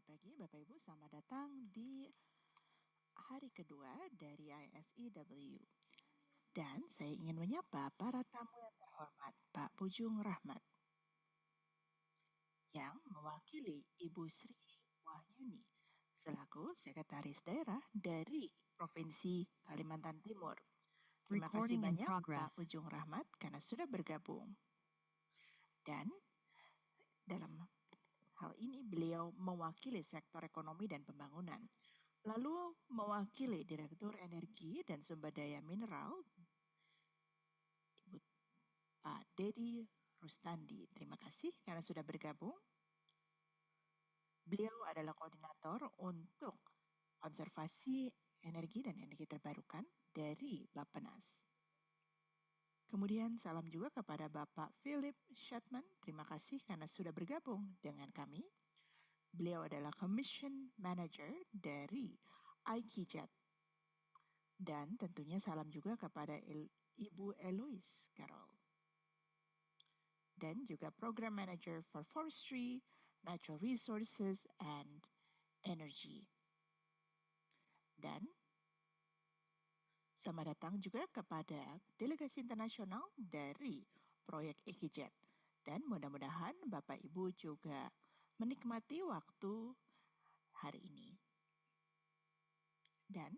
pagi Bapak Ibu, selamat datang di hari kedua dari ISEWGR. Dan saya ingin menyapa para tamu yang terhormat, Pak Pujung Rahmat, yang mewakili Ibu Sri Wahyuni selaku Sekretaris Daerah dari Provinsi Kalimantan Timur. Terima kasih banyak Pak Pujung Rahmat karena sudah bergabung. Dan dalam hal ini beliau mewakili sektor ekonomi dan pembangunan. Lalu mewakili Direktur Energi dan Sumber Daya Mineral, Ibu Pak Dedi Rustandi. Terima kasih karena sudah bergabung. Beliau adalah koordinator untuk konservasi energi dan energi terbarukan dari Bappenas. Kemudian salam juga kepada Bapak Philip Shatman. Terima kasih karena sudah bergabung dengan kami. Beliau adalah Commission Manager dari ISEWGR. Dan tentunya salam juga kepada Ibu Eloise Carol. Dan juga Program Manager for Forestry, Natural Resources, and Energy. Dan selamat datang juga kepada delegasi internasional dari proyek ISEWGR. Dan mudah-mudahan Bapak Ibu juga menikmati waktu hari ini. Dan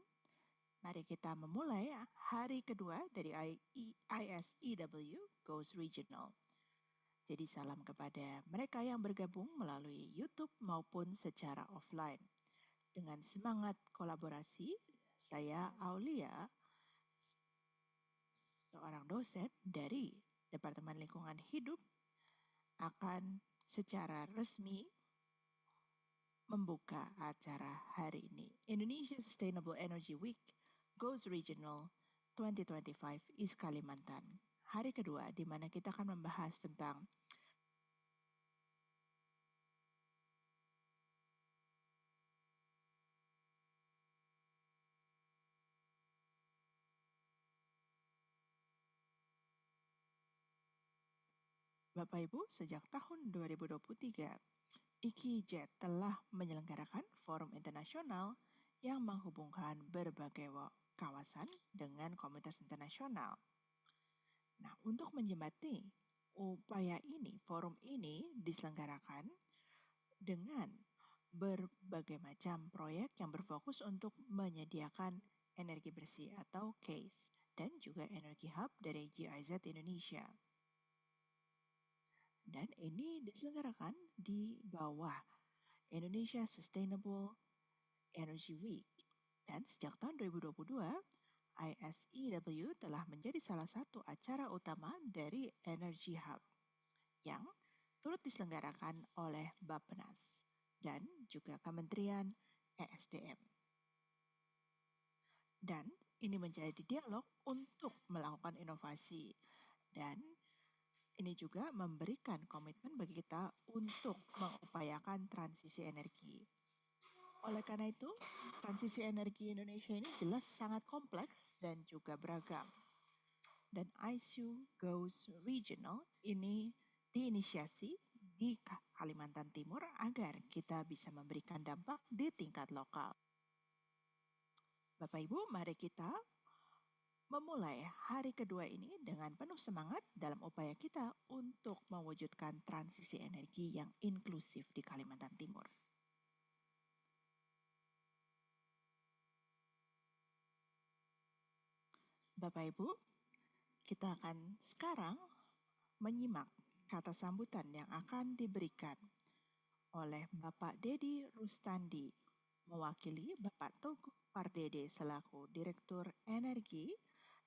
mari kita memulai hari kedua dari ISEW Goes Regional. Jadi salam kepada mereka yang bergabung melalui YouTube maupun secara offline. Dengan semangat kolaborasi, saya Aulia, seorang dosen dari Departemen Lingkungan Hidup, akan secara resmi membuka acara hari ini. Indonesia Sustainable Energy Week Goes Regional 2025 is Kalimantan. Hari kedua di mana kita akan membahas tentang Bapak Ibu, sejak tahun 2023, ISEWGR telah menyelenggarakan forum internasional yang menghubungkan berbagai kawasan dengan komunitas internasional. Nah, untuk menjembatani upaya ini, forum ini diselenggarakan dengan berbagai macam proyek yang berfokus untuk menyediakan energi bersih atau CASE dan juga energi hub dari GIZ Indonesia. Dan ini diselenggarakan di bawah Indonesia Sustainable Energy Week. Dan sejak tahun 2022, ISEW telah menjadi salah satu acara utama dari Energy Hub yang turut diselenggarakan oleh Bappenas dan juga Kementerian ESDM. Dan ini menjadi dialog untuk melakukan inovasi dan ini juga memberikan komitmen bagi kita untuk mengupayakan transisi energi. Oleh karena itu, transisi energi Indonesia ini jelas sangat kompleks dan juga beragam. Dan ISEW Goes Regional ini diinisiasi di Kalimantan Timur agar kita bisa memberikan dampak di tingkat lokal. Bapak Ibu, mari kita memulai hari kedua ini dengan penuh semangat dalam upaya kita untuk mewujudkan transisi energi yang inklusif di Kalimantan Timur. Bapak Ibu, kita akan sekarang menyimak kata sambutan yang akan diberikan oleh Bapak Dedi Rustandi, mewakili Bapak Togu Pardede selaku Direktur Energi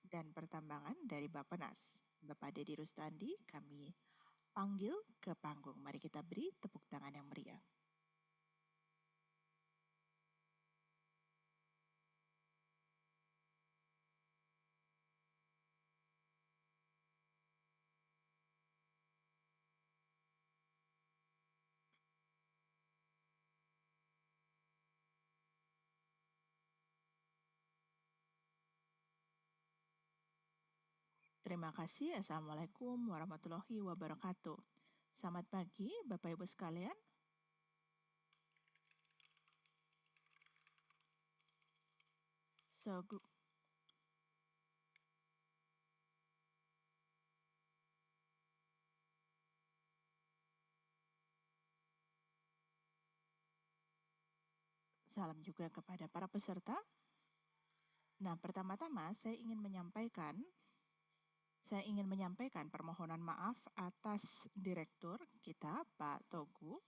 dan Pertambangan dari Bappenas. Bapak Dedi Rustandi kami panggil ke panggung. Mari kita beri tepuk tangan yang meriah. Terima kasih. Assalamualaikum warahmatullahi wabarakatuh. Selamat pagi Bapak Ibu sekalian. Salam juga kepada para peserta. Nah, pertama-tama saya ingin menyampaikan permohonan maaf atas Direktur kita, Pak Togu,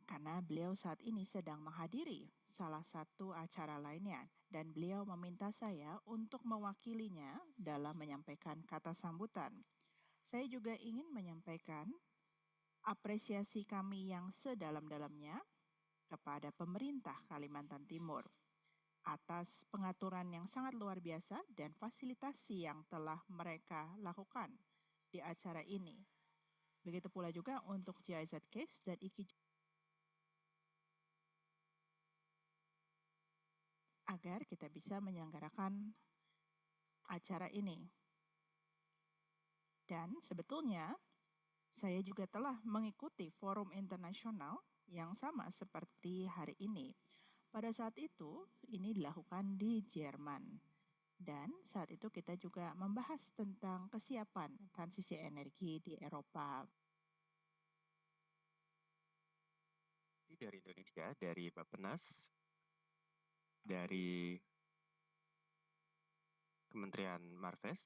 karena beliau saat ini sedang menghadiri salah satu acara lainnya dan beliau meminta saya untuk mewakilinya dalam menyampaikan kata sambutan. Saya juga ingin menyampaikan apresiasi kami yang sedalam-dalamnya kepada pemerintah Kalimantan Timur atas pengaturan yang sangat luar biasa dan fasilitasi yang telah mereka lakukan di acara ini. Begitu pula juga untuk GIZ Case dan IKI agar kita bisa menyelenggarakan acara ini. Dan sebetulnya saya juga telah mengikuti forum internasional yang sama seperti hari ini. Pada saat itu, ini dilakukan di Jerman. Dan saat itu kita juga membahas tentang kesiapan transisi energi di Eropa. Dari Indonesia, dari Bappenas, dari Kementerian Marves,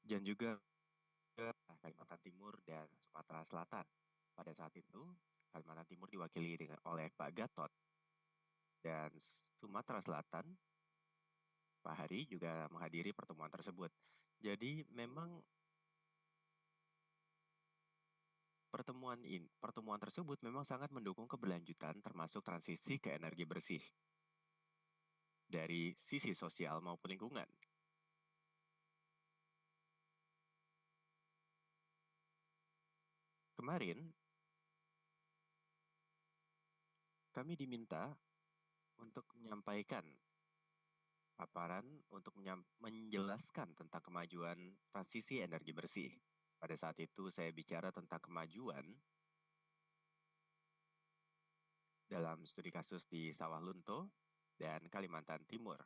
dan juga Kalimantan Timur dan Sumatera Selatan. Pada saat itu, Kalimantan Timur diwakili oleh Pak Gatot, dan Sumatera Selatan, Pak Hari juga menghadiri pertemuan tersebut. Jadi memang pertemuan tersebut memang sangat mendukung keberlanjutan termasuk transisi ke energi bersih dari sisi sosial maupun lingkungan. Kemarin, kami diminta untuk menyampaikan paparan untuk menjelaskan tentang kemajuan transisi energi bersih. Pada saat itu saya bicara tentang kemajuan dalam studi kasus di Sawah Lunto dan Kalimantan Timur.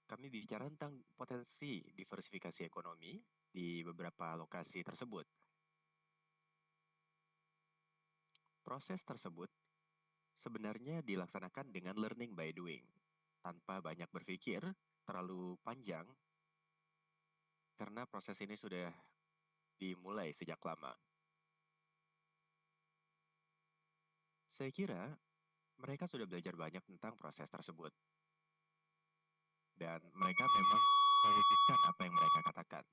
Kami bicara tentang potensi diversifikasi ekonomi di beberapa lokasi tersebut. Proses tersebut sebenarnya dilaksanakan dengan learning by doing, tanpa banyak berpikir terlalu panjang, karena proses ini sudah dimulai sejak lama. Saya kira mereka sudah belajar banyak tentang proses tersebut. Dan mereka memang mewujudkan apa yang mereka katakan.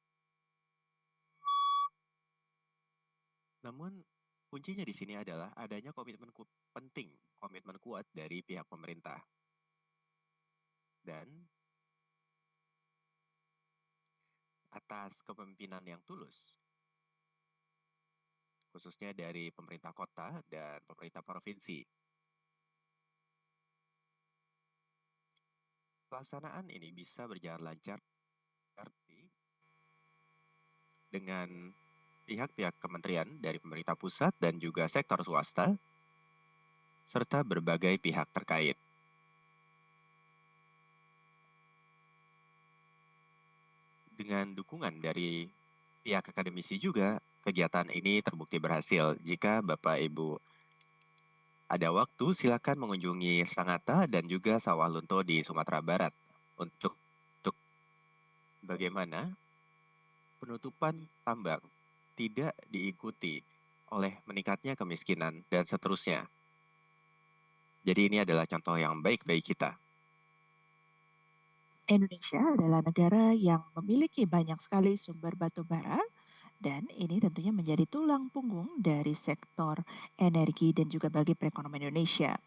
Namun, kuncinya di sini adalah adanya komitmen kuat dari pihak pemerintah. Dan atas kepemimpinan yang tulus, khususnya dari pemerintah kota dan pemerintah provinsi. Pelaksanaan ini bisa berjalan lancar dengan pihak-pihak kementerian dari pemerintah pusat dan juga sektor swasta, serta berbagai pihak terkait. Dengan dukungan dari pihak akademisi juga, kegiatan ini terbukti berhasil. Jika Bapak Ibu ada waktu, silakan mengunjungi Sangatta dan juga Sawah Lunto di Sumatera Barat untuk bagaimana penutupan tambang tidak diikuti oleh meningkatnya kemiskinan dan seterusnya. Jadi ini adalah contoh yang baik bagi kita. Indonesia adalah negara yang memiliki banyak sekali sumber batu bara dan ini tentunya menjadi tulang punggung dari sektor energi dan juga bagi perekonomian Indonesia.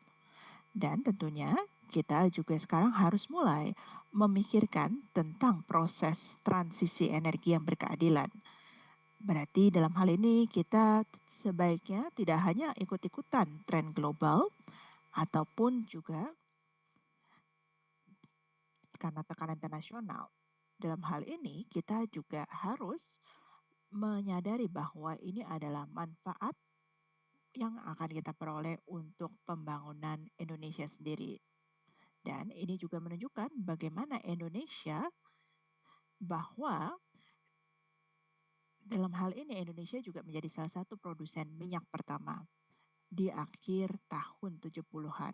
Dan tentunya kita juga sekarang harus mulai memikirkan tentang proses transisi energi yang berkeadilan. Berarti dalam hal ini kita sebaiknya tidak hanya ikut-ikutan tren global ataupun juga karena tekanan internasional. Dalam hal ini kita juga harus menyadari bahwa ini adalah manfaat yang akan kita peroleh untuk pembangunan Indonesia sendiri. Dan ini juga menunjukkan bagaimana Indonesia bahwa dalam hal ini Indonesia juga menjadi salah satu produsen minyak pertama di akhir tahun 70-an.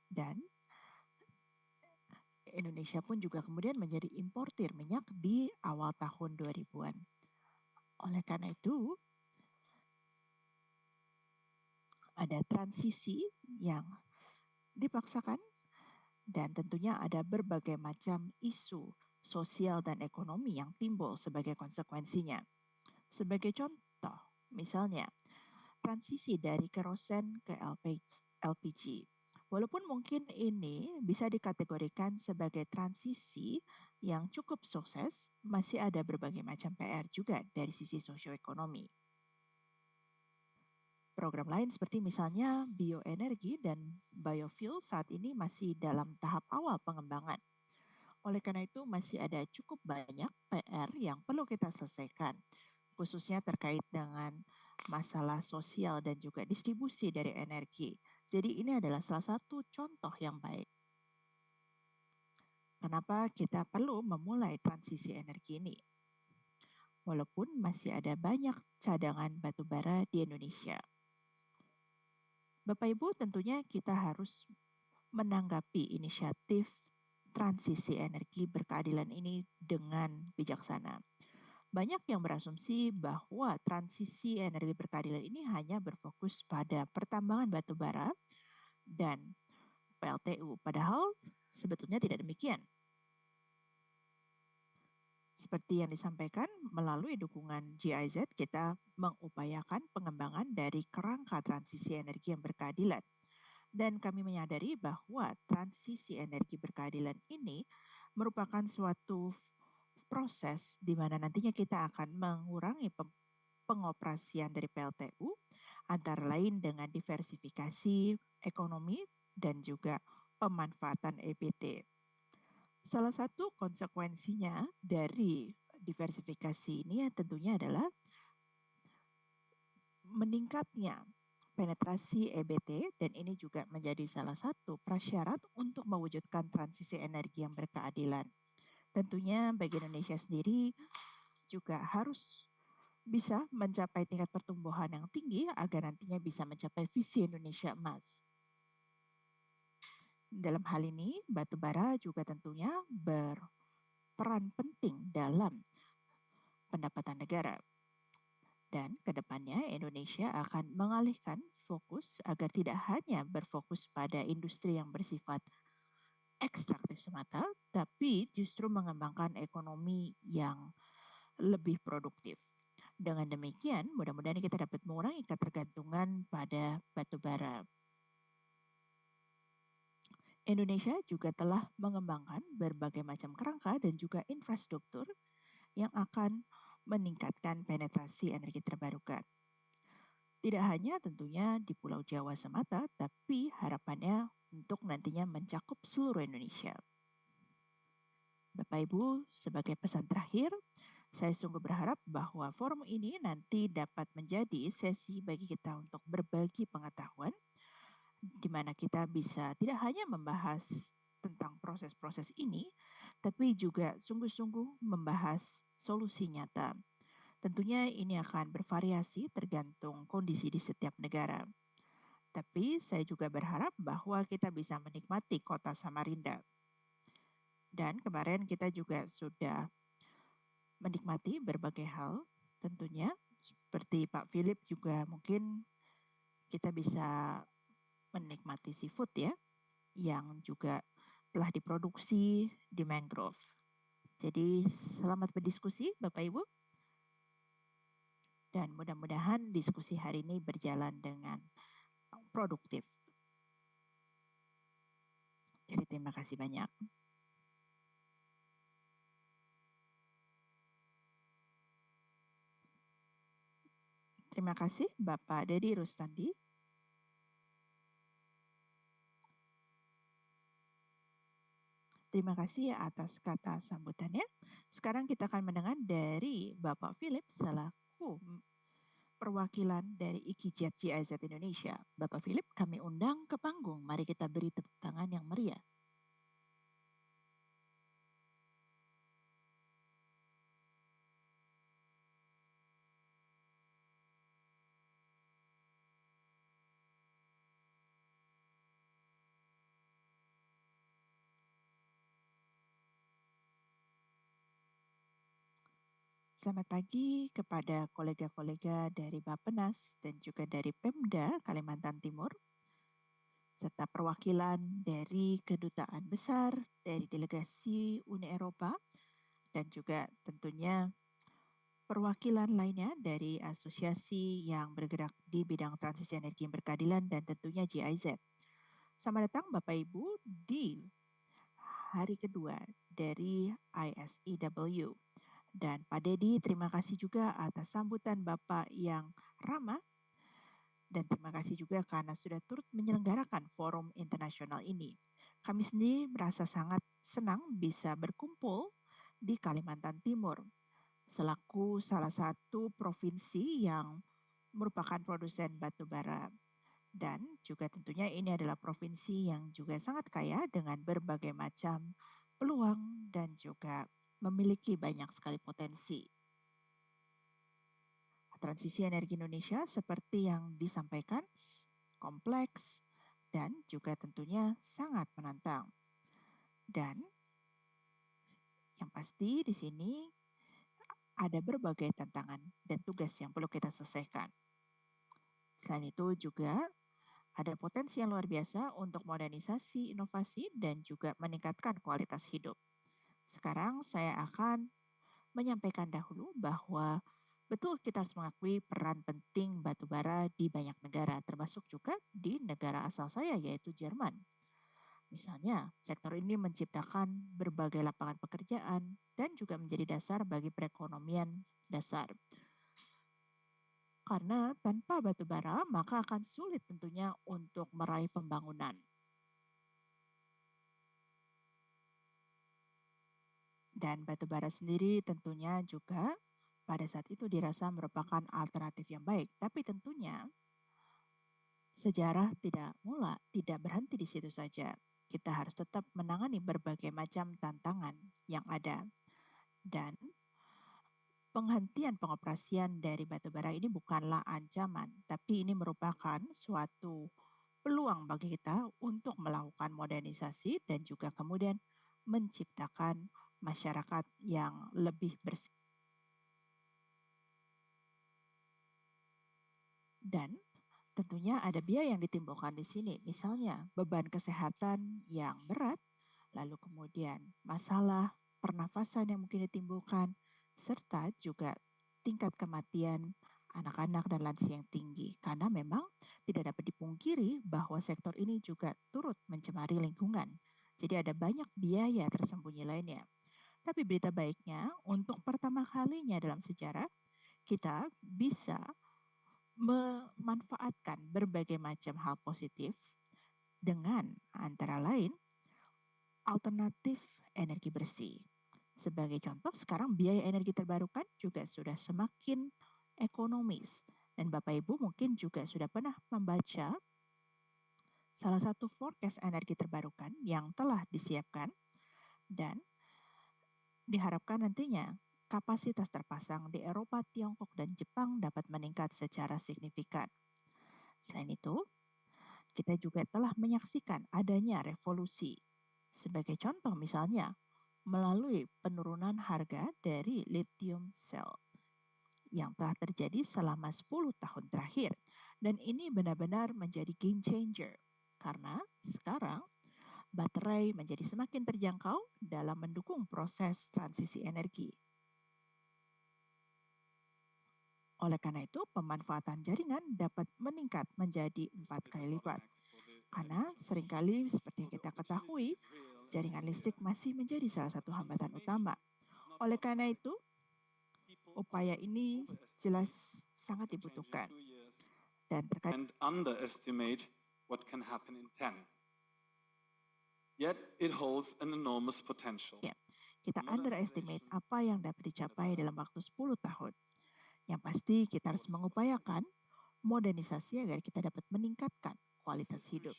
Dan Indonesia pun juga kemudian menjadi importir minyak di awal tahun 2000-an. Oleh karena itu, ada transisi yang dipaksakan dan tentunya ada berbagai macam isu sosial dan ekonomi yang timbul sebagai konsekuensinya. Sebagai contoh, misalnya transisi dari kerosen ke LPG. Walaupun mungkin ini bisa dikategorikan sebagai transisi yang cukup sukses, masih ada berbagai macam PR juga dari sisi sosioekonomi. Program lain seperti misalnya bioenergi dan biofuel saat ini masih dalam tahap awal pengembangan. Oleh karena itu masih ada cukup banyak PR yang perlu kita selesaikan, khususnya terkait dengan masalah sosial dan juga distribusi dari energi. Jadi ini adalah salah satu contoh yang baik. Kenapa kita perlu memulai transisi energi ini? Walaupun masih ada banyak cadangan batu bara di Indonesia. Bapak Ibu, tentunya kita harus menanggapi inisiatif transisi energi berkeadilan ini dengan bijaksana. Banyak yang berasumsi bahwa transisi energi berkeadilan ini hanya berfokus pada pertambangan batu bara dan PLTU, padahal sebetulnya tidak demikian. Seperti yang disampaikan, melalui dukungan GIZ, kita mengupayakan pengembangan dari kerangka transisi energi yang berkeadilan. Dan kami menyadari bahwa transisi energi berkeadilan ini merupakan suatu proses di mana nantinya kita akan mengurangi pengoperasian dari PLTU, antara lain dengan diversifikasi ekonomi dan juga pemanfaatan EBT. Salah satu konsekuensinya dari diversifikasi ini tentunya adalah meningkatnya penetrasi EBT dan ini juga menjadi salah satu prasyarat untuk mewujudkan transisi energi yang berkeadilan. Tentunya bagi Indonesia sendiri juga harus bisa mencapai tingkat pertumbuhan yang tinggi agar nantinya bisa mencapai visi Indonesia emas. Dalam hal ini, batu bara juga tentunya berperan penting dalam pendapatan negara. Dan kedepannya Indonesia akan mengalihkan fokus agar tidak hanya berfokus pada industri yang bersifat ekstraktif semata, tapi justru mengembangkan ekonomi yang lebih produktif. Dengan demikian, mudah-mudahan kita dapat mengurangi ketergantungan pada batu bara. Indonesia juga telah mengembangkan berbagai macam kerangka dan juga infrastruktur yang akan meningkatkan penetrasi energi terbarukan. Tidak hanya tentunya di Pulau Jawa semata, tapi harapannya untuk nantinya mencakup seluruh Indonesia. Bapak Ibu, sebagai pesan terakhir, saya sungguh berharap bahwa forum ini nanti dapat menjadi sesi bagi kita untuk berbagi pengetahuan, di mana kita bisa tidak hanya membahas tentang proses-proses ini, tapi juga sungguh-sungguh membahas solusi nyata. Tentunya ini akan bervariasi tergantung kondisi di setiap negara. Tapi saya juga berharap bahwa kita bisa menikmati kota Samarinda. Dan kemarin kita juga sudah menikmati berbagai hal, tentunya seperti Pak Philip juga mungkin kita bisa menikmati seafood ya, yang juga telah diproduksi di mangrove. Jadi selamat berdiskusi Bapak Ibu. Dan mudah-mudahan diskusi hari ini berjalan dengan produktif. Jadi terima kasih banyak. Terima kasih Bapak Dedi Rustandi. Terima kasih atas kata sambutannya. Sekarang kita akan mendengar dari Bapak Philip selaku perwakilan dari IKIJET GIZ Indonesia. Bapak Philip, kami undang ke panggung. Mari kita beri tepuk tangan yang meriah. Selamat pagi kepada kolega-kolega dari Bappenas dan juga dari Pemda Kalimantan Timur, serta perwakilan dari Kedutaan Besar, dari Delegasi Uni Eropa, dan juga tentunya perwakilan lainnya dari asosiasi yang bergerak di bidang transisi energi yang berkeadilan dan tentunya GIZ. Selamat datang Bapak Ibu di hari kedua dari ISEWGR. Dan Pak Dedi, terima kasih juga atas sambutan Bapak yang ramah. Dan terima kasih juga karena sudah turut menyelenggarakan forum internasional ini. Kami sendiri merasa sangat senang bisa berkumpul di Kalimantan Timur, selaku salah satu provinsi yang merupakan produsen batu bara. Dan juga tentunya ini adalah provinsi yang juga sangat kaya dengan berbagai macam peluang dan juga memiliki banyak sekali potensi. Transisi energi Indonesia seperti yang disampaikan kompleks dan juga tentunya sangat menantang. Dan yang pasti di sini ada berbagai tantangan dan tugas yang perlu kita selesaikan. Selain itu juga ada potensi yang luar biasa untuk modernisasi, inovasi, dan juga meningkatkan kualitas hidup. Sekarang saya akan menyampaikan dahulu bahwa betul kita harus mengakui peran penting batu bara di banyak negara, termasuk juga di negara asal saya yaitu Jerman. Misalnya, sektor ini menciptakan berbagai lapangan pekerjaan dan juga menjadi dasar bagi perekonomian dasar. Karena tanpa batu bara, maka akan sulit tentunya untuk meraih pembangunan. Dan batu bara sendiri tentunya juga pada saat itu dirasa merupakan alternatif yang baik. Tapi tentunya sejarah tidak berhenti di situ saja. Kita harus tetap menangani berbagai macam tantangan yang ada. Dan penghentian pengoperasian dari batu bara ini bukanlah ancaman, tapi ini merupakan suatu peluang bagi kita untuk melakukan modernisasi dan juga kemudian menciptakan masyarakat yang lebih bersih. Dan tentunya ada biaya yang ditimbulkan di sini, misalnya beban kesehatan yang berat, lalu kemudian masalah pernafasan yang mungkin ditimbulkan, serta juga tingkat kematian anak-anak dan lansia yang tinggi. Karena memang tidak dapat dipungkiri bahwa sektor ini juga turut mencemari lingkungan. Jadi ada banyak biaya tersembunyi lainnya. Tapi berita baiknya, untuk pertama kalinya dalam sejarah, kita bisa memanfaatkan berbagai macam hal positif dengan antara lain alternatif energi bersih. Sebagai contoh, sekarang biaya energi terbarukan juga sudah semakin ekonomis. Dan Bapak Ibu mungkin juga sudah pernah membaca salah satu forecast energi terbarukan yang telah disiapkan dan diharapkan nantinya kapasitas terpasang di Eropa, Tiongkok, dan Jepang dapat meningkat secara signifikan. Selain itu, kita juga telah menyaksikan adanya revolusi. Sebagai contoh misalnya, melalui penurunan harga dari lithium cell yang telah terjadi selama 10 tahun terakhir. Dan ini benar-benar menjadi game changer. Karena sekarang baterai menjadi semakin terjangkau dalam mendukung proses transisi energi. Oleh karena itu, pemanfaatan jaringan dapat meningkat menjadi 4 kali lipat. Karena seringkali seperti yang kita ketahui, jaringan listrik masih menjadi salah satu hambatan utama. Oleh karena itu, upaya ini jelas sangat dibutuhkan. Dan terkadang underestimate what can happen in 10. Yet it holds an enormous potential. Ya, kita underestimate apa yang dapat dicapai dalam waktu 10 tahun. Yang pasti kita harus mengupayakan modernisasi agar kita dapat meningkatkan kualitas hidup.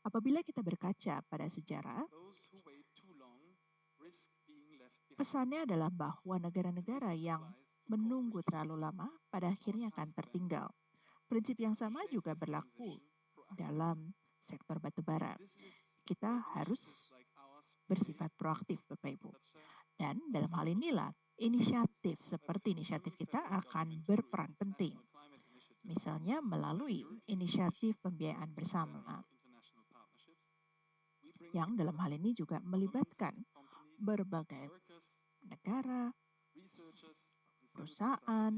Apabila kita berkaca pada sejarah, pesannya adalah bahwa negara-negara yang menunggu terlalu lama pada akhirnya akan tertinggal. Prinsip yang sama juga berlaku dalam sektor batubara. Kita harus bersifat proaktif, Bapak Ibu. Dan dalam hal inilah, inisiatif seperti inisiatif kita akan berperan penting. Misalnya melalui inisiatif pembiayaan bersama, yang dalam hal ini juga melibatkan berbagai negara, perusahaan,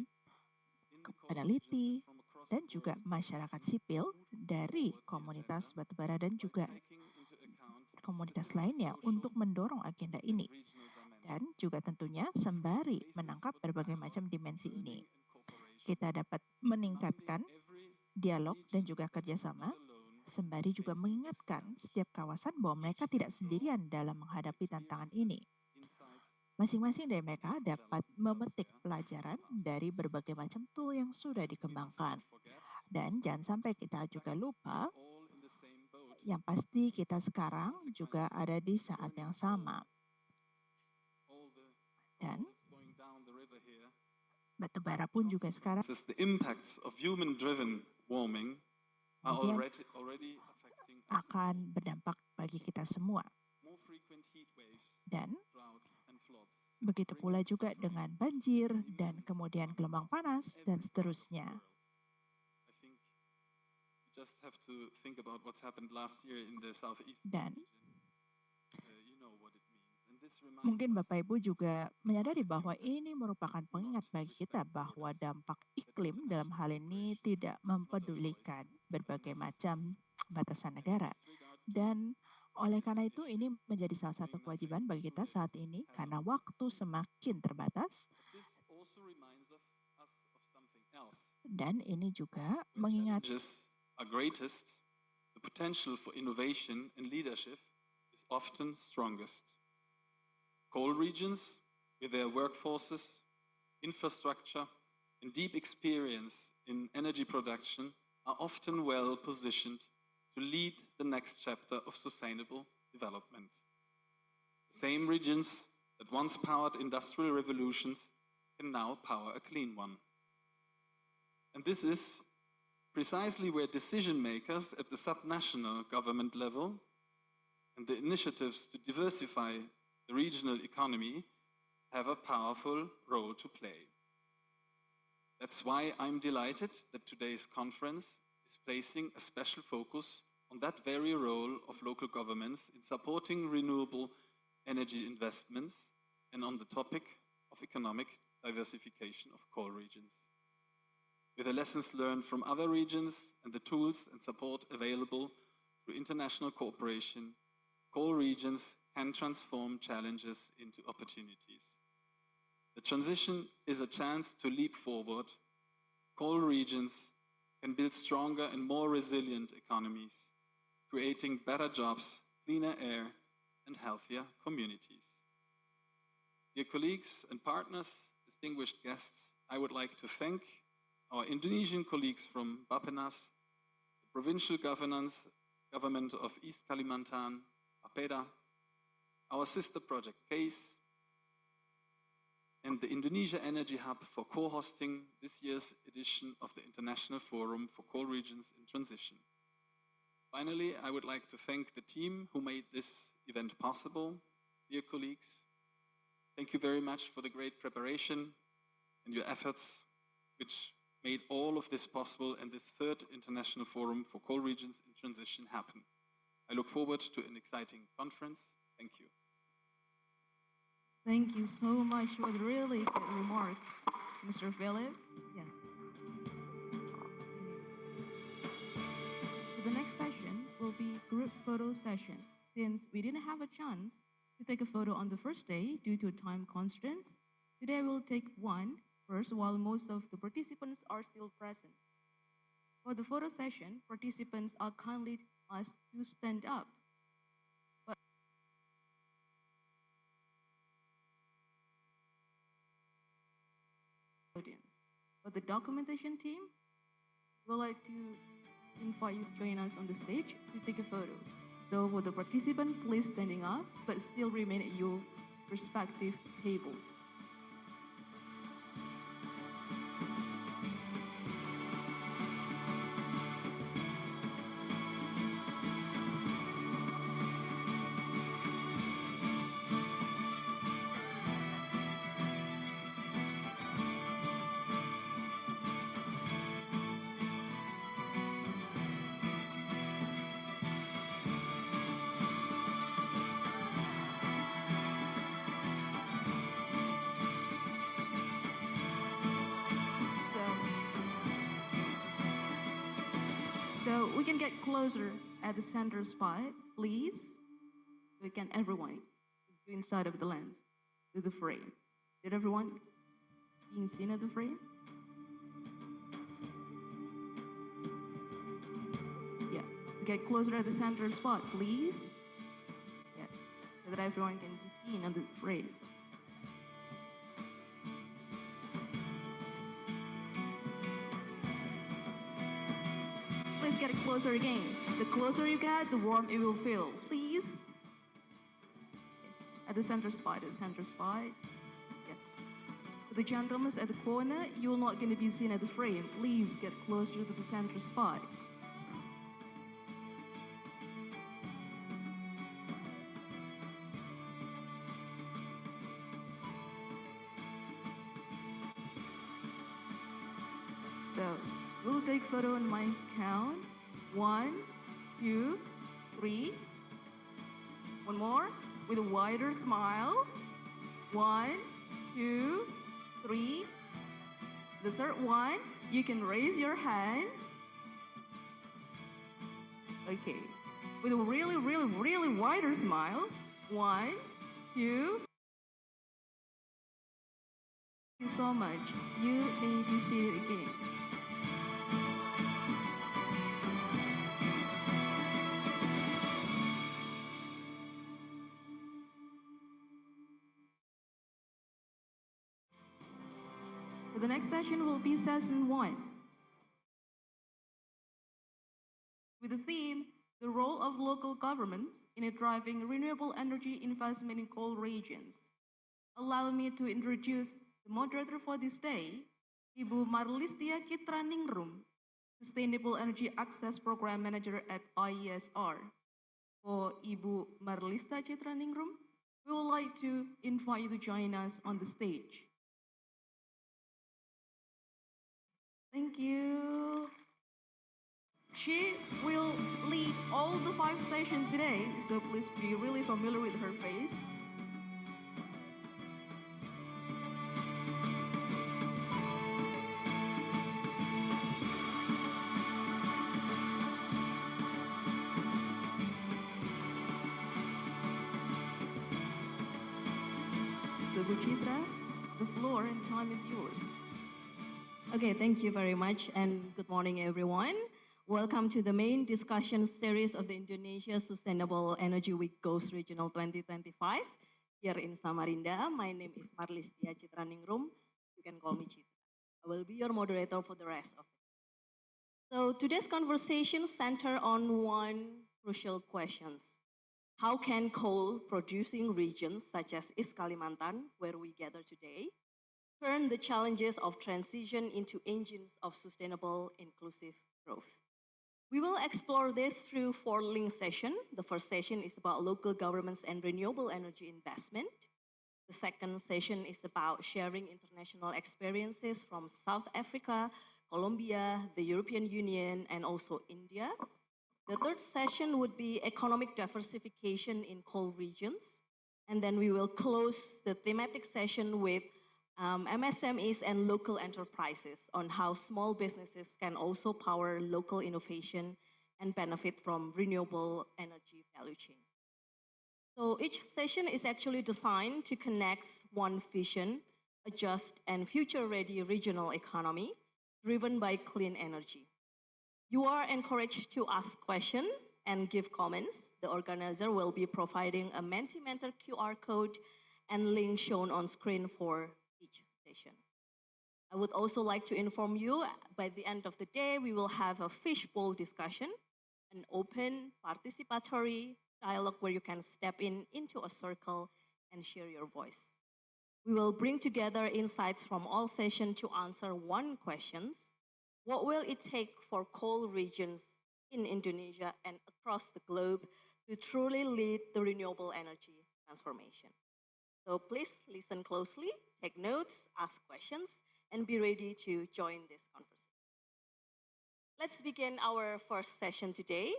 peneliti, dan juga masyarakat sipil dari komunitas batubara dan juga komunitas lainnya untuk mendorong agenda ini. Dan juga tentunya sembari menangkap berbagai macam dimensi ini, kita dapat meningkatkan dialog dan juga kerjasama, sembari juga mengingatkan setiap kawasan bahwa mereka tidak sendirian dalam menghadapi tantangan ini. Masing-masing dari mereka dapat memetik pelajaran dari berbagai macam tool yang sudah dikembangkan. Dan jangan sampai kita juga lupa, yang pasti kita sekarang juga ada di saat yang sama. Dan batubara pun juga sekarang akan berdampak bagi kita semua. Dan begitu pula juga dengan banjir dan kemudian gelombang panas dan seterusnya. Dan mungkin Bapak Ibu juga menyadari bahwa ini merupakan pengingat bagi kita bahwa dampak iklim dalam hal ini tidak mempedulikan berbagai macam batasan negara. Dan oleh karena itu ini menjadi salah satu kewajiban bagi kita saat ini karena waktu semakin terbatas. Dan ini juga mengingat the potential for innovation and leadership is often strongest. Coal regions, with their workforces, infrastructure, and deep experience in energy production, are often well positioned to lead the next chapter of sustainable development. The same regions that once powered industrial revolutions can now power a clean one. And this is precisely where decision makers at the subnational government level and the initiatives to diversify the regional economy have a powerful role to play. That's why I'm delighted that today's conference is placing a special focus on that very role of local governments in supporting renewable energy investments and on the topic of economic diversification of coal regions. With the lessons learned from other regions and the tools and support available through international cooperation, coal regions can transform challenges into opportunities. The transition is a chance to leap forward. Coal regions can build stronger and more resilient economies, creating better jobs, cleaner air, and healthier communities. Dear colleagues and partners, distinguished guests, I would like to thank our Indonesian colleagues from Bappenas, the provincial government of East Kalimantan, APEDA, our sister project CASE, and the Indonesia Energy Hub for co-hosting this year's edition of the International Forum for Coal Regions in Transition. Finally, I would like to thank the team who made this event possible. Dear colleagues, thank you very much for the great preparation and your efforts, which made all of this possible and this third International Forum for Coal Regions in Transition happen. I look forward to an exciting conference. Thank you. Thank you so much for the really good remarks, Mr. Philip. Yes. So the next session will be group photo session. Since we didn't have a chance to take a photo on the first day due to time constraints, today we'll take one first while most of the participants are still present. For the photo session, participants are kindly asked to stand up. Audience. For the documentation team, we'd like to invite you to join us on the stage to take a photo. So for the participant, please standing up, but still remain at your respective table. So we can get closer at the center spot, please. We can everyone go inside of the lens to the frame. Did everyone being seen at the frame? Yeah. Get closer at the center spot, please. Yeah. So that everyone can be seen on the frame. Please get closer again. The closer you get, the warm it will feel. Please. At the center spot, Yeah. For the gentlemen at the corner, you're not going to be seen at the frame. Please get closer to the center spot. So we'll take photo on my count. 1, 2, 3. One more with a wider smile. 1, 2, 3. The third one, you can raise your hand. Okay. With a really, really, really wider smile. 1, 2. Thank you so much. You may be seated again. The next session will be session 1. With the theme, the role of local governments in driving renewable energy investment in coal regions. Allow me to introduce the moderator for this day, Ibu Marlistia Citraningrum, Sustainable Energy Access Program Manager at ISEWGR. For Ibu Marlistia Citraningrum, we would like to invite you to join us on the stage. Thank you. She will lead all the 5 sessions today, so please be really familiar with her face. So Bu Citra, the floor and time is yours. Okay, thank you very much and good morning everyone. Welcome to the main discussion series of the Indonesia Sustainable Energy Week Goals Regional 2025 here in Samarinda. My name is Marlistia Citraningrum. You can call me Citra. I will be your moderator for the rest of it. So today's conversation center on one crucial question. How can coal producing regions such as East Kalimantan, where we gather today, turn the challenges of transition into engines of sustainable, inclusive growth? We will explore this through 4 link sessions. The first session is about local governments and renewable energy investment. The second session is about sharing international experiences from South Africa, Colombia, the European Union, and also India. The third session would be economic diversification in coal regions. And then we will close the thematic session with MSMEs and local enterprises on how small businesses can also power local innovation and benefit from renewable energy value chain. So each session is actually designed to connect one vision a just and future-ready regional economy driven by clean energy. You are encouraged to ask questions and give comments. The organizer will be providing a Mentimeter QR code and link shown on screen for each session. I would also like to inform you, by the end of the day, we will have a fishbowl discussion, an open, participatory dialogue where you can step into a circle and share your voice. We will bring together insights from all sessions to answer one question: what will it take for coal regions in Indonesia and across the globe to truly lead the renewable energy transformation? So please listen closely, take notes, ask questions, and be ready to join this conversation. Let's begin our first session today.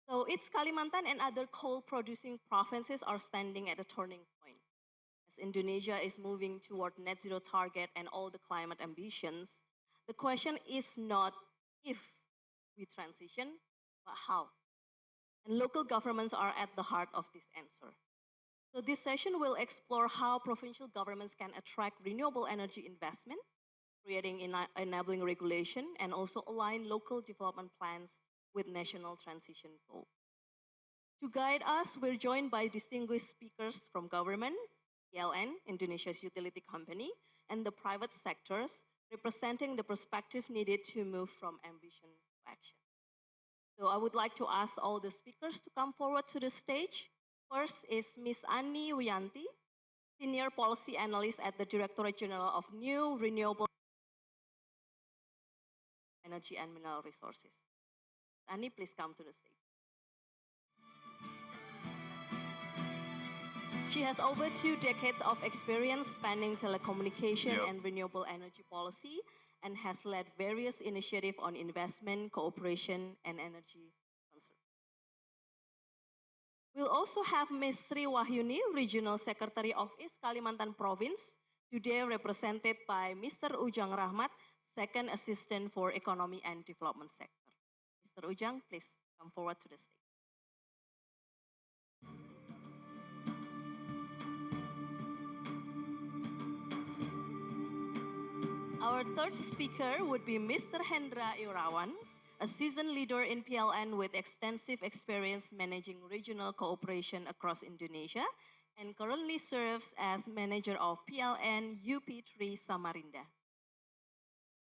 So it's Kalimantan and other coal-producing provinces are standing at a turning point. As Indonesia is moving toward net zero target and all the climate ambitions, the question is not if we transition, but how. And local governments are at the heart of this answer. So this session will explore how provincial governments can attract renewable energy investment, creating enabling regulation, and also align local development plans with national transition goals. To guide us, we're joined by distinguished speakers from government, PLN, Indonesia's utility company, and the private sectors, representing the perspective needed to move from ambition to action. So I would like to ask all the speakers to come forward to the stage. First is Ms. Ani Wiyanti, Senior Policy Analyst at the Directorate General of New Renewable Energy and Mineral Resources. Ani, please come to the stage. She has over 2 decades of experience spanning telecommunication and renewable energy policy and has led various initiatives on investment, cooperation, and energy conservation. We'll also have Ms. Sri Wahyuni, Regional Secretary of East Kalimantan Province, today represented by Mr. Ujang Rahmat, Second Assistant for Economy and Development Sector. Mr. Ujang, please come forward to the stage. Our third speaker would be Mr. Hendra Irawan, a seasoned leader in PLN with extensive experience managing regional cooperation across Indonesia and currently serves as manager of PLN UP3 Samarinda.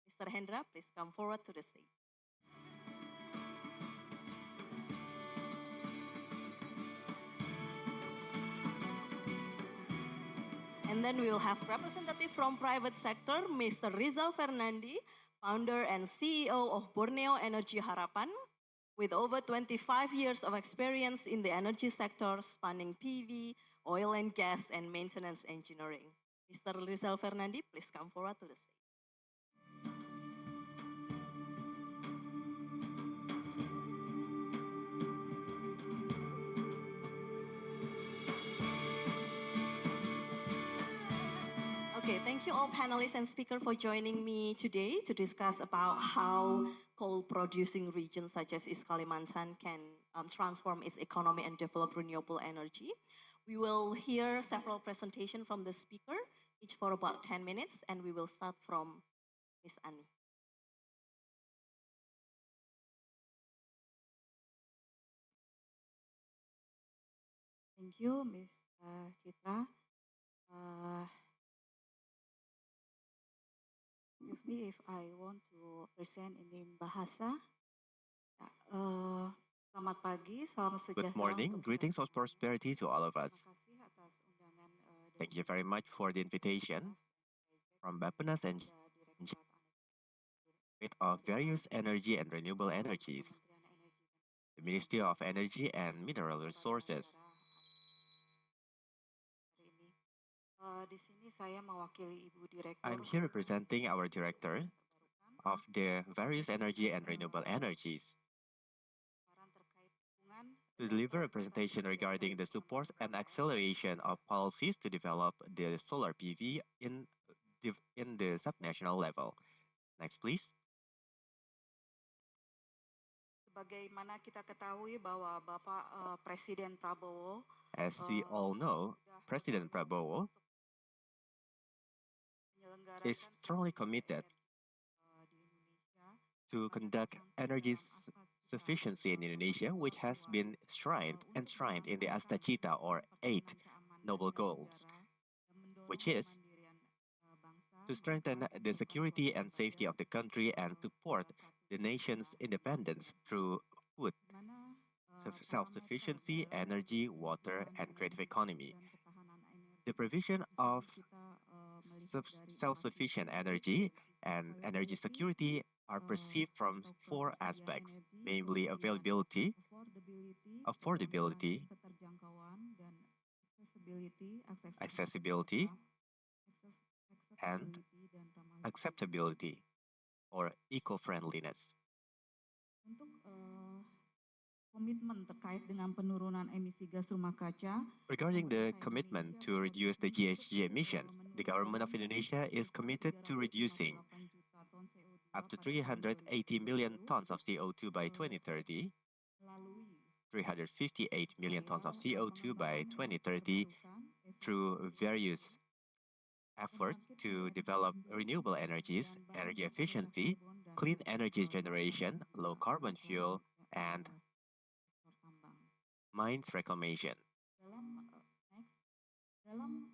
Mr. Hendra, please come forward to the stage. And then we will have representative from private sector, Mr. Rizal Fernandi, founder and CEO of Borneo Energy Harapan, with over 25 years of experience in the energy sector spanning PV, oil and gas, and maintenance engineering. Mr. Rizal Fernandi, please come forward to the stage. Okay, thank you all panelists and speakers for joining me today to discuss about how coal-producing regions such as East Kalimantan can transform its economy and develop renewable energy. We will hear several presentations from the speaker, each for about 10 minutes, and we will start from Ms. Ani. Thank you, Ms. Chitra. Excuse me if I want to present in bahasa. Selamat pagi, salam sejahtera. Good morning, greetings of prosperity to all of us. Thank you very much for the invitation from Bappenas and of various energy and renewable energies, the Ministry of Energy and Mineral Resources. I'm here representing our director of the various energy and renewable energies to deliver a presentation regarding the support and acceleration of policies to develop the solar PV in the subnational level. Next, please. Sebagaimana kita ketahui bahwa Bapak Presiden Prabowo, as we all know, President Prabowo is strongly committed to conduct energy sufficiency in Indonesia, which has been enshrined in the Astacita or 8 Noble Goals, which is to strengthen the security and safety of the country and support the nation's independence through food self-sufficiency, energy, water, and creative economy. The provision of self-sufficient energy and energy security are perceived from 4 aspects, namely availability, affordability, accessibility, and acceptability or eco-friendliness. Komitmen terkait dengan penurunan emisi gas rumah kaca. Regarding the commitment to reduce the GHG emissions, the government of Indonesia is committed to reducing up to 380 million tons of CO2 by 2030, 358 million tons of CO2 by 2030 through various efforts to develop renewable energies, energy efficiency, clean energy generation, low carbon fuel, and mines reclamation. Dalam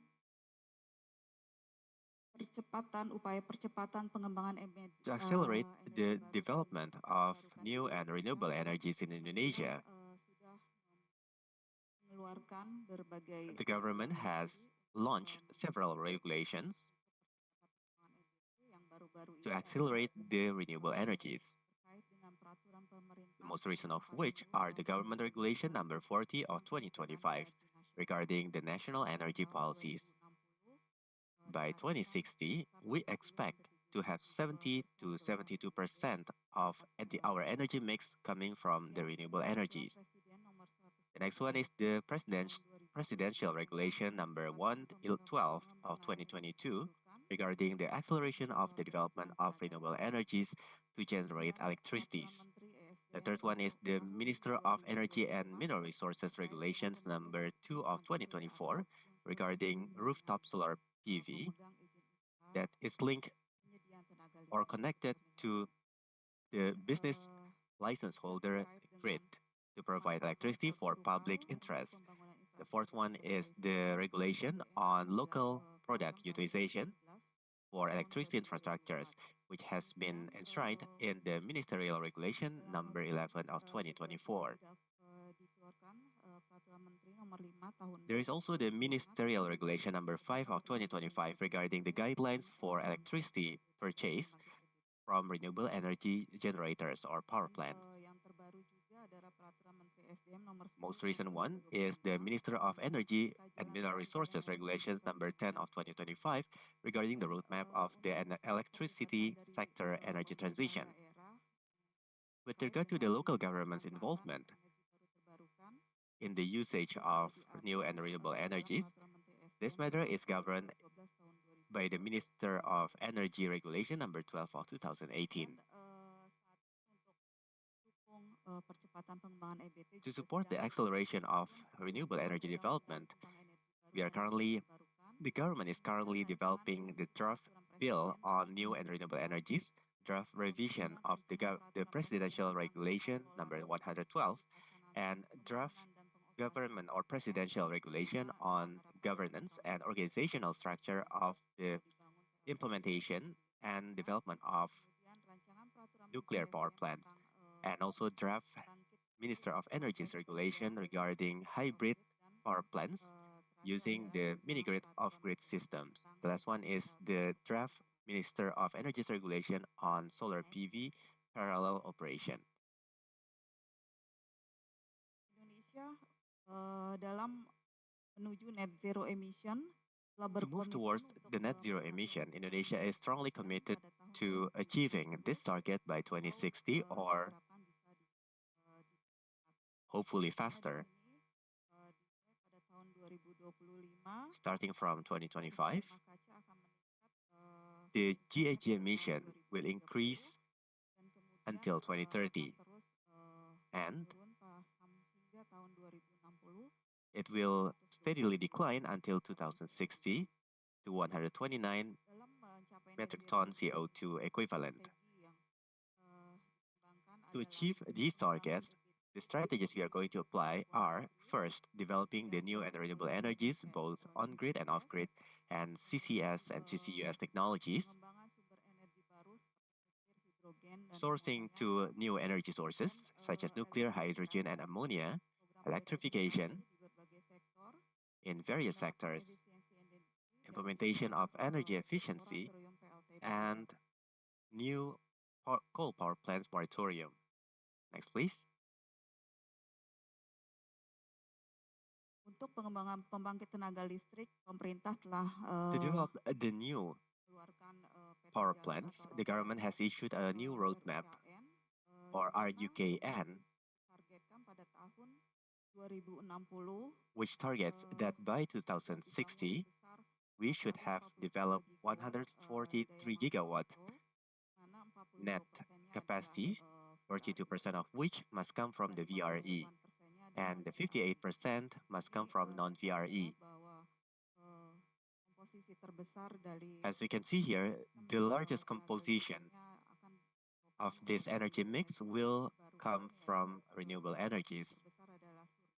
upaya percepatan pengembangan to accelerate the development of new and renewable energies in Indonesia, the government has launched several regulations to accelerate the renewable energies. The most recent of which are the Government Regulation Number 40 of 2025 regarding the national energy policies. By 2060, we expect to have 70 to 72% of our energy mix coming from the renewable energies. The next one is the Presidential Regulation Number 112 of 2022 regarding the acceleration of the development of renewable energies to generate electricity. The third one is the Minister of Energy and Mineral Resources Regulations Number 2 of 2024 regarding rooftop solar PV that is linked or connected to the business license holder grid to provide electricity for public interest. The fourth one is the regulation on local product utilization for electricity infrastructures, which has been enshrined in the Ministerial Regulation Number 11 of 2024. There is also the Ministerial Regulation Number 5 of 2025 regarding the guidelines for electricity purchase from renewable energy generators or power plants. Most recent one is the Minister of Energy and Mineral Resources Regulations Number 10 of 2025 regarding the roadmap of the electricity sector energy transition. With regard to the local government's involvement in the usage of new and renewable energies, this matter is governed by the Minister of Energy Regulation Number 12 of 2018. To support the acceleration of renewable energy development, the government is currently developing the draft bill on new and renewable energies, draft revision of the Presidential Regulation Number 112, and draft government or presidential regulation on governance and organizational structure of the implementation and development of nuclear power plants, and also draft Minister of Energy's regulation regarding hybrid power plants using the mini-grid off-grid systems. The last one is the draft Minister of Energy's regulation on solar PV parallel operation. Indonesia dalam menuju net zero emission. To move towards the net zero emission, Indonesia is strongly committed to achieving this target by 2060 or hopefully faster. Starting from 2025, the GHG emission will increase until 2030 and it will steadily decline until 2060 to 129 metric ton CO2 equivalent. To achieve these targets, the strategies we are going to apply are, first, developing the new and renewable energies, both on-grid and off-grid, and CCS and CCUS technologies, sourcing to new energy sources, such as nuclear, hydrogen, and ammonia, electrification in various sectors, implementation of energy efficiency, and new coal power plants moratorium. Next, please. Untuk pengembangan pembangkit tenaga listrik, pemerintah telah To develop the new power plants, the government has issued a new roadmap, or RUKN, which targets that by 2060, we should have developed 143 gigawatt net capacity, 42% of which must come from the VRE, and the 58% must come from non-VRE. As we can see here, the largest composition of this energy mix will come from renewable energies,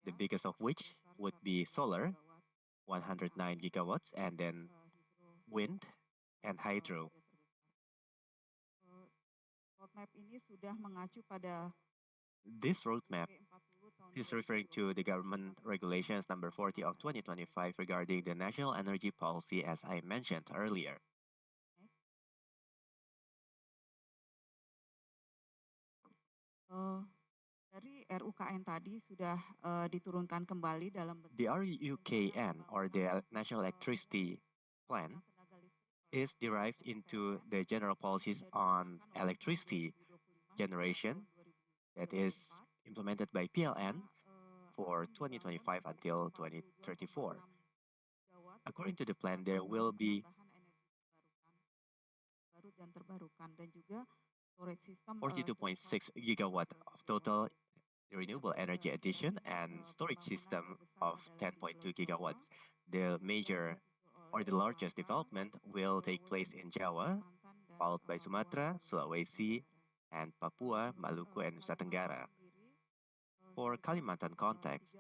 the biggest of which would be solar, 109 gigawatts, and then wind and hydro. This roadmap is referring to the government regulations number 40 of 2025 regarding the national energy policy, as I mentioned earlier. Dari RUKN tadi sudah diturunkan kembali dalam bentuk The RUKN, or the National Electricity Plan, is derived into the general policies on electricity generation that is implemented by PLN for 2025 until 2034. According to the plan, there will be 42.6 gigawatt of total renewable energy addition and storage system of 10.2 gigawatts. The major or the largest development will take place in Java, followed by Sumatra, Sulawesi, and Papua, Maluku, and Nusa Tenggara. For Kalimantan context,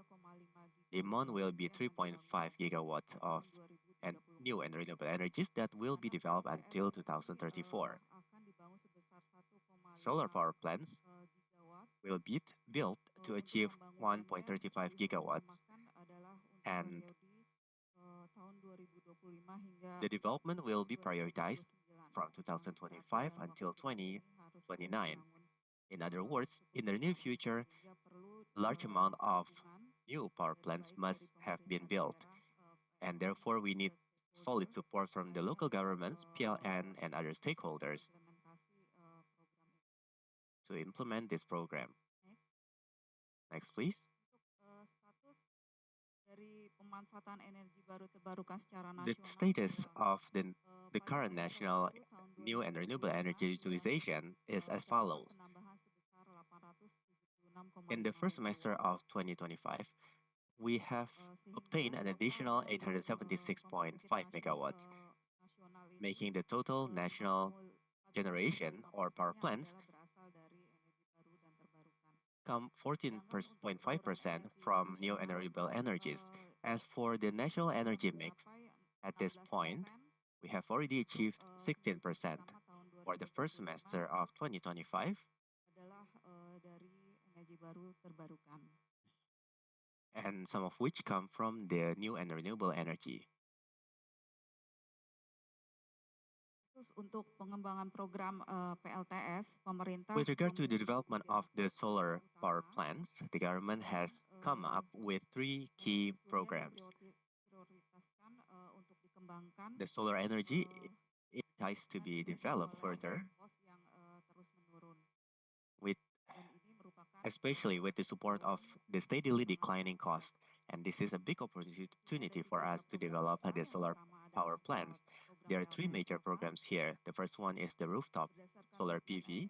demand will be 3.5 gigawatts of new and renewable energies that will be developed until 2034. Solar power plants will be built to achieve 1.35 gigawatts, and the development will be prioritized from 2025 until 2029. In other words, in the near future, a large amount of new power plants must have been built, and therefore we need solid support from the local governments, PLN, and other stakeholders to implement this program. Next, please. The status of the current national new and renewable energy utilization is as follows. In the first semester of 2025, we have obtained an additional 876.5 megawatts, making the total national generation or power plants come 14.5% from new and renewable energies. As for the national energy mix, at this point, we have already achieved 16% for the first semester of 2025, and some of which come from the new and renewable energy. With regard to the development of the solar power plants, the government has come up with 3 key programs. The solar energy has to be developed further, especially with the support of the steadily declining cost. And this is a big opportunity for us to develop the solar power plants. There are 3 major programs here. The first one is the rooftop solar PV.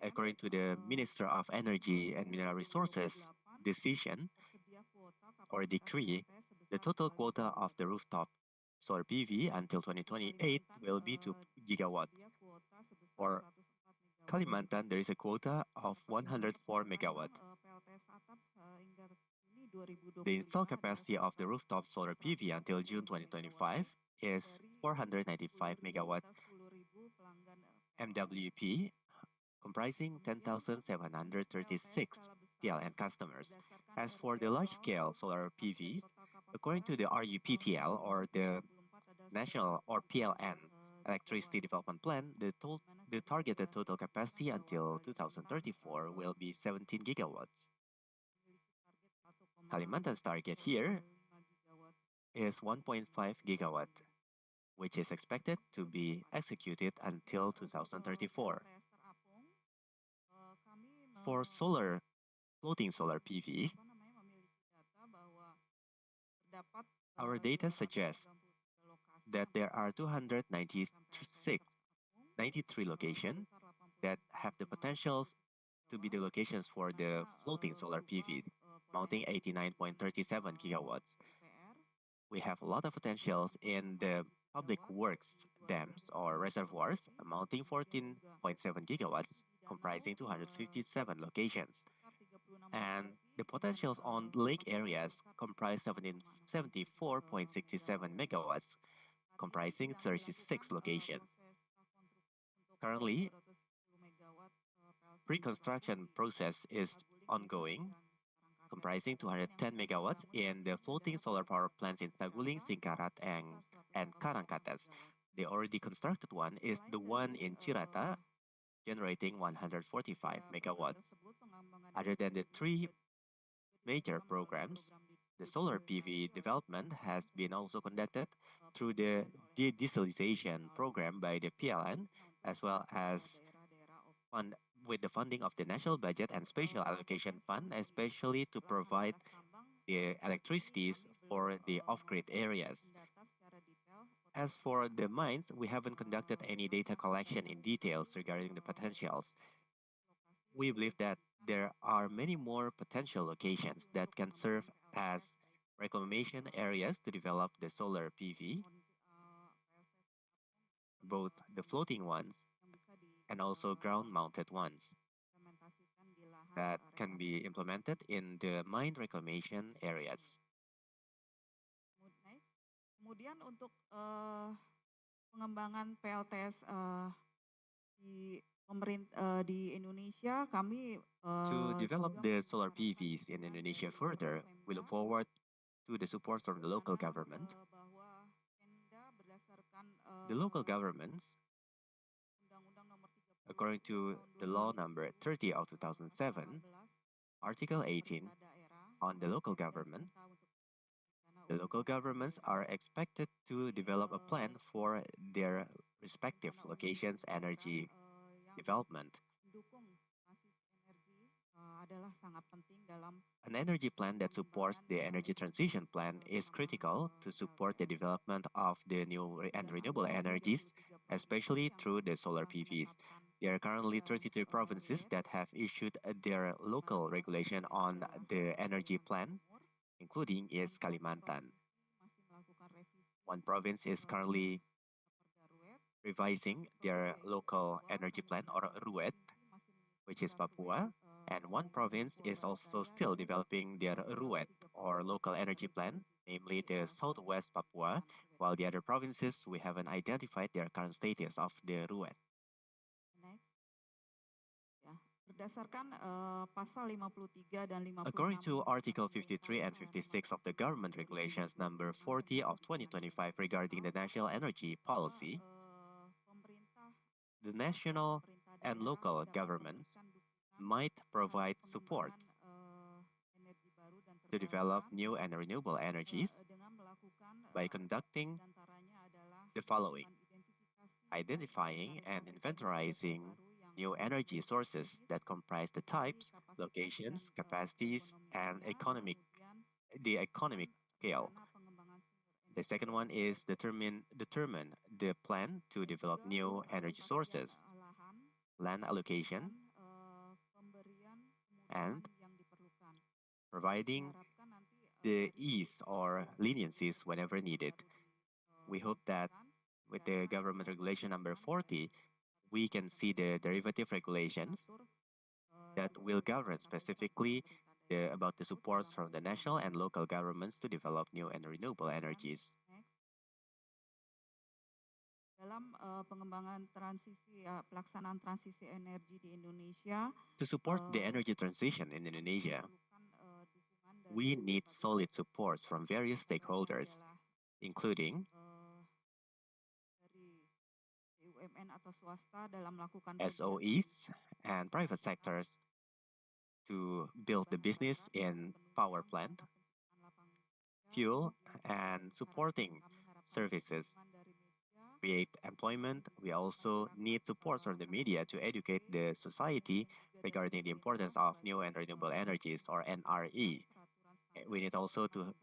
According to the Minister of Energy and Mineral Resources decision or decree, the total quota of the rooftop Solar PV until 2028 will be 2 gigawatts. For Kalimantan, there is a quota of 104 megawatt. The installed capacity of the rooftop solar PV until June 2025 is 495 megawatt MWP, comprising 10,736 PLN customers. As for the large-scale solar PVs, according to the RUPTL or the National or PLN Electricity Development Plan, the targeted total capacity until 2034 will be 17 gigawatts. Kalimantan's target here is 1.5 gigawatt, which is expected to be executed until 2034. For floating solar PVs, our data suggests that there are 293 locations that have the potentials to be the locations for the floating solar PV, mounting 89.37 gigawatts. We have a lot of potentials in the public works dams or reservoirs, amounting 14.7 gigawatts, comprising 257 locations. And the potentials on lake areas comprise 74.67 megawatts, comprising 36 locations. Currently, pre-construction process is ongoing, comprising 210 megawatts in the floating solar power plants in Saguling, Singkarat, and Karangkates. The already constructed one is the one in Cirata, generating 145 megawatts. Other than the three major programs, the solar PV development has been also conducted through the de-dieselization program by the PLN, as well as with the funding of the National Budget and Special Allocation Fund, especially to provide the electricities for the off-grid areas. As for the mines, we haven't conducted any data collection in details regarding the potentials. We believe that there are many more potential locations that can serve as reclamation areas to develop the solar PV, both the floating ones and also ground-mounted ones that can be implemented in the mine reclamation areas. Kemudian untuk pengembangan PLTS di Indonesia, kami to develop the solar PVs in Indonesia further, we look forward to the support from the local government. The local governments, according to the law number 30 of 2007, Article 18 on the local governments are expected to develop a plan for their respective locations' energy development. An energy plan that supports the energy transition plan is critical to support the development of the new and renewable energies, especially through the solar PVs. There are currently 33 provinces that have issued their local regulation on the energy plan, including East Kalimantan. One province is currently revising their local energy plan or RUET, which is Papua, and one province is also still developing their RUET or local energy plan, namely the Southwest Papua, while the other provinces we haven't identified their current status of the RUET. According to Article 53 and 56 of the Government Regulations number 40 of 2025 regarding the national energy policy, the national and local governments might provide support to develop new and renewable energies by conducting the following: identifying and inventorizing new energy sources that comprise the types, locations, capacities, and the economic scale. The second one is determine the plan to develop new energy sources, land allocation, and providing the ease or leniencies whenever needed. We hope that with the government regulation number 40, we can see the derivative regulations that will govern specifically about the supports from the national and local governments to develop new and renewable energies. Dalam pengembangan pelaksanaan transisi energi di Indonesia, to support the energy transition in Indonesia, we need solid support from various stakeholders, including SOEs and private sectors to build the business in power plant, fuel, and supporting services. Create employment. We also need support from the media to educate the society regarding the importance of new and renewable energies, or NRE. We need also to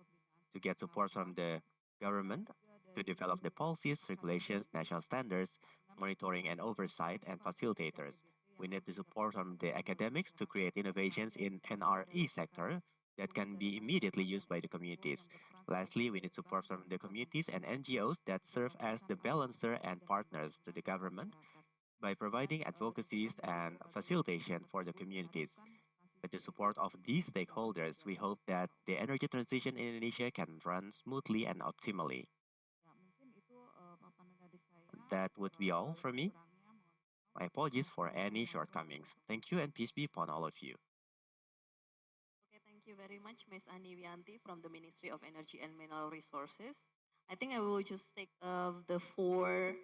get support from the government to develop the policies, regulations, national standards, monitoring and oversight, and facilitators. We need the support from the academics to create innovations in NRE sector that can be immediately used by the communities. Lastly, we need support from the communities and NGOs that serve as the balancer and partners to the government by providing advocacies and facilitation for the communities. With the support of these stakeholders, we hope that the energy transition in Indonesia can run smoothly and optimally. That would be all from me. My apologies for any shortcomings. Thank you and peace be upon all of you. Okay, thank you very much, Ms. Ani Wianti from the Ministry of Energy and Mineral Resources. I think I will just take the 4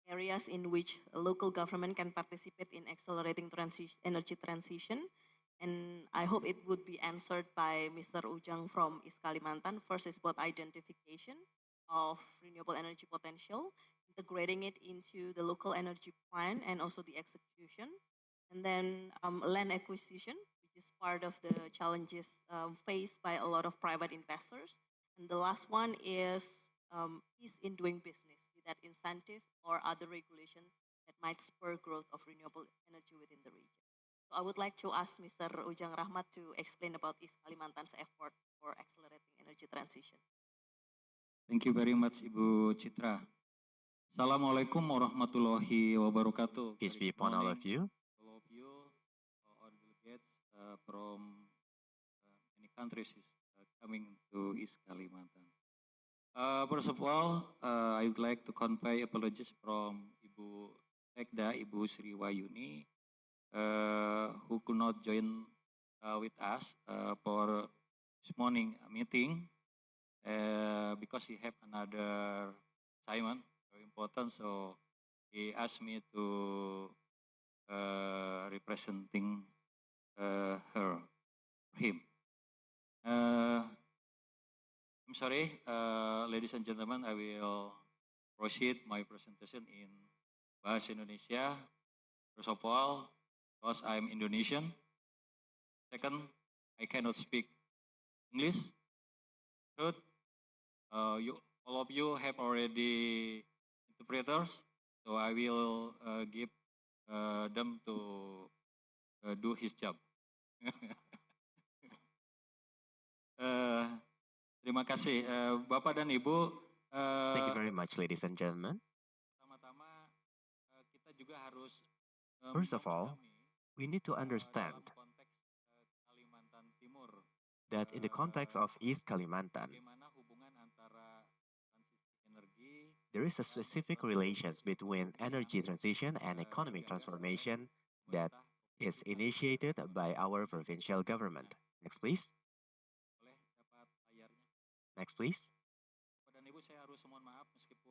areas in which a local government can participate in accelerating energy transition. And I hope it would be answered by Mr. Ujang from East Kalimantan. First is about identification of renewable energy potential, integrating it into the local energy plan and also the execution. And then land acquisition, which is part of the challenges faced by a lot of private investors. And the last one is ease in doing business, be that incentive or other regulations that might spur growth of renewable energy within the region. So I would like to ask Mr. Ujang Rahmat to explain about East Kalimantan's effort for accelerating energy transition. Thank you very much, Ibu Citra. Assalamualaikum warahmatullahi wabarakatuh. Peace be upon all of you. All of you, all delegates from many countries is coming to East Kalimantan. First of all, I would like to convey apologies from Ibu Sekda, Ibu Sri Wayuni, who could not join with us for this morning meeting because he have another assignment very important. So he asked me to representing him. I'm sorry, ladies and gentlemen, I will proceed my presentation in Bahasa Indonesia. First of all, because I'm Indonesian. Second, I cannot speak English. Third, all of you have already interpreters, so I will give them to do his job. Terima kasih, Bapak dan Ibu. Thank you very much, ladies and gentlemen. Pertama-tama, kita juga harus First of all, we need to understand that in the context of East Kalimantan, there is a specific relations between energy transition and economic transformation that is initiated by our provincial government. Next, please. Next, please.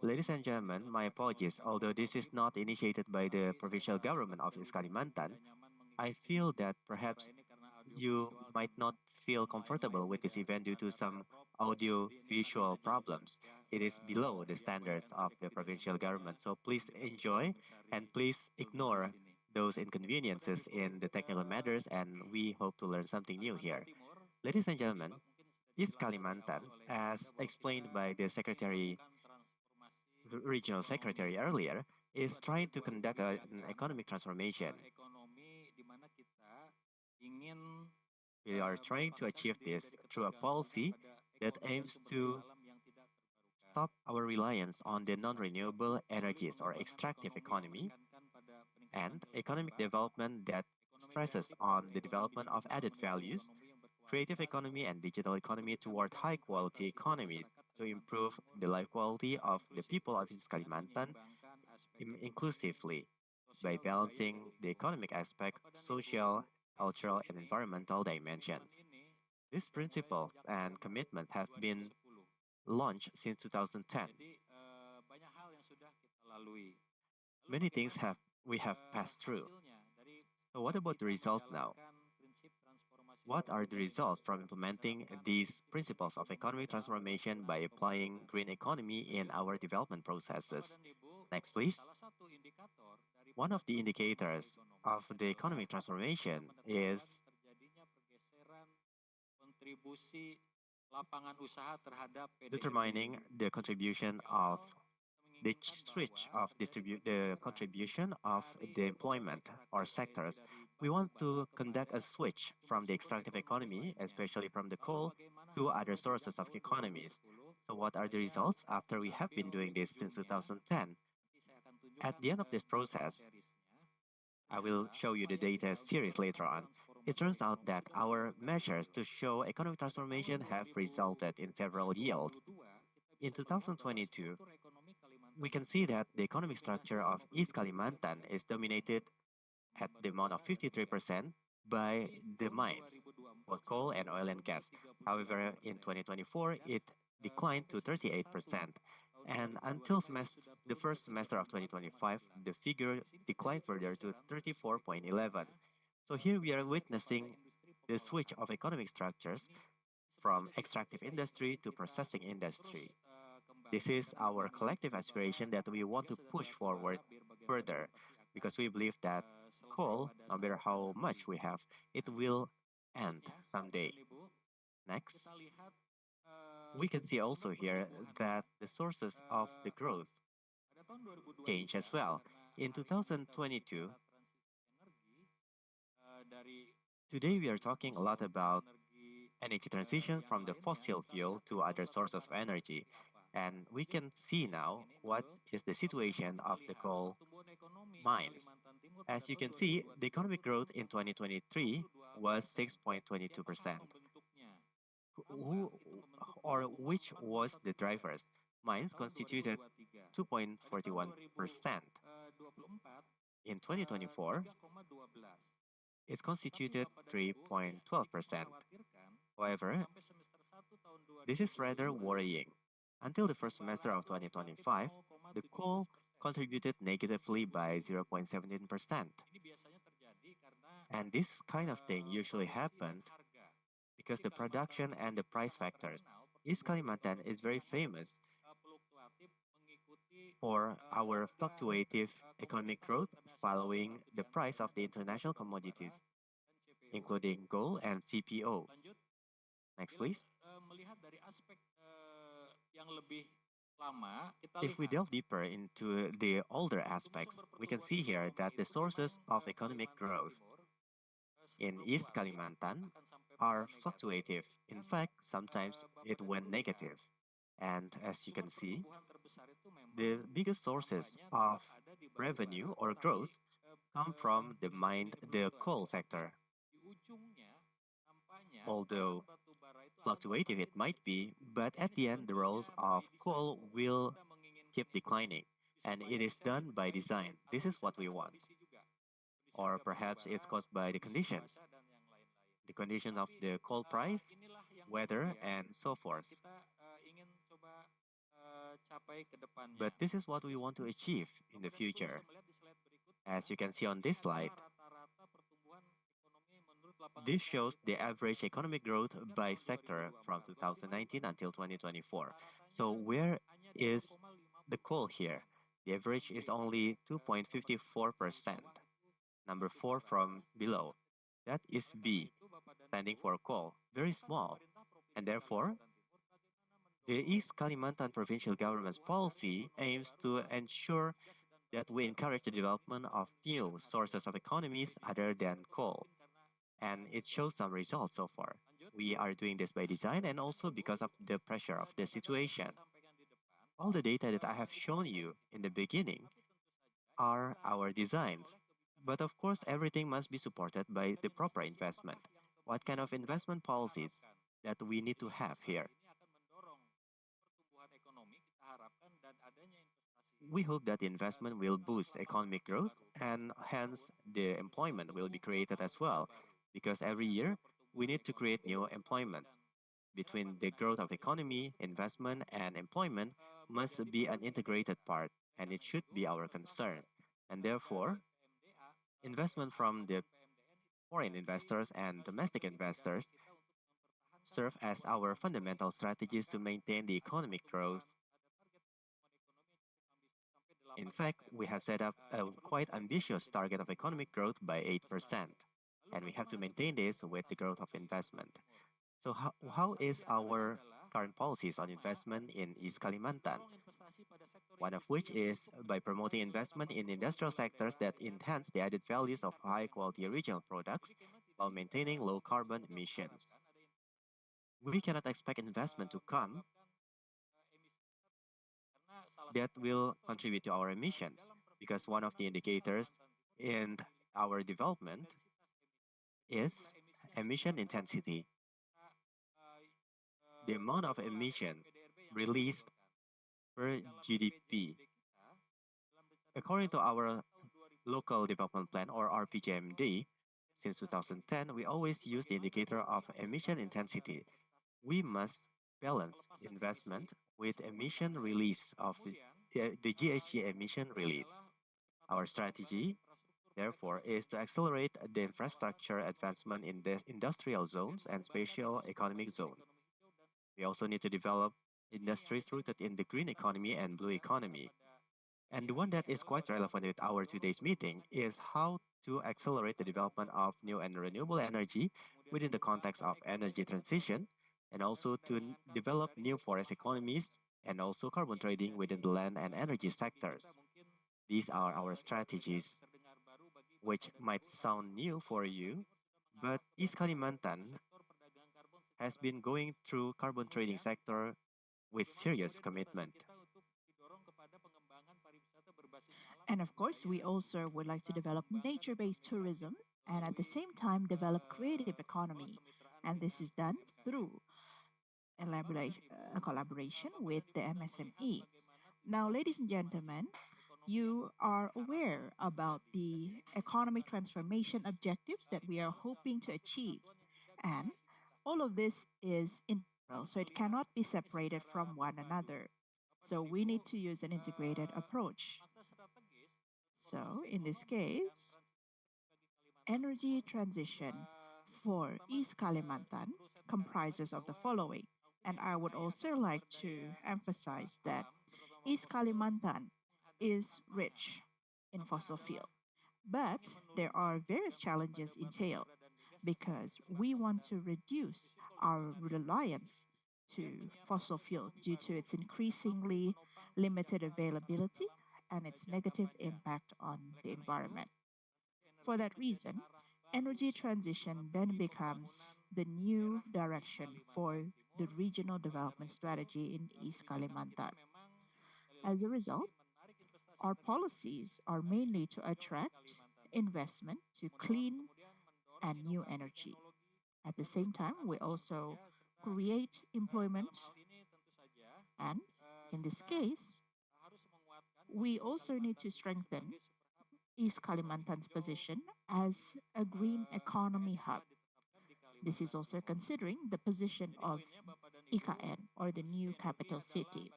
Ladies and gentlemen, my apologies. Although this is not initiated by the provincial government of East Kalimantan, I feel that perhaps you might not feel comfortable with this event due to some audio-visual problems. It is below the standards of the provincial government, so please enjoy and please ignore those inconveniences in the technical matters, and we hope to learn something new here. Ladies and gentlemen, East Kalimantan, as explained by the regional secretary earlier, is trying to conduct an economic transformation. We are trying to achieve this through a policy that aims to stop our reliance on the non-renewable energies or extractive economy and economic development that stresses on the development of added values, creative economy and digital economy toward high quality economies to improve the life quality of the people of East Kalimantan inclusively by balancing the economic aspect, social, cultural, and environmental dimensions. These principles and commitments have been launched since 2010. Many things have we have passed through. So what about the results now? What are the results from implementing these principles of economic transformation by applying green economy in our development processes? Next, please. One of the indicators of the economic transformation is determining the contribution of the switch of the contribution of the employment or sectors. We want to conduct a switch from the extractive economy, especially from the coal, to other sources of economies. So what are the results after we have been doing this since 2010? At the end of this process, I will show you the data series later on. It turns out that our measures to show economic transformation have resulted in several yields. In 2022, we can see that the economic structure of East Kalimantan is dominated at the amount of 53% by the mines, both coal and oil and gas. However, in 2024, it declined to 38%. And until the first semester of 2025, the figure declined further to 34.11. So here we are witnessing the switch of economic structures from extractive industry to processing industry. This is our collective aspiration that we want to push forward further because we believe that coal, no matter how much we have, it will end someday. Next, we can see also here that the sources of the growth change as well. In 2022, today we are talking a lot about energy transition from the fossil fuel to other sources of energy. And we can see now what is the situation of the coal mines. As you can see, the economic growth in 2023 was 6.22%. Who or which was the drivers? Mines constituted 2.41%. In 2024, it constituted 3.12%. However, this is rather worrying. Until the first semester of 2025, the coal contributed negatively by 0.17%. And this kind of thing usually happened because the production and the price factors. East Kalimantan is very famous for our fluctuative economic growth following the price of the international commodities, including gold and CPO. Next, please. If we delve deeper into the older aspects, we can see here that the sources of economic growth in East Kalimantan are fluctuative. In fact, sometimes it went negative. And as you can see, the biggest sources of revenue or growth come from the coal sector. Although fluctuative it might be, but at the end the roles of coal will keep declining. And it is done by design. This is what we want. Or perhaps it's caused by the conditions. The condition of the coal price, weather, and so forth. But this is what we want to achieve in the future. As you can see on this slide, this shows the average economic growth by sector from 2019 until 2024. So where is the coal here? The average is only 2.54%. Number 4 from below. That is B, standing for coal, very small. And therefore, the East Kalimantan provincial government's policy aims to ensure that we encourage the development of new sources of economies other than coal. And it shows some results so far. We are doing this by design and also because of the pressure of the situation. All the data that I have shown you in the beginning are our designs. But of course, everything must be supported by the proper investment. What kind of investment policies that we need to have here? We hope that investment will boost economic growth and hence the employment will be created as well. Because every year we need to create new employment. Between the growth of economy, investment, and employment must be an integrated part, and it should be our concern. And therefore, investment from the foreign investors and domestic investors serve as our fundamental strategies to maintain the economic growth. In fact, we have set up a quite ambitious target of economic growth by 8%, and we have to maintain this with the growth of investment. So how is our current policies on investment in East Kalimantan? One of which is by promoting investment in industrial sectors that enhance the added values of high quality regional products while maintaining low carbon emissions. We cannot expect investment to come that will contribute to our emissions because one of the indicators in our development is emission intensity. The amount of emission released per GDP. According to our local development plan or RPJMD, since 2010, we always use the indicator of emission intensity. We must balance investment with emission release of the GHG emission release. Our strategy, therefore, is to accelerate the infrastructure advancement in the industrial zones and spatial economic zone. We also need to develop industries rooted in the green economy and blue economy. And the one that is quite relevant with our today's meeting is how to accelerate the development of new and renewable energy within the context of energy transition, and also to develop new forest economies and also carbon trading within the land and energy sectors. These are our strategies, which might sound new for you, but East Kalimantan has been going through carbon trading sector with serious commitment. And of course, we also would like to develop nature-based tourism and at the same time develop creative economy. And this is done through a collaboration with the MSME. Now, ladies and gentlemen, you are aware about the economic transformation objectives that we are hoping to achieve. And all of this is integral, so it cannot be separated from one another. So we need to use an integrated approach. So in this case, energy transition for East Kalimantan comprises of the following. And I would also like to emphasize that East Kalimantan is rich in fossil fuel, but there are various challenges entailed because we want to reduce our reliance to fossil fuel due to its increasingly limited availability and its negative impact on the environment. For that reason, energy transition then becomes the new direction for the regional development strategy in East Kalimantan. As a result, our policies are mainly to attract investment to clean and new energy. At the same time, we also create employment, and in this case, we also need to strengthen East Kalimantan's position as a green economy hub. This is also considering the position of IKN or the new capital city.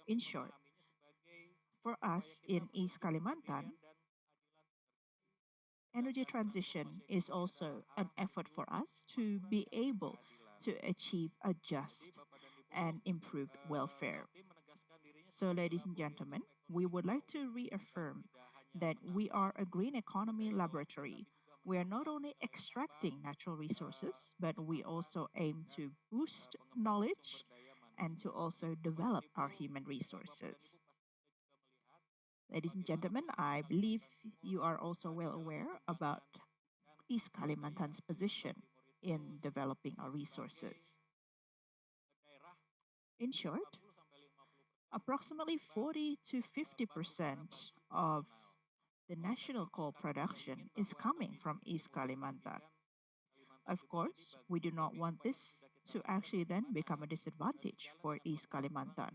In short, for us in East Kalimantan, energy transition is also an effort for us to be able to achieve a just and improved welfare. So, ladies and gentlemen, we would like to reaffirm that we are a green economy laboratory. We are not only extracting natural resources, but we also aim to boost knowledge and to also develop our human resources. Ladies and gentlemen, I believe you are also well aware about East Kalimantan's position in developing our resources. In short, approximately 40 to 50% of the national coal production is coming from East Kalimantan. Of course, we do not want this to actually then become a disadvantage for East Kalimantan.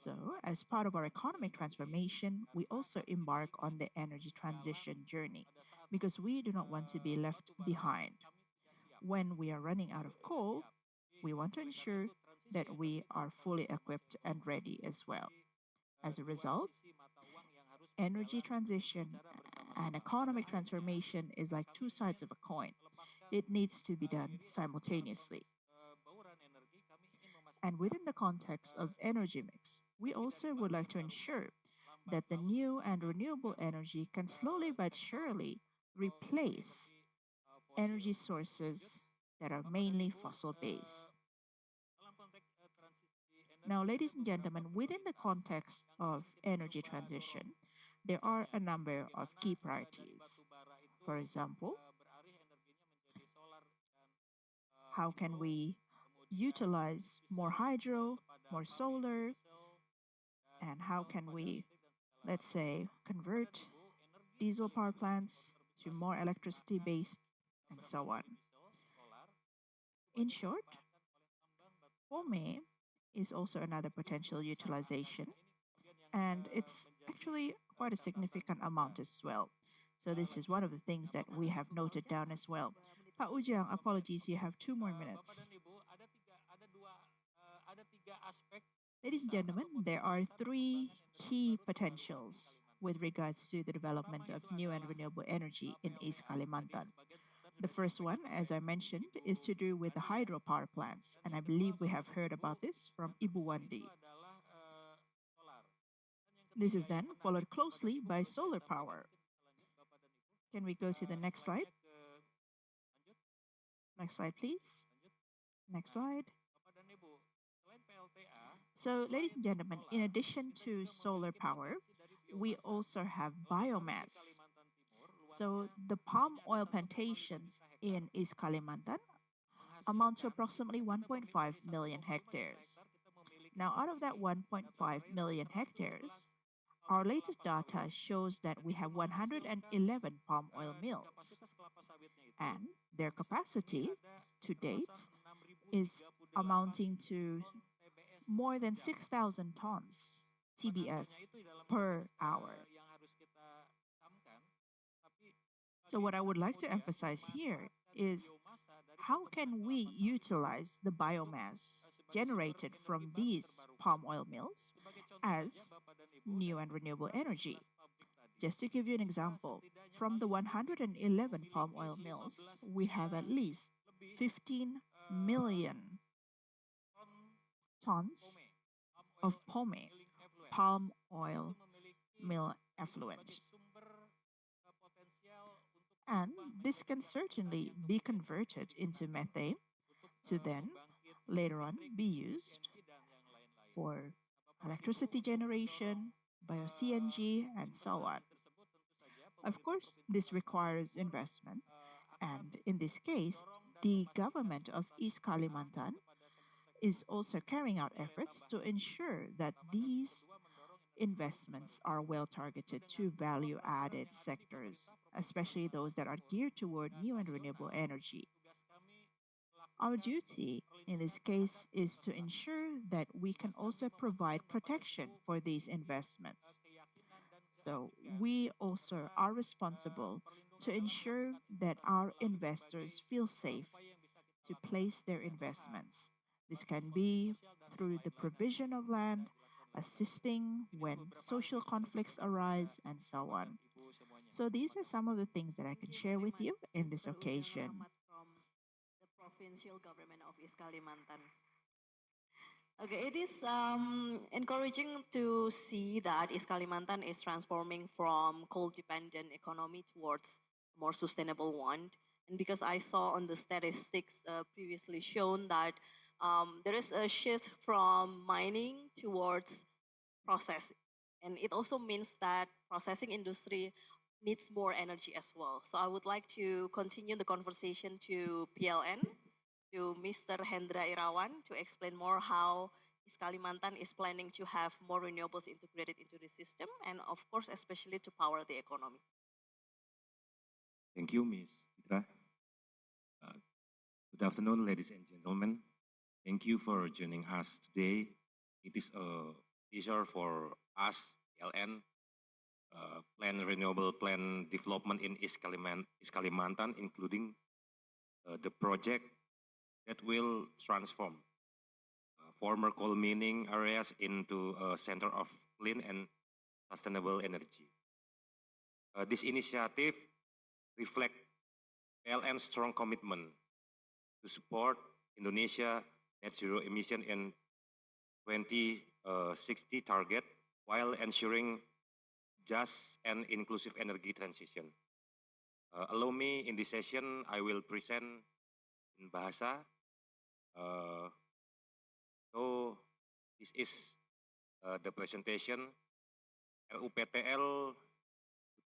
So, as part of our economic transformation, we also embark on the energy transition journey because we do not want to be left behind. When we are running out of coal, we want to ensure that we are fully equipped and ready as well. As a result, energy transition and economic transformation is like two sides of a coin. It needs to be done simultaneously. And within the context of energy mix, we also would like to ensure that the new and renewable energy can slowly but surely replace energy sources that are mainly fossil based. Now, ladies and gentlemen, within the context of energy transition, there are a number of key priorities. For example, how can we utilize more hydro, more solar, and how can we, let's say, convert diesel power plants to more electricity based and so on. In short, POME is also another potential utilization, and it's actually quite a significant amount as well. So this is one of the things that we have noted down as well. Pak Ujang, apologies, you have 2 more minutes. Ladies and gentlemen, there are three key potentials with regards to the development of new and renewable energy in East Kalimantan. The first one, as I mentioned, is to do with the hydropower plants, and I believe we have heard about this from Ibu Wandi. This is then followed closely by solar power. Can we go to the next slide? Next slide, please. Next slide. So, ladies and gentlemen, in addition to solar power, we also have biomass. So, the palm oil plantations in East Kalimantan amount to approximately 1.5 million hectares. Now, out of that 1.5 million hectares, our latest data shows that we have 111 palm oil mills, and their capacity to date is amounting to more than 6,000 tons TBS per hour. So, what I would like to emphasize here is how can we utilize the biomass generated from these palm oil mills as new and renewable energy? Just to give you an example, from the 111 palm oil mills, we have at least 15 million tons of POME, palm oil mill effluent. And this can certainly be converted into methane to then later on be used for electricity generation, bio-CNG, and so on. Of course, this requires investment, and in this case, the government of East Kalimantan is also carrying out efforts to ensure that these investments are well targeted to value added sectors, especially those that are geared toward new and renewable energy. Our duty in this case is to ensure that we can also provide protection for these investments. So we also are responsible to ensure that our investors feel safe to place their investments. This can be through the provision of land, assisting when social conflicts arise, and so on. So these are some of the things that I can share with you in this occasion. From the provincial government of East Kalimantan. Okay, it is encouraging to see that East Kalimantan is transforming from coal-dependent economy towards a more sustainable one. And because I saw on the statistics previously shown that there is a shift from mining towards processing. And it also means that processing industry needs more energy as well. So I would like to continue the conversation to PLN, to Mr. Hendra Irawan, to explain more how East Kalimantan is planning to have more renewables integrated into the system, and of course, especially to power the economy. Thank you, Ms. Citra. Good afternoon, ladies and gentlemen. Thank you for joining us today. It is a pleasure for us, PLN, plan renewable plan development in East Kalimantan, including the project that will transform former coal mining areas into a center of clean and sustainable energy. This initiative reflects PLN's strong commitment to support Indonesia net zero emission in 2060 target while ensuring just and inclusive energy transition. Allow me in this session, I will present in Bahasa. So this is the presentation RUPTL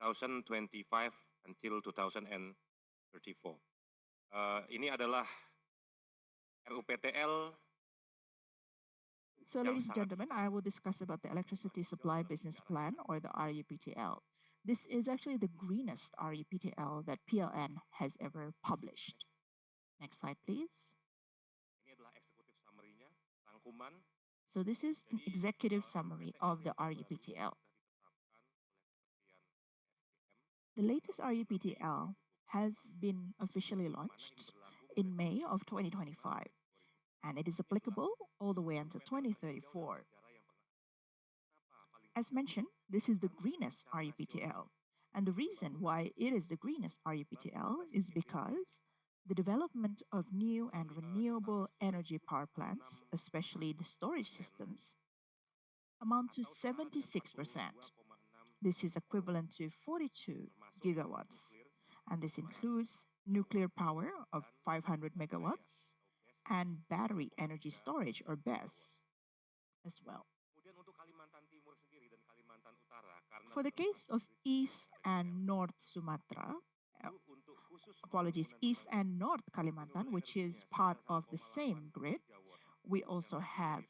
2025 until 2034. Ini adalah RUPTL. So, ladies and gentlemen, I will discuss about the Electricity Supply Business Plan, or the RUPTL. This is actually the greenest RUPTL that PLN has ever published. Next slide, please. Ini adalah executive summary-nya, rangkuman. So this is an executive summary of the RUPTL. The latest RUPTL has been officially launched in May of 2025, and it is applicable all the way until 2034. As mentioned, this is the greenest RUPTL, and the reason why it is the greenest RUPTL is because the development of new and renewable energy power plants, especially the storage systems, amount to 76%. This is equivalent to 42 gigawatts, and this includes nuclear power of 500 megawatts and battery energy storage, or BESS, as well. For the case of East and North Sumatra, East and North Kalimantan, which is part of the same grid, we also have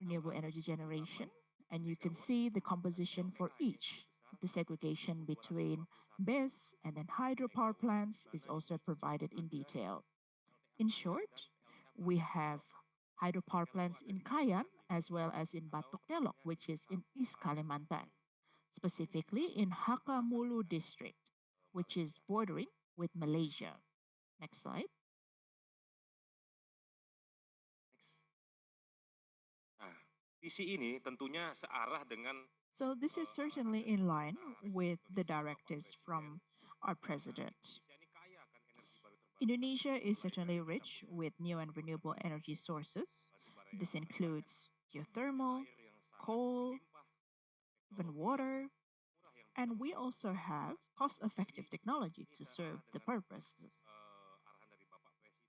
renewable energy generation, and you can see the composition for each. The segregation between BESS and then hydropower plants is also provided in detail. In short, we have hydropower plants in Kayan as well as in Batok Delok, which is in East Kalimantan, specifically in Hakamulu district, which is bordering with Malaysia. Next slide. Visi ini tentunya searah dengan. So this is certainly in line with the directives from our president. Indonesia is certainly rich with new and renewable energy sources. This includes geothermal, coal, even water, and we also have cost-effective technology to serve the purposes.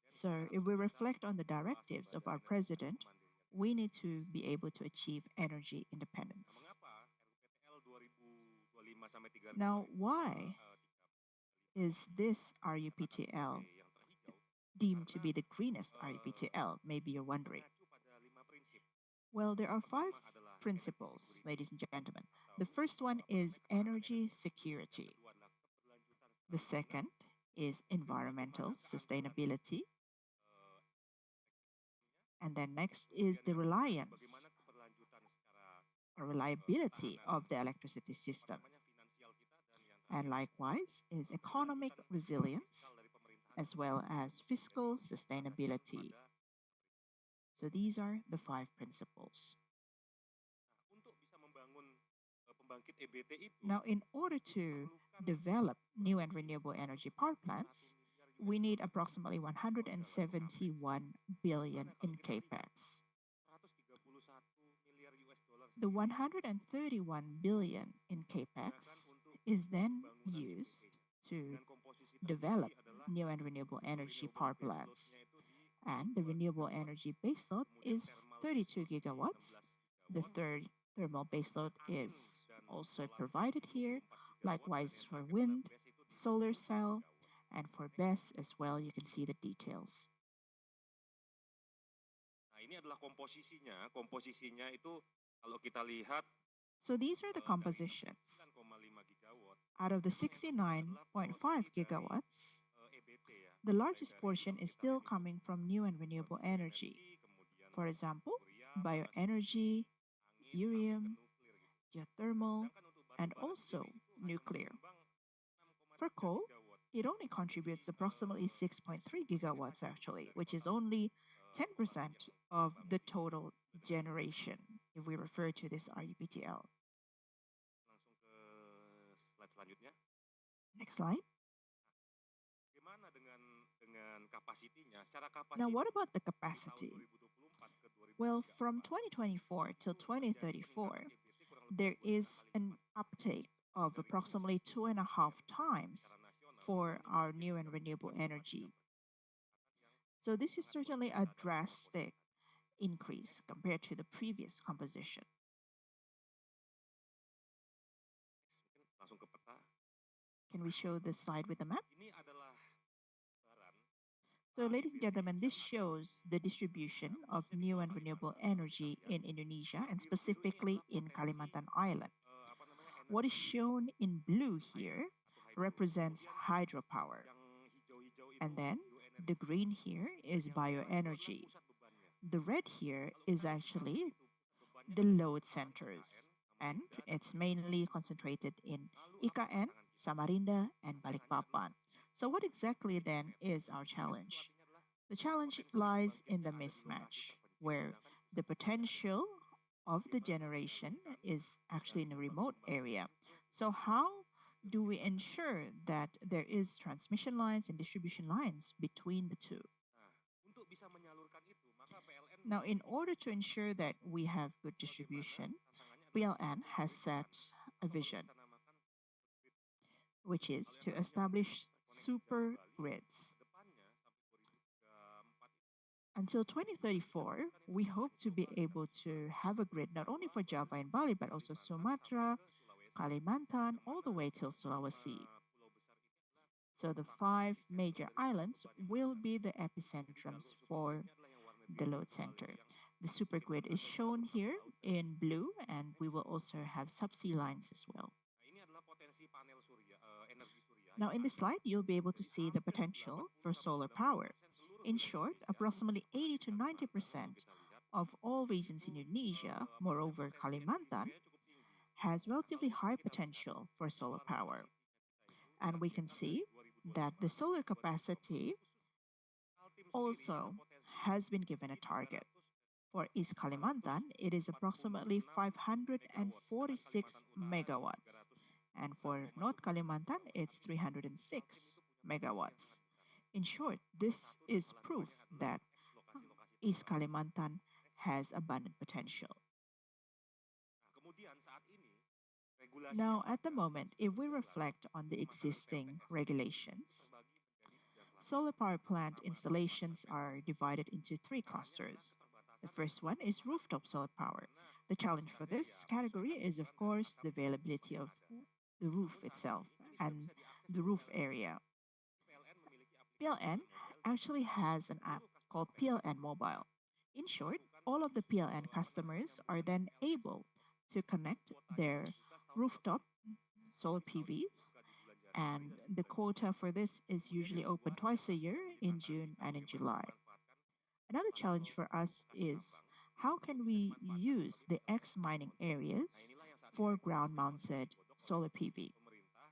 So if we reflect on the directives of our president, we need to be able to achieve energy independence. Now, why is this RUPTL deemed to be the greenest RUPTL? Maybe you're wondering. Well, there are 5 principles, ladies and gentlemen. The first one is energy security. The second is environmental sustainability. And then next is the reliance or reliability of the electricity system. And likewise is economic resilience as well as fiscal sustainability. So these are the 5 principles. Now, in order to develop new and renewable energy power plants, we need approximately 171 billion in capex. The 131 billion in capex is then used to develop new and renewable energy power plants. And the renewable energy baseload is 32 gigawatts. The third thermal baseload is also provided here. Likewise for wind, solar cell, and for BESS as well, you can see the details. ini adalah komposisinya. Komposisinya itu kalau kita lihat So these are the dari compositions. 9,5 gigawatt Out of the itu yang adalah 69.5 produksi dari gigawatts, EBT ya. the largest Baik dari portion kalau is kita still lihat itu coming from new and renewable produksi energy. kemudian For example, surya, bioenergy, angin, sampai ke urium, nuklir gitu. geothermal, Sedangkan untuk batu and bara also sendiri itu hanya nuclear. menyumbang 6,3 For coal, gigawatt. it only contributes approximately 6.3 gigawatts actually, which is only 10% of the total generation if we refer to this REPTL. Langsung ke slide selanjutnya. Next slide. Bagaimana dengan kapasitinya? Secara kapasiti Now, what about the di tahun capacity? 2024 ke 2034 Well, from 2024 till itu terjadi 2034, peningkatan EBT kurang lebih there 2,5 is kali an lipat. uptake of Dari approximately konsumsi 2.5 times secara nasional for itu our meningkat new and menjadi renewable 32,3%. energy. Peningkatan yang So this is sangat luar certainly biasa a dalam drastic komposisi. increase compared to the previous composition. Mungkin langsung ke peta. Can we show the slide with the map? Ini adalah gambaran So, ladies and EBT gentlemen, yang this ada shows the distribution of khususnya di new Pulau and renewable Kalimantan. energy Kita lihat in Indonesia and biru-biru ini specifically adalah in potensi Kalimantan Island. apa namanya What is energi shown in blue air here atau hydro. represents Kemudian hydropower, yang hijau-hijau itu and then bioenergi. the green here Dan is yang merah itu adalah bioenergy. pusat bebannya. The red here Kalau is kita lihat actually itu pusat bebannya the ada di load IKN, centers, and Samarinda, dan it's Balikpapan. mainly concentrated in Lalu apa IKN, tantangan kita? Samarinda, and Tantangannya adalah Balikpapan. So, what exactly then mismatch. is our Mismatch itu challenge? artinya adalah The challenge potensi lies in the pembangkitnya ada di lokasi mismatch, terpencil, where sedangkan the pusat bebannya ada di potential of the bagaimana generation menyalurkan is actually in a dari remote pembangkit area. itu So, how ke do we hilir. ensure that there is transmission lines and distribution lines between the two? Nah, untuk bisa menyalurkan itu, maka PLN Now, in order to ensure that we have good distribution, tantangannya adalah PLN membangun has grid set fund a atau kalau vision, kita namakan grid. which is Kalau to yang tadinya establish koneksi super Jawa Bali, grids. kedepannya sampai 2034 itu Until 2034, we hope to be able to have a grid not only for Java and Bali, but also Sumatra, Kalimantan, all the way till Sulawesi. pulau besar ini adalah So the merupakan 5 epicentrum major dari pusat islands beban yang will ada. be the Jadi epicentrums jalur super for gridnya adalah yang warna the biru load tebal center. itu yang The super grid is menyebabkan shown jalur here kapal laut. in blue, and we will also have subsea lines as well. Nah, ini adalah potensi panel surya, energi surya Now, in yang this ada slide, you'll be able to dari see the hampir potential 80 for sampai solar 90% power. seluruh In wilayah short, Indonesia. approximately Apalagi 80 to Kalimantan, 90% kalau kita lihat, of all regions itu in Indonesia, apa namanya, moreover potensi energi Kalimantan, suryanya cukup tinggi. has Nah, relatively kalau high misalnya kita lihat potential for solar solar power. capacity-nya kita itu And we can ditargetkan dari see that the 2028 solar sampai 2030 capacity khusus Kaltim sendiri ada also potensi has been given a di target. 300 For East Kalimantan, it is approximately 546 megawatts. And for North Kalimantan, it's 306 megawatts. In short, this is proof that East Kalimantan has abundant potential. Nah, kemudian saat ini regulasi Now, yang at the ada moment, yang if we sudah jalan reflect on the itu masalah existing PPS regulations, terbagi menjadi 3 klaster. solar power plant Pertama adalah installations klaster are PPS. divided into 3 Tantangannya adalah clusters. The keterbatasan first one is rooftop solar power. karena The challenge for kapasitasnya this ya category menyesuaikan is, of ukuran dari course, atap the availability yang of ada. the roof Namun saat itself ini sudah and bisa diakses the di roof PLN. area. PLN memiliki aplikasi PLN mobile actually has an app seluruh customer called PLN PLN Mobile. In short, melakukan all of the PLN apa namanya customers are menyambungkan then LS able to connect kuotanya their dibuka setahun per rooftop bulan. solar Jadi tahun ini PVs, dibuka di bulan Januari and dan the Februari. quota for this is Kemudian usually yang open kedua twice a adalah year yang menjadi in tantangan June kita and in bagaimana July. memanfaatkan Another lahan challenge for us bekas is tambang how untuk can bisa we dimanfaatkan use sebagai the fasilitas ex-mining photovoltaik. areas Nah, inilah yang saat ini for regulasi memang sedang ground-mounted digodok oleh solar PV. pemerintah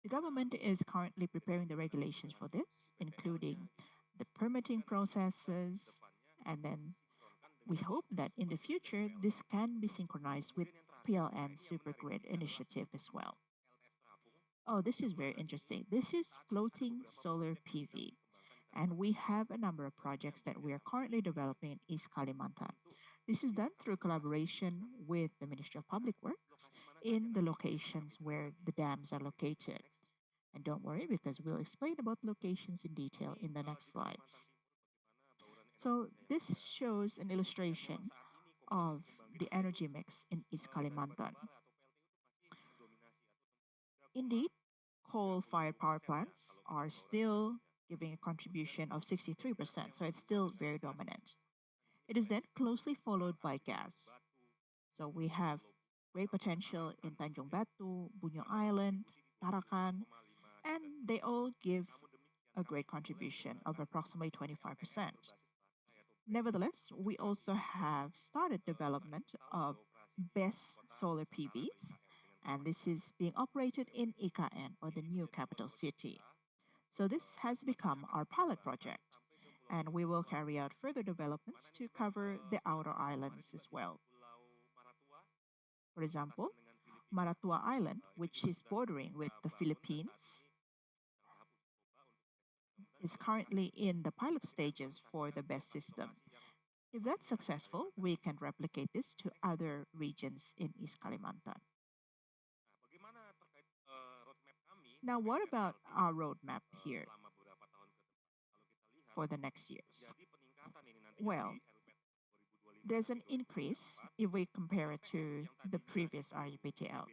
The dari government Perizinan, is currently dari preparing the perencanaan regulations for pembangunan this, di including PPL-nya gitu. the permitting Sehingga nanti bisa processes, kedepannya and then disinkronkan we dengan hope sistem that in the super grid dari future PLN. this can be synchronized with Kemudian yang terakhir, PLN nah ini yang Super menarik, Grid ini adalah initiative as well. LS terapung Oh, this is yang very mana interesting. ini This is saat ini ada floating beberapa solar proyek yang sedang PV, dikembangkan di and we Kalimantan have Timur. a number of Nah, ini projects yang that we are bekerja sama currently dengan developing in BUMN East Kalimantan. untuk This is done through melakukan collaboration implementasi. with the Ministry of Nah, Public Works lokasi mana saja in the nanti para locations mitra where nanti the dams are akan located. next. And don't worry, because we'll explain about locations in detail Ini in the di next Kalimantan slides. Timur bagaimana bauran So energinya yang this ada. shows an Lihat memang illustration saat ini of komposisi pembangkit the kita itu energy mix in East dari batu Kalimantan. bara atau PLTU itu masih mendominasi atau Indeed, 3,30% coal-fired power ya plants kalau kita are bauran still energinya. giving a Kemudian contribution of dominasi 63%, yang so it's kedua still adalah very gas. dominant. Nah, di sini It is then closely followed by gas. So we have great potential in Tanjung Batu, Bunyo Island, Tarakan, and they all give a great contribution of approximately 25%. Nevertheless, we also have started development of BESS solar PVs, and this is being operated in IKN, or the new capital city. So this has become our pilot project, and we will carry out further developments to cover the outer islands as well. For example, Maratua Island, which is bordering with the Philippines, is currently in the pilot stages for the BESS system. If that's successful, we can replicate this to other regions in East Kalimantan. Now, what about our roadmap here for the next years? Well, there's an increase if we compare it to the previous RUPTL.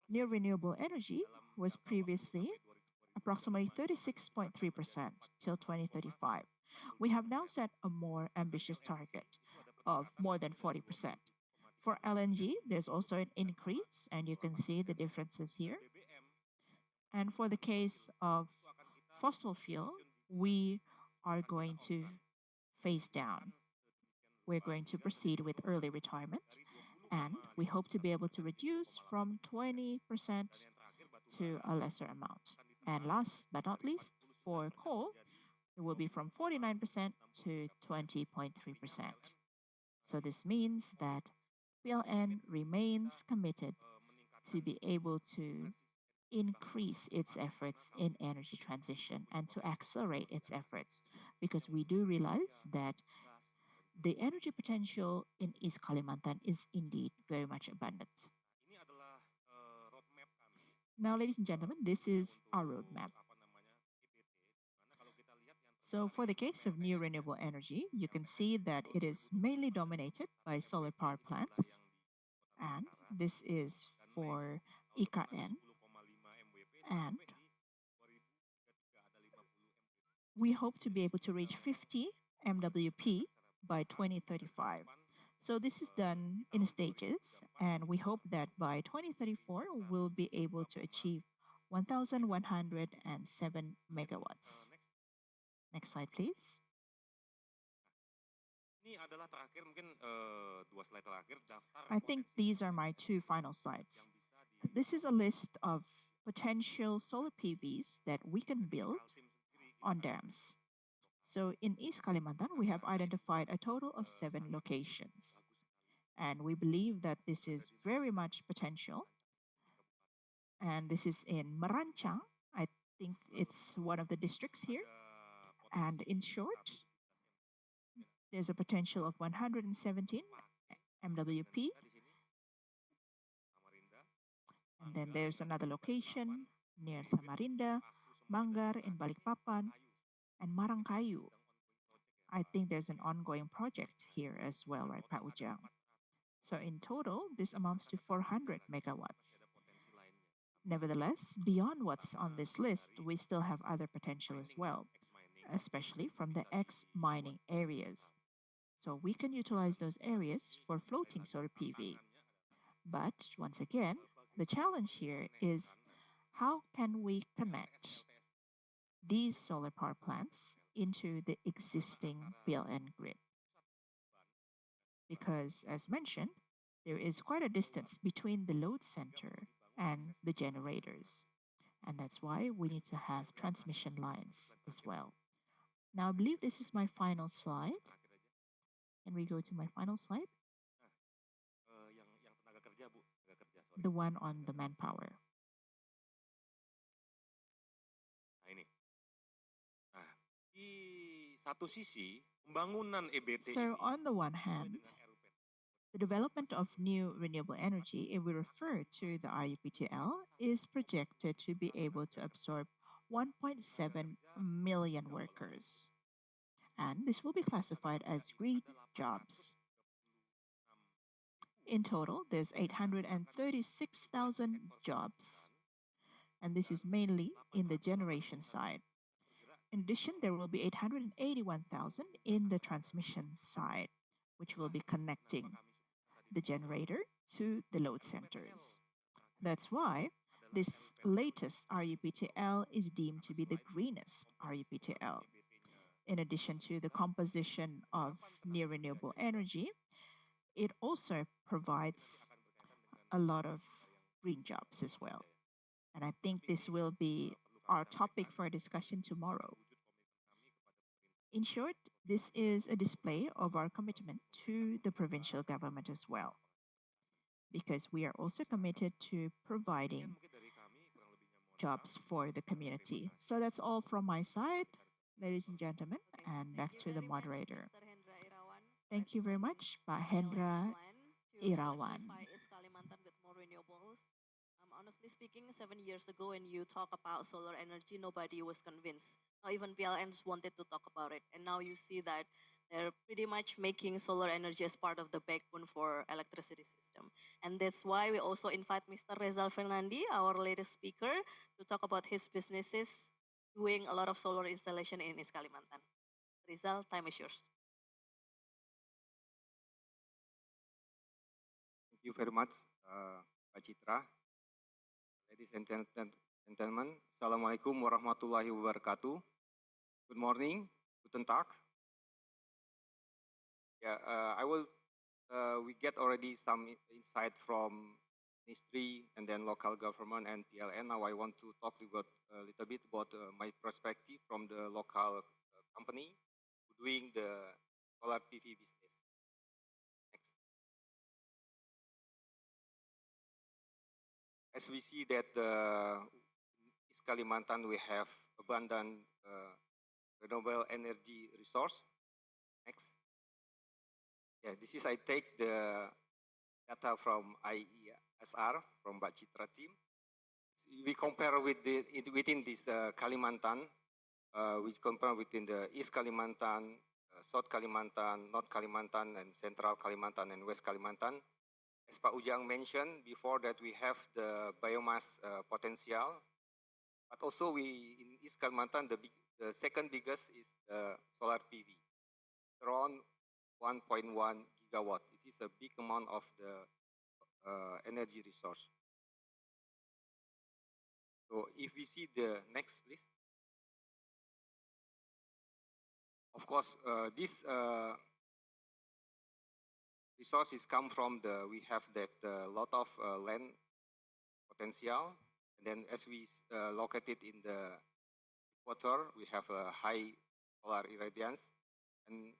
New renewable energy was previously approximately 36.3% till 2035. We have now set a more ambitious target of more than 40%. For LNG, there's also an increase, and you can see the differences here. And for the case of fossil fuel, we are going to phase down. We're going to proceed with early retirement, and we hope to be able to reduce from 20% to a lesser amount. And last but not least, for coal, it will be from 49% to 20.3%. So this means that PLN remains committed to be able to increase its efforts in energy transition and to accelerate its efforts, because we do realize that the energy potential in East Kalimantan is indeed very much abundant. Now, ladies and gentlemen, this is our roadmap. So for the case of new renewable energy, you can see that it is mainly dominated by solar power plants, and this is for IKN. And we hope to be able to reach 50 MWP by 2035. So this is done in stages, and we hope that by 2034, we'll be able to achieve 1,107 megawatts. Next slide, please. I think these are my two final slides. This is a list of potential solar PVs that we can build on dams. So in East Kalimantan, we have identified a total of 7 locations. And we believe that this is very much potential. And this is in Merancang. I think it's one of the districts here. And in short, there's a potential of 117 MWP. And then there's another location near Samarinda, Manggar in Balikpapan, and Marangkayu. I think there's an ongoing project here as well, right, Pak Ujang? So in total, this amounts to 400 megawatts. Nevertheless, beyond what's on this list, we still have other potential as well, especially from the ex-mining areas. So we can utilize those areas for floating solar PV. But once again, the challenge here is how can we connect these solar power plants into the existing PLN grid? Because as mentioned, there is quite a distance between the load center and the generators. And that's why we need to have transmission lines as well. Now, I believe this is my final slide. Can we go to my final slide? The one on the manpower. So on the one hand, the development of new renewable energy, if we refer to the RUPTL, is projected to be able to absorb 1.7 million workers. And this will be classified as green jobs. In total, there's 836,000 jobs. And this is mainly in the generation side. In addition, there will be 881,000 in the transmission side, which will be connecting the generator to the load centers. That's why this latest RUPTL is deemed to be the greenest RUPTL. In addition to the composition of near renewable energy, it also provides a lot of green jobs as well. And I think this will be our topic for discussion tomorrow. In short, this is a display of our commitment to the provincial government as well, because we are also committed to providing jobs for the community. So that's all from my side, ladies and gentlemen, and back to the moderator. Thank you very much, Pak Hendra Irawan. Kalimantan with more renewables. Honestly speaking, 7 years ago, when you talk about solar energy, nobody was convinced. Not even PLNs wanted to talk about it. And now you see that they're pretty much making solar energy as part of the backbone for electricity system. And that's why we also invite Mr. Rezal Fernandi, our latest speaker, to talk about his businesses doing a lot of solar installation in East Kalimantan. Rizal, time is yours. Thank you very much, Pak Citra. Ladies and gentlemen, Assalamualaikum warahmatullahi wabarakatuh. Good morning, guten Tag. Yeah, we get already some insight from ministry and then local government and PLN. Now I want to talk about a little bit about my perspective from the local company doing the solar PV business. Next. As we see that in East Kalimantan we have abundant renewable energy resource. Next. Yeah, this is I take the data from ISEWGR from Mbak Citra team. We compare with within this Kalimantan. We compare within the East Kalimantan, South Kalimantan, North Kalimantan, and Central Kalimantan and West Kalimantan. As Pak Ujang mentioned before, that we have the biomass potential, but also we in East Kalimantan the second biggest is the solar PV, around 1.1 gigawatt. It is a big amount of the energy resource. So if we see the next, please. Of course, this resources come from we have that lot of land potential, and then as we located in the equator, we have a high solar irradiance, and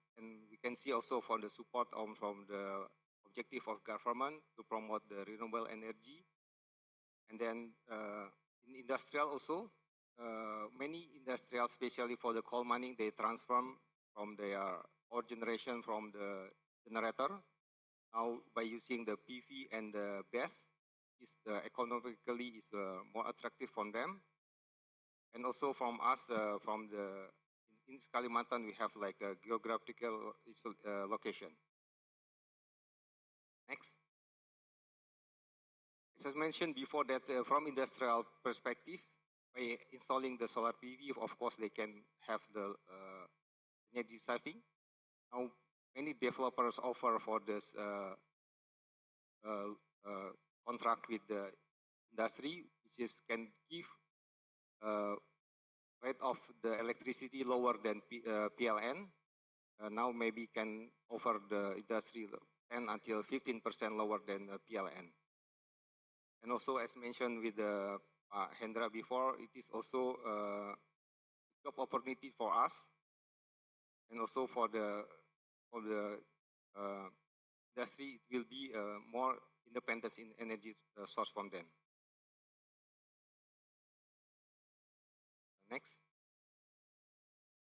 we can see also from the support from the objective of government to promote the renewable energy, and then in industrial also, many industrial, especially for the coal mining, they transform from their power generation from the generator. Now by using the PV and the BESS, economically is more attractive from them. And also from us, in Kalimantan, we have like a geographical location. Next. As I mentioned before that from industrial perspective, by installing the solar PV, of course, they can have the energy saving. Now, many developers offer for this contract with the industry, which can give rate of the electricity lower than PLN. Now maybe can offer the industry 10 until 15% lower than PLN. And also, as mentioned with Hendra before, it is also a job opportunity for us, and also for the industry, it will be more independence in energy source from them. Next.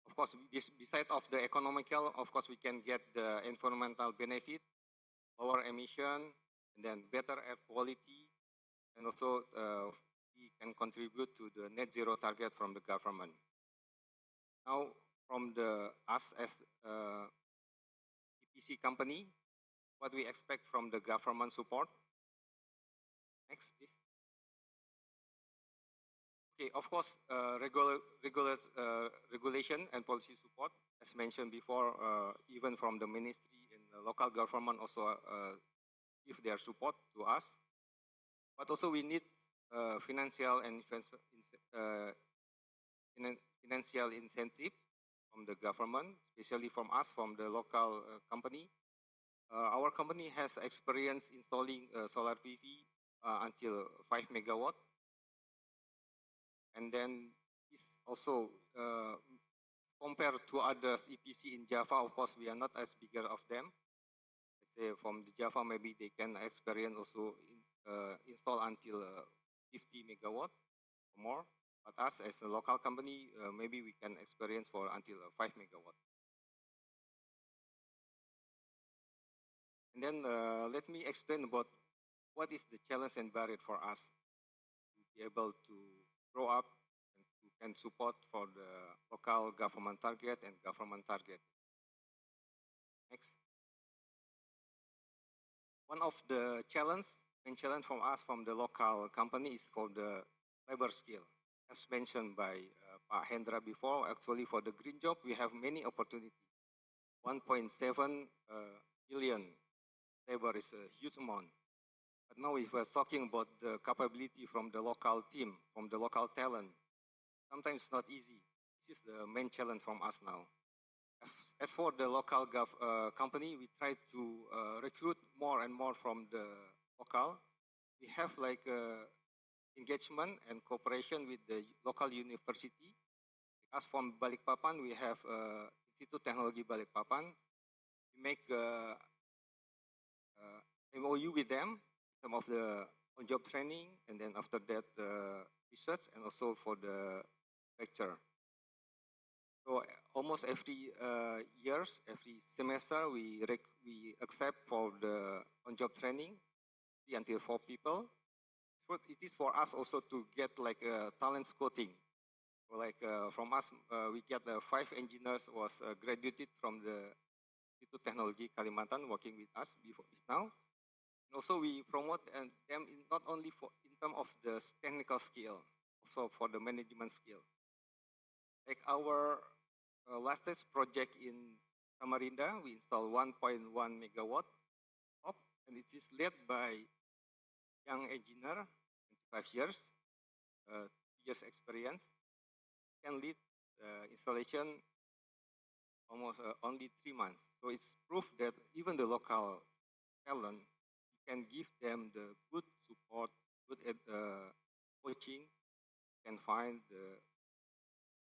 Of course, beside of the economical, of course, we can get the environmental benefit, lower emission, and then better air quality, and also we can contribute to the net zero target from the government. Now, from us as EPC company, what we expect from the government support. Next, please. Okay, of course, regulation and policy support, as mentioned before, even from the ministry and the local government also give their support to us. But also we need financial and financial incentive from the government, especially from us, from the local company. Our company has experience installing solar PV until 5 megawatt. And then this also compared to others EPC in Java, of course, we are not as bigger of them. Let's say from the Java, maybe they can experience also install until 50 megawatt or more. But us as a local company, maybe we can experience for until 5 megawatt. And then let me explain about what is the challenge and barrier for us to be able to grow up and support for the local government target and government target. Next. One of the main challenge from us from the local company is for the labor skill. As mentioned by Pak Hendra before, actually for the green job, we have many opportunities. 1.7 million labor is a huge amount. But now if we're talking about the capability from the local team, from the local talent, sometimes it's not easy. This is the main challenge from us now. As for the local company, we try to recruit more and more from the local. We have like engagement and cooperation with the local university. As from Balikpapan, we have Institute Teknologi Balikpapan. We make MOU with them, some of the on-job training, and then after that research, and also for the lecture. So almost every years, every semester, we accept for the on-job training, 3 until 4 people. So it is for us also to get like a talent scouting. So like from us, we get 5 engineers was graduated from the Institute Teknologi Kalimantan working with us before now. And also we promote them not only in terms of the technical skill, also for the management skill. Like our latest project in Samarinda, we installed 1.1 megawatt top, and it is led by young engineer, 25 years, 2 years experience, can lead installation almost only 3 months. So it's proof that even the local talent can give them the good support, good coaching, can find the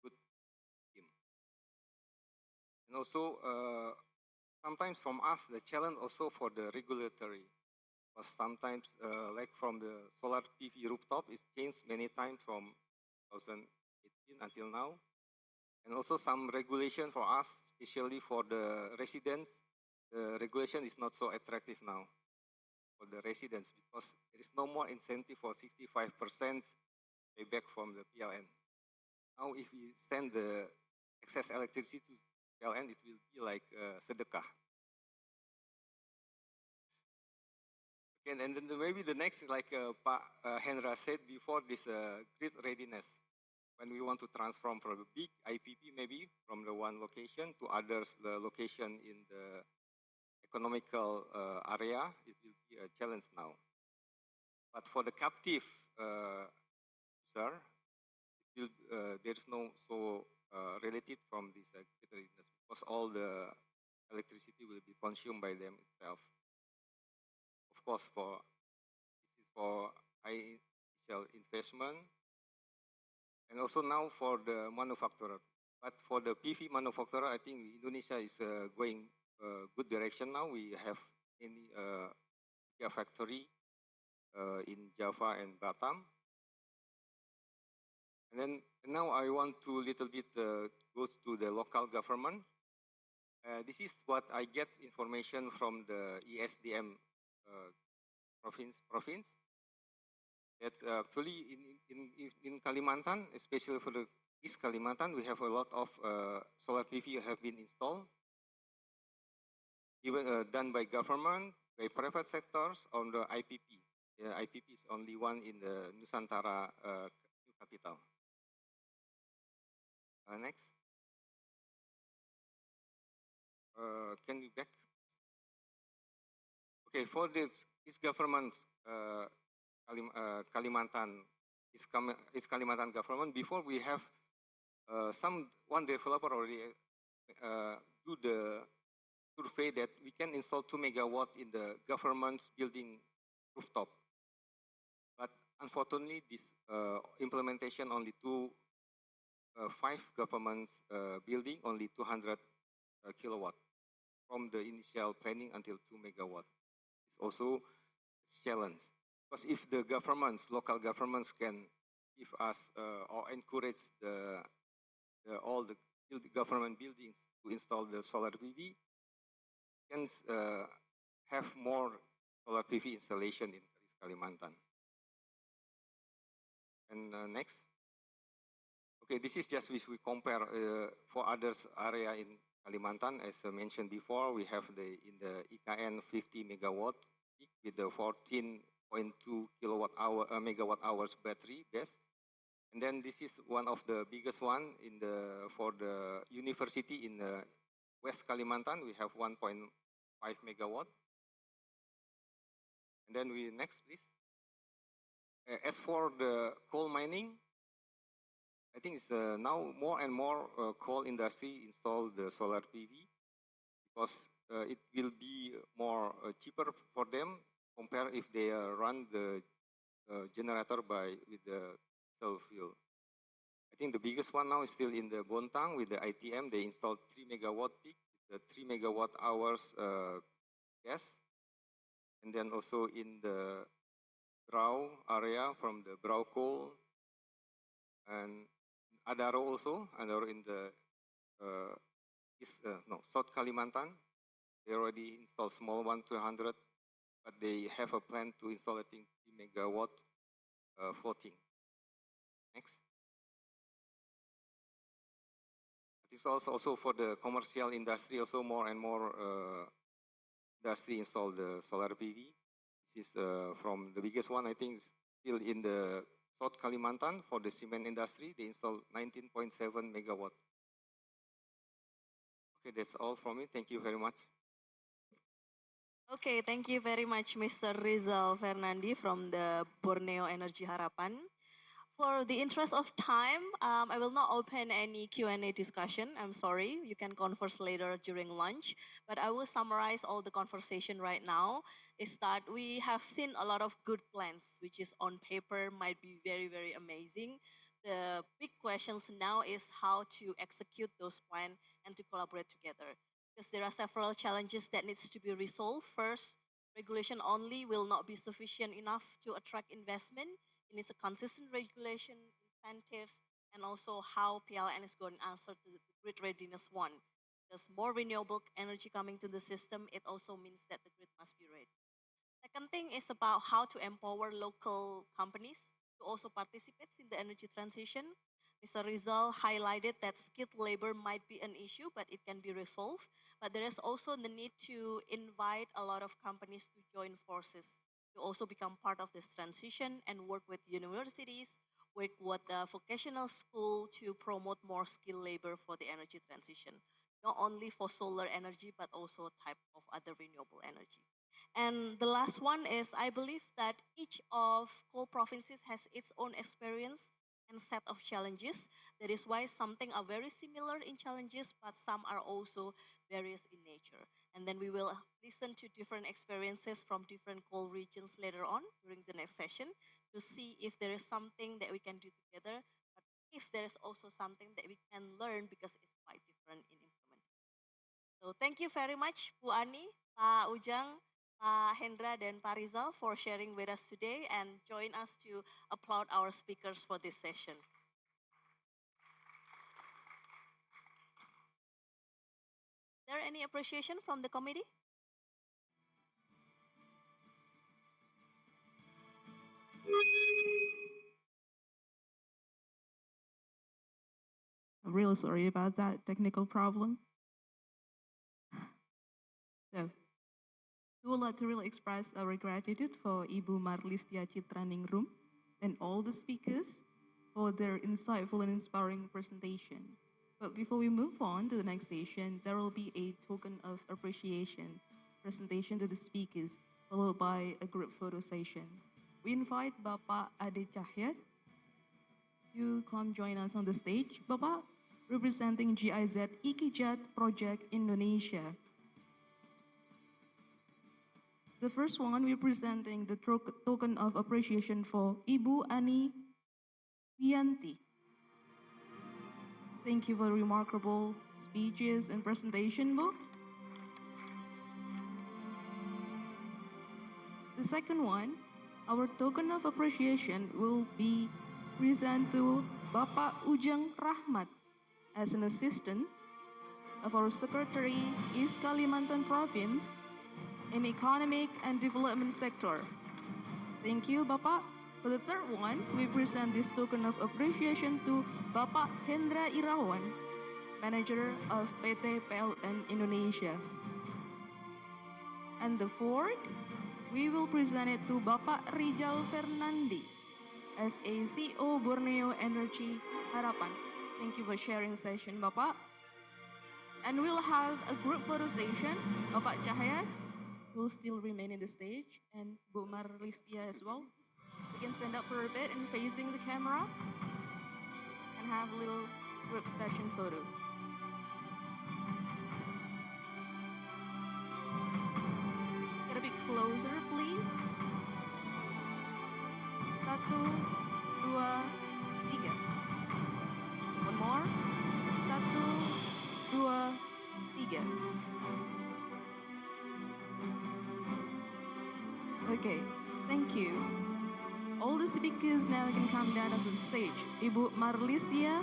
good team. And also, sometimes from us, the challenge also for the regulatory. Because sometimes, like from the solar PV rooftop, it's changed many times from 2018 until now. And also some regulation for us, especially for the residents, the regulation is not so attractive now for the residents because there is no more incentive for 65% payback from the PLN. Now, if we send the excess electricity to PLN, it will be like sedekah. Okay, and then maybe the next, like Pak Hendra said before, this grid readiness. When we want to transform from a big IPP, maybe from the one location to others, the location in the economical area, it will be a challenge now. But for the captive user, there is no so related from this grid readiness because all the electricity will be consumed by them itself. Of course, this is for high initial investment, and also now for the manufacturer. But for the PV manufacturer, I think Indonesia is going good direction now. We have many factory in Java and Batam. And then now I want to little bit go to the local government. This is what I get information from the ESDM province. That actually in Kalimantan, especially for the East Kalimantan, we have a lot of solar PV have been installed, even done by government, by private sectors, on the IPP. The IPP is only one in the Nusantara capital. Next. Can you back? Okay, for this government, Kalimantan, Kalimantan government, before we have one developer already do the survey that we can install 2 megawatt in the government's building rooftop. But unfortunately, this implementation only to 5 governments building, only 200 kilowatt from the initial planning until 2 megawatt. It's also a challenge. Because if the governments, local governments can give us or encourage all the government buildings to install the solar PV, can have more solar PV installation in Kalimantan. And next. Okay, this is just which we compare for others area in Kalimantan. As I mentioned before, we have in the IKN 50 megawatt peak with the 14.2 megawatt hours battery base. And then this is one of the biggest one for the university in West Kalimantan. We have 1.5 megawatt. And then next, please. As for the coal mining, I think it's now more and more coal industry install the solar PV because it will be more cheaper for them compared if they run the generator with the diesel fuel. I think the biggest one now is still in the Bontang with the ITM. They installed 3 megawatt peak, the 3 megawatt hours gas, and then also in the Brau area from the Brau coal and Adaro also, Adaro in the South Kalimantan. They already installed small one, 200, but they have a plan to install, I think, 3 megawatt floating. Next. It is also for the commercial industry, also more and more industry install the solar PV. This is from the biggest one, I think, still in the South Kalimantan for the cement industry. They installed 19.7 megawatt. Okay, that's all from me. Thank you very much. Okay, thank you very much, Mr. Rizal Fernandi from the Borneo Energy Harapan. For the interest of time, I will not open any Q&A discussion. I'm sorry, you can converse later during lunch. But I will summarize all the conversation right now. Is that we have seen a lot of good plans, which is on paper might be very, very amazing. The big questions now is how to execute those plans and to collaborate together. Because there are several challenges that needs to be resolved. First, regulation only will not be sufficient enough to attract investment. It needs a consistent regulation, incentives, and also how PLN is going to answer to the grid readiness one. There's more renewable energy coming to the system. It also means that the grid must be ready. Second thing is about how to empower local companies to also participate in the energy transition. Mr. Rizal highlighted that skilled labor might be an issue, but it can be resolved. But there is also the need to invite a lot of companies to join forces to also become part of this transition and work with universities, work with the vocational school to promote more skilled labor for the energy transition, not only for solar energy, but also type of other renewable energy. And the last one is I believe that each of coal provinces has its own experience and set of challenges. That is why something are very similar in challenges, but some are also various in nature. And then we will listen to different experiences from different coal regions later on during the next session to see if there is something that we can do together, but if there is also something that we can learn because it's quite different in implementation. So thank you very much, Bu Ani, Pak Ujang, Pak Hendra, dan Pak Rizal for sharing with us today and join us to applaud our speakers for this session. Is there any appreciation from the committee? I'm really sorry about that technical problem. So, we would like to really express our gratitude for Ibu Marlistia Citraningrum and all the speakers for their insightful and inspiring presentation. But before we move on to the next session, there will be a token of appreciation presentation to the speakers, followed by a group photo session. We invite Bapak Ade Cahyat to come join us on the stage. Bapak, representing GIZ Ikijat Project Indonesia. The first one, we're presenting the token of appreciation for Ibu Ani Wianti. Thank you for remarkable speeches and presentation, Bu. The second one, our token of appreciation will be present to Bapak Ujang Rahmat as an assistant of our Secretary East Kalimantan Province in Economic and Development Sector. Thank you, Bapak. For the third one, we present this token of appreciation to Bapak Hendra Irawan, Manager of PT PLN Indonesia. And the fourth, we will present it to Bapak Rijal Fernandi as a CEO Borneo Energy Harapan. Thank you for sharing session, Bapak. And we'll have a group photo session. Bapak Cahyat will still remain in the stage, and Bu Marlistia as well. We can stand up for a bit and facing the camera and have a little group session photo. Get a bit closer, please. 1, 2, 3. One more. 1, 2, 3. Okay, thank you. All the speakers now can come down onto the stage. Ibu Marlistia,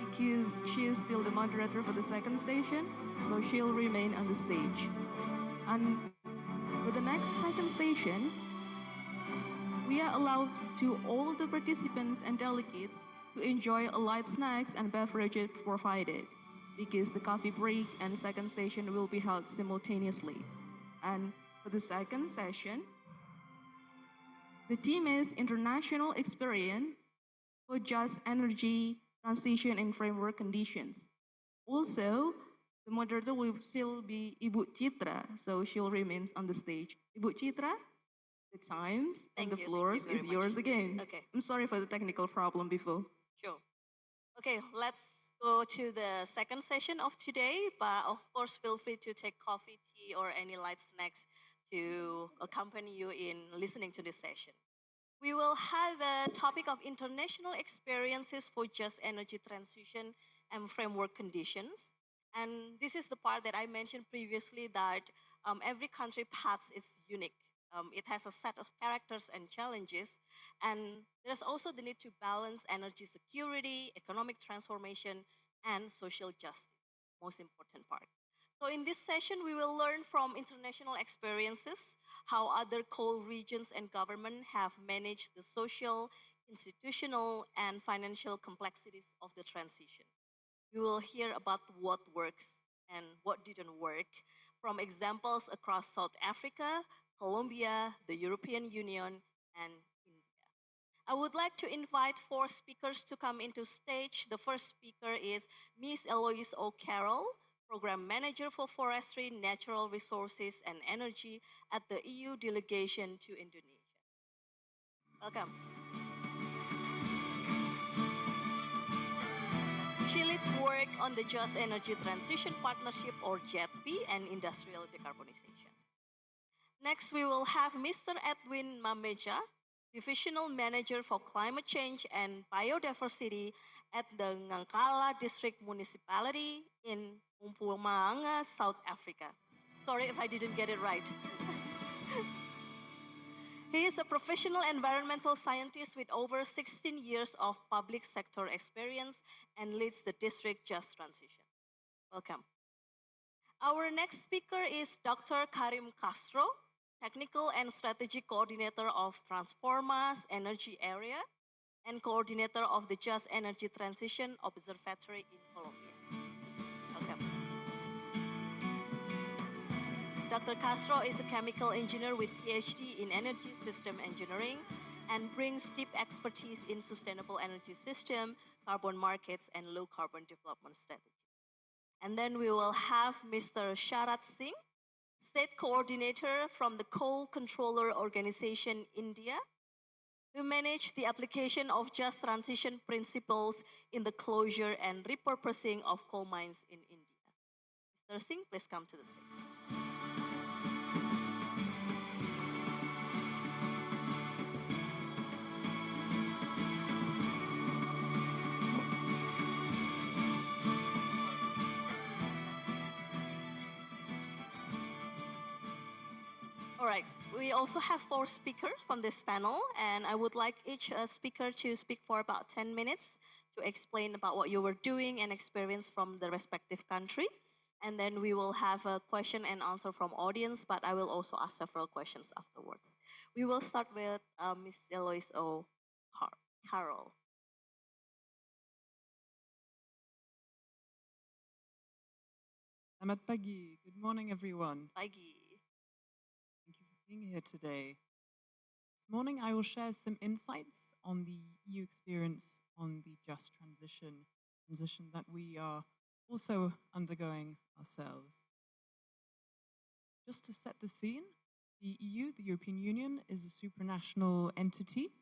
because she is still the moderator for the second session, so she'll remain on the stage. And for the next second session, we are allowed to all the participants and delegates to enjoy a light snacks and beverages provided, because the coffee break and second session will be held simultaneously. And for the second session, the theme is International Experience for Just Energy Transition in Framework Conditions. Also, the moderator will still be Ibu Citra, so she'll remain on the stage. Ibu Citra, the times and the floors is yours again. Okay. I'm sorry for the technical problem before. Sure. Okay, let's go to the second session of today, but of course feel free to take coffee, tea, or any light snacks to accompany you in listening to this session. We will have a topic of international experiences for just energy transition and framework conditions. And this is the part that I mentioned previously, that every country path is unique. It has a set of characters and challenges, and there's also the need to balance energy security, economic transformation, and social justice, most important part. So in this session, we will learn from international experiences, how other coal regions and government have managed the social, institutional, and financial complexities of the transition. We will hear about what works and what didn't work, from examples across South Africa, Colombia, the European Union, and India. I would like to invite 4 speakers to come into stage. The first speaker is Ms. Eloise O'Carroll, Program Manager for Forestry, Natural Resources, and Energy at the EU delegation to Indonesia. Welcome. She leads work on the Just Energy Transition Partnership, or JETP, and industrial decarbonization. Next, we will have Mr. Edwin Mameja, Divisional Manager for Climate Change and Biodiversity at the Ngangkala District Municipality in Mpumalanga, South Africa. Sorry if I didn't get it right. He is a professional environmental scientist with over 16 years of public sector experience and leads the district Just Transition. Welcome. Our next speaker is Dr. Karim Castro, Technical and Strategic Coordinator of Transforma's Energy Area and Coordinator of the Just Energy Transition Observatory in Colombia. Welcome. Dr. Castro is a chemical engineer with PhD in energy system engineering. and brings deep expertise in sustainable energy system, carbon markets, and low carbon development strategy. And then we will have Mr. Sharat Singh, State Coordinator from the Coal Controller Organization, India, who manage the application of just transition principles in the closure and repurposing of coal mines in India. Mr. Singh, please come to the stage. All right, we also have 4 speakers from this panel, and I would like each speaker to speak for about 10 minutes to explain about what you were doing and experience from the respective country. And then we will have a question and answer from audience, but I will also ask several questions afterwards. We will start with Ms. Eloise O. Carroll. Selamat pagi. Good morning, everyone. Pagi. Thank you for being here today. This morning, I will share some insights on the EU experience on the just transition that we are also undergoing ourselves. Just to set the scene, the EU, the European Union, is a supranational entity.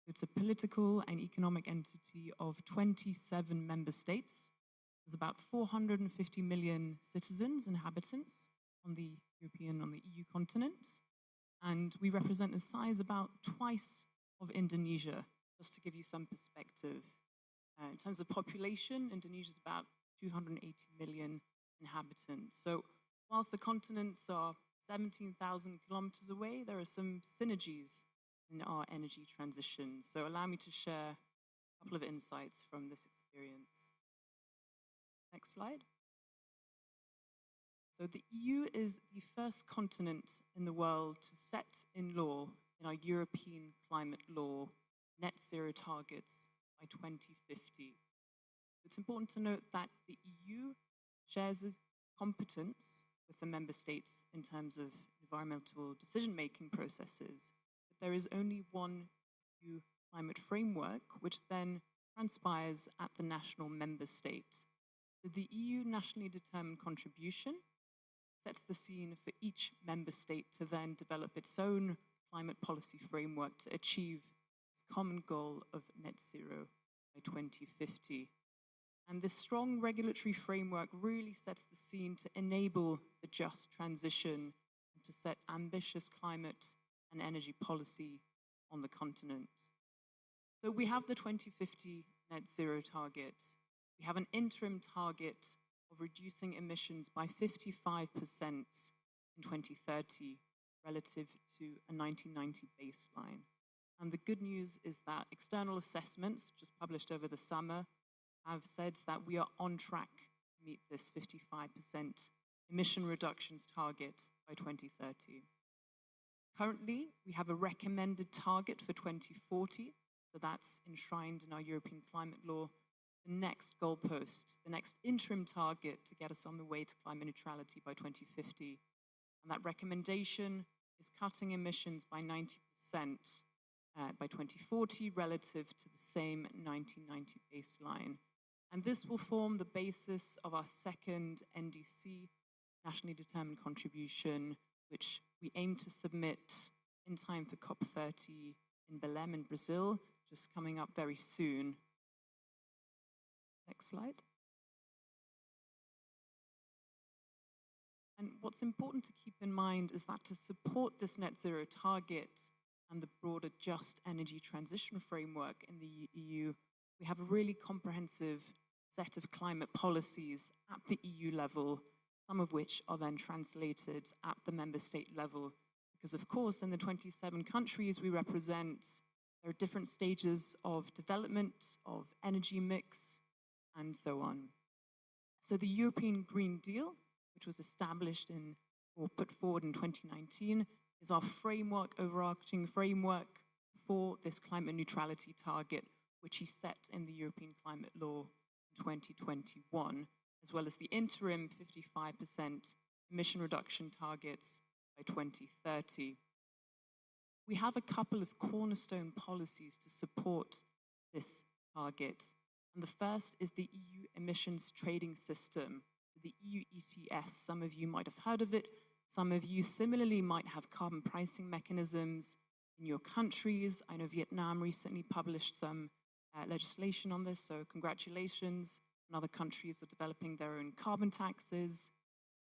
It's a political and economic entity of 27 member states. There's about 450 million citizens, inhabitants on the EU continent. And we represent a size about twice of Indonesia, just to give you some perspective. In terms of population, Indonesia is about 280 million inhabitants. So whilst the continents are 17,000 kilometers away, there are some synergies in our energy transition. So allow me to share a couple of insights from this experience. Next slide. So the EU is the first continent in the world to set in law, in our European climate law, net zero targets by 2050. It's important to note that the EU shares its competence with the member states in terms of environmental decision-making processes. But there is only one EU climate framework, which then transpires at the national member state. So the EU nationally determined contribution sets the scene for each member state to then develop its own climate policy framework to achieve its common goal of net zero by 2050. And this strong regulatory framework really sets the scene to enable the just transition and to set ambitious climate and energy policy on the continent. So we have the 2050 net zero target. We have an interim target of reducing emissions by 55% in 2030 relative to a 1990 baseline. And the good news is that external assessments just published over the summer have said that we are on track to meet this 55% emission reductions target by 2030. Currently, we have a recommended target for 2040, so that's enshrined in our European climate law. The next goalpost, the next interim target to get us on the way to climate neutrality by 2050. And that recommendation is cutting emissions by 90% by 2040 relative to the same 1990 baseline. And this will form the basis of our second NDC, nationally determined contribution, which we aim to submit in time for COP30 in Belém in Brazil, just coming up very soon. Next slide. And what's important to keep in mind is that to support this net zero target and the broader just energy transition framework in the EU, we have a really comprehensive set of climate policies at the EU level, some of which are then translated at the member state level. Because of course, in the 27 countries we represent, there are different stages of development, of energy mix, and so on. So the European Green Deal, which was established or put forward in 2019, is our framework, overarching framework for this climate neutrality target, which is set in the European climate law in 2021, as well as the interim 55% emission reduction targets by 2030. we have a couple of cornerstone policies to support this target. And the first is the EU emissions trading system, the EU ETS. Some of you might have heard of it. Some of you similarly might have carbon pricing mechanisms in your countries. I know Vietnam recently published some legislation on this, so congratulations. And other countries are developing their own carbon taxes.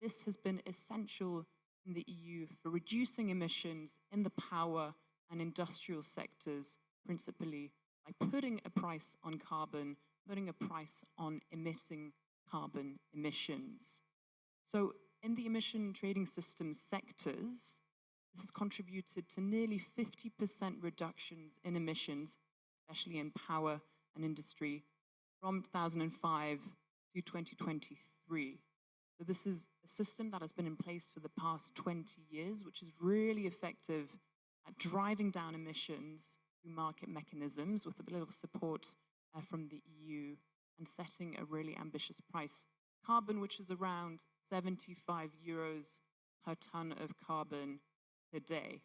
This has been essential in the EU for reducing emissions in the power and industrial sectors, principally by putting a price on carbon, putting a price on emitting carbon emissions. So in the emission trading system sectors, this has contributed to nearly 50% reductions in emissions, especially in power and industry, from 2005 to 2023. So this is a system that has been in place for the past 20 years, which is really effective at driving down emissions through market mechanisms with a little support from the EU and setting a really ambitious price. Carbon, which is around 75 euros per ton of carbon per day.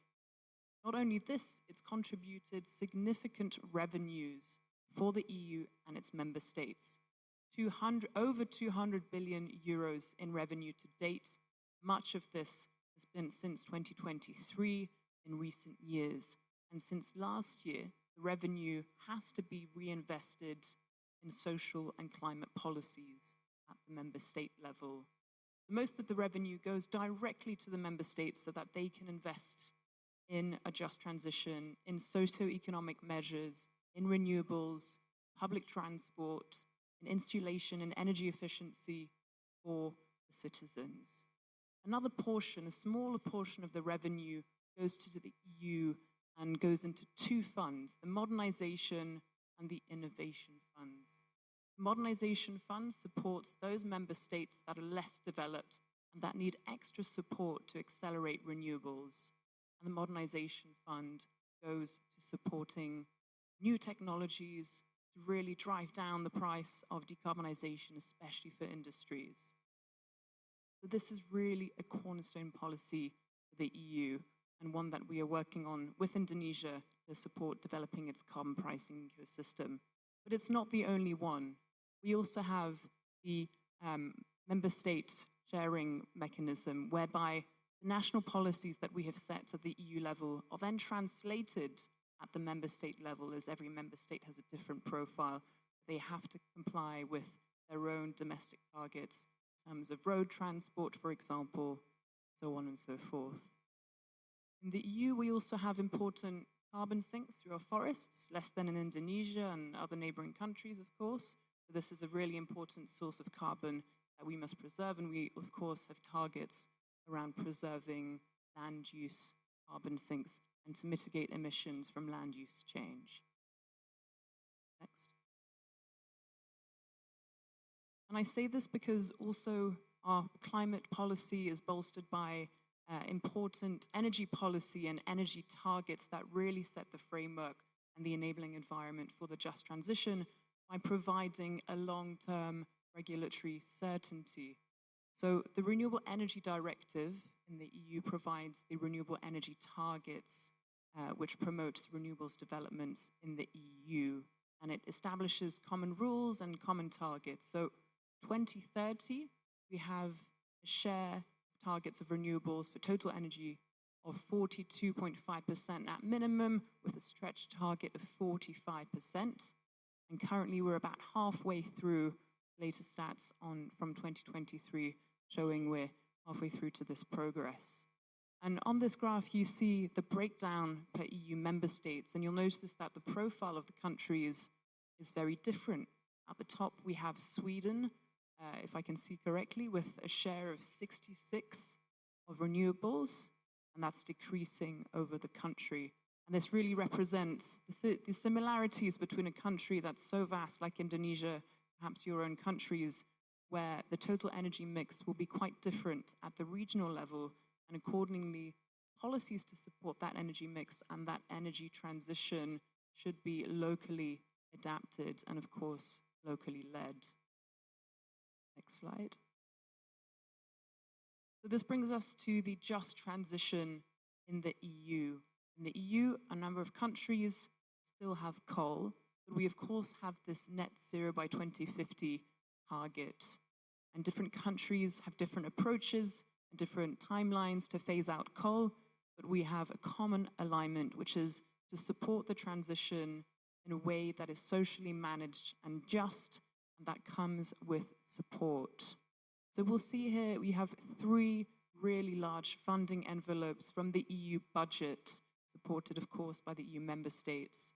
Not only this, it's contributed significant revenues for the EU and its member states. Over 200 billion euros in revenue to date. Much of this has been since 2023 in recent years. And since last year, the revenue has to be reinvested in social and climate policies at the member state level. Most of the revenue goes directly to the member states so that they can invest in a just transition, in socio-economic measures, in renewables, public transport, in insulation and energy efficiency for the citizens. Another portion, a smaller portion of the revenue goes to the EU and goes into two funds, the Modernization and the Innovation Funds. The Modernization Fund supports those member states that are less developed and that need extra support to accelerate renewables. And the Modernization Fund goes to supporting new technologies to really drive down the price of decarbonization, especially for industries. So this is really a cornerstone policy for the EU and one that we are working on with Indonesia to support developing its carbon pricing ecosystem. But it's not the only one. We also have the member state sharing mechanism, whereby the national policies that we have set at the EU level are then translated at the member state level, as every member state has a different profile. They have to comply with their own domestic targets in terms of road transport, for example, so on and so forth. In the EU, we also have important carbon sinks through our forests, less than in Indonesia and other neighboring countries, of course. So this is a really important source of carbon that we must preserve, and we, of course, have targets around preserving land use carbon sinks and to mitigate emissions from land use change. Next. And I say this because also our climate policy is bolstered by important energy policy and energy targets that really set the framework and the enabling environment for the just transition by providing a long-term regulatory certainty. So the Renewable Energy Directive in the EU provides the renewable energy targets, which promotes renewables developments in the EU. And it establishes common rules and common targets. So 2030, we have a share targets of renewables for total energy of 42.5% at minimum, with a stretch target of 45%. And currently we're about halfway through latest stats from 2023, showing we're halfway through to this progress. And on this graph, you see the breakdown per EU member states, and you'll notice that the profile of the countries is very different. At the top, we have Sweden, if I can see correctly, with a share of 66 of renewables, and that's decreasing over the country. And this really represents the similarities between a country that's so vast like Indonesia, perhaps your own countries, where the total energy mix will be quite different at the regional level, and accordingly, policies to support that energy mix and that energy transition should be locally adapted and, of course, locally led. Next slide. So this brings us to the just transition in the EU. In the EU, a number of countries still have coal, but we of course have this net zero by 2050 target. And different countries have different approaches and different timelines to phase out coal, but we have a common alignment, which is to support the transition in a way that is socially managed and just, and that comes with support. So we'll see here we have 3 really large funding envelopes from the EU budget, supported of course by the EU member states.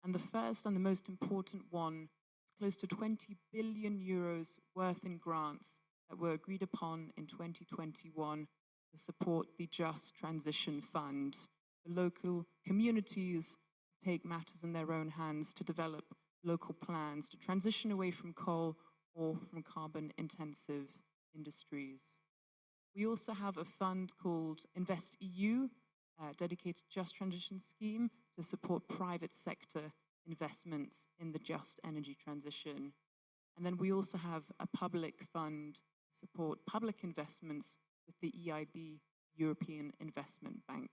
And the first and the most important one is close to 20 billion euros worth in grants that were agreed upon in 2021 to support the Just Transition Fund, the local communities to take matters in their own hands to develop local plans to transition away from coal or from carbon-intensive industries. We also have a fund called InvestEU, a dedicated just transition scheme to support private sector investments in the just energy transition. And then we also have a public fund to support public investments with the EIB, European Investment Bank.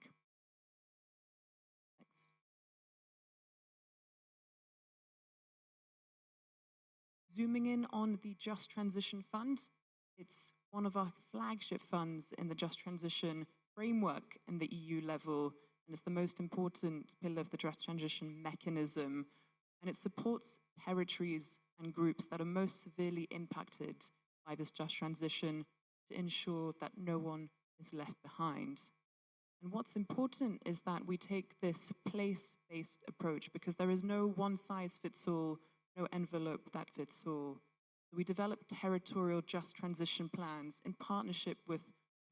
Next. Zooming in on the Just Transition Fund, it's one of our flagship funds in the Just Transition framework in the EU level, and it's the most important pillar of the Just Transition mechanism. And it supports territories and groups that are most severely impacted by this just transition to ensure that no one is left behind. And what's important is that we take this place-based approach because there is no one-size-fits-all, no envelope that fits all. We develop territorial just transition plans in partnership with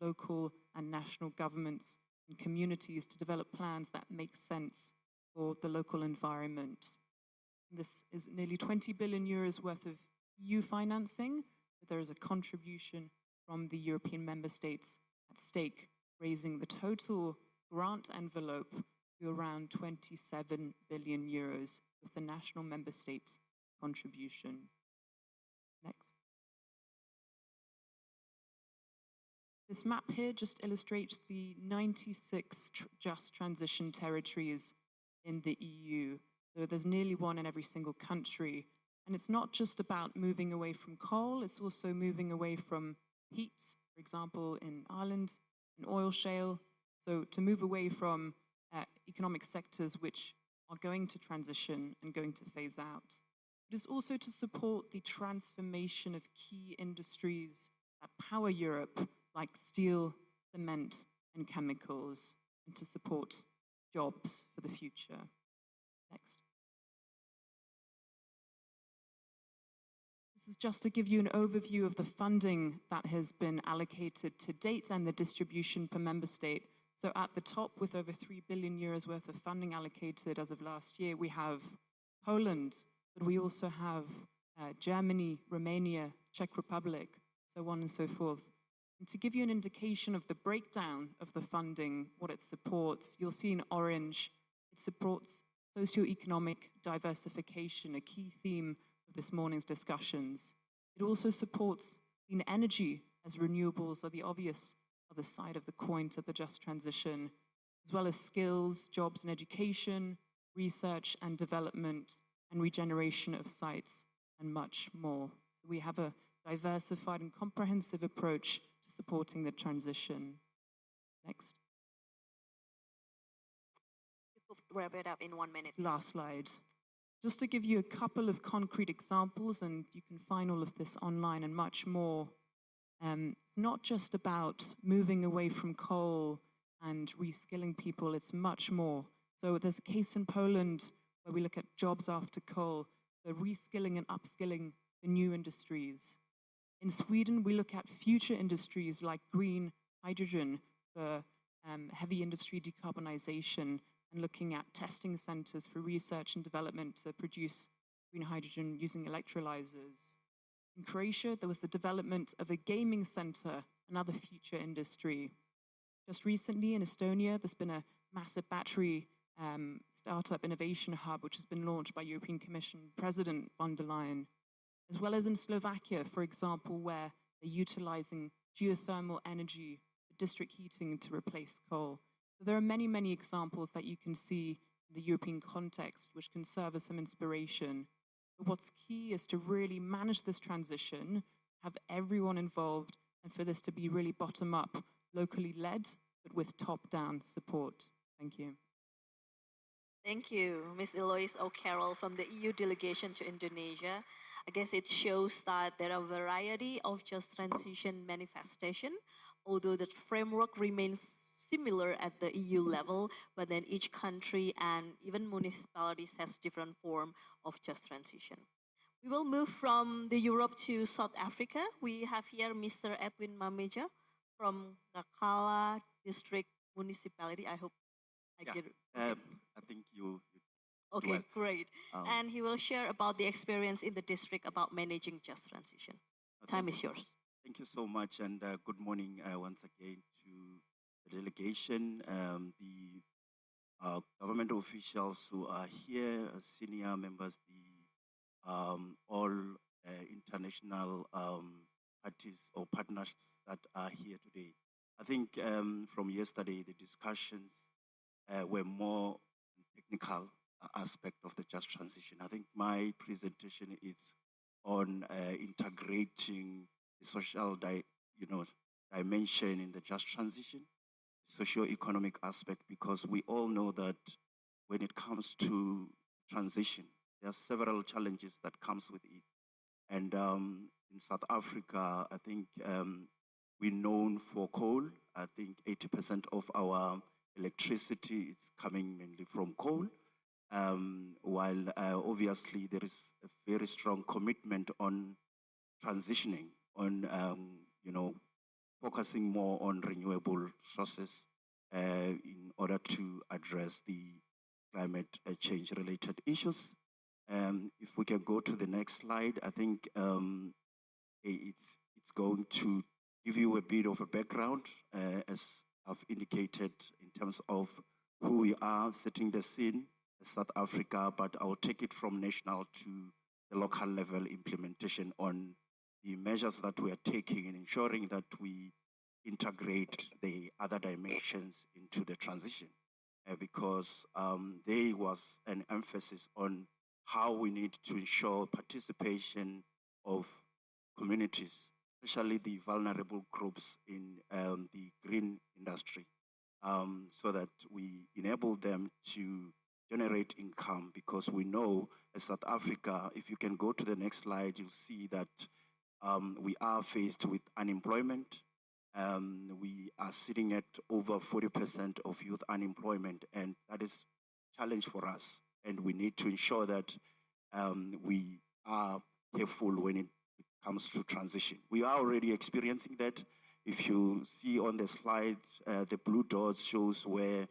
local and national governments and communities to develop plans that make sense for the local environment. This is nearly 20 billion euros worth of EU financing, but there is a contribution from the European member states at stake, raising the total grant envelope to around 27 billion euros with the national member states' contribution. Next. This map here just illustrates the 96 just transition territories in the EU. So there's nearly one in every single country. And it's not just about moving away from coal, it's also moving away from peat, for example, in Ireland, in oil shale. So to move away from economic sectors which are going to transition and going to phase out. It is also to support the transformation of key industries that power Europe, like steel, cement, and chemicals, and to support jobs for the future. Next. This is just to give you an overview of the funding that has been allocated to date and the distribution per member state. So at the top, with over 3 billion euros worth of funding allocated as of last year, we have Poland, but we also have Germany, Romania, Czech Republic, so on and so forth. And to give you an indication of the breakdown of the funding, what it supports, you'll see in orange, it supports socioeconomic diversification, a key theme of this morning's discussions. It also supports clean energy, as renewables are the obvious other side of the coin to the just transition, as well as skills, jobs and education, research and development, and regeneration of sites, and much more. So we have a diversified and comprehensive approach to supporting the transition. Next. You could wrap it up in 1 minute. Last slide. Just to give you a couple of concrete examples, and you can find all of this online and much more. It's not just about moving away from coal and reskilling people, it's much more. So there's a case in Poland where we look at jobs after coal, so reskilling and upskilling the new industries. In Sweden, we look at future industries like green hydrogen for heavy industry decarbonization and looking at testing centers for research and development to produce green hydrogen using electrolyzers. In Croatia, there was the development of a gaming center, another future industry. Just recently in Estonia, there's been a massive battery startup innovation hub, which has been launched by European Commission President von der Leyen, as well as in Slovakia, for example, where they're utilizing geothermal energy for district heating to replace coal. There are many, many examples that you can see in the European context which can serve as some inspiration. But what's key is to really manage this transition, have everyone involved, and for this to be really bottom up, locally led, but with top down support. Thank you. Thank you, Ms. Eloise O'Carroll from the EU delegation to Indonesia. I guess it shows that there are a variety of just transition manifestation, although the framework remains similar at the EU level, but then each country and even municipalities has different form of just transition. We will move from the Europe to South Africa. We have here Mr. Edwin Mameja from Ngakala District Municipality. I hope I get it. I think you Okay, well. great. And he will share about the experience in the district about managing just transition. Time is yours. Thank you so much, and good morning once again to the delegation, the government officials who are here, senior members, the all international parties or partners that are here today. I think from yesterday, the discussions were more technical aspect of the just transition. I think my presentation is on integrating the social dimension in the just transition, socio-economic aspect, because we all know that when it comes to transition, there are several challenges that comes with it. And in South Africa, I think we're known for coal. I think 80% of our electricity is coming mainly from coal, while obviously there is a very strong commitment on transitioning, on focusing more on renewable sources in order to address the climate change related issues. If we can go to the next slide, I think it's going to give you a bit of a background, as I've indicated, in terms of who we are, setting the scene, South Africa, but I'll take it from national to the local level implementation on the measures that we are taking in ensuring that we integrate the other dimensions into the transition, because there was an emphasis on how we need to ensure participation of communities, especially the vulnerable groups in the green industry, so that we enable them to generate income, because we know as South Africa, if you can go to the next slide, you'll see that we are faced with unemployment. We are sitting at over 40% of youth unemployment, and that is a challenge for us. And we need to ensure that we are careful when it comes to transition. We are already experiencing that. If you see on the slides, the blue dots shows where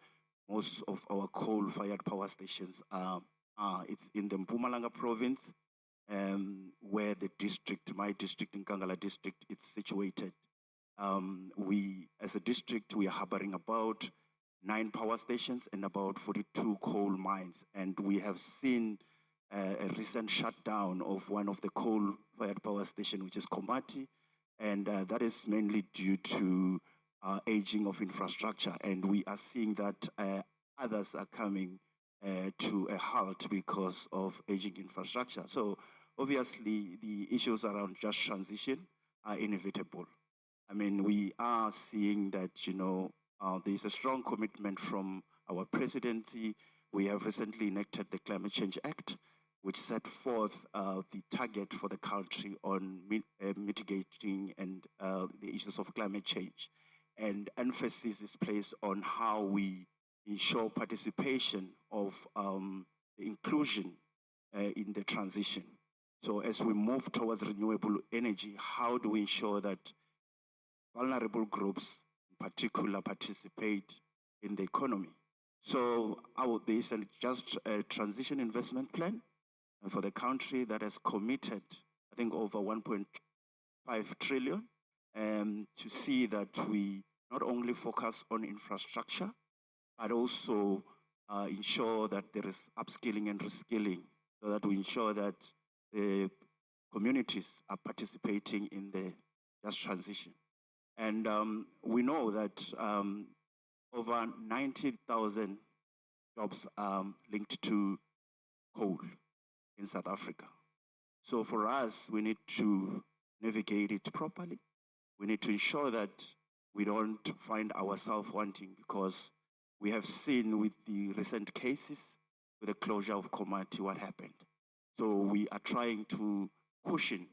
most of our coal-fired power stations are. It's in the Mpumalanga province, where the district, my district in Nkangala district, it's situated. We, as a district, we are harboring about 9 power stations and about 42 coal mines. And we have seen a recent shutdown of one of the coal-fired power station, which is Komati. And that is mainly due to aging of infrastructure. And we are seeing that others are coming to a halt because of aging infrastructure. So obviously the issues around just transition are inevitable. I mean, we are seeing that, there's a strong commitment from our presidency. We have recently enacted the Climate Change Act, which set forth the target for the country on mitigating and the issues of climate change. And emphasis is placed on how we ensure participation of the inclusion in the transition. So as we move towards renewable energy, how do we ensure that vulnerable groups in particular participate in the economy? So there is just a transition investment plan for the country that has committed, I think, over 1.5 trillion to see that we not only focus on infrastructure, but also ensure that there is upskilling and reskilling, so that we ensure that the communities are participating in the just transition. And we know that over 90,000 jobs linked to coal in South Africa. So for us, we need to navigate it properly. We need to ensure that we don't find ourselves wanting, because we have seen with the recent cases, with the closure of Komati, what happened. So we are trying to cushion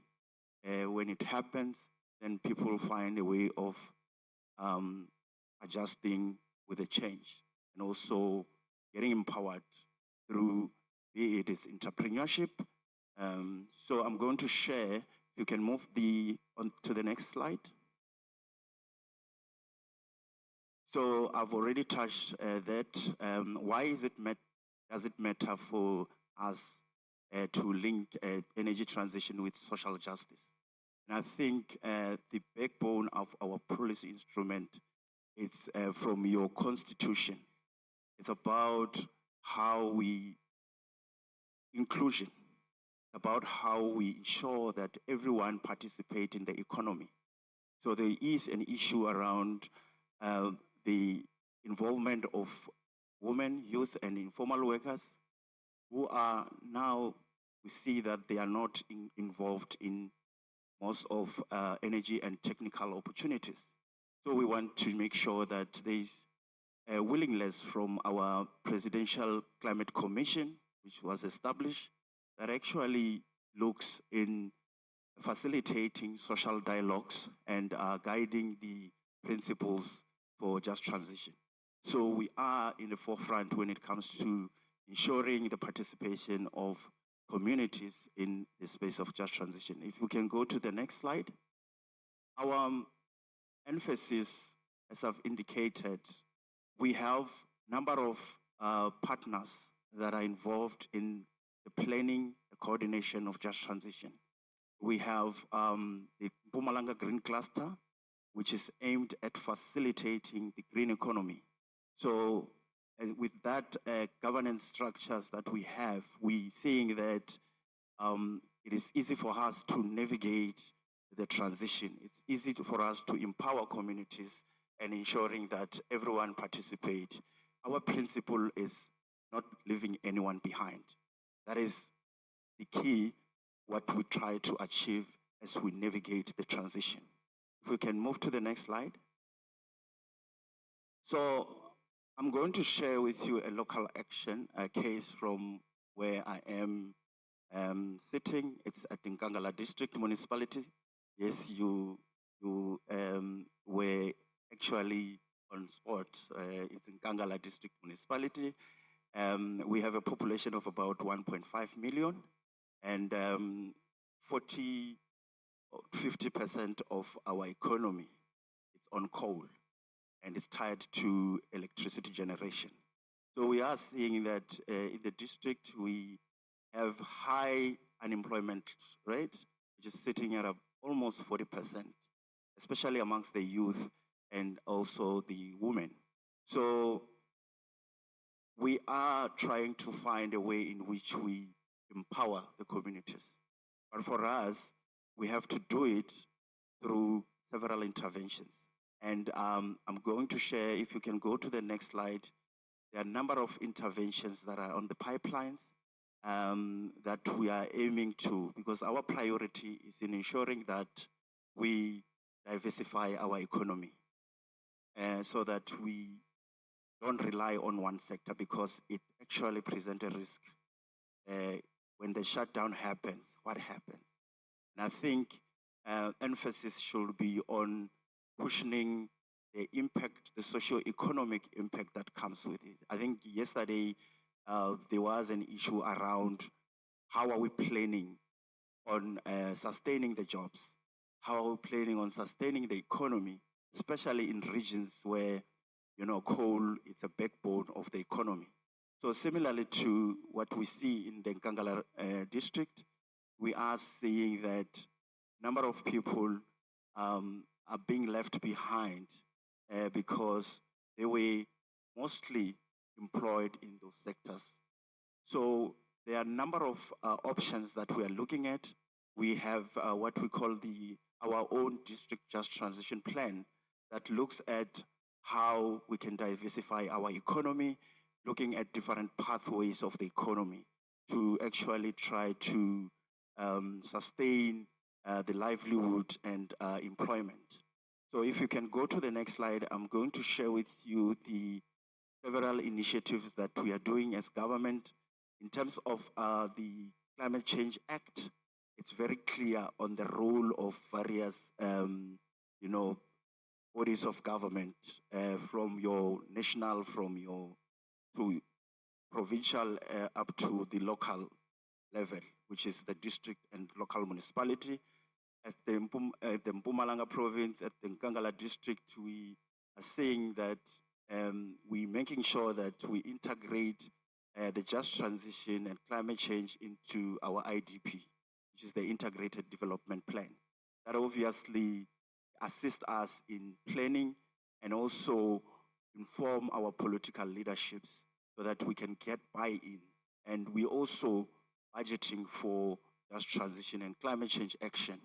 when it happens, then people find a way of adjusting with the change, and also getting empowered through, be it is entrepreneurship. So I'm going to share, you can move on to the next slide. So I've already touched that. Why does it matter for us to link energy transition with social justice? And I think the backbone of our policy instrument is from your constitution. It's about inclusion, about how we ensure that everyone participates in the economy. So there is an issue around the involvement of women, youth, and informal workers who are now, we see that they are not involved in most of energy and technical opportunities. So we want to make sure that there is a willingness from our Presidential Climate Commission, which was established, that actually looks in facilitating social dialogues and guiding the principles for just transition. So we are in the forefront when it comes to ensuring the participation of communities in the space of just transition. If we can go to the next slide. Our emphasis, as I've indicated, we have a number of partners that are involved in the planning, the coordination of just transition. We have the Mpumalanga Green Cluster, which is aimed at facilitating the green economy. So with that governance structures that we have, we seeing that it is easy for us to navigate the transition. It's easy for us to empower communities and ensuring that everyone participates. Our principle is not leaving anyone behind. That is the key, what we try to achieve as we navigate the transition. If we can move to the next slide. So I'm going to share with you a local action, a case from where I am sitting. It's at Nkangala District Municipality. Yes, you were actually on spot. It's Nkangala District Municipality. We have a population of about 1.5 million, and 50% of our economy is on coal, and it's tied to electricity generation. So we are seeing that in the district, we have high unemployment rate, which is sitting at almost 40%, especially amongst the youth and also the women. So we are trying to find a way in which we empower the communities. But for us, we have to do it through several interventions. And I'm going to share, if you can go to the next slide, there are a number of interventions that are on the pipelines that we are aiming to, because our priority is in ensuring that we diversify our economy so that we don't rely on one sector, because it actually presents a risk. When the shutdown happens, what happens? And I think emphasis should be on cushioning the impact, the socio-economic impact that comes with it. I think yesterday there was an issue around how are we planning on sustaining the jobs? How are we planning on sustaining the economy, especially in regions where coal is a backbone of the economy. So similarly to what we see in the Nkangala district, we are seeing that number of people are being left behind because they were mostly employed in those sectors. So there are a number of options that we are looking at. We have what we call our own district just transition plan that looks at how we can diversify our economy, looking at different pathways of the economy to actually try to sustain the livelihood and employment. So if you can go to the next slide, I'm going to share with you the several initiatives that we are doing as government. In terms of the Climate Change Act, it's very clear on the role of various, bodies of government, from your national, from your to provincial, up to the local level, which is the district and local municipality. At the Mpumalanga province, at the Nkangala district, we are saying that we're making sure that we integrate the just transition and climate change into our IDP, which is the Integrated Development Plan. That obviously assists us in planning and also inform our political leaderships so that we can get buy-in. And we also budgeting for just transition and climate change action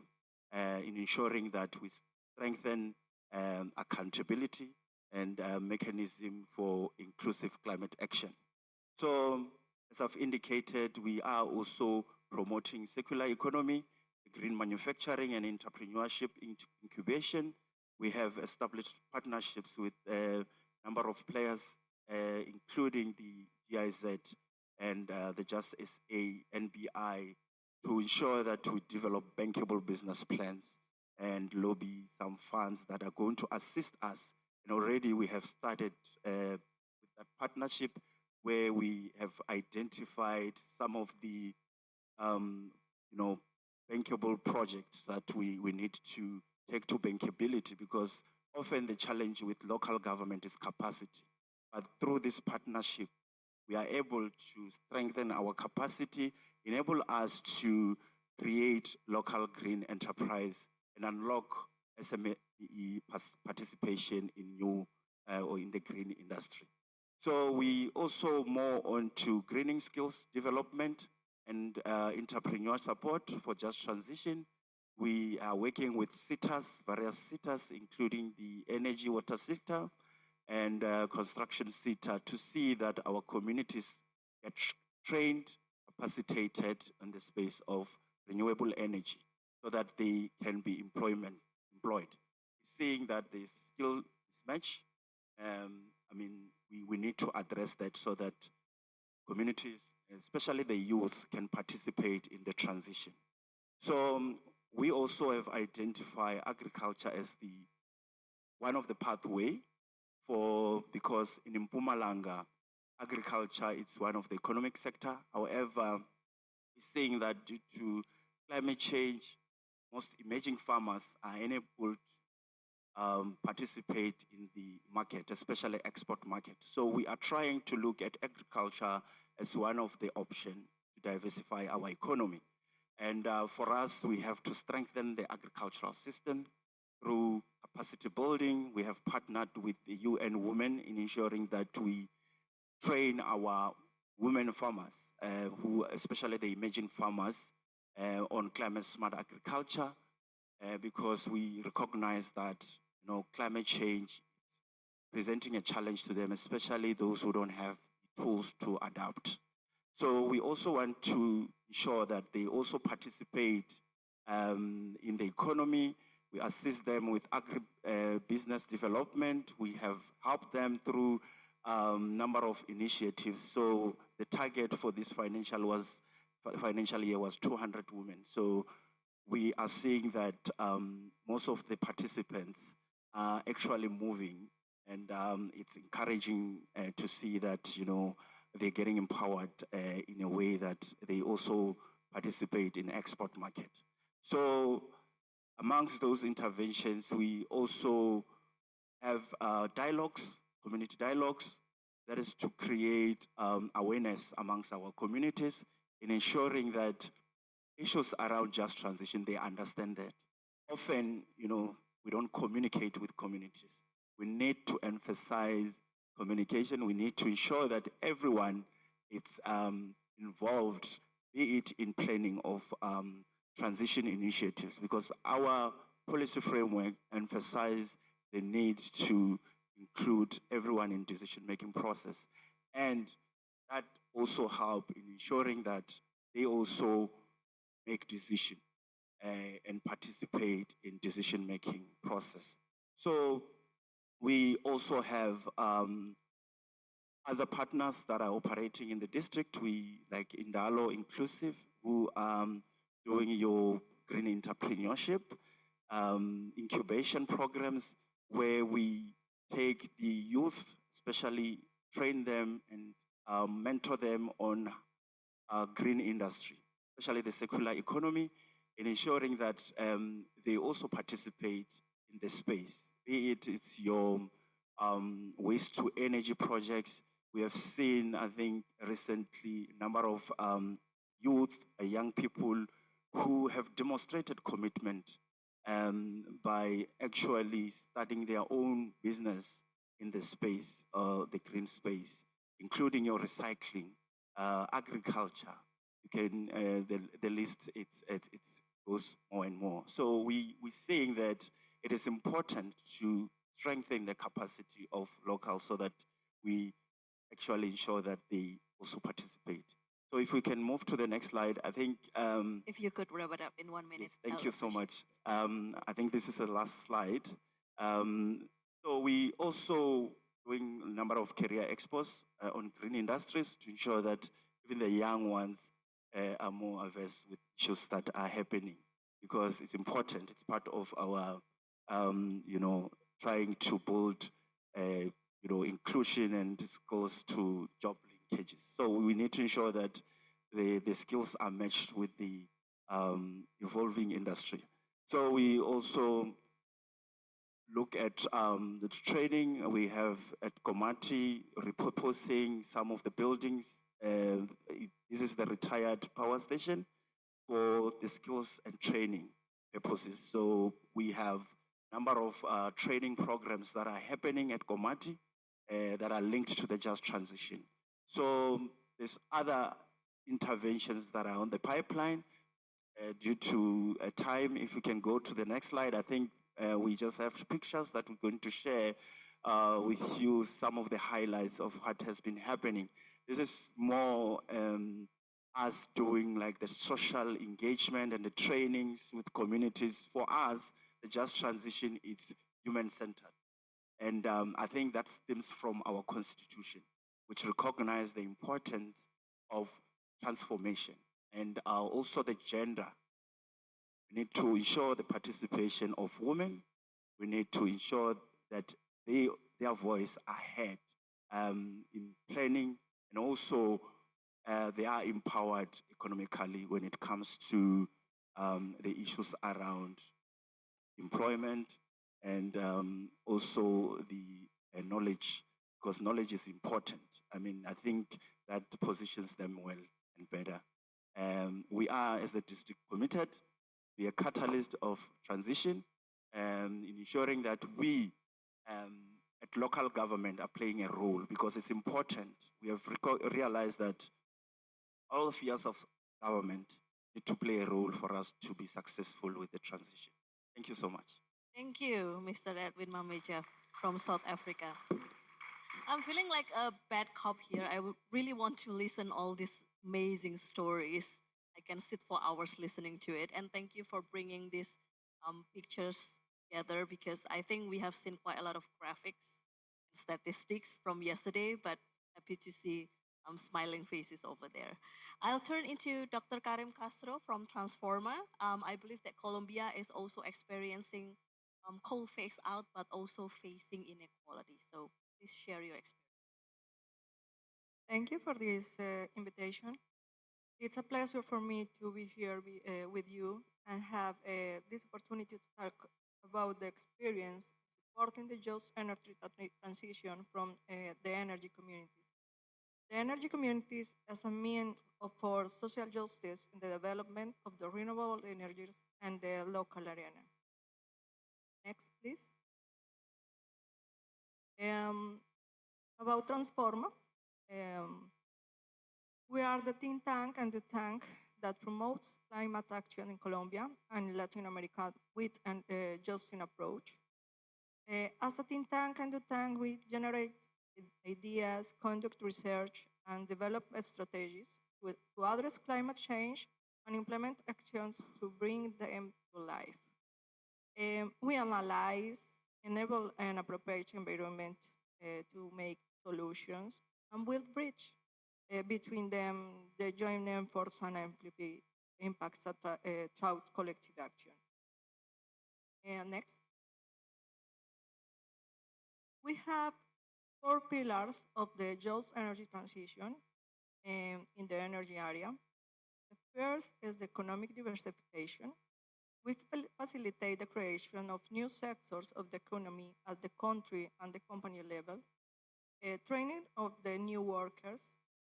in ensuring that we strengthen accountability and mechanism for inclusive climate action. So, as I've indicated, we are also promoting circular economy, green manufacturing and entrepreneurship incubation. We have established partnerships with a number of players, including the GIZ and the Just SA NBI, to ensure that we develop bankable business plans and lobby some funds that are going to assist us. And already we have started with that partnership where we have identified some of the bankable projects that we need to take to bankability, because often the challenge with local government is capacity. But through this partnership, we are able to strengthen our capacity, enable us to create local green enterprise and unlock SME participation in new or in the green industry. So we also more on to greening skills development and entrepreneur support for just transition. We are working with sectors, various sectors, including the energy water sector and construction sector, to see that our communities get trained, capacitated in the space of renewable energy so that they can be employed. Seeing that the skill mismatch, we need to address that so that communities, especially the youth, can participate in the transition. So we also have identified agriculture as the one of the pathway because in Mpumalanga, agriculture is one of the economic sector. However, it's saying that due to climate change, most emerging farmers are unable to participate in the market, especially export market. So we are trying to look at agriculture as one of the options to diversify our economy. And for us, we have to strengthen the agricultural system through capacity building. We have partnered with the UN Women in ensuring that we train our women farmers, who, especially the emerging farmers, on climate smart agriculture, because we recognize that climate change is presenting a challenge to them, especially those who don't have tools to adapt. So we also want to ensure that they also participate in the economy. We assist them with business development. We have helped them through a number of initiatives. So the target for this financial year was 200 women. So we are seeing that most of the participants are actually moving, and it's encouraging to see that they're getting empowered in a way that they also participate in export market. So amongst those interventions, we also have dialogues, community dialogues, that is to create awareness amongst our communities in ensuring that issues around just transition, they understand that. Often, we don't communicate with communities. We need to emphasize communication. We need to ensure that everyone is involved, be it in planning of transition initiatives, because our policy framework emphasizes the need to include everyone in decision-making process. And that also help in ensuring that they also make decision and participate in decision-making process. So we also have other partners that are operating in the district. We like Indalo Inclusive, who doing your green entrepreneurship, incubation programs where we take the youth, especially train them and mentor them on green industry, especially the circular economy, in ensuring that they also participate in the space, be it's your waste to energy projects. We have seen, I think, recently, a number of youth, young people who have demonstrated commitment by actually starting their own business in the space, the green space, including your recycling, agriculture. You can the list it goes more and more. So we're seeing that it is important to strengthen the capacity of locals so that we actually ensure that they also participate. So if we can move to the next slide, I think. If you could wrap it up in 1 minute. Yes, thank you so much. I think this is the last slide. So we also doing a number of career expos on green industries to ensure that even the young ones are more averse with issues that are happening, because it's important. It's part of our, trying to build, inclusion and skills to job linkages. So we need to ensure that the skills are matched with the evolving industry. So we also look at the training we have at Komati, repurposing some of the buildings. This is the retired power station for the skills and training purposes. So we have a number of training programs that are happening at Komati that are linked to the just transition. So there's other interventions that are on the pipeline. Due to time, if we can go to the next slide, I think we just have pictures that we're going to share with you some of the highlights of what has been happening. This is more us doing like the social engagement and the trainings with communities. For us, the just transition is human-centered. And I think that stems from our constitution, which recognizes the importance of transformation and also the gender. We need to ensure the participation of women. We need to ensure that their voice are heard in planning, and also they are empowered economically when it comes to the issues around employment and also the knowledge, because knowledge is important. I mean, I think that positions them well and better. We are, as the district, committed. We are a catalyst of transition in ensuring that we at local government are playing a role, because it's important. We have realized that all spheres of government need to play a role for us to be successful with the transition. Thank you so much. Thank you, Mr. Edwin Mameja from South Africa. I'm feeling like a bad cop here. I would really want to listen all these amazing stories. I can sit for hours listening to it. And thank you for bringing these pictures together, because I think we have seen quite a lot of graphics, statistics from yesterday, but happy to see smiling faces over there. I'll turn into Dr. Karim Castro from Transforma. I believe that Colombia is also experiencing coal phase out, but also facing inequality. So please share your experience. Thank you for this invitation. It's a pleasure for me to be here with you and have this opportunity to talk about the experience supporting the just energy transition from the energy communities. The energy communities as a means for social justice in the development of the renewable energies and the local arena. Next, please. About Transforma, we are the think tank and the tank that promotes climate action in Colombia and Latin America with a just approach. As a think tank and do tank, we generate ideas, conduct research, and develop strategies to address climate change and implement actions to bring them to life. We analyze, enable an appropriate environment to make solutions, and will bridge between them the joint efforts and amplify impacts throughout collective action. Next. We have 4 pillars of the just energy transition in the energy area. The first is the economic diversification. We facilitate the creation of new sectors of the economy at the country and the company level, training of the new workers,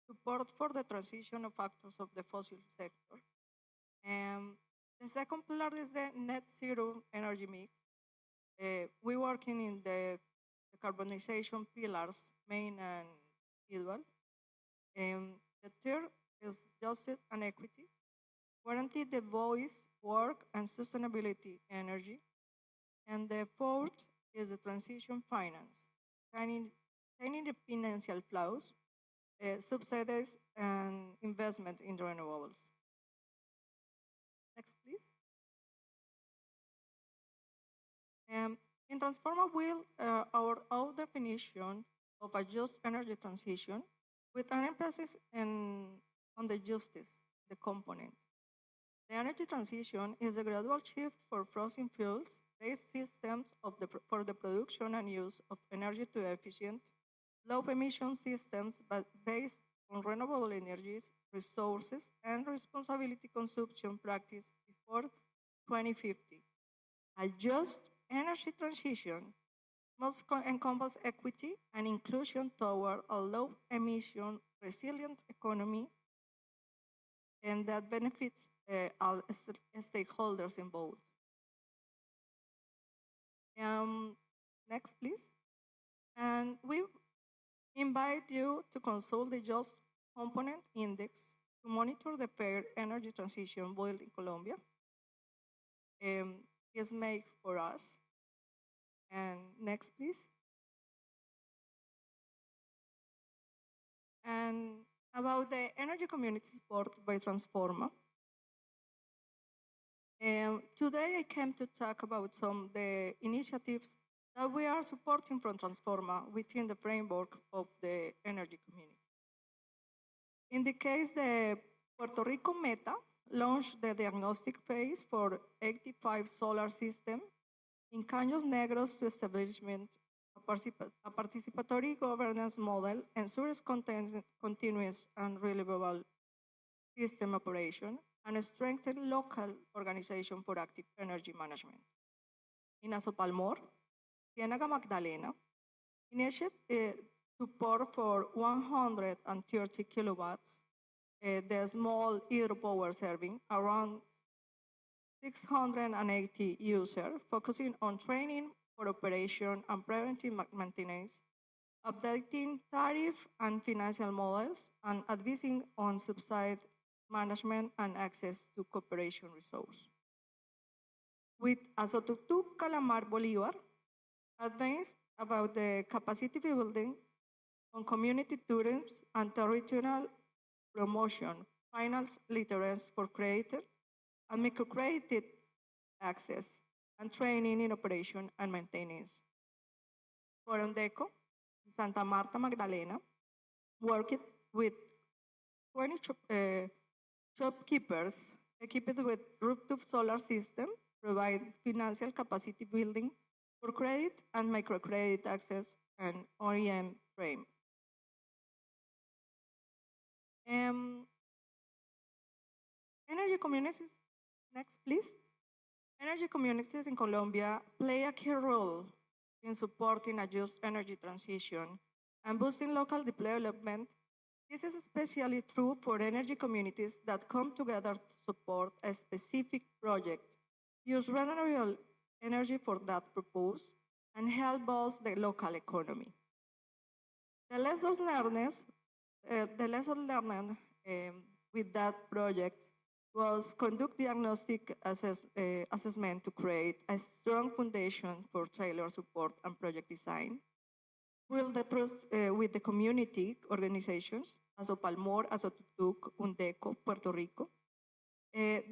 support for the transition of actors of the fossil sector. The second pillar is the net zero energy mix. We're working in the decarbonization pillars, main and individual. The third is justice and equity, guarantee the voice, work, and sustainability energy. And the fourth is the transition finance, signing the financial flows, subsidies, and investment in renewables. Next, please. In Transforma will our own definition of a just energy transition with an emphasis on the justice, the component. The energy transition is a gradual shift for fossil fuels-based systems for the production and use of energy to efficient, low-emission systems but based on renewable energies, resources, and responsibility consumption practice before 2050. A just energy transition must encompass equity and inclusion toward a low-emission, resilient economy, and that benefits all stakeholders involved. Next, please. And we invite you to consult the Just Component Index to monitor the fair energy transition built in Colombia. Is made for us. And next, please. And about the energy community support by Transforma. Today I came to talk about some of the initiatives that we are supporting from Transforma within the framework of the energy community. In the case, the Puerto Rico Meta launched the diagnostic phase for 85 solar systems in Caños Negros to establishment a participatory governance model ensures continuous and reliable system operation and strengthen local organization for active energy management. In Azopalmor, Ciénaga Magdalena initiated support for 130 kilowatts, the small hydropower serving around 680 users, focusing on training for operation and preventive maintenance, updating tariff and financial models, and advising on subside management and access to cooperation resource. With Azotutu Calamar Bolívar, advanced about the capacity building on community tourism and territorial promotion, finance literacy for creator and microcredited access and training in operation and maintenance. For Ondeco, Santa Marta Magdalena worked with 20 shopkeepers equipped with rooftop solar system, provides financial capacity building for credit and microcredit access and OEM frame. Energy communities, next please. Energy communities in Colombia play a key role in supporting a just energy transition and boosting local development. This is especially true for energy communities that come together to support a specific project, use renewable energy for that purpose, and help boost the local economy. The lessons learned with that project was conduct diagnostic assessment to create a strong foundation for trailer support and project design, build the trust with the community organizations, Aso Palmor, Aso Tutuc, Undeco, Puerto Rico.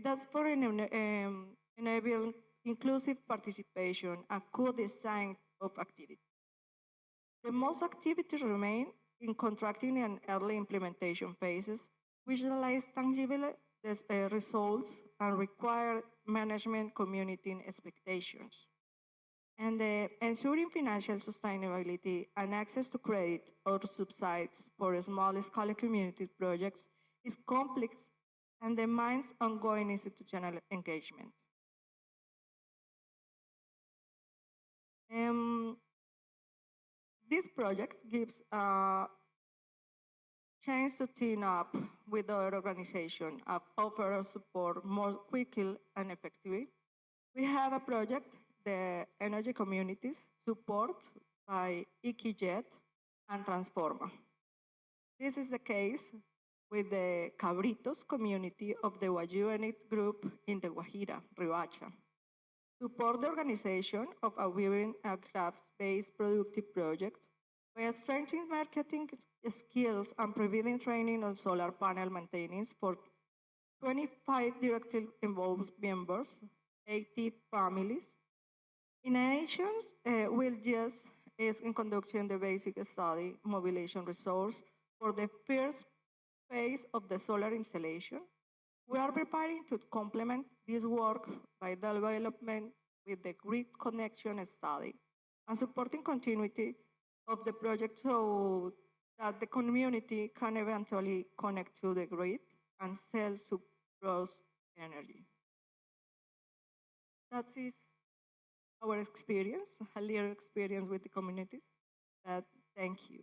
That's for enable inclusive participation and co-design of activity. The most activities remain in contracting and early implementation phases, which realize tangible results and require management community expectations. And ensuring financial sustainability and access to credit or subsidies for small-scale community projects is complex and demands ongoing institutional engagement. This project gives a chance to team up with other organizations and offer support more quickly and effectively. We have a project, the Energy Communities, support by IKIJET and Transforma. This is the case with the Cabritos community of the Wayuanit group in the Guajira, Riohacha. Support the organization of a women crafts-based productive project by strengthening marketing skills and providing training on solar panel maintenance for 25 directly involved members, 80 families. In addition, we'll just is in conducting the basic study mobilization resource for the first phase of the solar installation. We are preparing to complement this work by development with the grid connection study and supporting continuity of the project so that the community can eventually connect to the grid and sell surplus energy. That is our experience, a little experience with the communities. But thank you.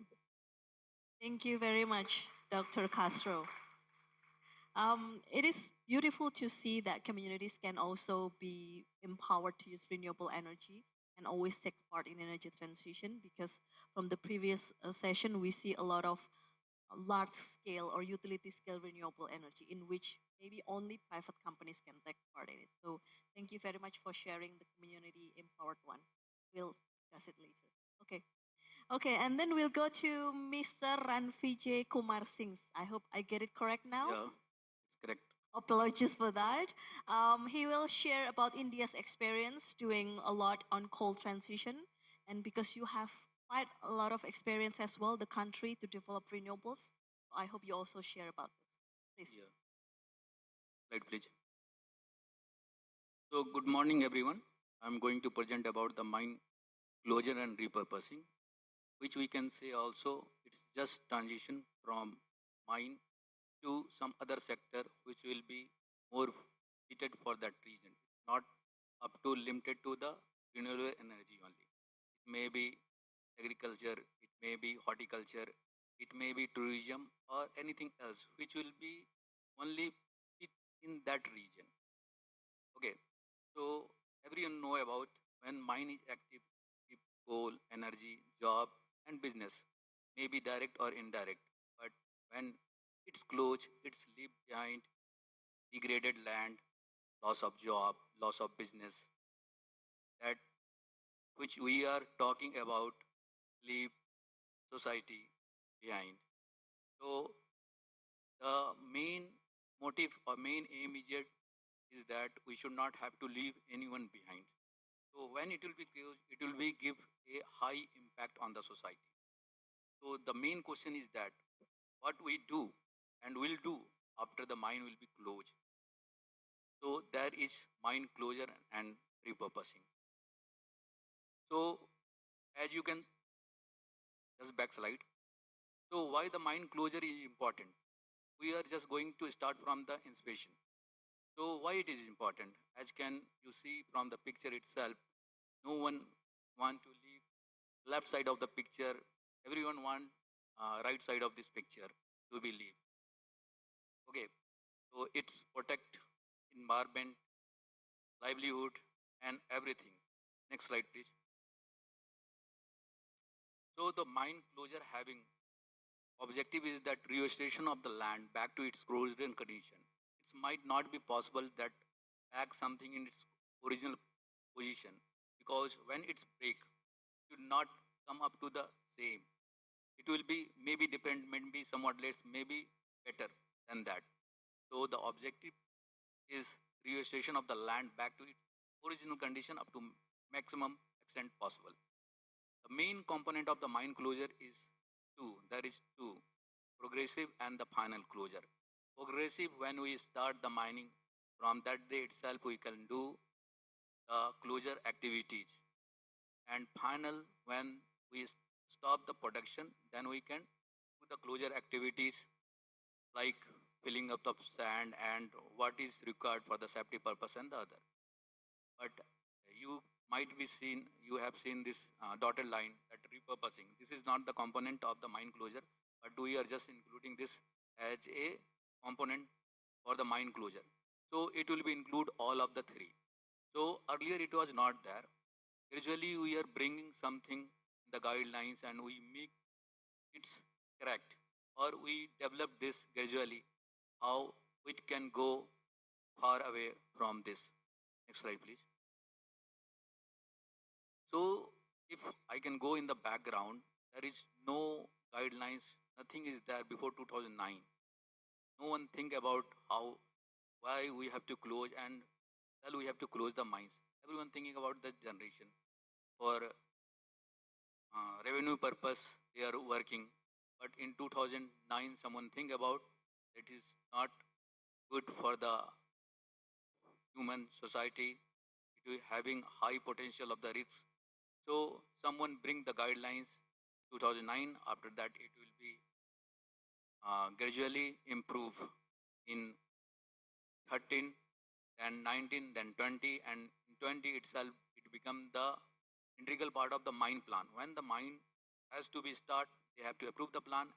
Thank you very much, Dr. Castro. It is beautiful to see that communities can also be empowered to use renewable energy and always take part in energy transition, because from the previous session, we see a lot of large scale or utility scale renewable energy in which maybe only private companies can take part in it. So thank you very much for sharing the community empowered one. We'll discuss it later. Okay. Okay, and then we'll go to Mr. Ranvijay Kumar Singh. I hope I get it correct now. Yeah, it's correct. Apologies for that. He will share about India's experience doing a lot on coal transition. And because you have quite a lot of experience as well, the country to develop renewables, I hope you also share about this. Please. Yeah. Right, please. So, good morning, everyone. I'm going to present about the mine closure and repurposing, which we can say also it's just transition from mine to some other sector which will be more fitted for that region, not up to limited to the renewable energy only. It may be agriculture, it may be horticulture, it may be tourism or anything else which will be only fit in that region. Okay, so everyone know about when mine is active, coal, energy, job and business, may be direct or indirect, but when it's closed, it's leave behind degraded land, loss of job, loss of business, that which we are talking about leave society behind. So the main motive or main aim is that we should not have to leave anyone behind. So when it will be closed, it will be give a high impact on the society. So the main question is that what we do and will do after the mine will be closed. So there is mine closure and repurposing. So as you can just backslide. So why the mine closure is important? We are just going to start from the inspection. So why it is important? As can you see from the picture itself, no one want to leave left side of the picture. Everyone want right side of this picture to be leave. Okay, so it's protect environment, livelihood, and everything. Next slide, please. So the mine closure having objective is that restoration of the land back to its original condition. might not be possible that back something in its original position, because when it's break, it should not come up to the same. It will be maybe different, maybe somewhat less, maybe better than that. So the objective is restoration of the land back to its original condition up to maximum extent possible. The main component of the mine closure is two. There is two: progressive and the final closure. Progressive, when we start the mining, from that day itself we can do the closure activities. And final, when we stop the production, then we can do the closure activities like filling up of sand and what is required for the safety purpose and the other. But you might be seen, you have seen this dotted line, that repurposing. This is not the component of the mine closure, but we are just including this as a component for the mine closure. So it will be include all of the three. So earlier it was not there. Gradually we are bringing something, the guidelines, and we make it correct, or we develop this gradually, how it can go far away from this. Next slide, please. So if I can go in the background, there is no guidelines, nothing is there before 2009. No one think about how, why we have to close and well, we have to close the mines. Everyone thinking about the generation. For revenue purpose, they are working. But in 2009, someone think about it is not good for the human society. It is having high potential of the risks. So someone bring the guidelines 2009. After that, it will be gradually improve in 13, then 19, then 20, and in 20 itself, it become the integral part of the mine plan. When the mine has to be start, they have to approve the plan,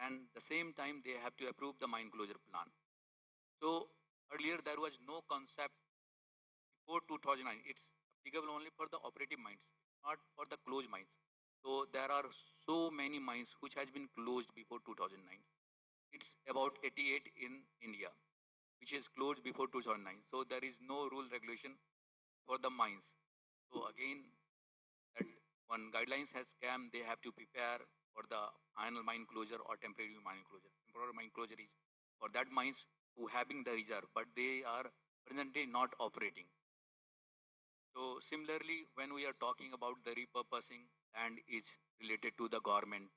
and the same time they have to approve the mine closure plan. So earlier there was no concept before 2009. It's applicable only for the operative mines, not for the closed mines. So there are so many mines which has been closed before 2009. It's about 88 in India, which is closed before 2009. So there is no rule regulation for the mines. So again, that one guidelines has come, they have to prepare for the final mine closure or temporary mine closure. Temporary mine closure is for that mines who having the reserve, but they are presently not operating. So similarly, when we are talking about the repurposing, land is related to the government.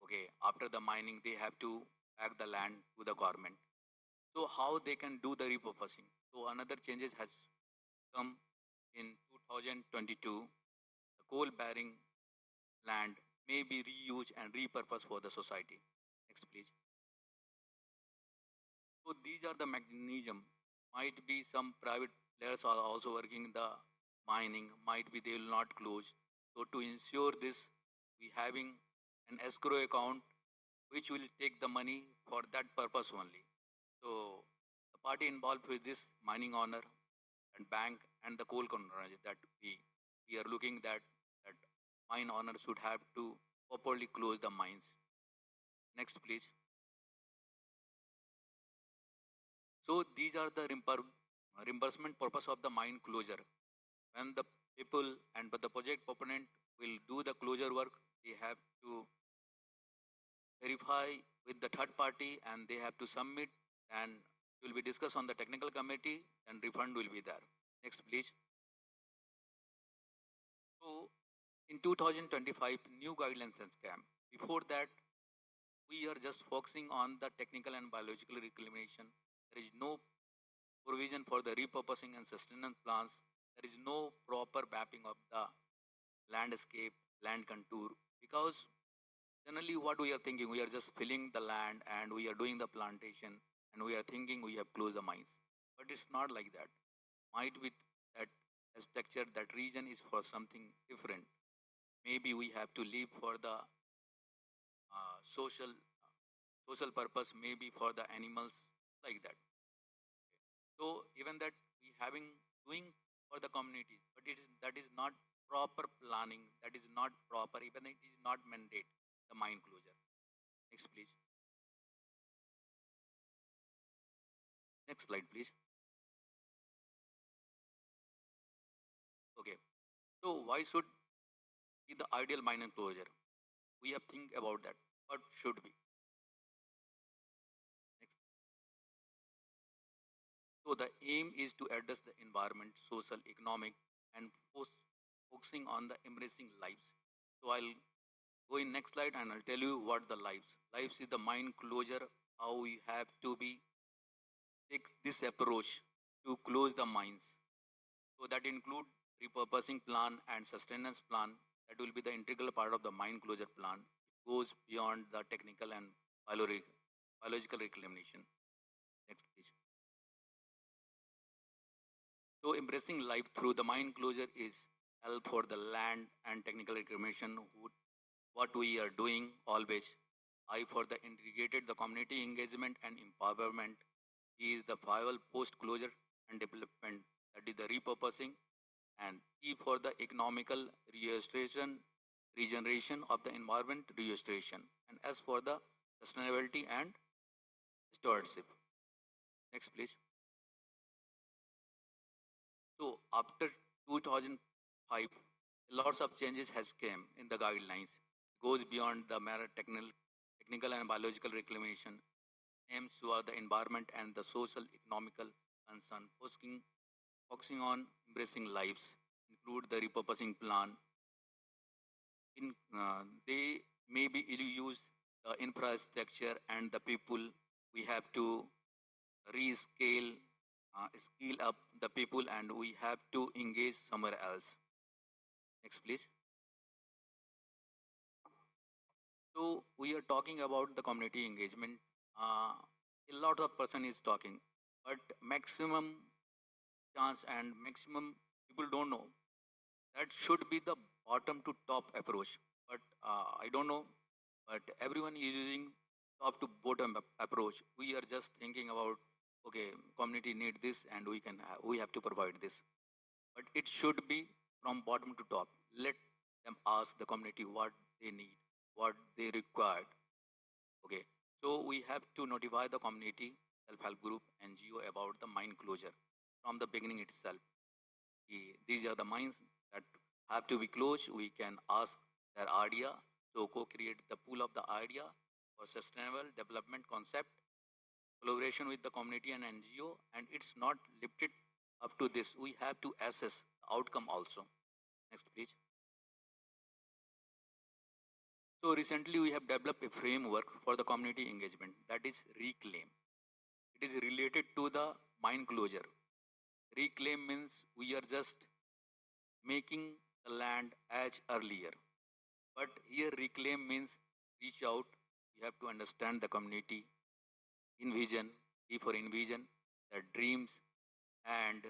Okay, after the mining, they have to back the land to the government. So how they can do the repurposing? So another changes has come in 2022. The coal bearing land may be reused and repurposed for the society. Next, please. So these are the mechanism. Might be some private players are also working in the mining. Might be they will not close. So to ensure this, we having an escrow account which will take the money for that purpose only. So the party involved with this mining owner and bank and the coal company, that we are looking that mine owner should have to properly close the mines. Next, please. So these are the reimbursement purpose of the mine closure. When the people and the project proponent will do the closure work, they have to verify with the third party and they have to submit, and will be discussed on the technical committee and refund will be there. Next, please. So in 2025, new guidelines has come. Before that, we are just focusing on the technical and biological reclamation. There is no provision for the repurposing and sustenance plans. There is no proper mapping of the landscape, land contour, because generally what we are thinking, we are just filling the land and we are doing the plantation and we are thinking we have closed the mines. But it's not like that. Might be that structure, that region is for something different. Maybe we have to leave for the social purpose, maybe for the animals, like that. So even that we having doing for the community, but that is not proper planning, that is not proper, even it is not mandate the mine closure. Next, please. Next slide, please. Okay. So why should be the ideal mine closure? We have think about that. What should be? Next. So the aim is to address the environment, social, economic, and focusing on the embracing lives. So I'll go in next slide and I'll tell you what the lives. Lives is the mine closure, how we have to be take this approach to close the mines. So that include repurposing plan and sustenance plan. That will be the integral part of the mine closure plan. It goes beyond the technical and biological reclamation. Next please. So embracing life through the mine closure is help for the land and technical reclamation. What we are doing always. I for the integrated the community engagement and empowerment is the viable post closure and development. That is the repurposing, and E for the economical regeneration of the environment restoration, and S for the sustainability and stewardship. Next please. So after 2005, lots of changes has came in the guidelines. Goes beyond the mere technical and biological reclamation, aims toward the environment and the social economical concern, focusing on embracing lives, include the repurposing plan. They may be use the infrastructure and the people. We have to rescale, scale up the people, and we have to engage somewhere else. Next, please. So we are talking about the community engagement. A lot of person is talking, but maximum chance and maximum people don't know. That should be the bottom to top approach. But I don't know. But everyone is using top to bottom approach. We are just thinking about okay, community need this, and we have to provide this. But it should be from bottom to top. Let them ask the community what they need, what they required. Okay, so we have to notify the community, self-help group, NGO about the mine closure from the beginning itself. These are the mines that have to be closed. We can ask their idea, so co-create the pool of the idea for sustainable development concept, collaboration with the community and NGO, and it's not limited up to this. We have to assess the outcome also. Next, please. So recently we have developed a framework for the community engagement, that is reclaim. It is related to the mine closure. Reclaim means we are just making the land as earlier. But here reclaim means reach out. You have to understand the community, envision, E for envision, their dreams, and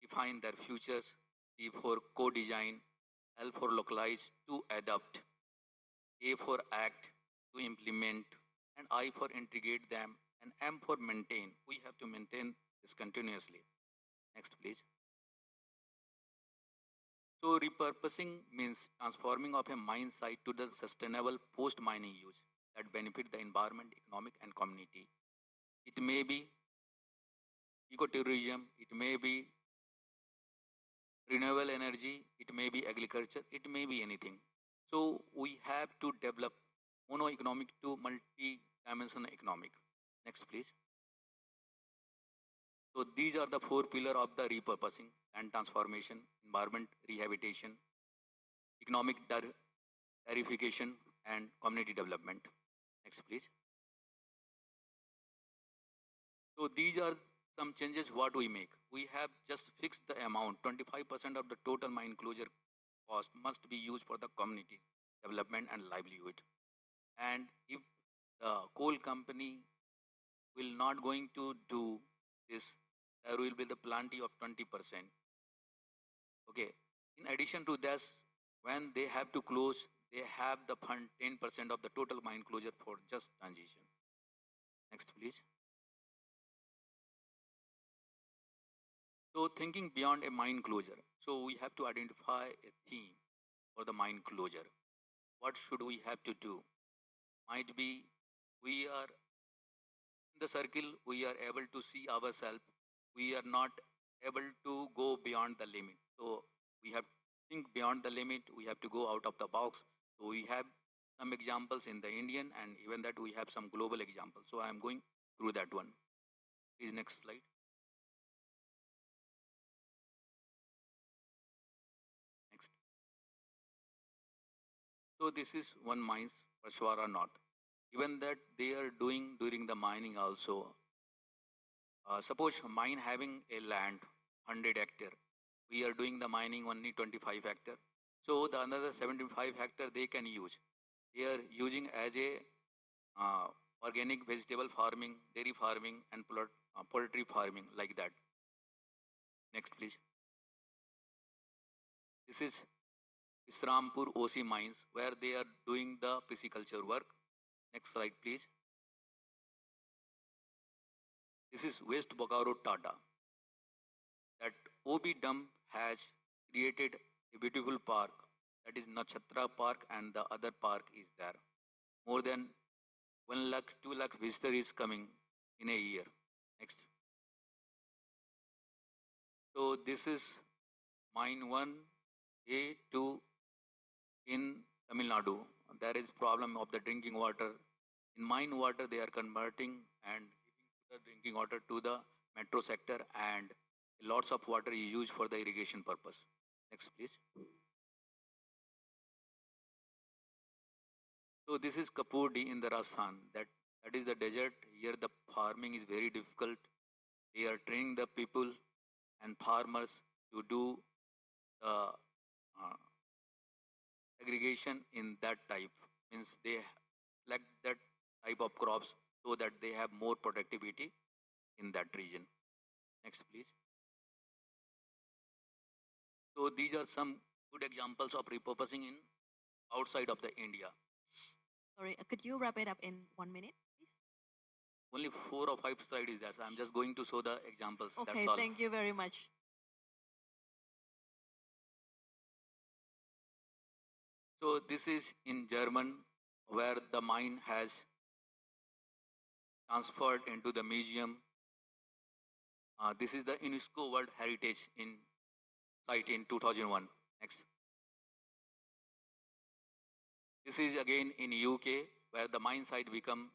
define their futures. E for co-design, L for localize to adapt, A for act to implement, and I for integrate them, and M for maintain. We have to maintain this continuously. Next, please. So repurposing means transforming of a mine site to the sustainable post-mining use that benefit the environment, economic, and community. It may be ecotourism, it may be renewable energy, it may be agriculture, it may be anything. So we have to develop mono-economic to multi-dimensional economic. Next, please. So these are the four pillars of the repurposing and transformation, environment rehabilitation, economic tarification, and community development. Next, please. So these are some changes what we make. We have just fixed the amount. 25% of the total mine closure cost must be used for the community development and livelihood. And if the coal company will not going to do this, there will be the penalty of 20%. Okay. In addition to this, when they have to close, they have the fund 10% of the total mine closure for just transition. Next, please. So thinking beyond a mine closure. So we have to identify a theme for the mine closure. What should we have to do? Might be we are in the circle, we are able to see ourselves. We are not able to go beyond the limit. So we have to think beyond the limit. We have to go out of the box. So we have some examples in the Indian, and even that we have some global examples. So I am going through that one. Please, next slide. Next. So this is one mines, Pachwara North. Even that they are doing during the mining also. Suppose mine having a land 100 hectare, we are doing the mining only 25 hectare. So the another 75 hectare they can use. They are using as a organic vegetable farming, dairy farming, and poultry farming like that. Next, please. This is Isrampur OC mines where they are doing the pisciculture work. Next slide, please. This is West Bokaro Tata. That OB dump has created a beautiful park. That is Nachatra Park, and the other park is there. More than 1 lakh, 2 lakh visitors coming in a year. Next. So this is mine 1A, 2 in Tamil Nadu. There is problem of the drinking water. In mine water, they are converting and giving the drinking water to the metro sector, and lots of water is used for the irrigation purpose. Next, please. So this is Kapurdi in the Rajasthan. That is the desert. Here the farming is very difficult. They are training the people and farmers to do the aggregation in that type. Means they select that type of crops so that they have more productivity in that region. Next, please. So these are some good examples of repurposing in outside of the India. Sorry, could you wrap it up in 1 minute, please? Only 4 or 5 slides is there, so I'm just going to show the examples. Okay, that's all. thank you very much. So this is in German, where the mine has transferred into the museum. This is the UNESCO World Heritage in site in 2001. Next. This is again in UK, where the mine site become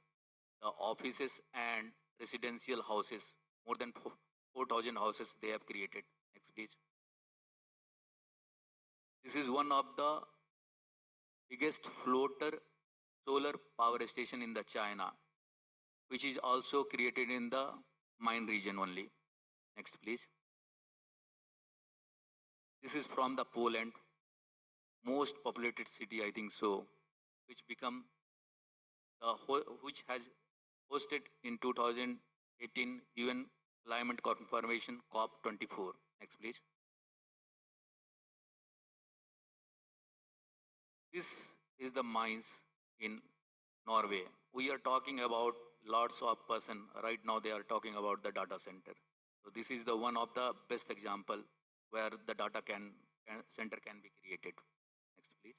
the offices and residential houses. More than 4,000 houses they have created. Next, please. This is one of the biggest floater solar power station in the China, which is also created in the mine region only. Next, please. This is from the Poland, most populated city, I think so, which become which has hosted in 2018 UN Climate Confirmation COP24. Next, please. This is the mines in Norway. We are talking about lots of person. Right now they are talking about the data center. So this is the one of the best example where the data center can be created. Next, please.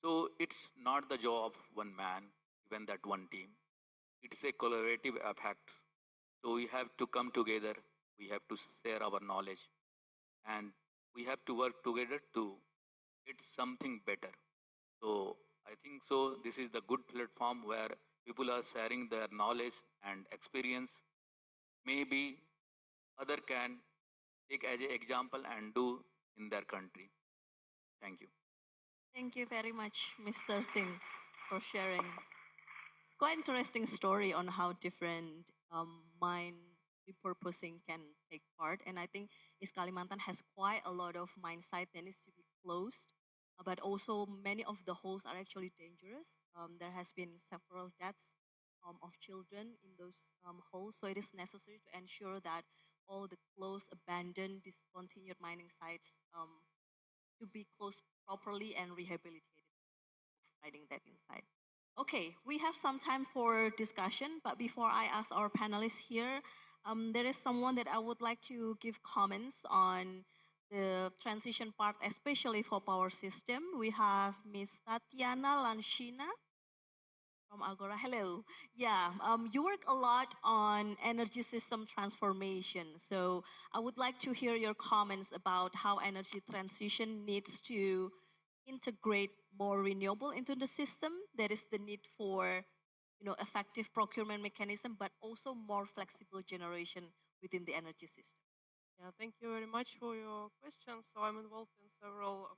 So it's not the job of one man, even that one team. It's a collaborative effect. So we have to come together. We have to share our knowledge, and we have to work together to get something better. So I think so. This is the good platform where people are sharing their knowledge and experience. Maybe other can take as an example and do in their country. Thank you. Thank you very much, Mr. Singh, for sharing. It's quite interesting story on how different mine repurposing can take part. And I think East Kalimantan has quite a lot of mine site that needs to be closed, but also many of the holes are actually dangerous. There has been several deaths of children in those holes. So it is necessary to ensure that all the closed, abandoned, discontinued mining sites to be closed properly and rehabilitated, providing that inside. Okay, we have some time for discussion, but before I ask our panelists here, there is someone that I would like to give comments on the transition part, especially for power system. We have Ms. Tatiana Lanshina. from Agora. Hello. Yeah, you work a lot on energy system transformation. So I would like to hear your comments about how energy transition needs to integrate more renewable into the system. There is the need for, effective procurement mechanism, but also more flexible generation within the energy system. Yeah, thank you very much for your question. So I'm involved in several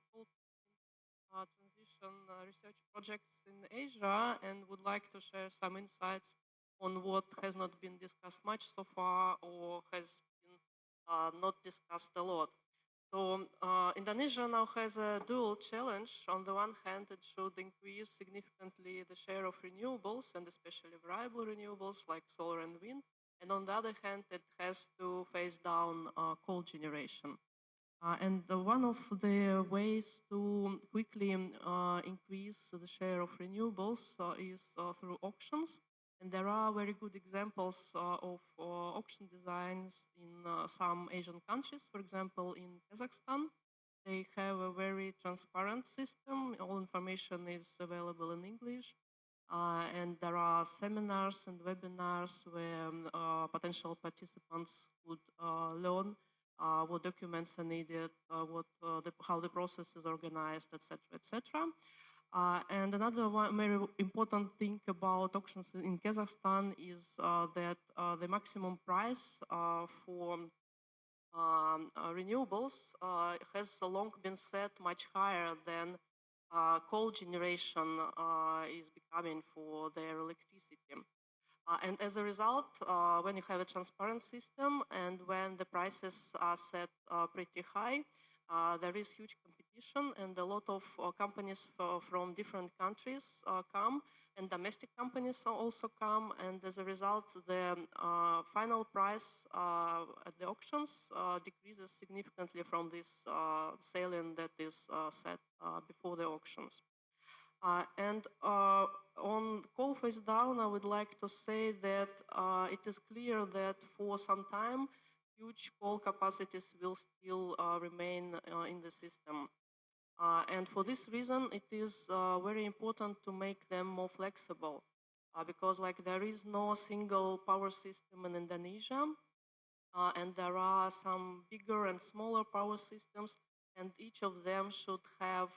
transition research projects in Asia and would like to share some insights on what has not been discussed much so far or has been not discussed a lot. So Indonesia now has a dual challenge. On the one hand, it should increase significantly the share of renewables and especially variable renewables like solar and wind. And on the other hand, it has to phase down coal generation. And one of the ways to quickly increase the share of renewables is through auctions. And there are very good examples of auction designs in some Asian countries. For example, in Kazakhstan, they have a very transparent system. All information is available in English. And there are seminars and webinars where potential participants would learn what documents are needed, how the process is organized, etc., etc. And another very important thing about auctions in Kazakhstan is that the maximum price for renewables has long been set much higher than coal generation is becoming for their electricity. And as a result, when you have a transparent system and when the prices are set pretty high, there is huge competition and a lot of companies from different countries come and domestic companies also come. And as a result, the final price at the auctions decreases significantly from this ceiling that is set before the auctions. And on coal phase down, I would like to say that it is clear that for some time, huge coal capacities will still remain in the system. And for this reason, it is very important to make them more flexible because there is no single power system in Indonesia. And there are some bigger and smaller power systems, and each of them should have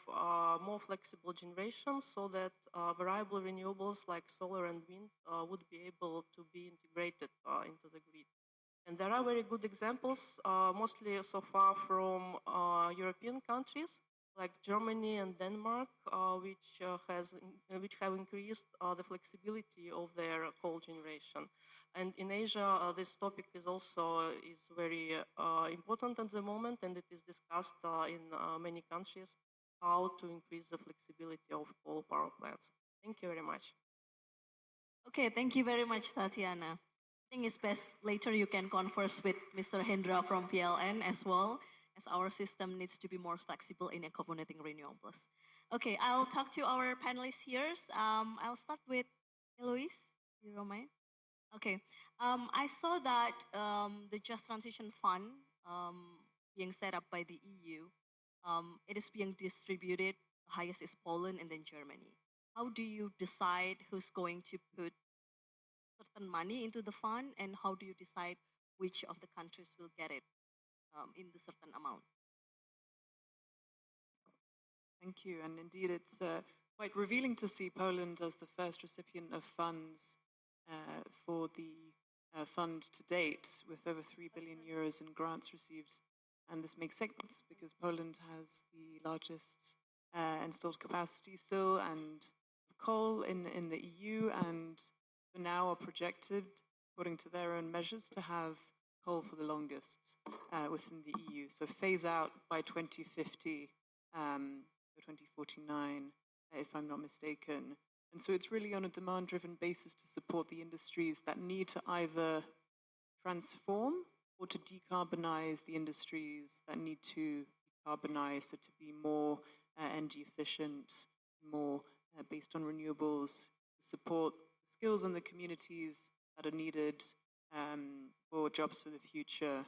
more flexible generation so that variable renewables like solar and wind would be able to be integrated into the grid. And there are very good examples, mostly so far from European countries like Germany and Denmark, which have increased the flexibility of their coal generation. And in Asia, this topic is also very important at the moment, and it is discussed in many countries how to increase the flexibility of coal power plants. Thank you very much. Okay, thank you very much, Tatiana. I think it's best later you can converse with Mr. Hendra from PLN as well, as our system needs to be more flexible in accommodating renewables. Okay, I'll talk to our panelists here. I'll start with Eloise, you don't mind? Okay, I saw that the Just Transition Fund being set up by the EU, it is being distributed, the highest is Poland and then Germany. How do you decide who's going to put certain money into the fund, and how do you decide which of the countries will get it in the certain amount? Thank you. And indeed, it's quite revealing to see Poland as the first recipient of funds for the fund to date, with over 3 billion euros in grants received. And this makes sense because Poland has the largest installed capacity still and coal in the EU, and for now are projected, according to their own measures, to have coal for the longest within the EU. So phase out by 2050 or 2049, if I'm not mistaken. And so it's really on a demand-driven basis to support the industries that need to either transform or to decarbonize the industries that need to decarbonize, so to be more energy efficient, more based on renewables, to support skills in the communities that are needed for jobs for the future.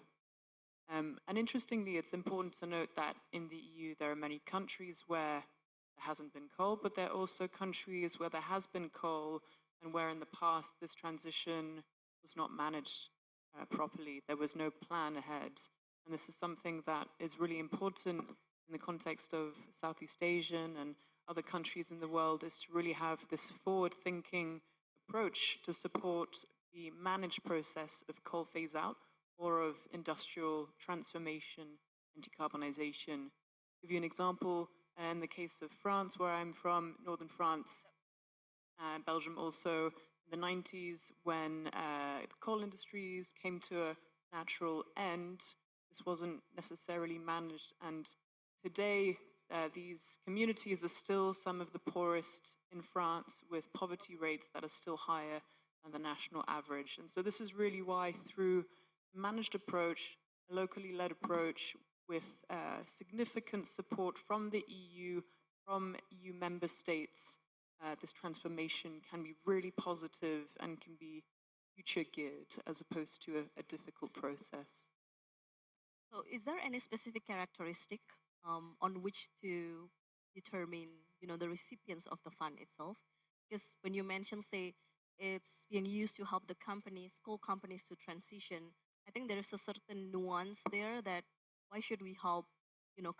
And interestingly, it's important to note that in the EU, there are many countries where there hasn't been coal, but there are also countries where there has been coal and where in the past this transition was not managed properly. There was no plan ahead. And this is something that is really important in the context of Southeast Asian and other countries in the world, is to really have this forward-thinking approach to support the managed process of coal phase out or of industrial transformation and decarbonization. To give you an example, in the case of France, where I'm from, northern France, Belgium also, in the 90s, when the coal industries came to a natural end, this wasn't necessarily managed. And today, these communities are still some of the poorest in France, with poverty rates that are still higher than the national average. And so this is really why, through a managed approach, a locally led approach, with significant support from the EU, from EU member states, this transformation can be really positive and can be future geared as opposed to a difficult process. So is there any specific characteristic on which to determine, the recipients of the fund itself? Because when you mention, say, it's being used to help the companies, coal companies, to transition, I think there is a certain nuance there that why should we help,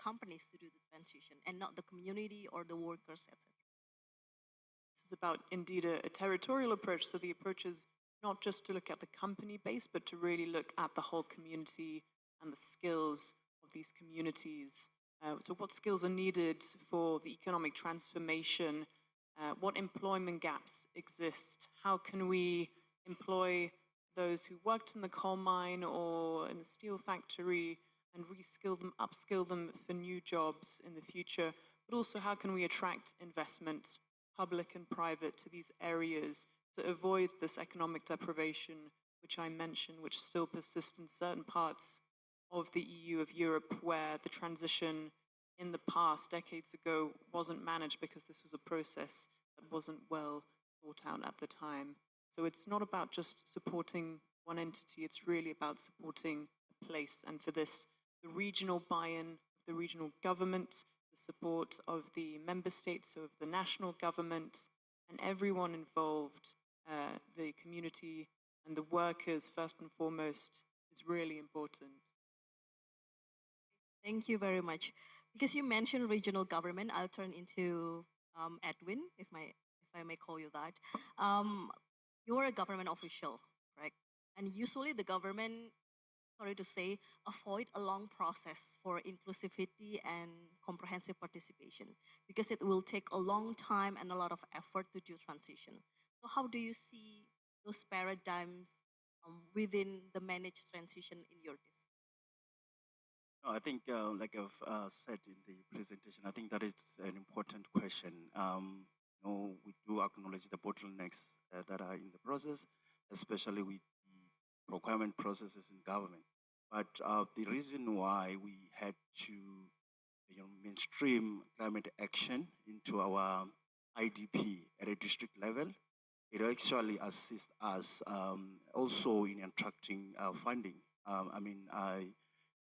companies to do the transition and not the community or the workers, etc. This is about indeed a territorial approach. So the approach is not just to look at the company base, but to really look at the whole community and the skills of these communities. So what skills are needed for the economic transformation? What employment gaps exist? How can we employ those who worked in the coal mine or in the steel factory and reskill them, upskill them for new jobs in the future? But also, how can we attract investment, public and private, to these areas to avoid this economic deprivation, which I mentioned, which still persists in certain parts of the EU, of Europe, where the transition in the past, decades ago, wasn't managed because this was a process that wasn't well thought out at the time. So it's not about just supporting one entity, it's really about supporting a place. And for this, the regional buy-in, the regional government, the support of the member states, so of the national government, and everyone involved, the community and the workers, first and foremost, is really important. Thank you very much. Because you mentioned regional government, I'll turn into Edwin, if I may call you that. You're a government official, correct? And usually the government, sorry to say, avoid a long process for inclusivity and comprehensive participation because it will take a long time and a lot of effort to do transition. So how do you see those paradigms within the managed transition in your district? I think, like I've said in the presentation, I think that is an important question. We do acknowledge the bottlenecks that are in the process, especially with the procurement processes in government. But the reason why we had to mainstream climate action into our IDP at a district level, it actually assists us also in attracting funding. I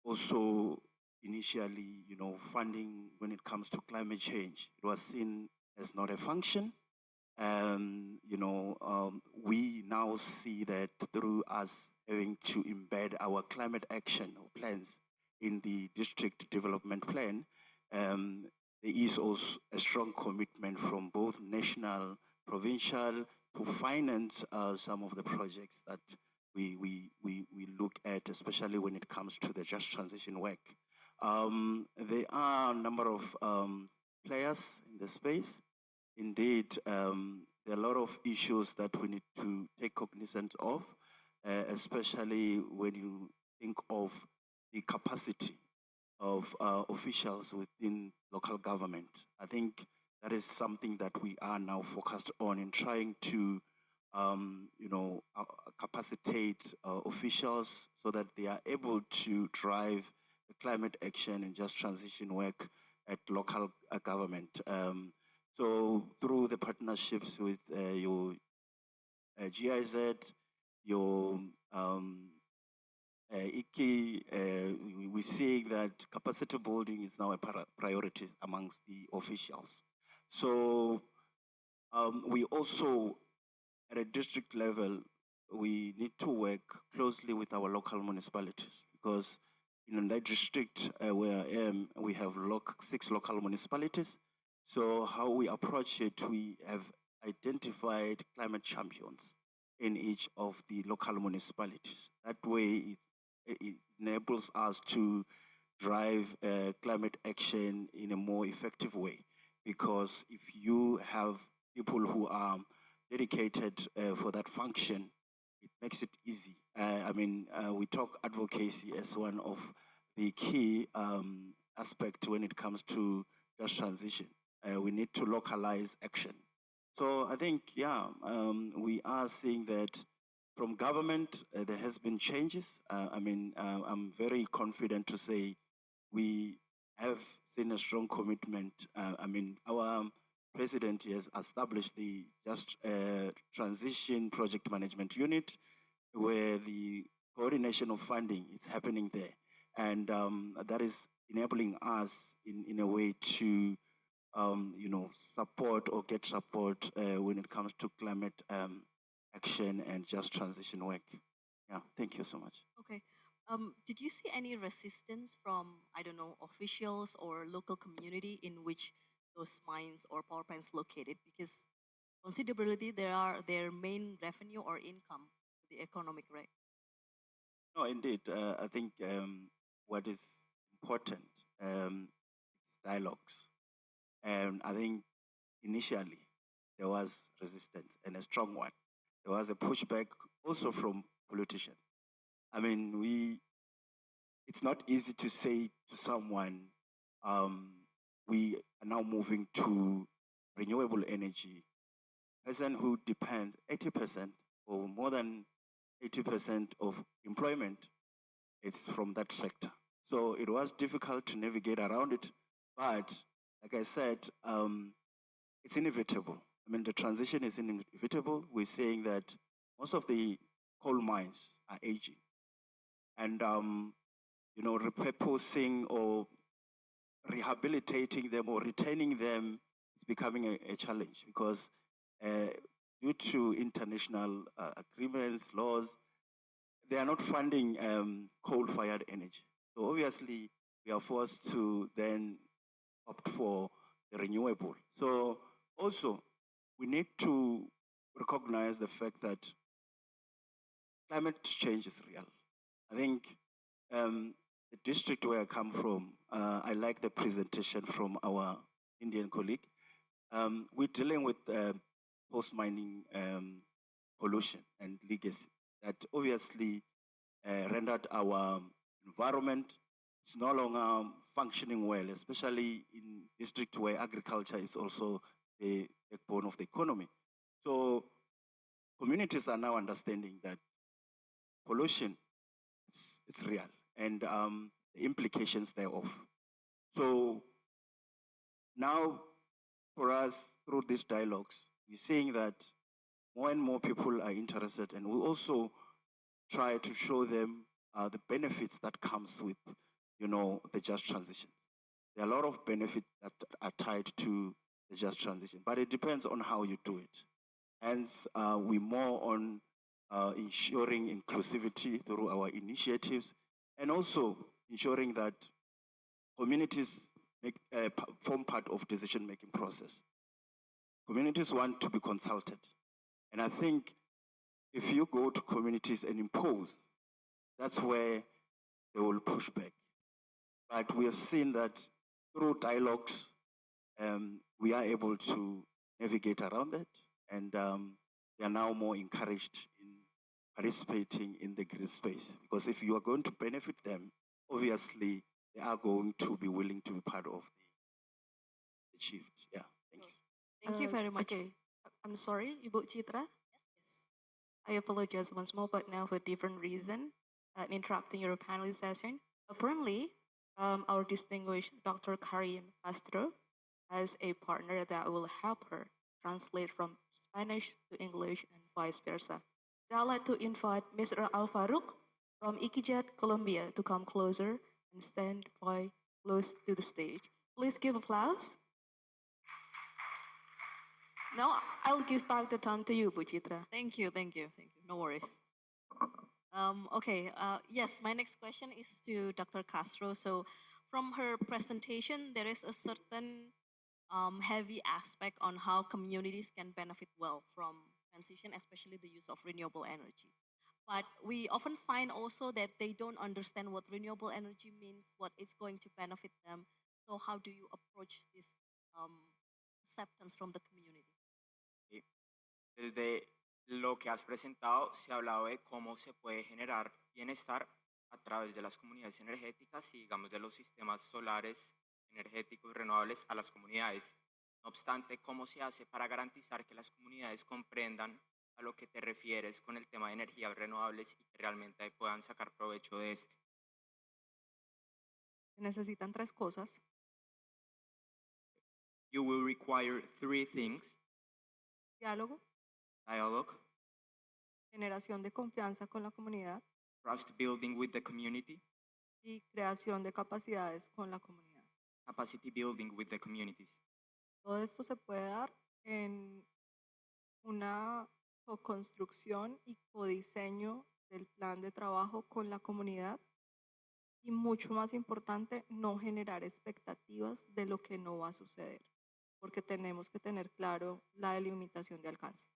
also initially, funding when it comes to climate change, it was seen as not a function. And, we now see that through us having to embed our climate action plans in the district development plan, there is also a strong commitment from both national, provincial, to finance some of the projects that we look at, especially when it comes to the just transition work. There are a number of players in the space. Indeed, there are a lot of issues that we need to take cognizance of, especially when you think of the capacity of officials within local government. I think that is something that we are now focused on in trying to capacitate officials so that they are able to drive the climate action and just transition work at local government. So through the partnerships with your GIZ, your IKI, we see that capacity building is now a priority amongst the officials. So we also, at a district level, we need to work closely with our local municipalities because in that district where I am, we have 6 local municipalities. So how we approach it, we have identified climate champions in each of the local municipalities. That way, it enables us to drive climate action in a more effective way. Because if you have people who are dedicated for that function, it makes it easy. We talk advocacy as one of the key aspects when it comes to just transition. We need to localize action. So I think, we are seeing that from government, there has been changes. I'm very confident to say we have seen a strong commitment. Our president has established the Just Transition Project Management Unit, where the coordination of funding is happening there. And that is enabling us in a way to support or get support when it comes to climate action and just transition work. Yeah, thank you so much. Okay. Did you see any resistance from, I don't know, officials or local community in which those mines or power plants located? Because considerably they are their main revenue or income to the economic, right? No, indeed. I think what is important is dialogues. And I think initially there was resistance and a strong one. There was a pushback also from politicians. It's not easy to say to someone, we are now moving to renewable energy. Person who depends 80% or more than 80% of employment, it's from that sector. So it was difficult to navigate around it, but like I said, it's inevitable. The transition is inevitable. We're saying that most of the coal mines are aging. And, repurposing or rehabilitating them or retaining them is becoming a challenge because due to international agreements, laws, they are not funding coal-fired energy. So obviously, we are forced to then opt for the renewable. So also, we need to recognize the fact that climate change is real. I think the district where I come from, I like the presentation from our Indian colleague. We're dealing with post-mining pollution and legacy that obviously rendered our environment is no longer functioning well, especially in districts where agriculture is also the backbone of the economy. So communities are now understanding that pollution it's real and the implications thereof. So now for us, through these dialogues, we're seeing that more and more people are interested, and we also try to show them the benefits that comes with, the just transition. There are a lot of benefits that are tied to the just transition, but it depends on how you do it. Hence, we're more on ensuring inclusivity through our initiatives, and also ensuring that communities form part of decision-making process. Communities want to be consulted. And I think if you go to communities and impose, that's where they will push back. But we have seen that through dialogues, we are able to navigate around that, and they are now more encouraged in participating in the green space. Because if you are going to benefit them, obviously they are going to be willing to be part of the shift. Yeah, thanks. Thank you very much. Okay, I'm sorry, Ibu Citra. I apologize once more, but now for a different reason, I'm interrupting your panel session. Apparently, our distinguished Dr. Karim Castro has a partner that will help her translate from Spanish to English and vice versa. So I'd like to invite Mr. Al-Farouk from IKIJET, Colombia, to come closer and stand by close to the stage. Please give applause. Now I'll give back the time to you, Buchitra. Thank you, thank you, thank you. No worries. Okay, yes, my next question is to Dr. Castro. So from her presentation, there is a certain heavy aspect on how communities can benefit well from transition, especially the use of renewable energy. But we often find also that they don't understand what renewable energy means, what it's going to benefit them. So how do you approach this acceptance from the community? Desde lo que has presentado, se ha hablado de cómo se puede generar bienestar a través de las comunidades energéticas y, digamos, de los sistemas solares, energéticos, renovables a las comunidades. No obstante, ¿cómo se hace para garantizar que las comunidades comprendan a lo que te refieres con el tema de energías renovables y que realmente puedan sacar provecho de este? Necesitan tres cosas. You will require three things: Diálogo, dialogue, generación de confianza con la comunidad trust building with the community, y creación de capacidades con la comunidad. capacity building with the communities. Todo esto se puede dar en una co-construcción y codiseño del plan de trabajo con la comunidad y, mucho más importante, no generar expectativas de lo que no va a suceder, porque tenemos que tener claro la delimitación de alcance.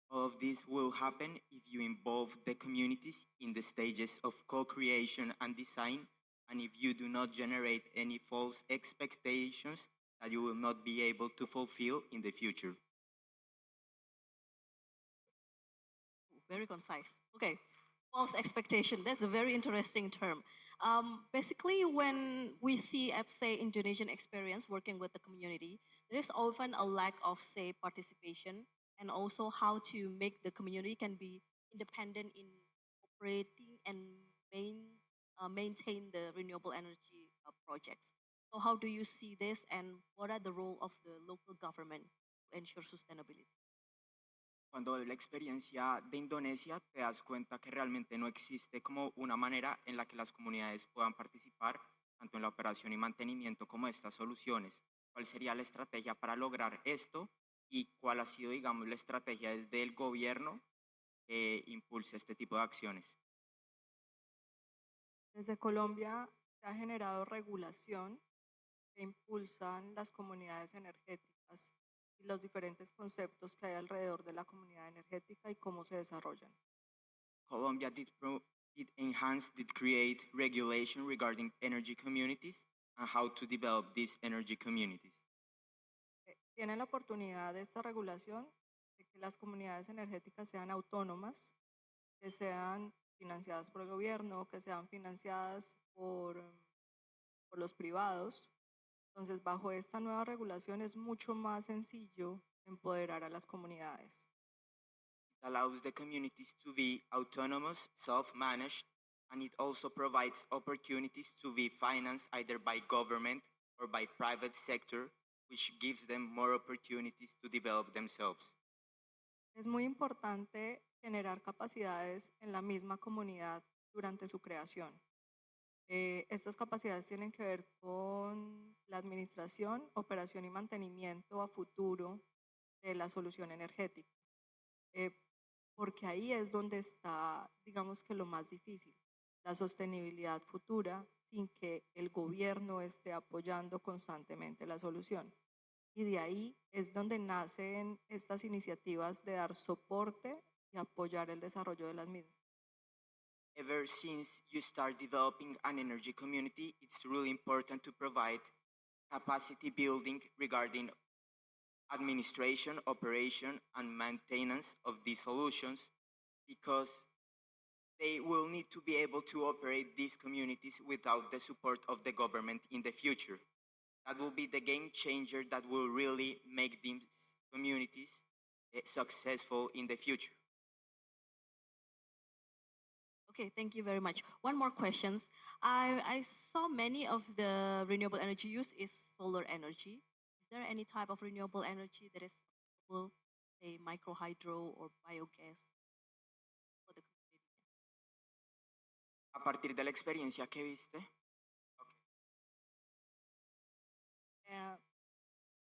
All of this will happen if you involve the communities in the stages of co-creation and design, and if you do not generate any false expectations that you will not be able to fulfill in the future. Very concise. Okay, false expectation. That's a very interesting term. Basically, when we see, say, Indonesian experience working with the community, there is often a lack of, say, participation, and also how to make the community can be independent in operating and maintain the renewable energy projects. So how do you see this, and what are the role of the local government to ensure sustainability? Cuando ves la experiencia de Indonesia, te das cuenta que realmente no existe como una manera en la que las comunidades puedan participar tanto en la operación y mantenimiento como estas soluciones. ¿Cuál sería la estrategia para lograr esto y cuál ha sido, digamos, la estrategia desde el gobierno que impulsa este tipo de acciones? Desde Colombia se ha generado regulación que impulsan las comunidades energéticas y los diferentes conceptos que hay alrededor de la comunidad energética y cómo se desarrollan. Colombia did enhance, did create regulation regarding energy communities and how to develop these energy communities. Tienen la oportunidad de esta regulación de que las comunidades energéticas sean autónomas, que sean financiadas por el gobierno, que sean financiadas por los privados. Entonces, bajo esta nueva regulación es mucho más sencillo empoderar a las comunidades. It allows the communities to be autonomous, self-managed, and it also provides opportunities to be financed either by government or by private sector, which gives them more opportunities to develop themselves. Es muy importante generar capacidades en la misma comunidad durante su creación. Estas capacidades tienen que ver con la administración, operación y mantenimiento a futuro de la solución energética, porque ahí es donde está, digamos que lo más difícil, la sostenibilidad futura sin que el gobierno esté apoyando constantemente la solución. Y de ahí es donde nacen estas iniciativas de dar soporte y apoyar el desarrollo de las mismas. Ever since you start developing an energy community, it's really important to provide capacity building regarding administration, operation, and maintenance of these solutions, because they will need to be able to operate these communities without the support of the government in the future. That will be the game changer that will really make these communities successful in the future. Okay, thank you very much. One more question. I saw many of the renewable energy use is solar energy. Is there any type of renewable energy that is applicable, say micro hydro or biogas for the community? A partir de la experiencia que viste,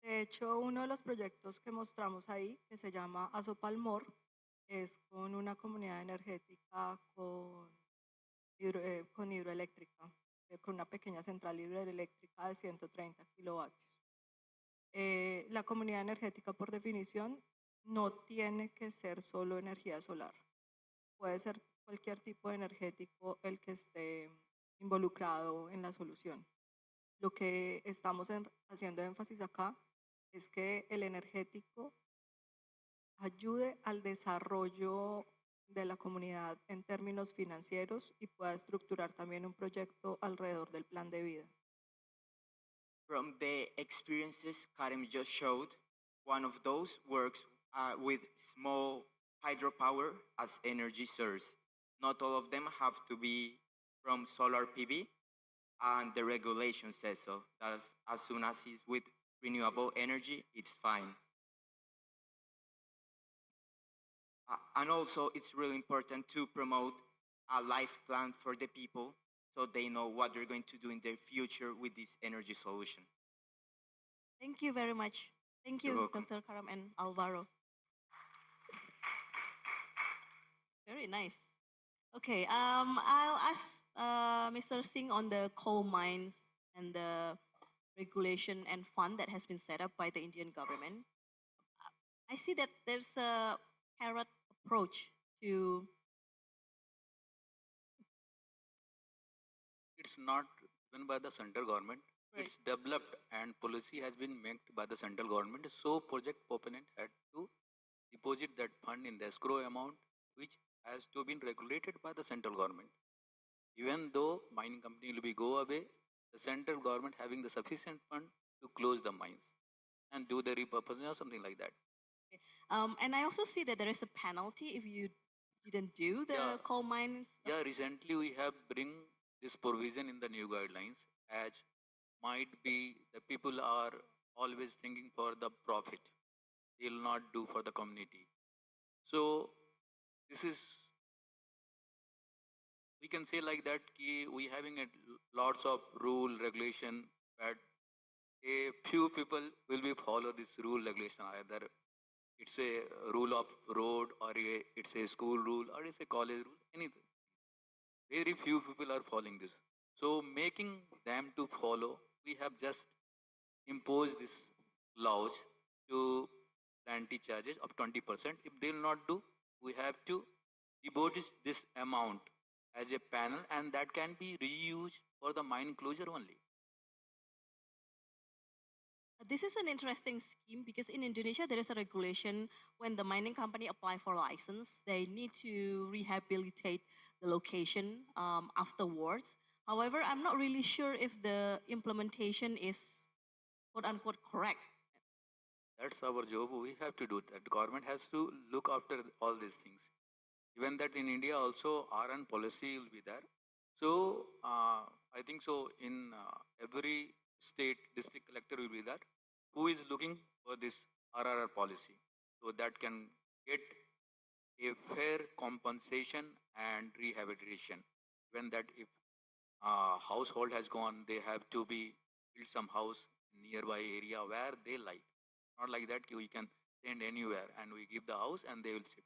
De hecho, uno de los proyectos que mostramos ahí, que se llama Azopalmor, es con una comunidad energética con hidroeléctrica, con una pequeña central hidroeléctrica de 130 kilovatios. La comunidad energética, por definición, no tiene que ser solo energía solar. Puede ser cualquier tipo de energético el que esté involucrado en la solución. Lo que estamos haciendo énfasis acá es que el energético ayude al desarrollo de la comunidad en términos financieros y pueda estructurar también un proyecto alrededor del plan de vida. From the experiences Karim just showed, one of those works with small hydropower as energy source. Not all of them have to be from solar PV, and the regulation says so. That as soon as it's with renewable energy, it's fine. And also, it's really important to promote a life plan for the people so they know what they're going to do in their future with this energy solution. Thank you very much. Thank you, Dr. Karam and Alvaro. Very nice. Okay, I'll ask Mr. Singh on the coal mines and the regulation and fund that has been set up by the Indian government. I see that there's a carrot approach to. It's not given by the central government. Right. It's developed and policy has been made by the central government. So project proponent had to deposit that fund in the escrow amount, which has to be regulated by the central government. Even though mining company will be go away, the central government having the sufficient fund to close the mines and do the repurposing or something like that. Okay. And I also see that there is a penalty if you didn't do the coal mines. Yeah, recently we have bring this provision in the new guidelines, as might be the people are always thinking for the profit. They will not do for the community. So this is, we can say like that, we having lots of rule regulation, but a few people will be follow this rule regulation. Either it's a rule of road, or it's a school rule, or it's a college rule, anything. Very few people are following this. So making them to follow, we have just imposed this laws to penalty charges of 20%. If they will not do, we have to devote this amount as a panel, and that can be reused for the mine closure only. This is an interesting scheme because in Indonesia there is a regulation when the mining company apply for license, they need to rehabilitate the location afterwards. However, I'm not really sure if the implementation is quote unquote correct. That's our job. We have to do that. The government has to look after all these things. Even that in India also RN policy will be there. So I think so in every state district collector will be there who is looking for this RRR policy, so that can get a fair compensation and rehabilitation. When that if household has gone, they have to be build some house nearby area where they like. Not like that we can send anywhere and we give the house and they will shift.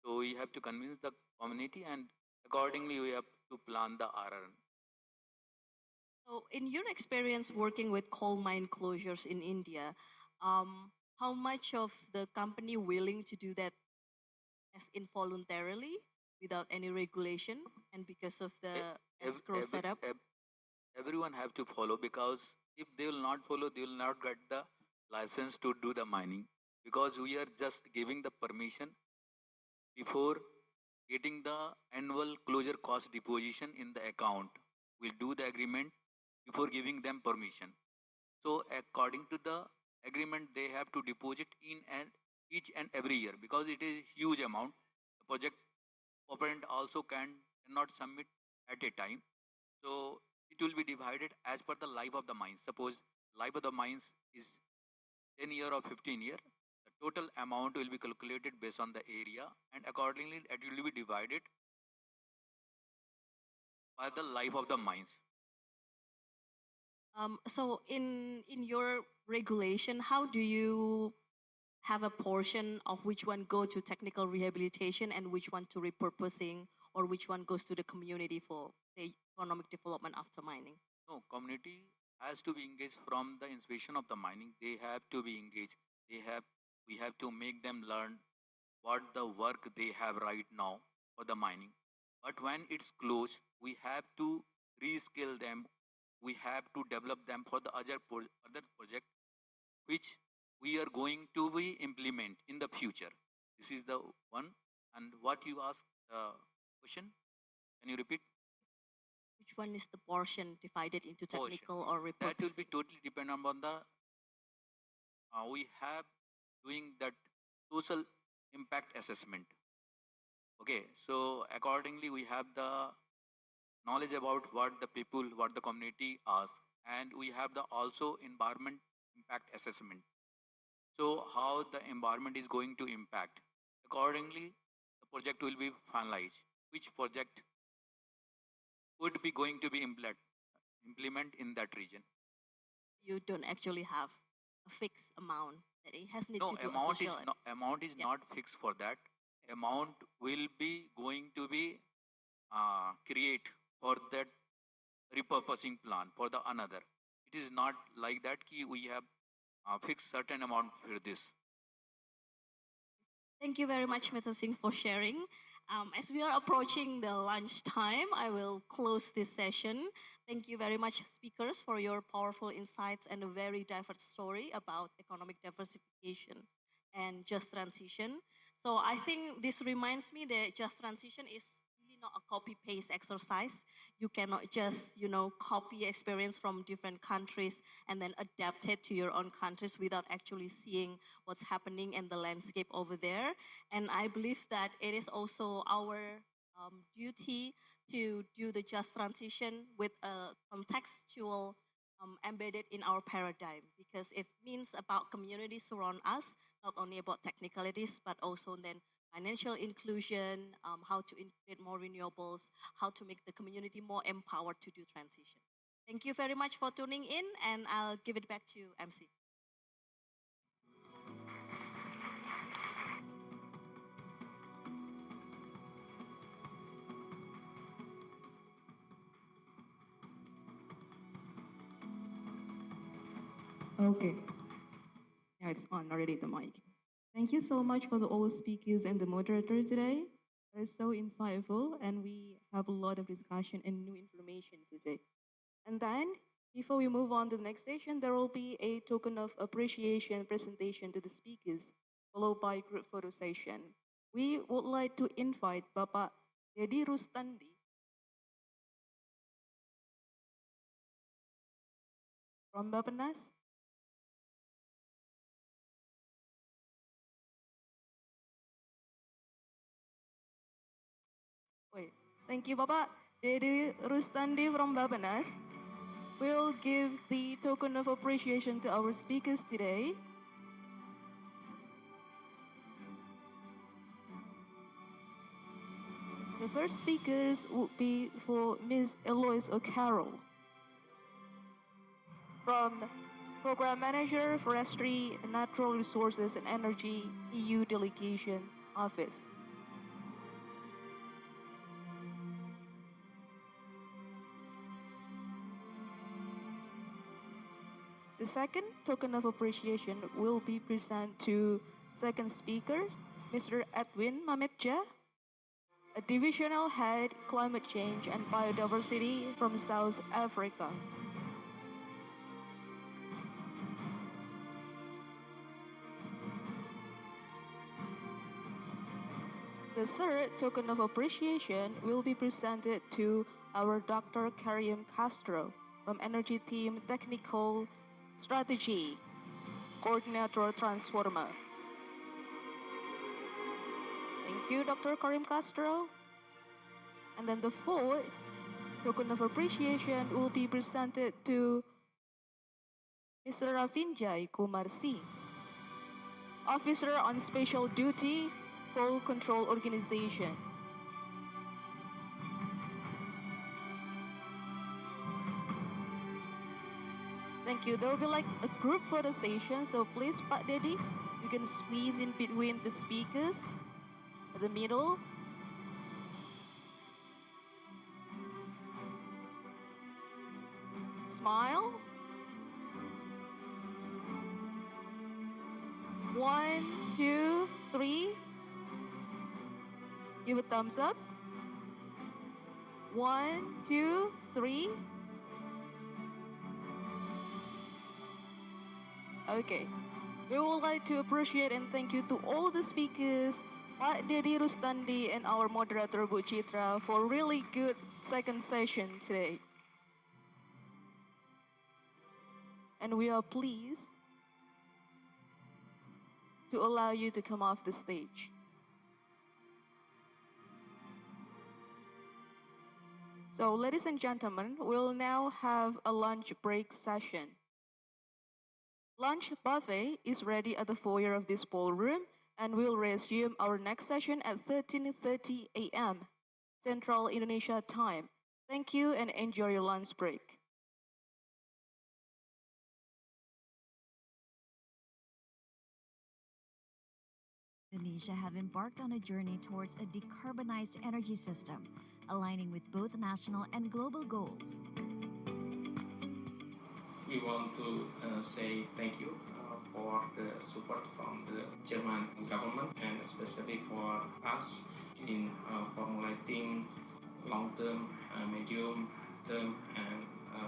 So we have to convince the community, and accordingly we have to plan the RRN. So in your experience working with coal mine closures in India, how much of the company willing to do that as involuntarily without any regulation and because of the escrow setup? Everyone have to follow, because if they will not follow, they will not get the license to do the mining, because we are just giving the permission before getting the annual closure cost deposition in the account. We'll do the agreement before giving them permission. So according to the agreement, they have to deposit in each and every year, because it is huge amount. The project opponent also cannot submit at a time. So it will be divided as per the life of the mines. Suppose life of the mines is 10 year or 15 year. The total amount will be calculated based on the area, and accordingly it will be divided by the life of the mines. So in your regulation, how do you have a portion of which one go to technical rehabilitation and which one to repurposing, or which one goes to the community for the economic development after mining? No, community has to be engaged from the inspiration of the mining. They have to be engaged. We have to make them learn what the work they have right now for the mining. But when it's closed, we have to reskill them. We have to develop them for the other project which we are going to be implement in the future. This is the one. And what you asked question? Can you repeat? Which one is the portion divided into Portion. technical or repurposing? That will be totally dependent on the we have doing that social impact assessment. Okay, so accordingly we have the knowledge about what the people, what the community asks, and we have the also environment impact assessment. So how the environment is going to impact. Accordingly, the project will be finalized. Which project would be going to be implement in that region? You don't actually have a fixed amount that it has need No, to do amount is not fixed for that. Amount will be going to be create for that repurposing plan for the another. It is not like that ki we have fixed certain amount for this. Thank you very much, Mr. Singh, for sharing. As we are approaching the lunch time, I will close this session. Thank you very much, speakers, for your powerful insights and a very diverse story about economic diversification and just transition. So I think this reminds me that just transition is really not a copy-paste exercise. You cannot just, copy experience from different countries and then adapt it to your own countries without actually seeing what's happening in the landscape over there. And I believe that it is also our duty to do the just transition with a contextual embedded in our paradigm, because it means about communities around us, not only about technicalities, but also then financial inclusion, how to integrate more renewables, how to make the community more empowered to do transition. Thank you very much for tuning in, and I'll give it back to you, MC. Okay. Now it's on already, the mic. Thank you so much for all speakers and the moderator today. It is so insightful, and we have a lot of discussion and new information today. And then, before we move on to the next session, there will be a token of appreciation presentation to the speakers, followed by group photo session. We would like to invite Bapak Dedi Rustandi from Bappenas. Wait, thank you, Bapak. Dedi Rustandi from Bappenas will give the token of appreciation to our speakers today. The first speakers would be for Ms. Eloise O'Carroll from Program Manager, Forestry, Natural Resources and Energy, EU Delegation Office. The second token of appreciation will be presented to second speakers, Mr. Edwin Mametja, a Divisional Head, Climate Change and Biodiversity from South Africa. The third token of appreciation will be presented to our Dr. Karim Castro from Energy Team Technical Strategy, Coordinator Transformer. Thank you, Dr. Karim Castro. And then the fourth token of appreciation will be presented to Mr. Ravinjay Kumar Singh, Officer on Special Duty, Coal Control Organization. Thank you. There will be like a group photo station, so please, Pak Dedi, you can squeeze in between the speakers at the middle. Smile. 1, 2, 3. Give a thumbs up. 1, 2, 3. Okay. We would like to appreciate and thank you to all the speakers, Pak Dedi Rustandi and our moderator Bu Chitra for really good second session today. And we are pleased to allow you to come off the stage. So, ladies and gentlemen, we'll now have a lunch break session. Lunch buffet is ready at the foyer of this ballroom, and we'll resume our next session at 13:30 a.m. Central Indonesia time. Thank you and enjoy your lunch break. Indonesia have embarked on a journey towards a decarbonized energy system, aligning with both national and global goals. We want to say thank you for the support from the German government and especially for us in formulating long-term, medium-term and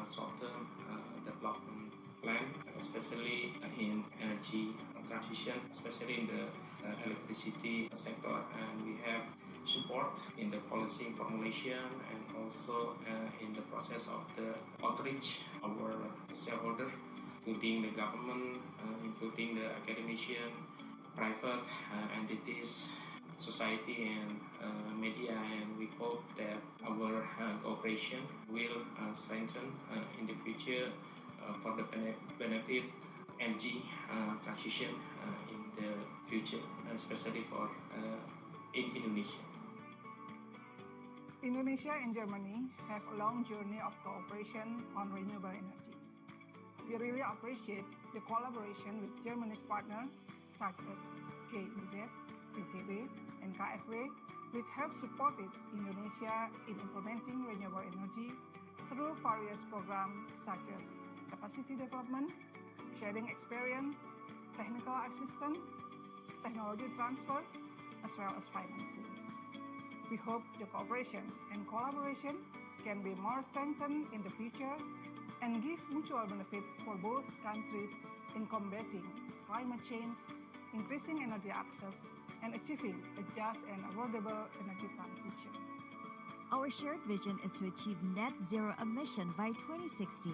short-term development plan, especially in energy transition, especially in the electricity sector. And we have support in the policy formulation and also in the process of the outreach our shareholders, including the government, including the academician, private entities, society and media, and we hope that our cooperation will strengthen in the future for the benefit energy transition in the future, especially for in Indonesia. Indonesia and Germany have a long journey of cooperation on renewable energy. We really appreciate the collaboration with Germany's partners such as GIZ, PTB, and KfW, which have supported Indonesia in implementing renewable energy through various programs such as capacity development, sharing experience, technical assistance, technology transfer, as well as financing. We hope the cooperation and collaboration can be more strengthened in the future and give mutual benefit for both countries in combating climate change, increasing energy access, and achieving a just and affordable energy transition. Our shared vision is to achieve net zero emission by 2060,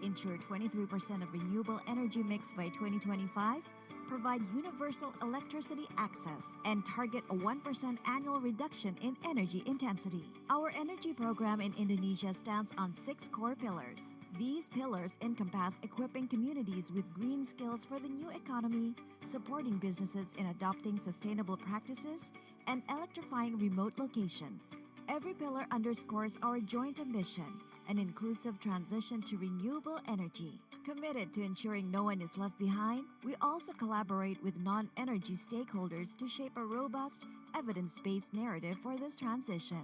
ensure 23% of renewable energy mix by 2025, provide universal electricity access, and target a 1% annual reduction in energy intensity. Our energy program in Indonesia stands on 6 core pillars. These pillars encompass equipping communities with green skills for the new economy, supporting businesses in adopting sustainable practices, and electrifying remote locations. Every pillar underscores our joint ambition, an inclusive transition to renewable energy. Committed to ensuring no one is left behind, we also collaborate with non-energy stakeholders to shape a robust, evidence-based narrative for this transition.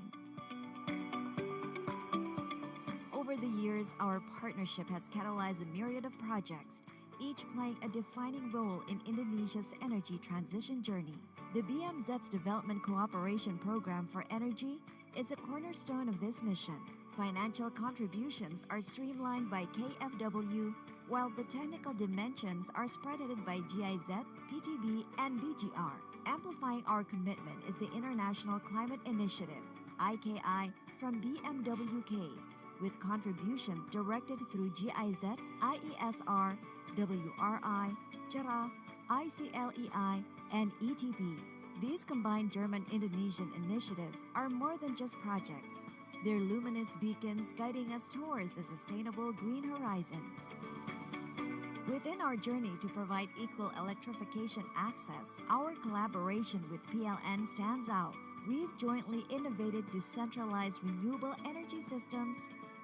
Over the years, our partnership has catalyzed a myriad of projects, each playing a defining role in Indonesia's energy transition journey. The BMZ's Development Cooperation Program for Energy is a cornerstone of this mission. Financial contributions are streamlined by KfW, while the technical dimensions are spearheaded by GIZ, PTB, and BGR. Amplifying our commitment is the International Climate Initiative, IKI, from BMWK, with contributions directed through GIZ, IESR, WRI, JERA, ICLEI, and ETB. These combined German-Indonesian initiatives are more than just projects. They're luminous beacons guiding us towards a sustainable green horizon. Within our journey to provide equal electrification access, our collaboration with PLN stands out. We've jointly innovated decentralized renewable energy systems,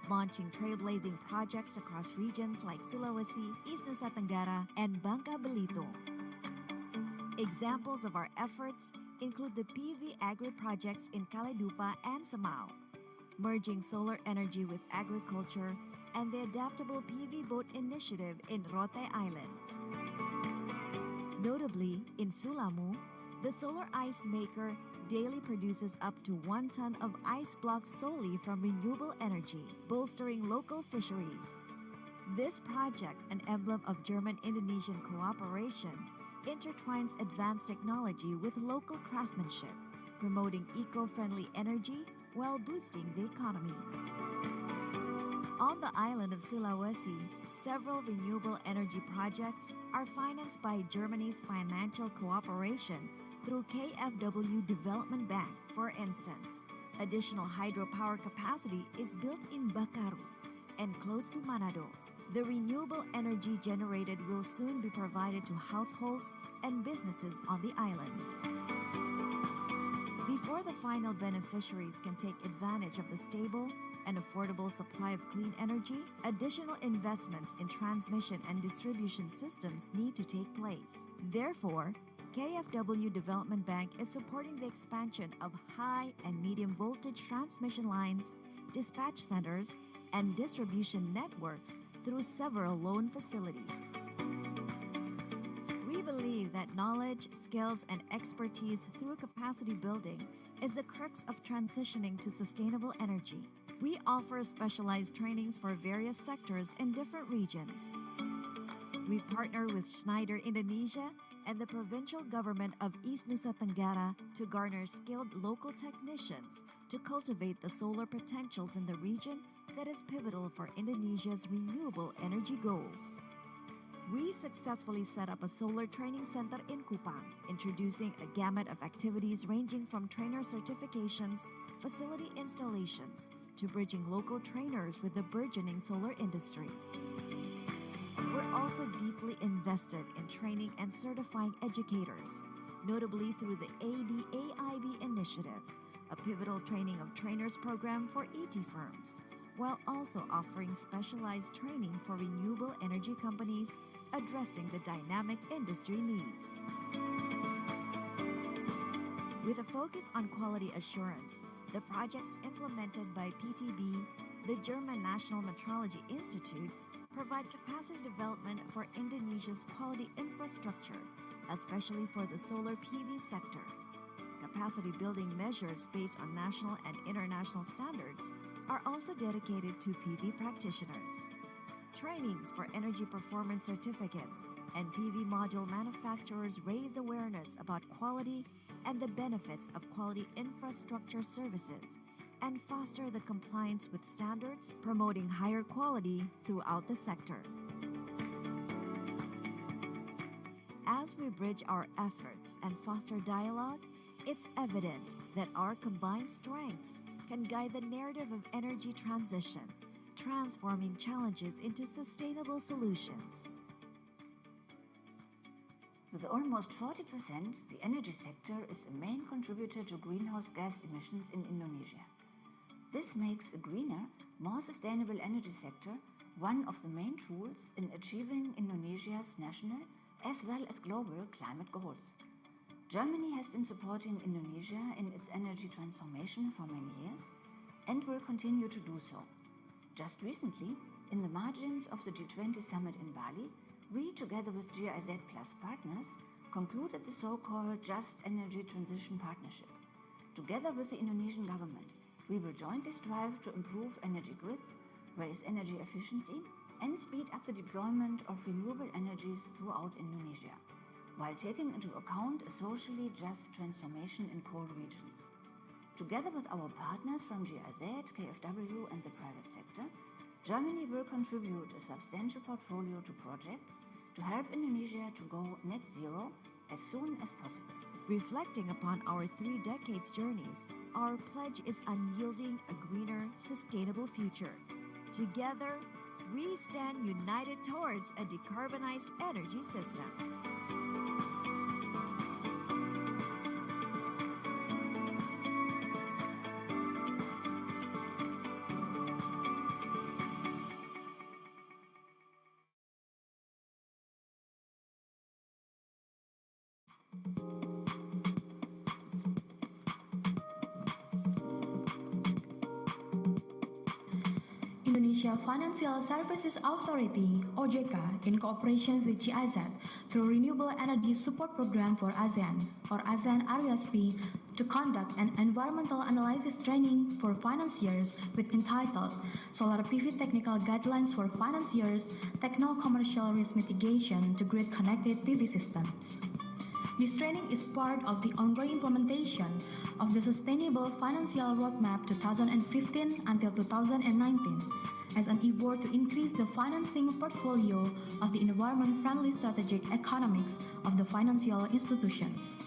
launching trailblazing projects across regions like Sulawesi, East Nusa Tenggara, and Bangka Belitung. Examples of our efforts include the PV agri projects in Kaledupa and Semau, merging solar energy with agriculture, and the adaptable PV boat initiative in Rote Island. Notably, in Sulamu, the solar ice maker daily produces up to 1 ton of ice blocks solely from renewable energy, bolstering local fisheries. This project, an emblem of German-Indonesian cooperation, intertwines advanced technology with local craftsmanship, promoting eco-friendly energy while boosting the economy. On the island of Sulawesi, several renewable energy projects are financed by Germany's financial cooperation through KfW Development Bank. For instance, additional hydropower capacity is built in Bakaru and close to Manado. The renewable energy generated will soon be provided to households and businesses on the island. Before the final beneficiaries can take advantage of the stable and affordable supply of clean energy, additional investments in transmission and distribution systems need to take place. Therefore, KfW Development Bank is supporting the expansion of high and medium voltage transmission lines, dispatch centers, and distribution networks through several loan facilities. We believe that knowledge, skills, and expertise through capacity building is the crux of transitioning to sustainable energy. We offer specialized trainings for various sectors in different regions. We partner with Schneider Indonesia and the provincial government of East Nusa Tenggara to garner skilled local technicians to cultivate the solar potentials in the region that is pivotal for Indonesia's renewable energy goals. We successfully set up a solar training center in Kupang, introducing a gamut of activities ranging from trainer certifications, facility installations, to bridging local trainers with the burgeoning solar industry. We're also deeply invested in training and certifying educators, notably through the ADAIB initiative, a pivotal training of trainers program for ET firms, while also offering specialized training for renewable energy companies addressing the dynamic industry needs. With a focus on quality assurance, the projects implemented by PTB, the German National Metrology Institute, provide capacity development for Indonesia's quality infrastructure, especially for the solar PV sector. Capacity building measures based on national and international standards are also dedicated to PV practitioners. Trainings for energy performance certificates and PV module manufacturers raise awareness about quality and the benefits of quality infrastructure services and foster the compliance with standards, promoting higher quality throughout the sector. As we bridge our efforts and foster dialogue, it's evident that our combined strengths can guide the narrative of energy transition, transforming challenges into sustainable solutions. With almost 40%, the energy sector is a main contributor to greenhouse gas emissions in Indonesia. This makes a greener, more sustainable energy sector one of the main tools in achieving Indonesia's national as well as global climate goals. Germany has been supporting Indonesia in its energy transformation for many years and will continue to do so. Just recently, in the margins of the G20 summit in Bali, we, together with GIZ Plus partners, concluded the so-called Just Energy Transition Partnership. Together with the Indonesian government, we will jointly strive to improve energy grids, raise energy efficiency, and speed up the deployment of renewable energies throughout Indonesia, while taking into account a socially just transformation in coal regions. Together with our partners from GIZ, KfW, and the private sector, Germany will contribute a substantial portfolio to projects to help Indonesia to go net zero as soon as possible. Reflecting upon our 3 decades journeys, our pledge is unyielding a greener, sustainable future. Together, we stand united towards a decarbonized energy system. Indonesia Financial Services Authority, OJK, in cooperation with GIZ through Renewable Energy Support Program for ASEAN, or ASEAN RUSP, to conduct an environmental analysis training for financiers with entitled Solar PV Technical Guidelines for Financiers, Techno-Commercial Risk Mitigation to Grid-Connected PV Systems. This training is part of the ongoing implementation of the Sustainable Financial Roadmap 2015 until 2019 as an effort to increase the financing portfolio of the environment-friendly strategic economics of the financial institutions.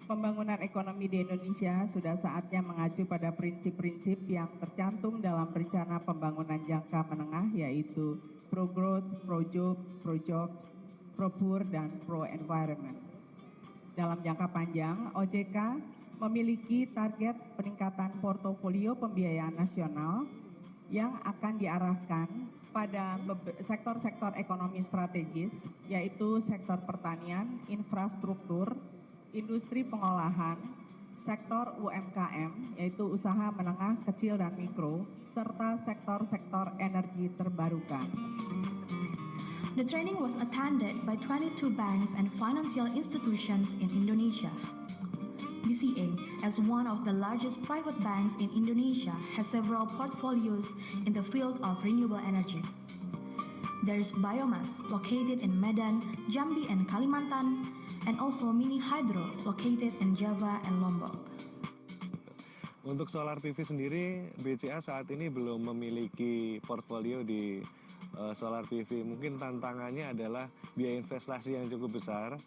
Pembangunan ekonomi di Indonesia sudah saatnya mengacu pada prinsip-prinsip yang tercantum dalam Rencana Pembangunan Jangka Menengah, yaitu Pro-Growth, Pro-Job, Pro-Jobs, Pro-Poor, dan Pro-Environment. Dalam jangka panjang, OJK memiliki target peningkatan portofolio pembiayaan nasional yang akan diarahkan pada sektor-sektor ekonomi strategis, yaitu sektor pertanian, infrastruktur, industri pengolahan, sektor UMKM, yaitu usaha menengah, kecil, dan mikro, serta sektor-sektor energi terbarukan. The training was attended by 22 banks and financial institutions in Indonesia. BCA, as one of the largest private banks in Indonesia, has several portfolios in the field of renewable energy. There is biomass located in Medan, Jambi, and Kalimantan, and also mini hydro located in Java and Lombok. Untuk solar PV sendiri, BCA saat ini belum memiliki portfolio di solar PV. Mungkin tantangannya adalah biaya investasi yang cukup besar,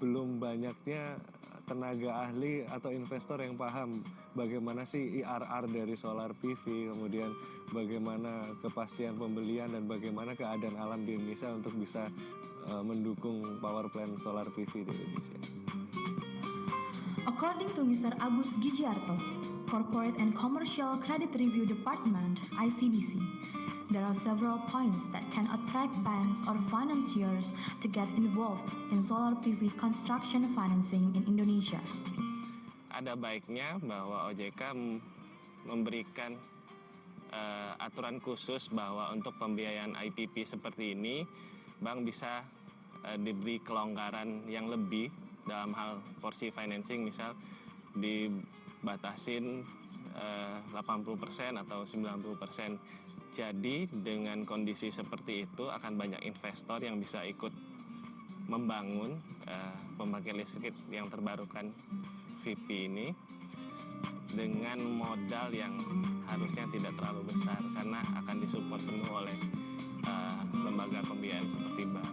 belum banyaknya tenaga ahli atau investor yang paham bagaimana sih IRR dari solar PV, kemudian bagaimana kepastian pembelian dan bagaimana keadaan alam di Indonesia untuk bisa mendukung power plant solar PV di Indonesia. According to Mr. Agus Gijarto, Corporate and Commercial Credit Review Department, ICBC, there are several points that can attract banks or financiers to get involved in solar PV construction financing in Indonesia. Ada baiknya bahwa OJK memberikan aturan khusus bahwa untuk pembiayaan IPP seperti ini, bank bisa diberi kelonggaran yang lebih dalam hal porsi financing, misal dibatasin 80% atau 90%. Jadi dengan kondisi seperti itu akan banyak investor yang bisa ikut membangun pembangkit listrik yang terbarukan VP ini dengan modal yang harusnya tidak terlalu besar karena akan disupport penuh oleh lembaga pembiayaan seperti bank.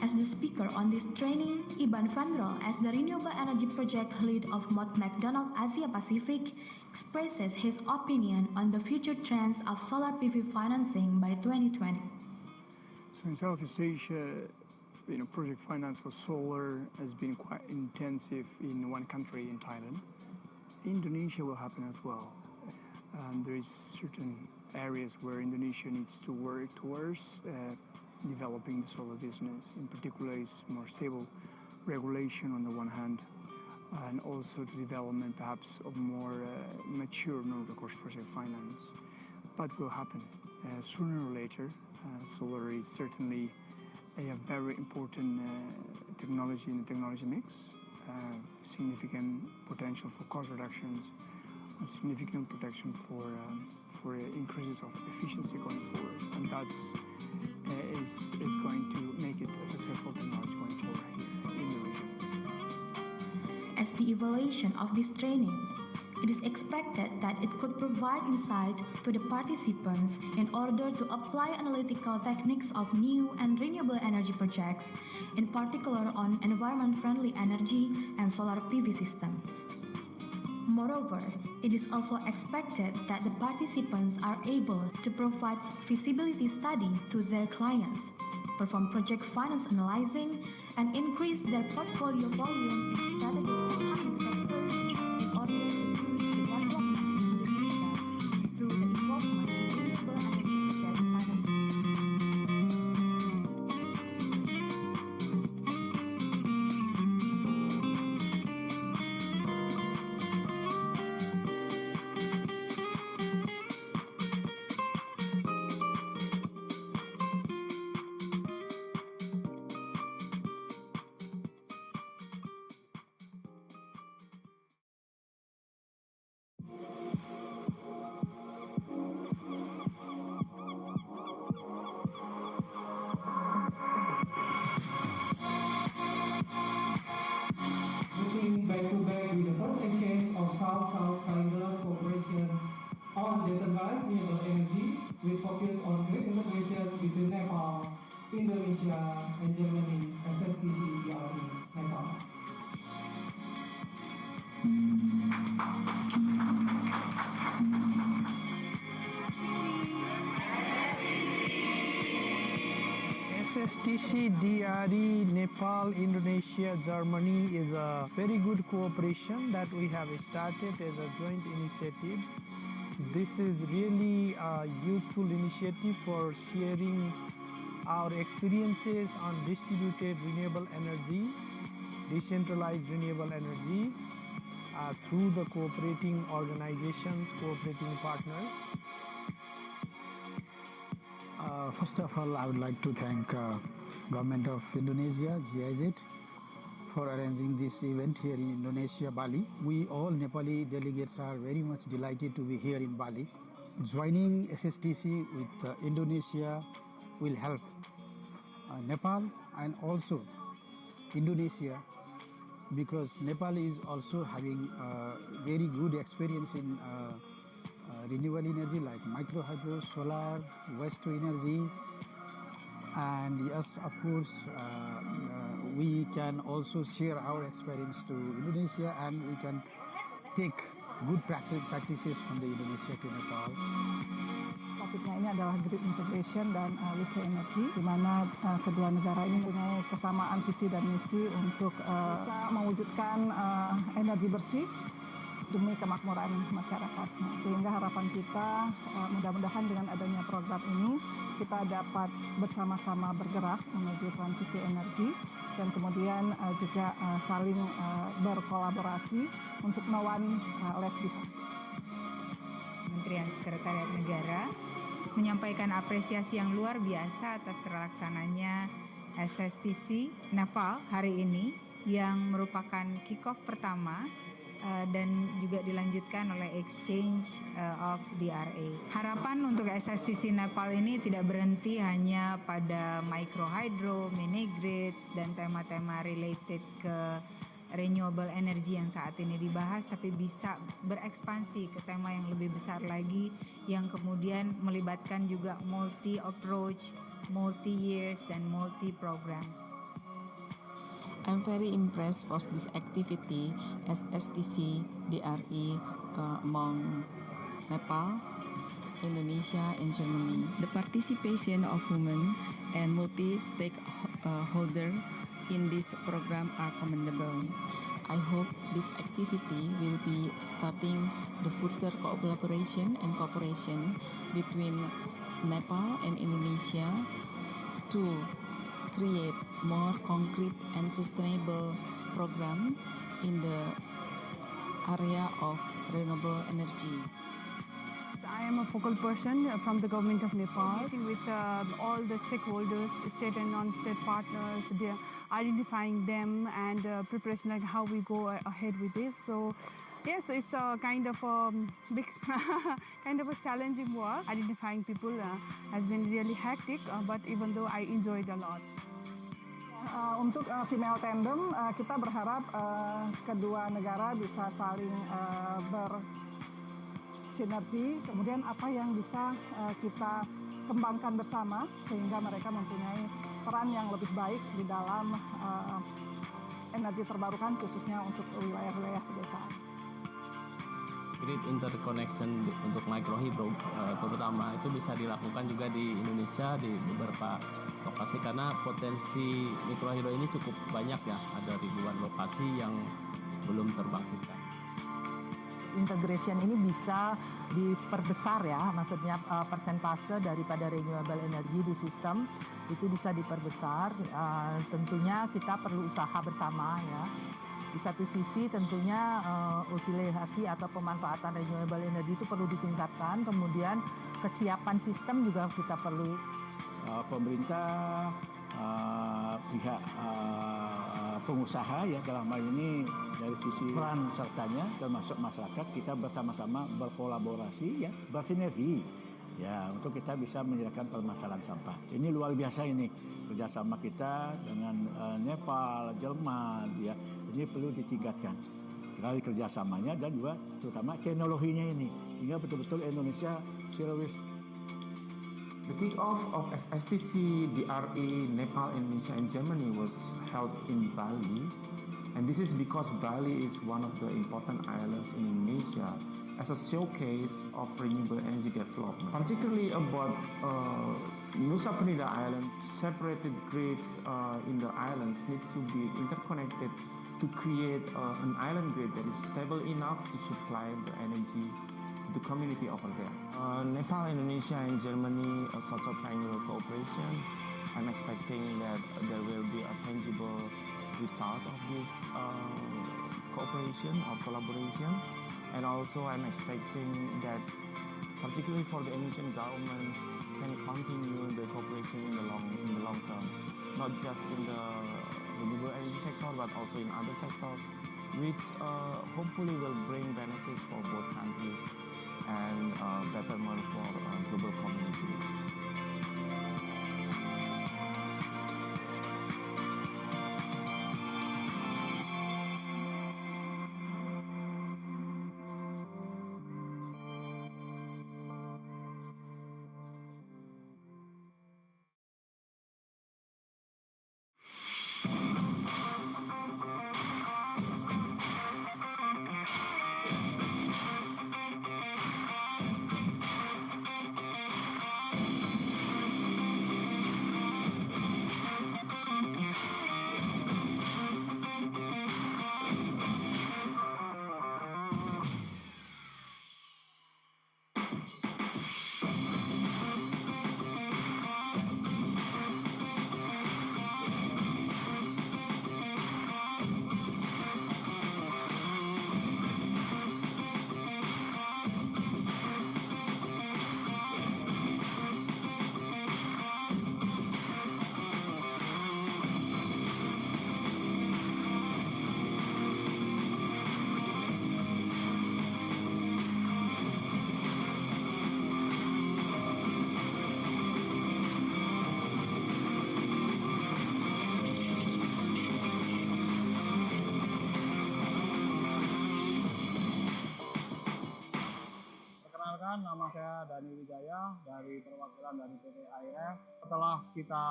As the speaker on this training, Iban Vandrol, as the Renewable Energy Project Lead of Mott MacDonald Asia Pacific, expresses his opinion on the future trends of solar PV financing by 2020. So in Southeast Asia, project finance for solar has been quite intensive in one country, in Thailand. Indonesia will happen as well. There is certain areas where Indonesia needs to work towards developing the solar business. In particular, is more stable regulation on the one hand, and also the development perhaps of more mature no-recourse project finance. But will happen sooner or later. Solar is certainly a very important technology in the technology mix. Significant potential for cost reductions, and significant protection for increases of efficiency going forward, and that's is going to make it a successful technology going forward in the region. As the evaluation of this training, it is expected that it could provide insight to the participants in order to apply analytical techniques of new and renewable energy projects, in particular on environment-friendly energy and solar PV systems. Moreover, it is also expected that the participants are able to provide feasibility study to their clients, perform project finance analyzing, and increase their portfolio volume in strategic economic sectors in order to boost the development in Indonesia through the involvement in renewable energy project financing. triangular cooperation on decentralized renewable energy with focus on grid integration between Nepal, Indonesia, and Germany, ISEWGR, Nepal. SSTC, DRE, Nepal, Indonesia, Germany is a very good cooperation that we have started as a joint initiative. This is really a useful initiative for sharing our experiences on distributed renewable energy, decentralized renewable energy through the cooperating organizations, cooperating partners. First of all, I would like to thank Government of Indonesia, GIZ, for arranging this event here in Indonesia, Bali. We all Nepali delegates are very much delighted to be here in Bali. Joining SSTC with Indonesia will help Nepal and also Indonesia, because Nepal is also having very good experience in renewable energy like micro hydro, solar, waste to energy, and yes, of course, we can also share our experience to Indonesia, and we can take good practices from the Indonesia to Nepal. Topiknya ini adalah grid integration dan listrik energi, di mana kedua negara ini punya kesamaan visi dan misi untuk bisa mewujudkan energi bersih demi kemakmuran masyarakat. Sehingga harapan kita mudah-mudahan dengan adanya program ini kita dapat bersama-sama bergerak menuju transisi energi dan kemudian juga saling berkolaborasi untuk melawan left behind. Kementerian Sekretariat Negara menyampaikan apresiasi yang luar biasa atas terlaksananya SSTC Nepal hari ini yang merupakan kick-off pertama dan juga dilanjutkan oleh exchange of DRA. Harapan untuk SSTC Nepal ini tidak berhenti hanya pada micro hydro, mini grids, dan tema-tema related ke renewable energy yang saat ini dibahas, tapi bisa berekspansi ke tema yang lebih besar lagi yang kemudian melibatkan juga multi approach, multi years, dan multi programs. I'm very impressed for this activity as STC DRE among Nepal, Indonesia, and Germany. The participation of women and multi-stakeholder in this program are commendable. I hope this activity will be starting the further collaboration and cooperation between Nepal and Indonesia to create more concrete and sustainable program in the area of renewable energy. I am a focal person from the government of Nepal, meeting with all the stakeholders, state and non-state partners, identifying them and preparation like how we go ahead with this. So yes, it's a kind of a big, kind of a challenging work. Identifying people has been really hectic, but even though I enjoyed a lot. Untuk female tandem, kita berharap kedua negara bisa saling bersinergi, kemudian apa yang bisa kita kembangkan bersama sehingga mereka mempunyai peran yang lebih baik di dalam energi terbarukan khususnya untuk wilayah-wilayah pedesaan. Grid interconnection untuk microhydro terutama itu bisa dilakukan juga di Indonesia di beberapa lokasi karena potensi microhydro ini cukup banyak ya, ada ribuan lokasi yang belum terbangkitkan. Integration ini bisa diperbesar ya, maksudnya persentase daripada renewable energy di sistem itu bisa diperbesar. Tentunya kita perlu usaha bersama ya. Di satu sisi tentunya utilisasi atau pemanfaatan renewable energy itu perlu ditingkatkan, kemudian kesiapan sistem juga kita perlu. Pemerintah, pihak pengusaha ya dalam hal ini dari sisi peran sertanya termasuk masyarakat, kita bersama-sama berkolaborasi ya, bersinergi ya untuk kita bisa menyelesaikan permasalahan sampah. Ini luar biasa ini kerjasama kita dengan Nepal, Jerman ya, ini perlu ditingkatkan. sekali kerjasamanya dan juga terutama teknologinya ini, sehingga betul-betul Indonesia serius. The kick-off of SSTC, DRE, Nepal, Indonesia, and Germany was held in Bali, and this is because Bali is one of the important islands in Indonesia as a showcase of renewable energy development. Particularly about Nusa Penida Island, separated grids in the islands need to be interconnected to create an island grid that is stable enough to supply the energy to the community over there. Nepal, Indonesia, and Germany are sort of triangular cooperation. I'm expecting that there will be a tangible result of this cooperation or collaboration. And also I'm expecting that particularly for the Indonesian government can continue the cooperation in the long term, not just in the renewable energy sector but also in other sectors, which hopefully will bring benefits for both countries and betterment for global community. Nama saya Dani Wijaya dari perwakilan dari PT IRF. Setelah kita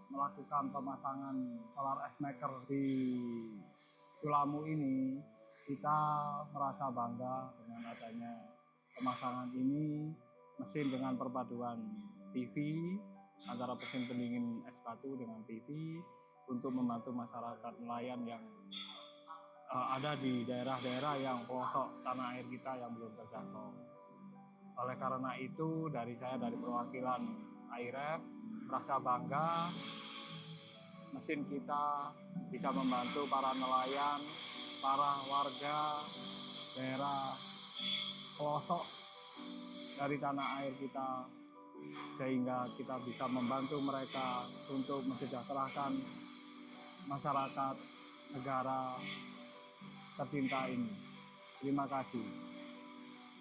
melakukan pemasangan solar ice maker di Sulamu ini, kita merasa bangga dengan adanya pemasangan ini, mesin dengan perpaduan PV antara mesin pendingin es batu dengan PV untuk membantu masyarakat nelayan yang ada di daerah-daerah yang pelosok tanah air kita yang belum terjangkau. Oleh karena itu, dari perwakilan IRF merasa bangga mesin kita bisa membantu para nelayan, para warga daerah pelosok dari tanah air kita, sehingga kita bisa membantu mereka untuk mensejahterakan masyarakat negara tercinta ini. Terima kasih.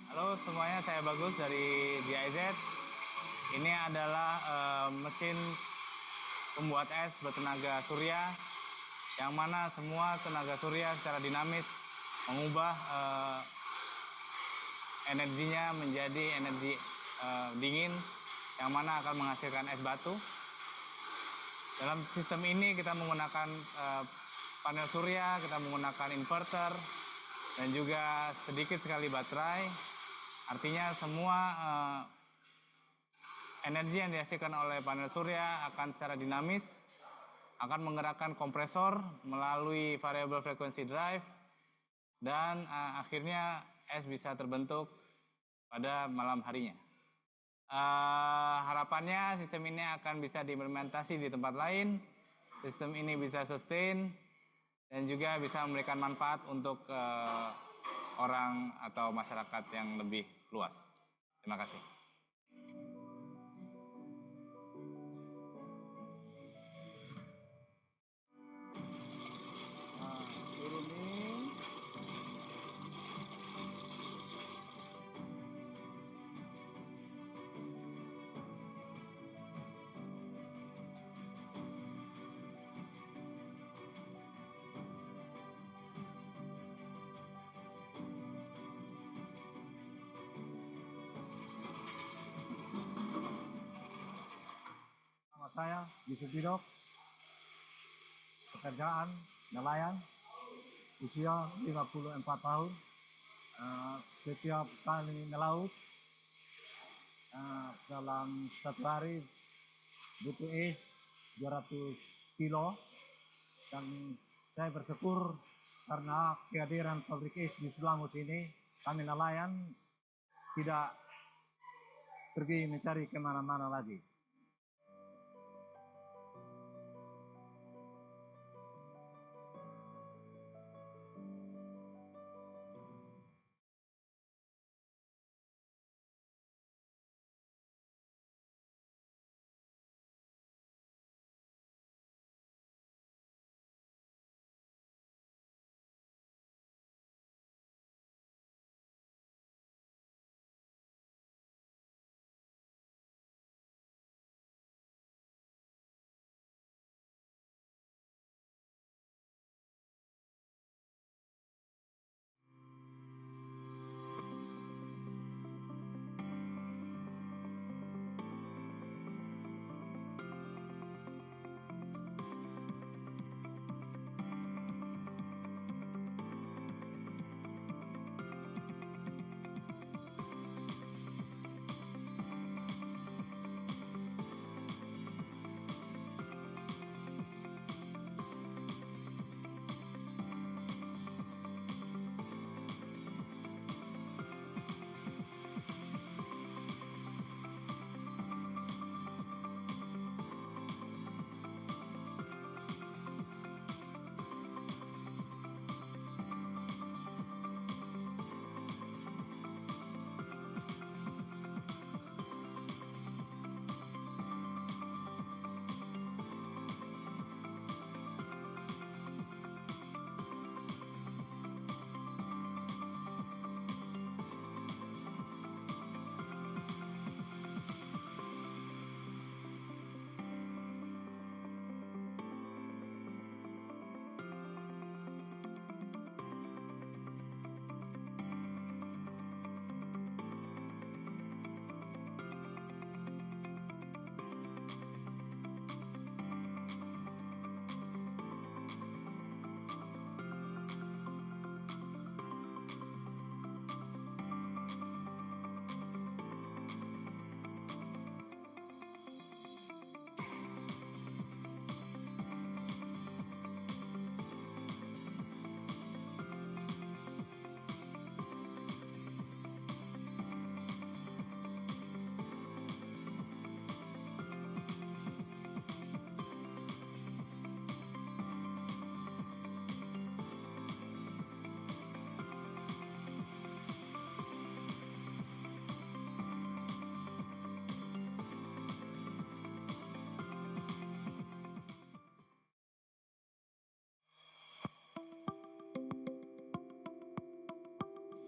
Halo semuanya, saya Bagus dari GIZ. Ini adalah mesin pembuat es bertenaga surya, yang mana semua tenaga surya secara dinamis mengubah energinya menjadi energi dingin, yang mana akan menghasilkan es batu. Dalam sistem ini kita menggunakan panel surya, kita menggunakan inverter, dan juga sedikit sekali baterai. Artinya semua energi yang dihasilkan oleh panel surya akan secara dinamis, akan menggerakkan kompresor melalui variable frequency drive, dan akhirnya es bisa terbentuk pada malam harinya. Harapannya sistem ini akan bisa diimplementasi di tempat lain, sistem ini bisa sustain, dan juga bisa memberikan manfaat untuk orang atau masyarakat yang lebih luas. Terima kasih. saya Yusuf Bidok, pekerjaan nelayan, usia 54 tahun. Setiap kali melaut dalam satu hari butuh 200 kilo, dan saya bersyukur karena kehadiran pabrik di Sulamus ini, kami nelayan tidak pergi mencari kemana-mana lagi.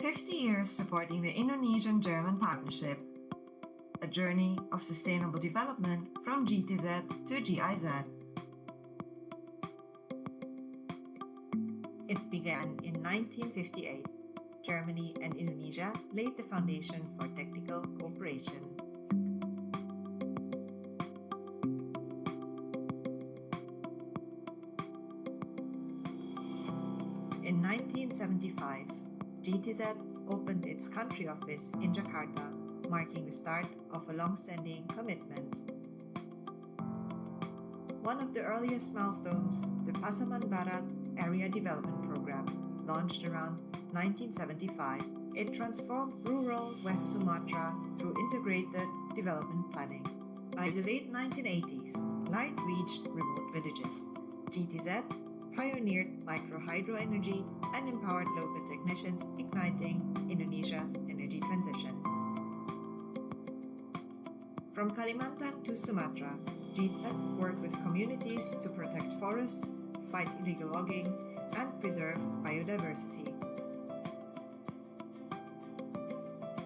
"50 years supporting the Indonesian-German partnership, a journey of sustainable development from GTZ to GIZ." It began in 1958. Germany and Indonesia laid the foundation for technical cooperation. In 1975, GTZ opened its country office in Jakarta, marking the start of a long-standing commitment. One of the earliest milestones, the Pasaman Barat Area Development Program, launched around 1975. It transformed rural West Sumatra through integrated development planning. By the late 1980s, light reached remote villages. GTZ pioneered micro-hydro energy and empowered local technicians, igniting Indonesia's energy transition. From Kalimantan to Sumatra, GTZ worked with communities to protect forests, fight illegal logging, and preserve biodiversity.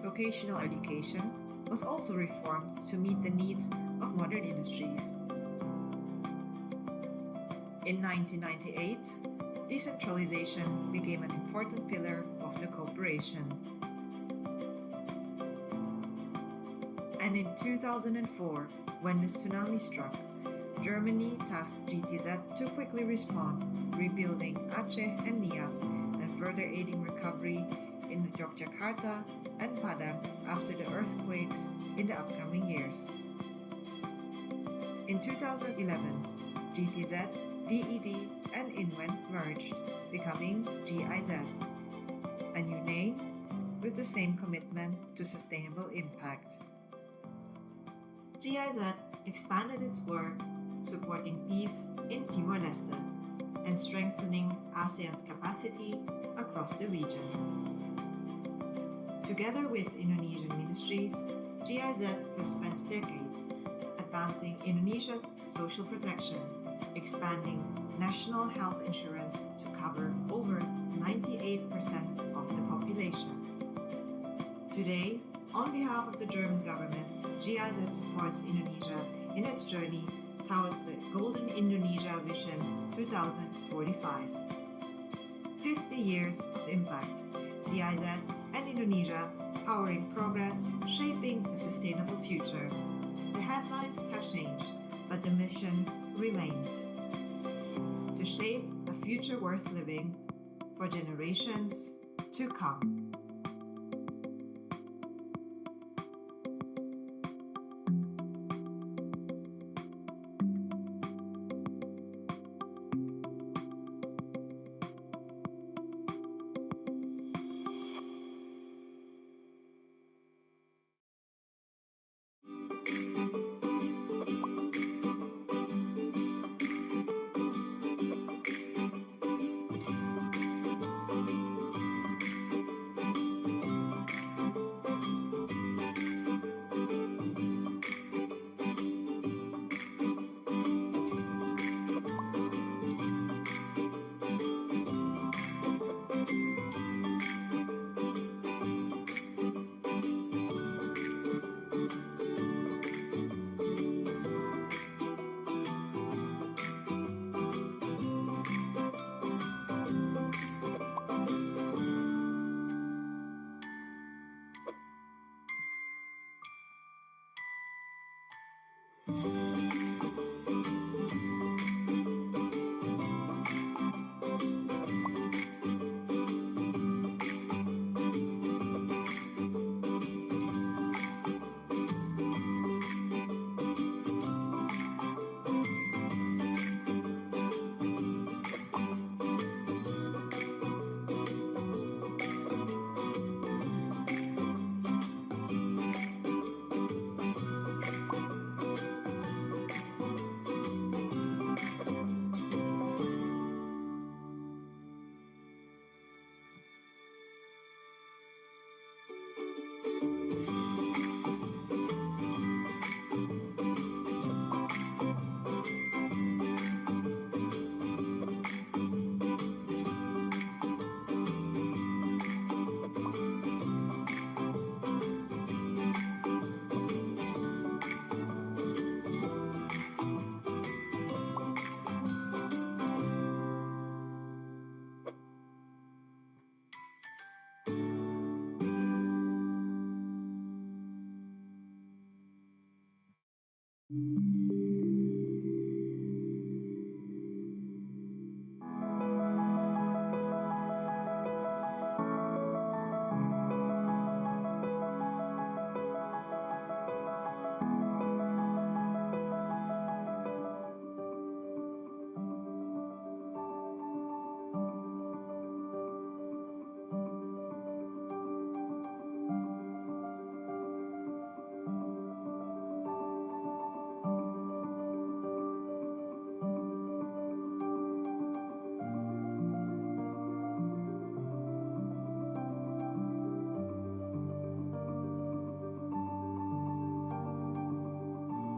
Vocational education was also reformed to meet the needs of modern industries. In 1998, decentralization became an important pillar of the cooperation. And in 2004, when the tsunami struck, Germany tasked GTZ to quickly respond, rebuilding Aceh and Nias and further aiding recovery in Yogyakarta and Padang after the earthquakes in the upcoming years. In 2011, GTZ, DED, and INWEN merged, becoming GIZ, a new name with the same commitment to sustainable impact. GIZ expanded its work supporting peace in Timor-Leste and strengthening ASEAN's capacity across the region. Together with Indonesian ministries, GIZ has spent decades advancing Indonesia's social protection, expanding national health insurance to cover over 98% of the population. Today, on behalf of the German government, GIZ supports Indonesia in its journey towards the Golden Indonesia Vision 2045. 50 years of impact, GIZ and Indonesia powering progress, shaping a sustainable future. The headlines have changed, but the mission remains. To shape a future worth living for generations to come.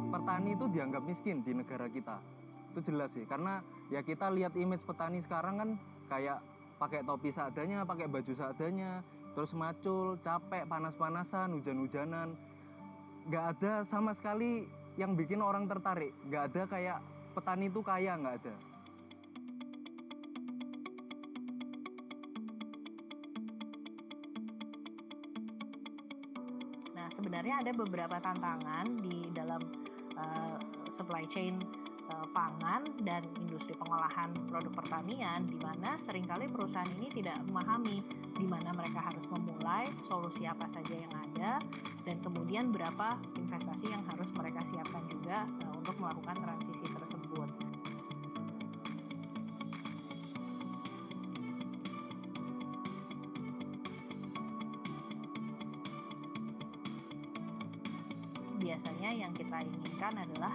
Petani itu dianggap miskin di negara kita. Itu jelas sih, karena ya kita lihat image petani sekarang kan kayak pakai topi seadanya, pakai baju seadanya, terus macul, capek, panas-panasan, hujan-hujanan. Nggak ada sama sekali yang bikin orang tertarik. Nggak ada kayak petani itu kaya, nggak ada. Nah, sebenarnya ada beberapa tantangan di dalam supply chain pangan dan industri pengolahan produk pertanian, di mana seringkali perusahaan ini tidak memahami di mana mereka harus memulai, solusi apa saja yang ada, dan kemudian berapa investasi yang harus mereka siapkan juga untuk melakukan transisi tersebut. Biasanya yang kita inginkan adalah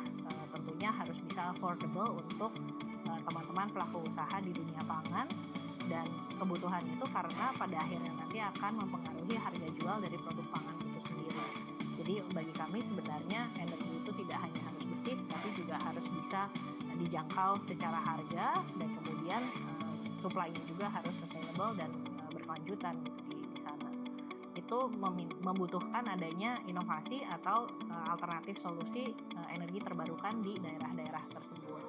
tentunya harus bisa affordable untuk teman-teman pelaku usaha di dunia pangan, dan kebutuhan itu karena pada akhirnya nanti akan mempengaruhi harga jual dari produk pangan itu sendiri. Jadi bagi kami sebenarnya energi itu tidak hanya harus bersih, tapi juga harus bisa dijangkau secara harga, dan kemudian supply-nya juga harus sustainable dan berkelanjutan gitu di sana. Itu membutuhkan adanya inovasi atau alternatif solusi energi terbarukan di daerah-daerah tersebut.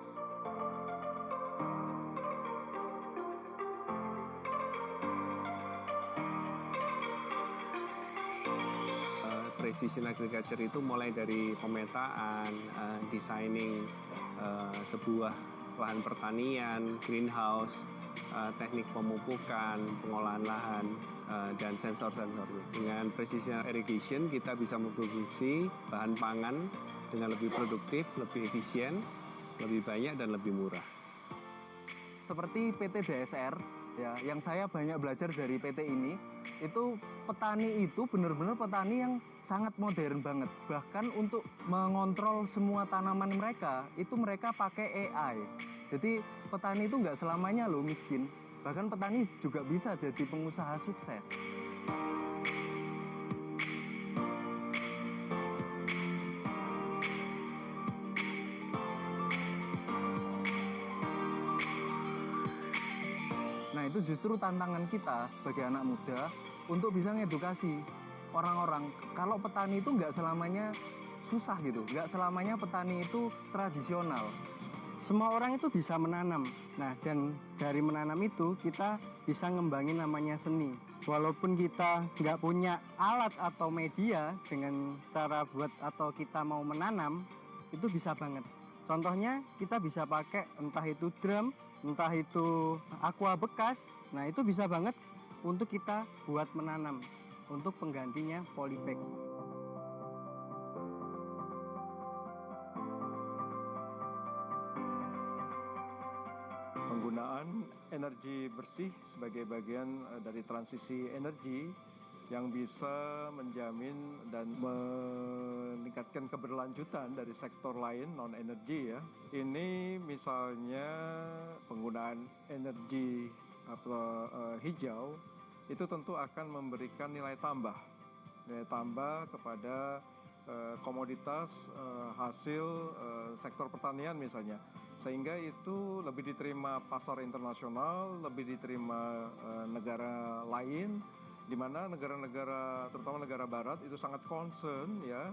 Precision agriculture itu mulai dari pemetaan, designing sebuah lahan pertanian, greenhouse, teknik pemupukan, pengolahan lahan, dan sensor-sensornya. Dengan precision irrigation kita bisa memproduksi bahan pangan dengan lebih produktif, lebih efisien, lebih banyak dan lebih murah. Seperti PT DSR, ya, yang saya banyak belajar dari PT ini, itu petani itu benar-benar petani yang sangat modern banget. Bahkan untuk mengontrol semua tanaman mereka, itu mereka pakai AI. Jadi petani itu nggak selamanya loh miskin. Bahkan petani juga bisa jadi pengusaha sukses. Nah, itu justru tantangan kita sebagai anak muda untuk bisa ngedukasi orang-orang. Kalau petani itu nggak selamanya susah gitu, nggak selamanya petani itu tradisional. Semua orang itu bisa menanam. Nah, dan dari menanam itu kita bisa ngembangin namanya seni. Walaupun kita nggak punya alat atau media dengan cara buat atau kita mau menanam, itu bisa banget. Contohnya kita bisa pakai entah itu drum, entah itu aqua bekas. Nah, itu bisa banget untuk kita buat menanam, untuk penggantinya polybag. Penggunaan energi bersih sebagai bagian dari transisi energi yang bisa menjamin dan meningkatkan keberlanjutan dari sektor lain non-energi ya. Ini misalnya penggunaan energi hijau itu tentu akan memberikan nilai tambah kepada komoditas hasil sektor pertanian misalnya, sehingga itu lebih diterima pasar internasional, lebih diterima negara lain, di mana negara-negara terutama negara barat itu sangat concern ya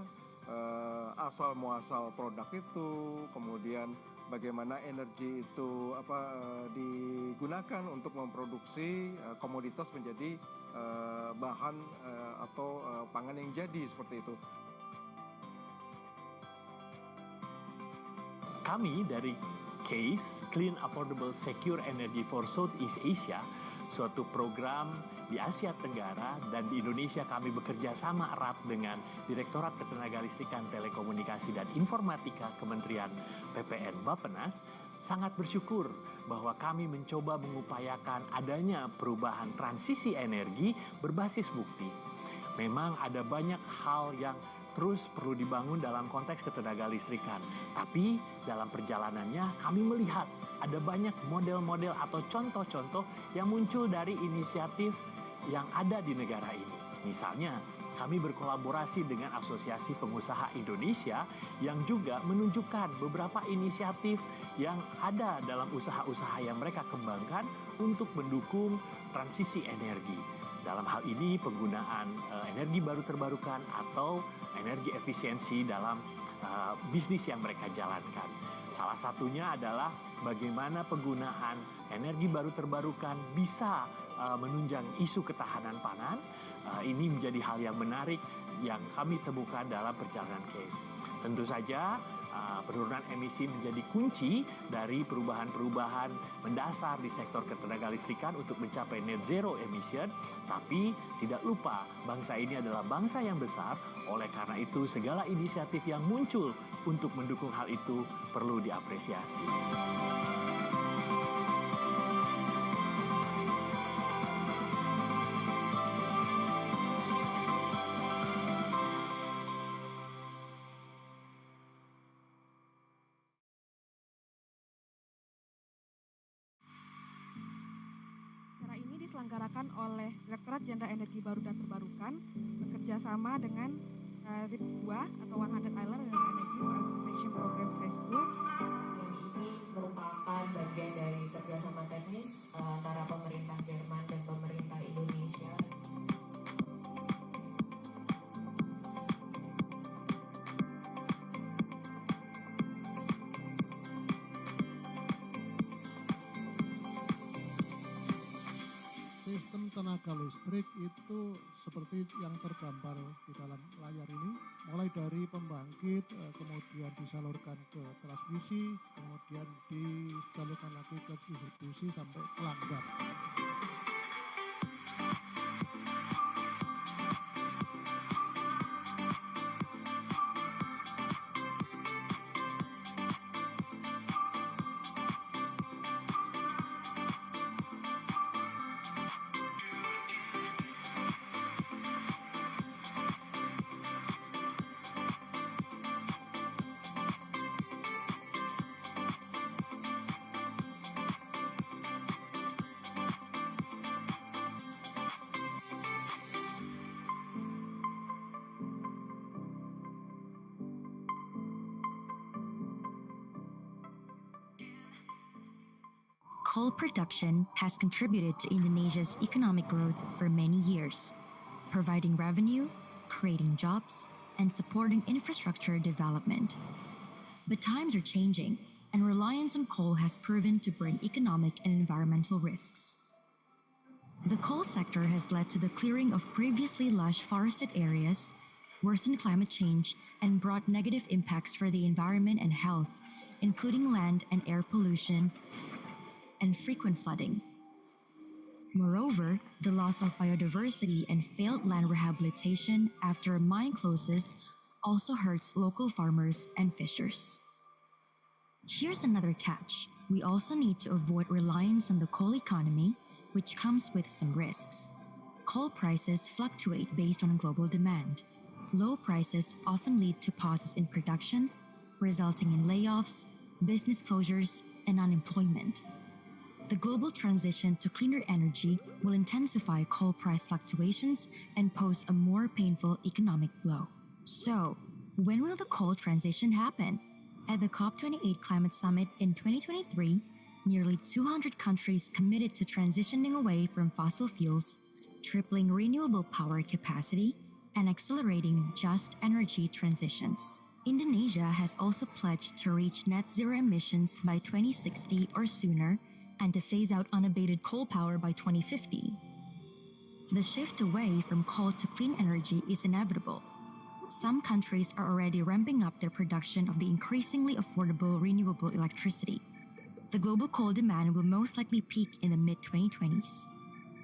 asal muasal produk itu, kemudian bagaimana energi itu digunakan untuk memproduksi komoditas menjadi bahan atau pangan yang jadi seperti itu. Kami dari CASE, Clean, Affordable, Secure Energy for Southeast Asia, suatu program di Asia Tenggara, dan di Indonesia kami bekerja sama erat dengan Direktorat Ketenagalistrikan, Telekomunikasi, dan Informatika Kementerian PPN Bappenas, sangat bersyukur bahwa kami mencoba mengupayakan adanya perubahan transisi energi berbasis bukti. Memang ada banyak hal yang terus perlu dibangun dalam konteks ketenagalistrikan. Tapi dalam perjalanannya kami melihat ada banyak model-model atau contoh-contoh yang muncul dari inisiatif yang ada di negara ini. Misalnya, kami berkolaborasi dengan Asosiasi Pengusaha Indonesia yang juga menunjukkan beberapa inisiatif yang ada dalam usaha-usaha yang mereka kembangkan untuk mendukung transisi energi. Dalam hal ini penggunaan energi baru terbarukan atau energi efisiensi dalam bisnis yang mereka jalankan. Salah satunya adalah bagaimana penggunaan energi baru terbarukan bisa menunjang isu ketahanan pangan. Ini menjadi hal yang menarik yang kami temukan dalam perjalanan CASE. Tentu saja penurunan emisi menjadi kunci dari perubahan-perubahan mendasar di sektor ketenagalistrikan untuk mencapai net zero emission. Tapi tidak lupa, bangsa ini adalah bangsa yang besar, oleh karena itu segala inisiatif yang muncul untuk mendukung hal itu perlu diapresiasi. Acara ini diselenggarakan oleh Direktorat Jenderal Energi Baru dan Terbarukan bekerja sama dengan RIP 2 atau 100 Island Renewable Energy Transformation Program Phase 2. Yang ini merupakan bagian dari kerjasama teknis antara pemerintah Jerman dan pemerintah Indonesia. Sistem tenaga listrik itu seperti yang tergambar di dalam layar ini, mulai dari pembangkit, kemudian disalurkan ke transmisi, kemudian disalurkan lagi ke distribusi sampai pelanggan. Coal production has contributed to Indonesia's economic growth for many years, providing revenue, creating jobs, and supporting infrastructure development. But times are changing, and reliance on coal has proven to bring economic and environmental risks. The coal sector has led to the clearing of previously lush forested areas, worsened climate change, and brought negative impacts for the environment and health, including land and air pollution, and frequent flooding. Moreover, the loss of biodiversity and failed land rehabilitation after a mine closes also hurts local farmers and fishers. Here's another catch. We also need to avoid reliance on the coal economy, which comes with some risks. Coal prices fluctuate based on global demand. Low prices often lead to pauses in production, resulting in layoffs, business closures, and unemployment. The global transition to cleaner energy will intensify coal price fluctuations and pose a more painful economic blow. So, when will the coal transition happen? At the COP28 Climate Summit in 2023, nearly 200 countries committed to transitioning away from fossil fuels, tripling renewable power capacity, and accelerating just energy transitions. Indonesia has also pledged to reach net zero emissions by 2060 or sooner, and to phase out unabated coal power by 2050. The shift away from coal to clean energy is inevitable. Some countries are already ramping up their production of the increasingly affordable renewable electricity. The global coal demand will most likely peak in the mid-2020s.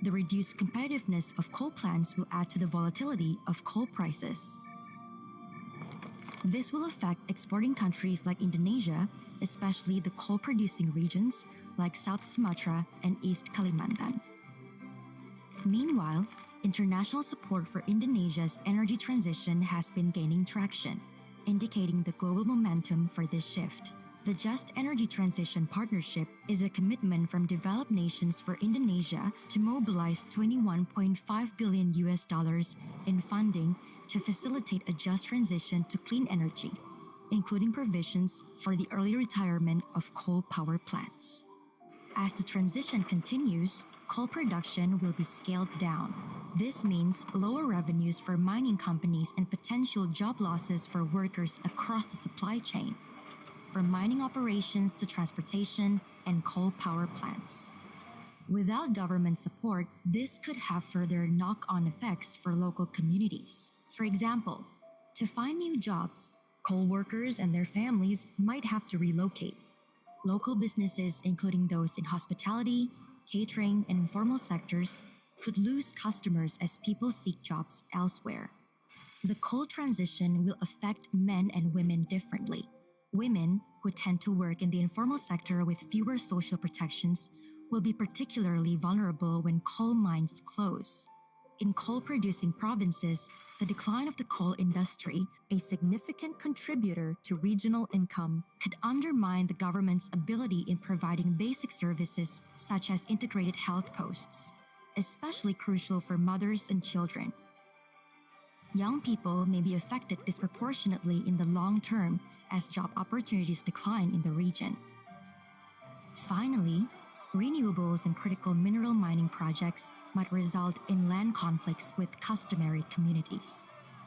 The reduced competitiveness of coal plants will add to the volatility of coal prices. This will affect exporting countries like Indonesia, especially the coal-producing regions like South Sumatra and East Kalimantan. Meanwhile, international support for Indonesia's energy transition has been gaining traction, indicating the global momentum for this shift. The Just Energy Transition Partnership is a commitment from developed nations for Indonesia to mobilize $21.5 billion in funding to facilitate a just transition to clean energy, including provisions for the early retirement of coal power plants. As the transition continues, coal production will be scaled down. This means lower revenues for mining companies and potential job losses for workers across the supply chain, from mining operations to transportation and coal power plants. Without government support, this could have further knock-on effects for local communities. For example, to find new jobs, Coal workers and their families might have to relocate. Local businesses, including those in hospitality, catering, and informal sectors, could lose customers as people seek jobs elsewhere. The coal transition will affect men and women differently. Women, who tend to work in the informal sector with fewer social protections, will be particularly vulnerable when coal mines close. In coal-producing provinces, the decline of the coal industry, a significant contributor to regional income, could undermine the government's ability in providing basic services such as integrated health posts, especially crucial for mothers and children. Young people may be affected disproportionately in the long term as job opportunities decline in the region. Finally, renewables and critical mineral mining projects might result in land conflicts with customary communities.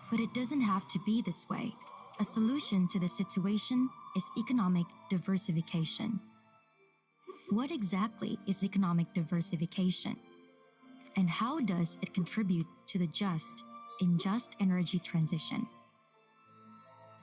But it doesn't have to be this way. A solution to the situation is economic diversification. What exactly is economic diversification? And how does it contribute to the just energy transition?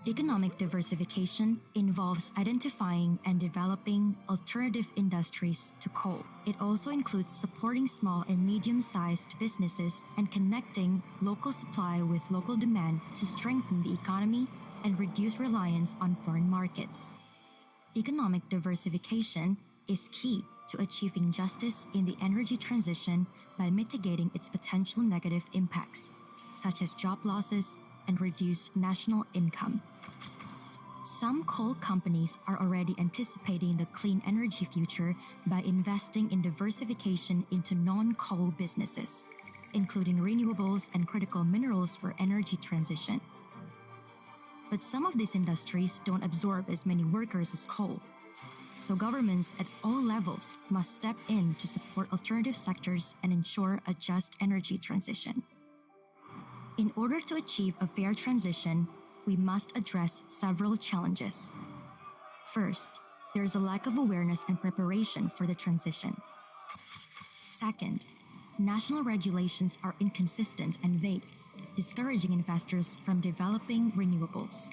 Economic diversification involves identifying and developing alternative industries to coal. It also includes supporting small and medium-sized businesses and connecting local supply with local demand to strengthen the economy and reduce reliance on foreign markets. Economic diversification is key to achieving justice in the energy transition by mitigating its potential negative impacts, such as job losses and reduced national income. Some coal companies are already anticipating the clean energy future by investing in diversification into non-coal businesses, including renewables and critical minerals for energy transition. But some of these industries don't absorb as many workers as coal, so governments at all levels must step in to support alternative sectors and ensure a just energy transition. In order to achieve a fair transition, we must address several challenges. First, there is a lack of awareness and preparation for the transition. Second, national regulations are inconsistent and vague, discouraging investors from developing renewables.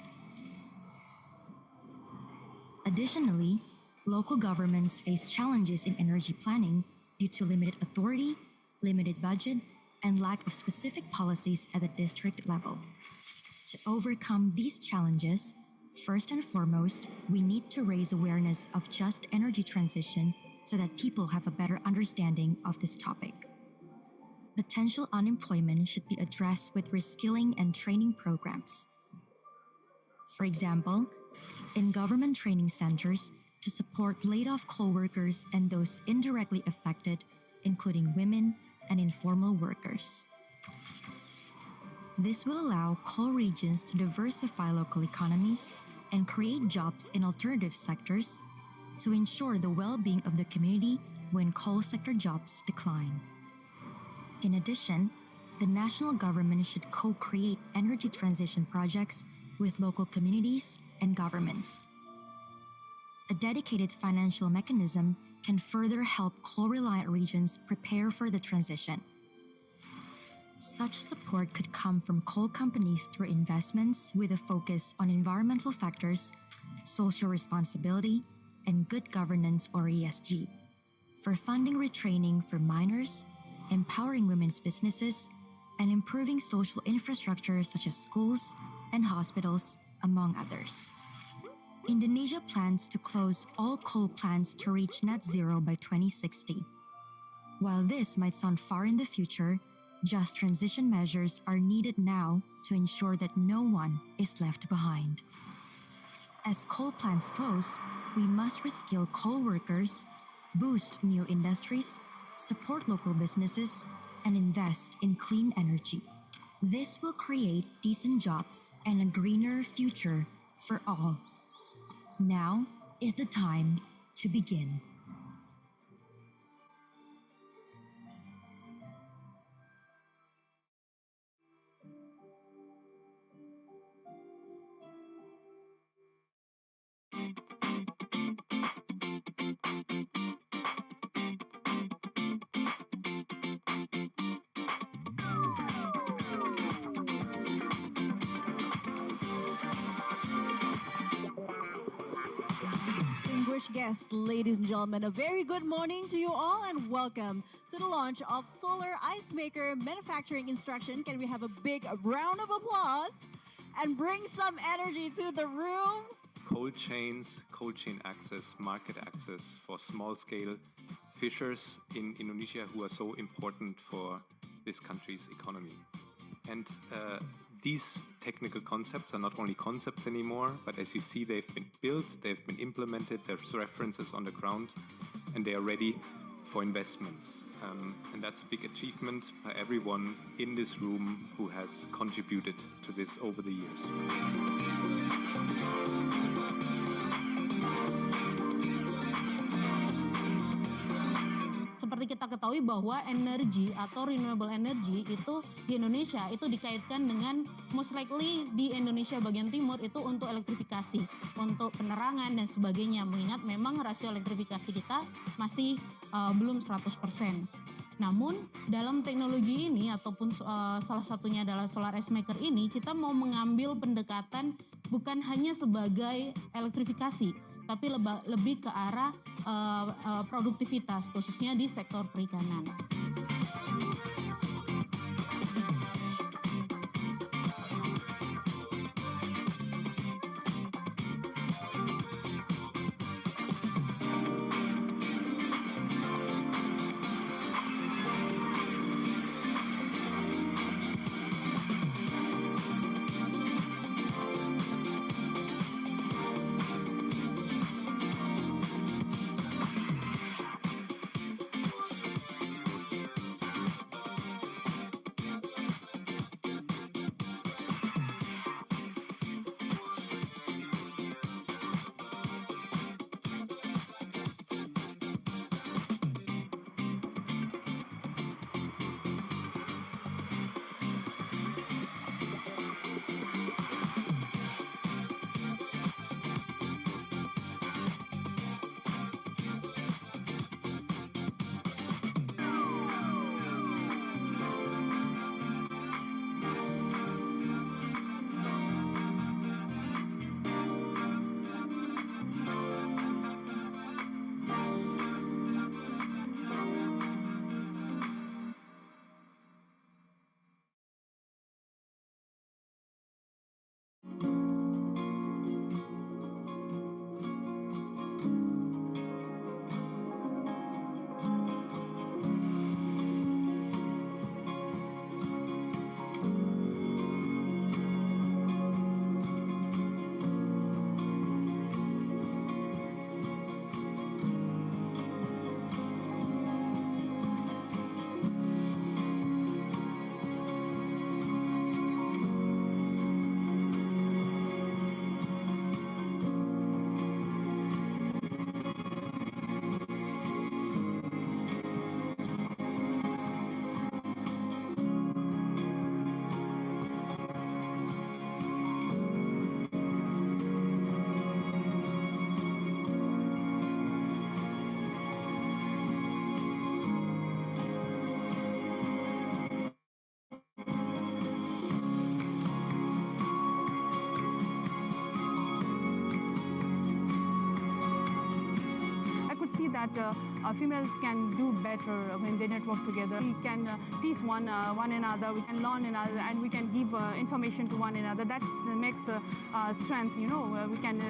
Additionally, local governments face challenges in energy planning due to limited authority, limited budget, and lack of specific policies at the district level. To overcome these challenges, first and foremost, we need to raise awareness of just energy transition so that people have a better understanding of this topic. Potential unemployment should be addressed with reskilling and training programs. For example, in government training centers to support laid-off coal workers and those indirectly affected, including women and informal workers. This will allow coal regions to diversify local economies and create jobs in alternative sectors to ensure the well-being of the community when coal sector jobs decline. In addition, the national government should co-create energy transition projects with local communities and governments. A dedicated financial mechanism can further help coal-reliant regions prepare for the transition. Such support could come from coal companies through investments with a focus on environmental factors, social responsibility, and good governance or ESG, for funding retraining for miners, empowering women's businesses, and improving social infrastructure such as schools and hospitals, among others. Indonesia plans to close all coal plants to reach net zero by 2060. While this might sound far in the future, just transition measures are needed now to ensure that no one is left behind. As coal plants close, we must reskill coal workers, boost new industries, support local businesses, and invest in clean energy. This will create decent jobs and a greener future for all. Now is the time to begin. distinguished guests, ladies and gentlemen, a very good morning to you all and welcome to the launch of Solar Ice Maker Manufacturing Instruction. Can we have a big round of applause and bring some energy to the room? Cold chains, cold chain access, market access for small-scale fishers in Indonesia who are so important for this country's economy. And these technical concepts are not only concepts anymore, but as you see, they've been built, they've been implemented, there's references on the ground, and they are ready for investments. And that's a big achievement by everyone in this room who has contributed to this over the years. Seperti kita ketahui bahwa energi atau renewable energy itu di Indonesia itu dikaitkan dengan most likely di Indonesia bagian timur itu untuk elektrifikasi, untuk penerangan dan sebagainya. Mengingat memang rasio elektrifikasi kita masih belum 100%. Namun dalam teknologi ini ataupun salah satunya adalah solar ice maker ini, kita mau mengambil pendekatan bukan hanya sebagai elektrifikasi, tapi lebih ke arah produktivitas, khususnya di sektor perikanan. That females can do better when they network together. We can teach one another, we can learn another, and we can give information to one another. That makes strength, you know, we can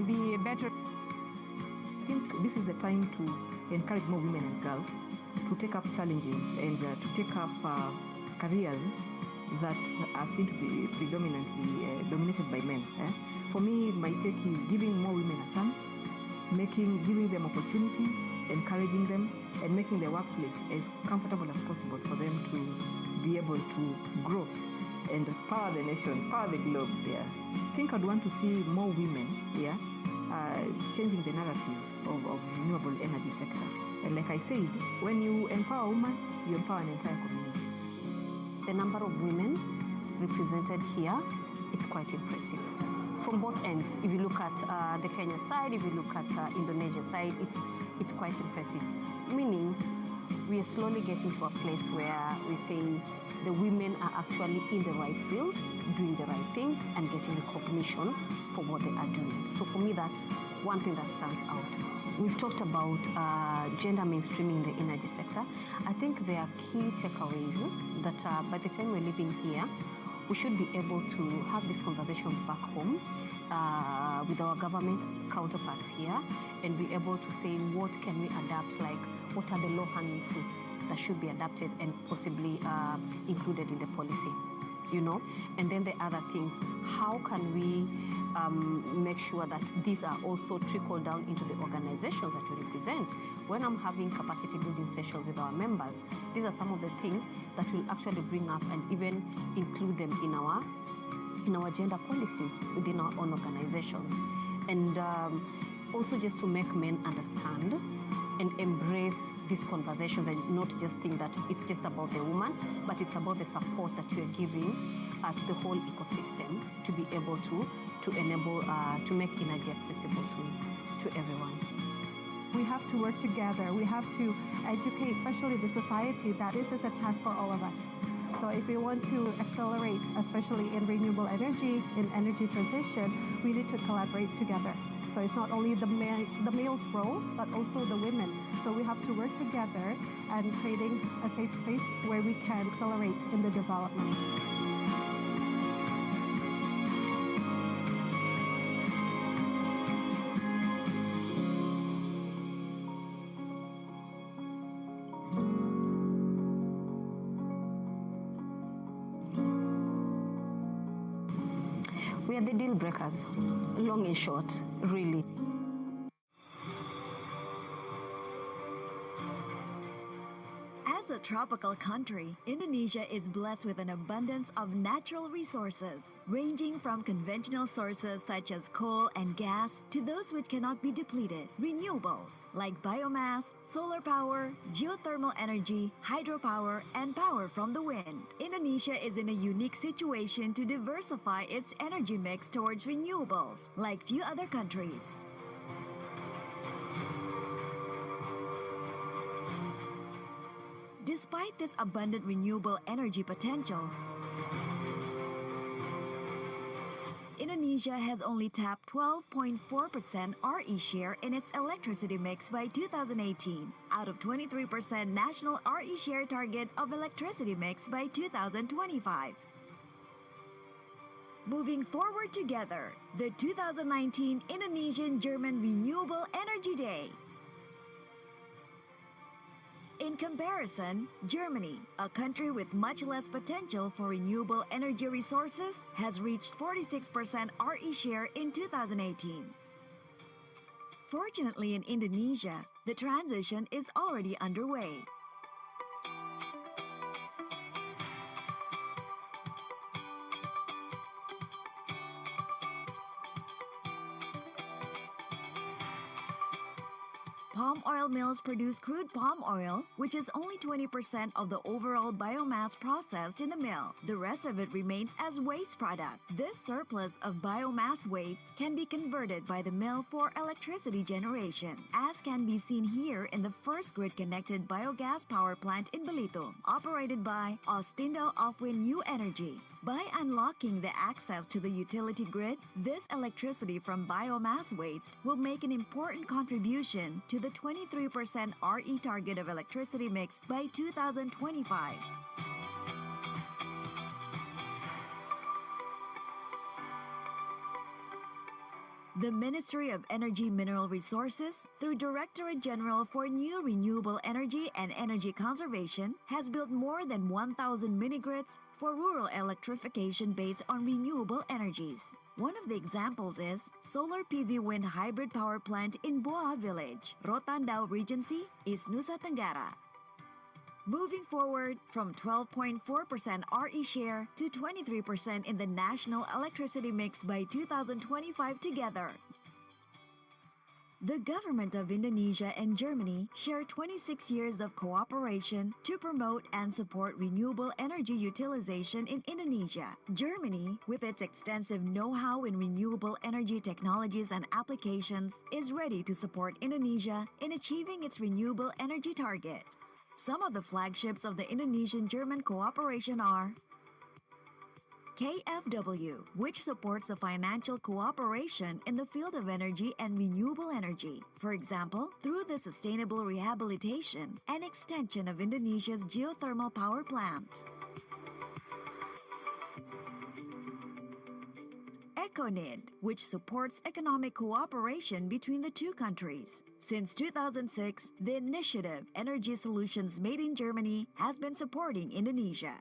be better. I think this is the time to encourage more women and girls to take up challenges and to take up careers that are seen to be predominantly dominated by men. For me, my take is giving more women a chance, giving them opportunities, encouraging them, and making their workplace as comfortable as possible for them to be able to grow and power the nation, power the globe. Yeah. I think I'd want to see more women, changing the narrative of renewable energy sector. And like I said, when you empower a woman, you empower an entire community. The number of women represented here, it's quite impressive. From both ends, if you look at the Kenya side, if you look at Indonesia side, it's quite impressive. Meaning, we we are slowly getting to a place where we're saying the women are actually in the right field, doing the right things, and getting recognition for what they are doing. So for me, that's one thing that stands out. We've talked about gender mainstreaming in the energy sector. I think there are key takeaways that by the time we're living here, we should be able to have these conversations back home with our government counterparts here and be able to say what can we adapt, like what are the low-hanging fruits that should be adapted and possibly included in the policy, you know? And then the other things, how can we make sure that these are also trickled down into the organizations that we represent? When I'm having capacity building sessions with our members, these are some of the things that will actually bring up and even include them in our gender policies within our own organizations. And also just to make men understand and embrace these conversations and not just think that it's just about the woman, but it's about the support that you're giving to the whole ecosystem to be able to enable, to make energy accessible to everyone. We have to work together. We have to educate, especially the society, that this is a task for all of us. So if we want to accelerate, especially in renewable energy, in energy transition, we need to collaborate together. So it's not only the male's role, but also the women. So we have to work together and creating a safe space where we can accelerate in the development. We are the deal breakers, long and short, really. As a tropical country, Indonesia is blessed with an abundance of natural resources, ranging from conventional sources such as coal and gas to those which cannot be depleted, renewables like biomass, solar power, geothermal energy, hydropower, and power from the wind. Indonesia is in a unique situation to diversify its energy mix towards renewables, like few other countries. Despite this abundant renewable energy potential, Indonesia has only tapped 12.4% RE share in its electricity mix by 2018, out of 23% national RE share target of electricity mix by 2025. Moving forward together, the 2019 Indonesian-German Renewable Energy Day. In comparison, Germany, a country with much less potential for renewable energy resources, has reached 46% RE share in 2018. Fortunately, in Indonesia, the transition is already underway. Palm oil mills produce crude palm oil, which is only 20% of the overall biomass processed in the mill. The rest of it remains as waste product. This surplus of biomass waste can be converted by the mill for electricity generation, as can be seen here in the first grid-connected biogas power plant in Belitung, operated by Ostindo Offwind New Energy. By unlocking the access to the utility grid, this electricity from biomass waste will make an important contribution to the 23% RE target of electricity mix by 2025. The Ministry of Energy Mineral Resources, through Directorate General for New Renewable Energy and Energy Conservation, has built more than 1,000 mini-grids for rural electrification based on renewable energies. One of the examples is Solar PV Wind Hybrid Power Plant in Boa Village, Rotandao Regency, East Nusa Tenggara. Moving forward from 12.4% RE share to 23% in the national electricity mix by 2025 together. The government of Indonesia and Germany share 26 years of cooperation to promote and support renewable energy utilization in Indonesia. Germany, with its extensive know-how in renewable energy technologies and applications, is ready to support Indonesia in achieving its renewable energy target. Some of the flagships of the Indonesian-German cooperation are KfW, which supports the financial cooperation in the field of energy and renewable energy, for example, through the sustainable rehabilitation and extension of Indonesia's geothermal power plant. ECONID, which supports economic cooperation between the two countries. Since 2006, the initiative Energy Solutions Made in Germany has been supporting Indonesia.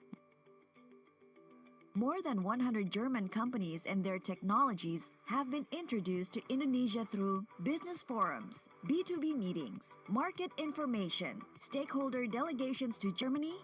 More than 100 German companies and their technologies have been introduced to Indonesia through business forums, B2B meetings, market information, stakeholder delegations to Germany,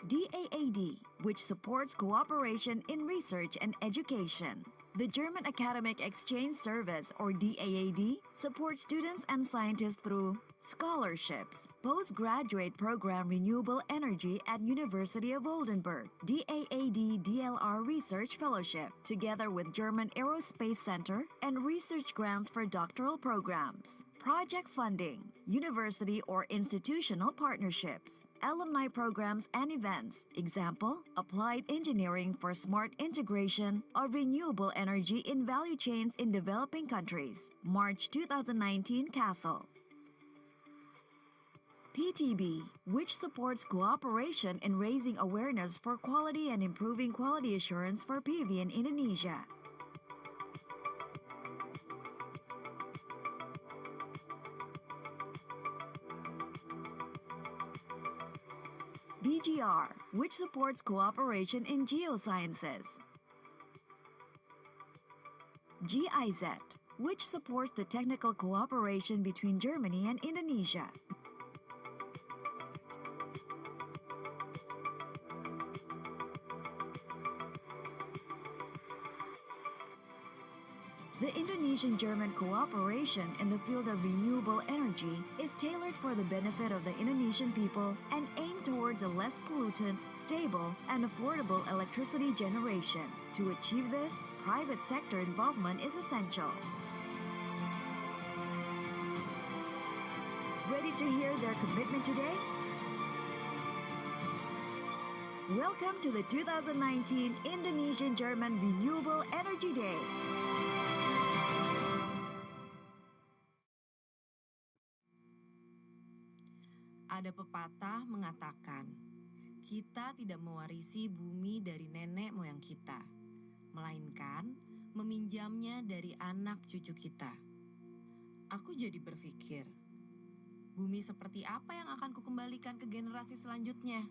DAAD, which supports cooperation in research and education. The German Academic Exchange Service, or DAAD, supports students and scientists through scholarships, postgraduate program renewable energy at University of Oldenburg, DAAD DLR Research Fellowship, together with German Aerospace Center, and research grants for doctoral programs, project funding, university or institutional partnerships, alumni programs and events. Example, applied engineering for smart integration of renewable energy in value chains in developing countries. March 2019 Castle. PTB, which supports cooperation in raising awareness for quality and improving quality assurance for PV in Indonesia. BGR, which supports cooperation in geosciences. GIZ, which supports the technical cooperation between Germany and Indonesia. The Indonesian-German cooperation in the field of renewable energy is tailored for the benefit of the Indonesian people and aimed towards a less pollutant, stable, and affordable electricity generation. To achieve this, private sector involvement is essential. Ready to hear their commitment today? Welcome to the 2019 Indonesian-German Renewable Energy Day. Ada pepatah mengatakan, kita tidak mewarisi bumi dari nenek moyang kita, melainkan meminjamnya dari anak cucu kita. Aku jadi berpikir, bumi seperti apa yang akan kukembalikan ke generasi selanjutnya?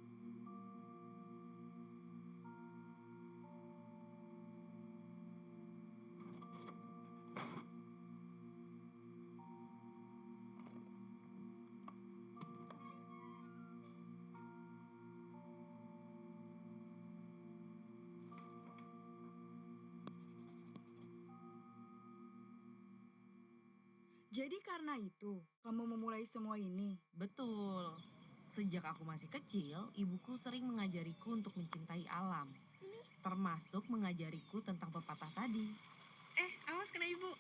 Jadi karena itu, kamu memulai semua ini? Betul. Sejak aku masih kecil, ibuku sering mengajariku untuk mencintai alam. Termasuk mengajariku tentang pepatah tadi. Awas kena ibu.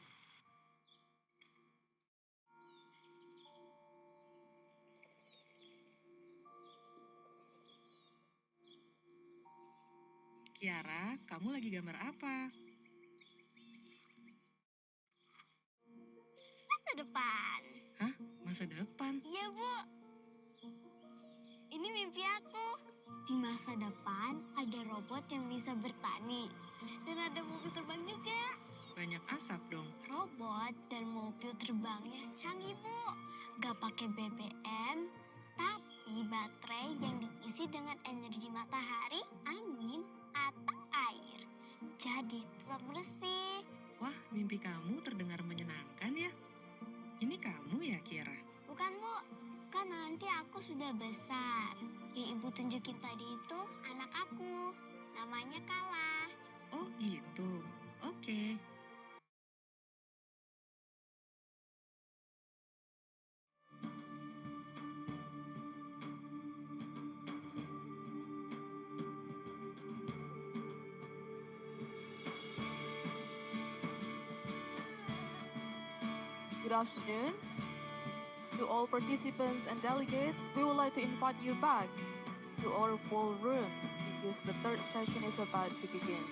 Kiara, kamu lagi gambar apa? Masa depan. Hah? Masa depan? Iya, Bu. Ini mimpi aku. Di masa depan ada robot yang bisa bertani. Dan ada mobil terbang juga. Banyak asap dong. Robot dan mobil terbangnya canggih, Bu. Gak pakai BBM, tapi baterai yang diisi dengan energi matahari, angin, atau air. Jadi tetap bersih. Wah, mimpi kamu terdengar menyenangkan ya. Ini kamu ya, Kiara? Bukan, Bu. Kan nanti aku sudah besar. Yang ibu tunjukin tadi itu anak aku. Namanya Kala. Oh gitu. Oke. Good afternoon. To all participants and delegates, we would like to invite you back to our ballroom because the third session is about to begin.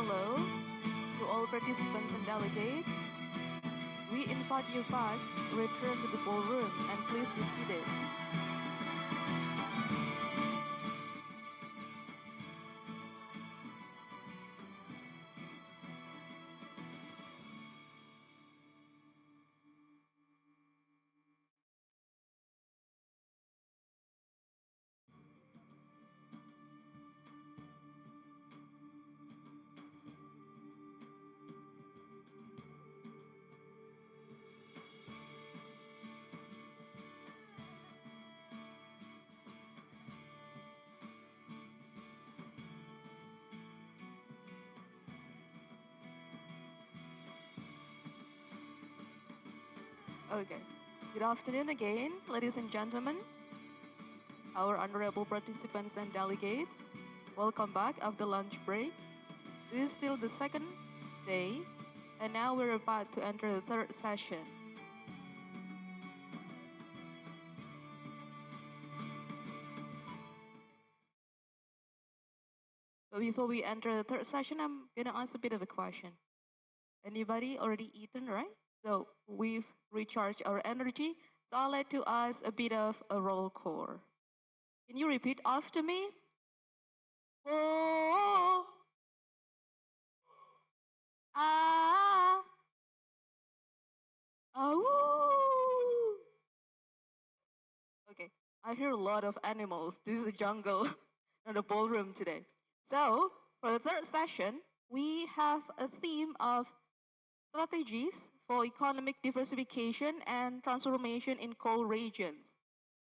hello to all participants and delegates. We invite you back to return to the ballroom and please be seated. Okay. Good afternoon again, ladies and gentlemen, our honorable participants and delegates. Welcome back after lunch break. This is still the second day, and now we're about to enter the third session. So before we enter the third session, I'm gonna ask a bit of a question. Anybody already eaten, right? So we've recharged our energy. So I'll let to us a bit of a roll call. Can you repeat after me? Oh, ah, oh. Okay, I hear a lot of animals. This is a jungle, not a ballroom today. So for the third session, we have a theme of strategies for economic diversification and transformation in coal regions.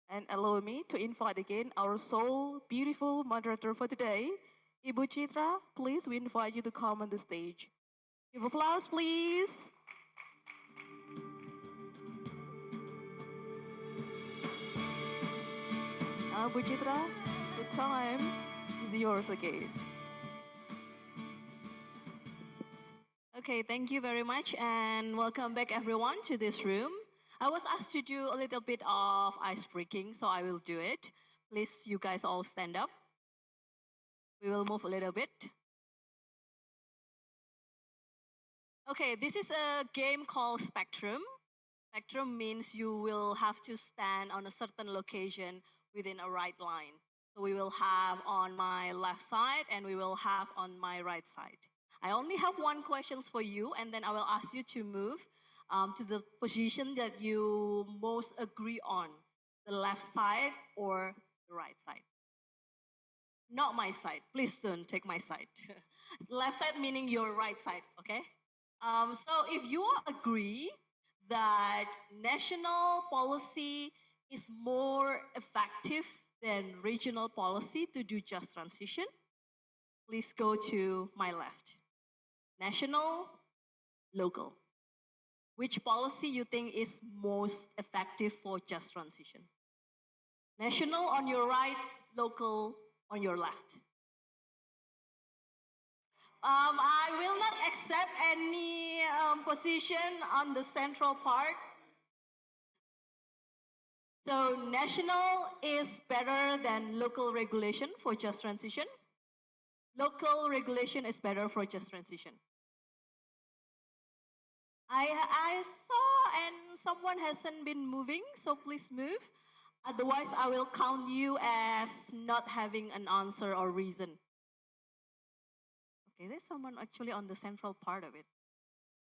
And allow me to invite again our sole beautiful moderator for today, Ibu Chitra. Please, we invite you to come on the stage. Give applause, please. Now, Ibu Chitra, the time is yours again. Okay, thank you very much and welcome back everyone to this room. I was asked to do a little bit of ice breaking, so I will do it. Please, you guys all stand up. We will move a little bit. Okay, this is a game called Spectrum. Spectrum means you will have to stand on a certain location within a right line. So we will have on my left side and we will have on my right side. I only have one question for you, and then I will ask you to move to the position that you most agree on, the left side or the right side. Not my side. Please don't take my side. Left side meaning your right side, okay? So if you all agree that national policy is more effective than regional policy to do just transition, please go to my left. National, local. Which policy you think is most effective for just transition? National on your right, local on your left. I will not accept any position on the central part. So national is better than local regulation for just transition. Local regulation is better for just transition. I saw and someone hasn't been moving, so please move. Otherwise, I will count you as not having an answer or reason. Okay, there's someone actually on the central part of it.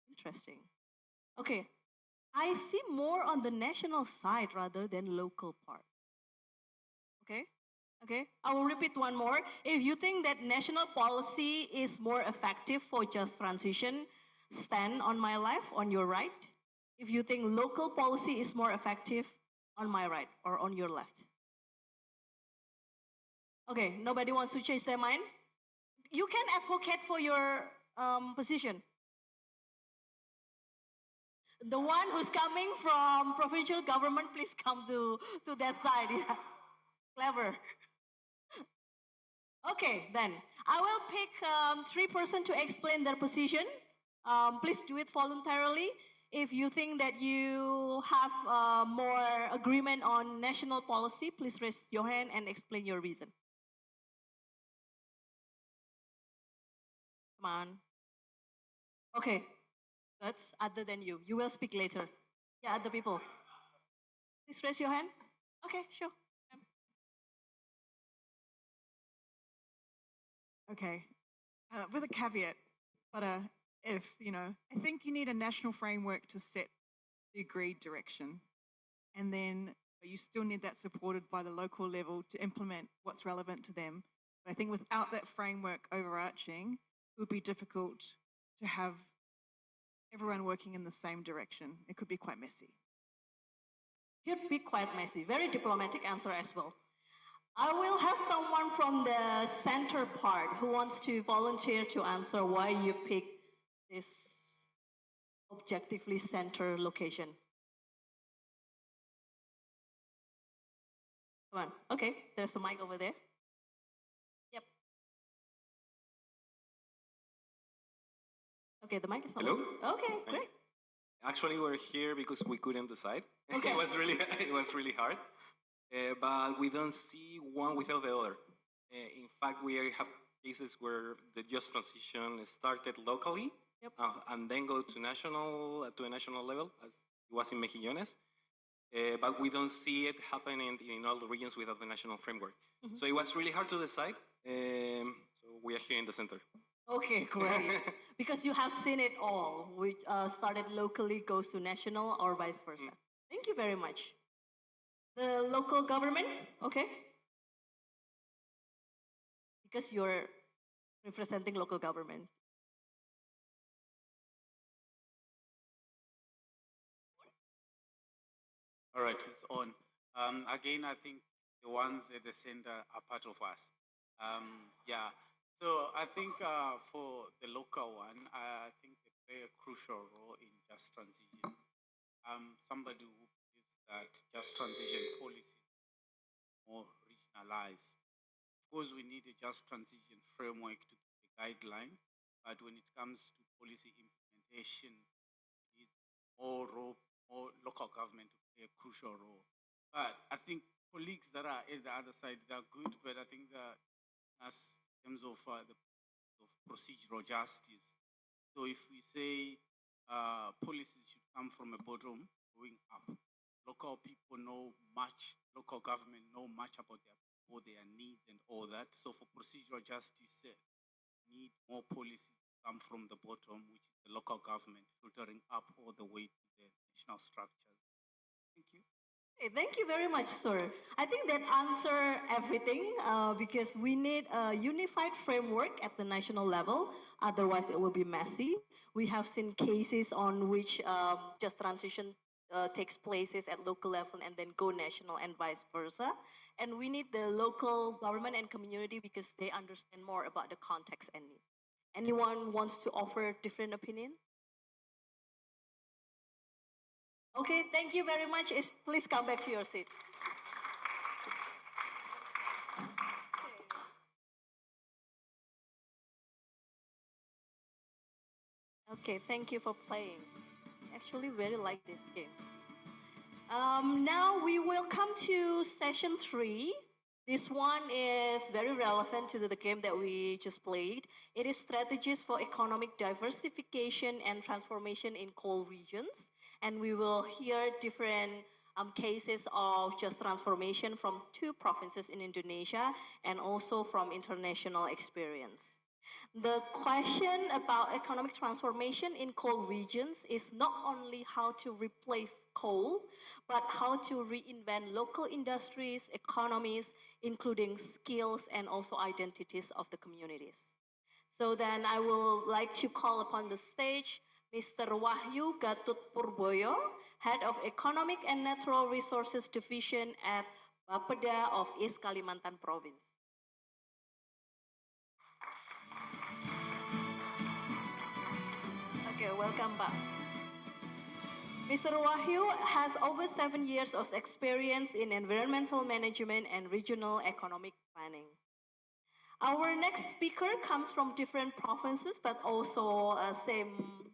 Interesting. Okay, I see more on the national side rather than local part. Okay, okay, I will repeat one more. If you think that national policy is more effective for just transition, stand on my left, on your right. If you think local policy is more effective, on my right or on your left. Okay, nobody wants to change their mind? You can advocate for your position. The one who's coming from provincial government, please come to that side. Yeah, clever. Okay, then I will pick 3 persons to explain their position. Please do it voluntarily. If you think that you have more agreement on national policy, please raise your hand and explain your reason. Come on. Okay, that's other than you. You will speak later. Yeah, other people. Please raise your hand. Okay, sure. Okay, with a caveat, but if, I think you need a national framework to set the agreed direction. And then but you still need that supported by the local level to implement what's relevant to them. But I think without that framework overarching, it would be difficult to have everyone working in the same direction. It could be quite messy. Could be quite messy. Very diplomatic answer as well. I will have someone from the center part who wants to volunteer to answer why you picked this objectively center location. Come on. Okay, there's a mic over there. Yep. Okay, the mic is not Hello? on. Okay, great. Actually, we're here because we couldn't decide. Okay. it was really hard. But we don't see one without the other. In fact, we have cases where the just transition started locally and then go to a national level, as it was in Mejillones. But we don't see it happening in all the regions without the national framework. Mhm. So it was really hard to decide. So we are here in the center. Okay, great. Because you have seen it all, which started locally, goes to national, or vice versa. Thank you very much. The local government, okay? Because you're representing local government. All right, it's on. Again, I think the ones at the center are part of us. Yeah, so I think for the local one, I think they play a crucial role in just transition. Somebody who believes that just transition policies more regionalized. Of course, we need a just transition framework to give a guideline, but when it comes to policy implementation, we need more local government to play a crucial role. But I think colleagues that are at the other side, they're good, but I think that as in terms of the of procedural justice. So if we say policies should come from a bottom going up, local people know much, local government know much about their needs and all that. So for procedural justice, need more policies to come from the bottom, which is the local government, filtering up all the way to the national structures. Thank you. Hey, thank you very much, sir. I think that answer everything because we need a unified framework at the national level. Otherwise, it will be messy. We have seen cases on which just transition takes places at local level and then go national and vice versa. And we need the local government and community because they understand more about the context and need. Anyone wants to offer different opinion? Okay, thank you very much. Please come back to your seat. Okay, thank you for playing. Actually, really like this game. Now we will come to session 3. This one is very relevant to the game that we just played. It is strategies for economic diversification and transformation in coal regions. And we will hear different cases of just transformation from 2 provinces in Indonesia and also from international experience. The question about economic transformation in coal regions is not only how to replace coal, but how to reinvent local industries, economies, including skills and also identities of the communities. So then I will like to call upon the stage Mr. Wahyu Gatut Purboyo, Head of Economic and Natural Resources Division at Bapeda of East Kalimantan Province. Okay, welcome back. Mr. Wahyu has over 7 years of experience in environmental management and regional economic planning. Our next speaker comes from different provinces, but also same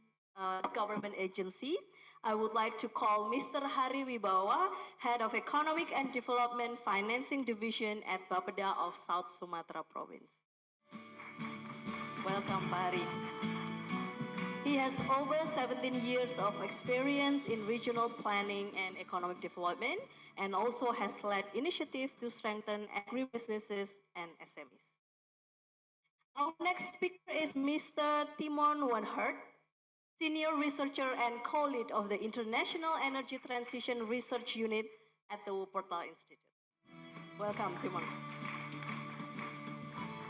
government agency. I would like to call Mr. Hari Wibawa, Head of Economic and Development Financing Division at Bapeda of South Sumatra Province. Welcome, Pak Hari. He has over 17 years of experience in regional planning and economic development, and also has led initiatives to strengthen agribusinesses and SMEs. Our next speaker is Mr. Timon Wanhert, Senior Researcher and Co-Lead of the International Energy Transition Research Unit at the Wuppertal Institute. Welcome, Timon.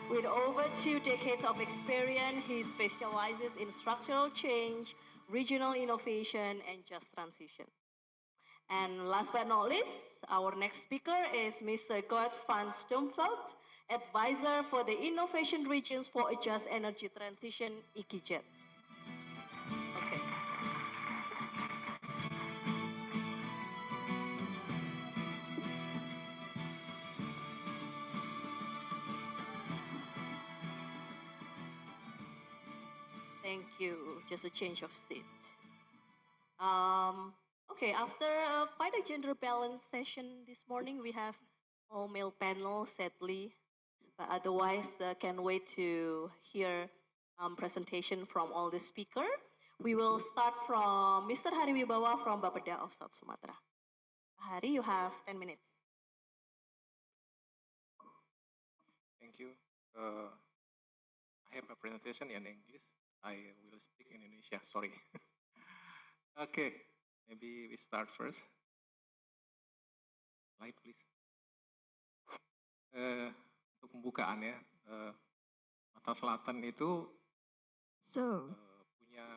With over 2 decades of experience, he specializes in structural change, regional innovation, and just transition. And last but not least, our next speaker is Mr. Goetz van Stumveld, Advisor for the Innovation Regions for a Just Energy Transition, ISEWGR. Okay. Thank you. Just a change of seat. Okay, after quite a gender balanced session this morning, we have all male panel, sadly, but otherwise can't wait to hear presentation from all the speaker. We will start from Mr. Hari Wibawa from Bapeda of South Sumatra. Hari, you have 10 minutes. Thank you. I have a presentation in English. I will speak in Indonesia, sorry. Okay, maybe we start first. Slide, please. Untuk pembukaan ya, Sumatera Selatan itu So,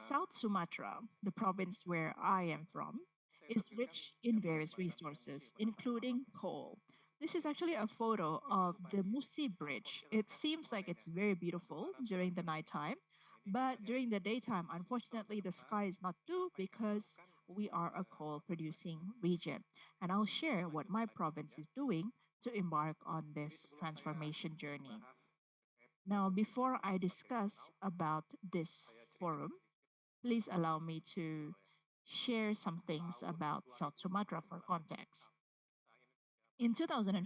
South Sumatra, the province where I am from, is rich in various resources, including coal. This is actually a photo of the Musi Bridge. It seems like it's very beautiful during the nighttime, but during the daytime, unfortunately, the sky is not blue because we are a coal-producing region. And I'll share what my province is doing to embark on this transformation journey. Now, before I discuss about this forum, please allow me to share some things about South Sumatra for context. In 2015,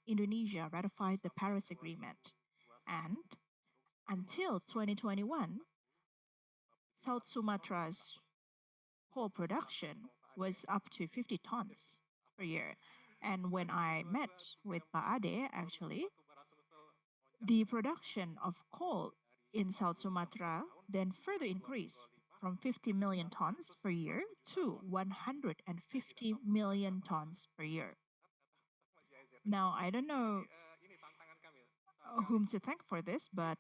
Indonesia ratified the Paris Agreement, and until 2021, South Sumatra's coal production was up to 50 tons per year. And when I met with Pak Ade, actually, the production of coal in South Sumatra then further increased from 50 million tons per year to 150 million tons per year. Now, I don't know whom to thank for this, but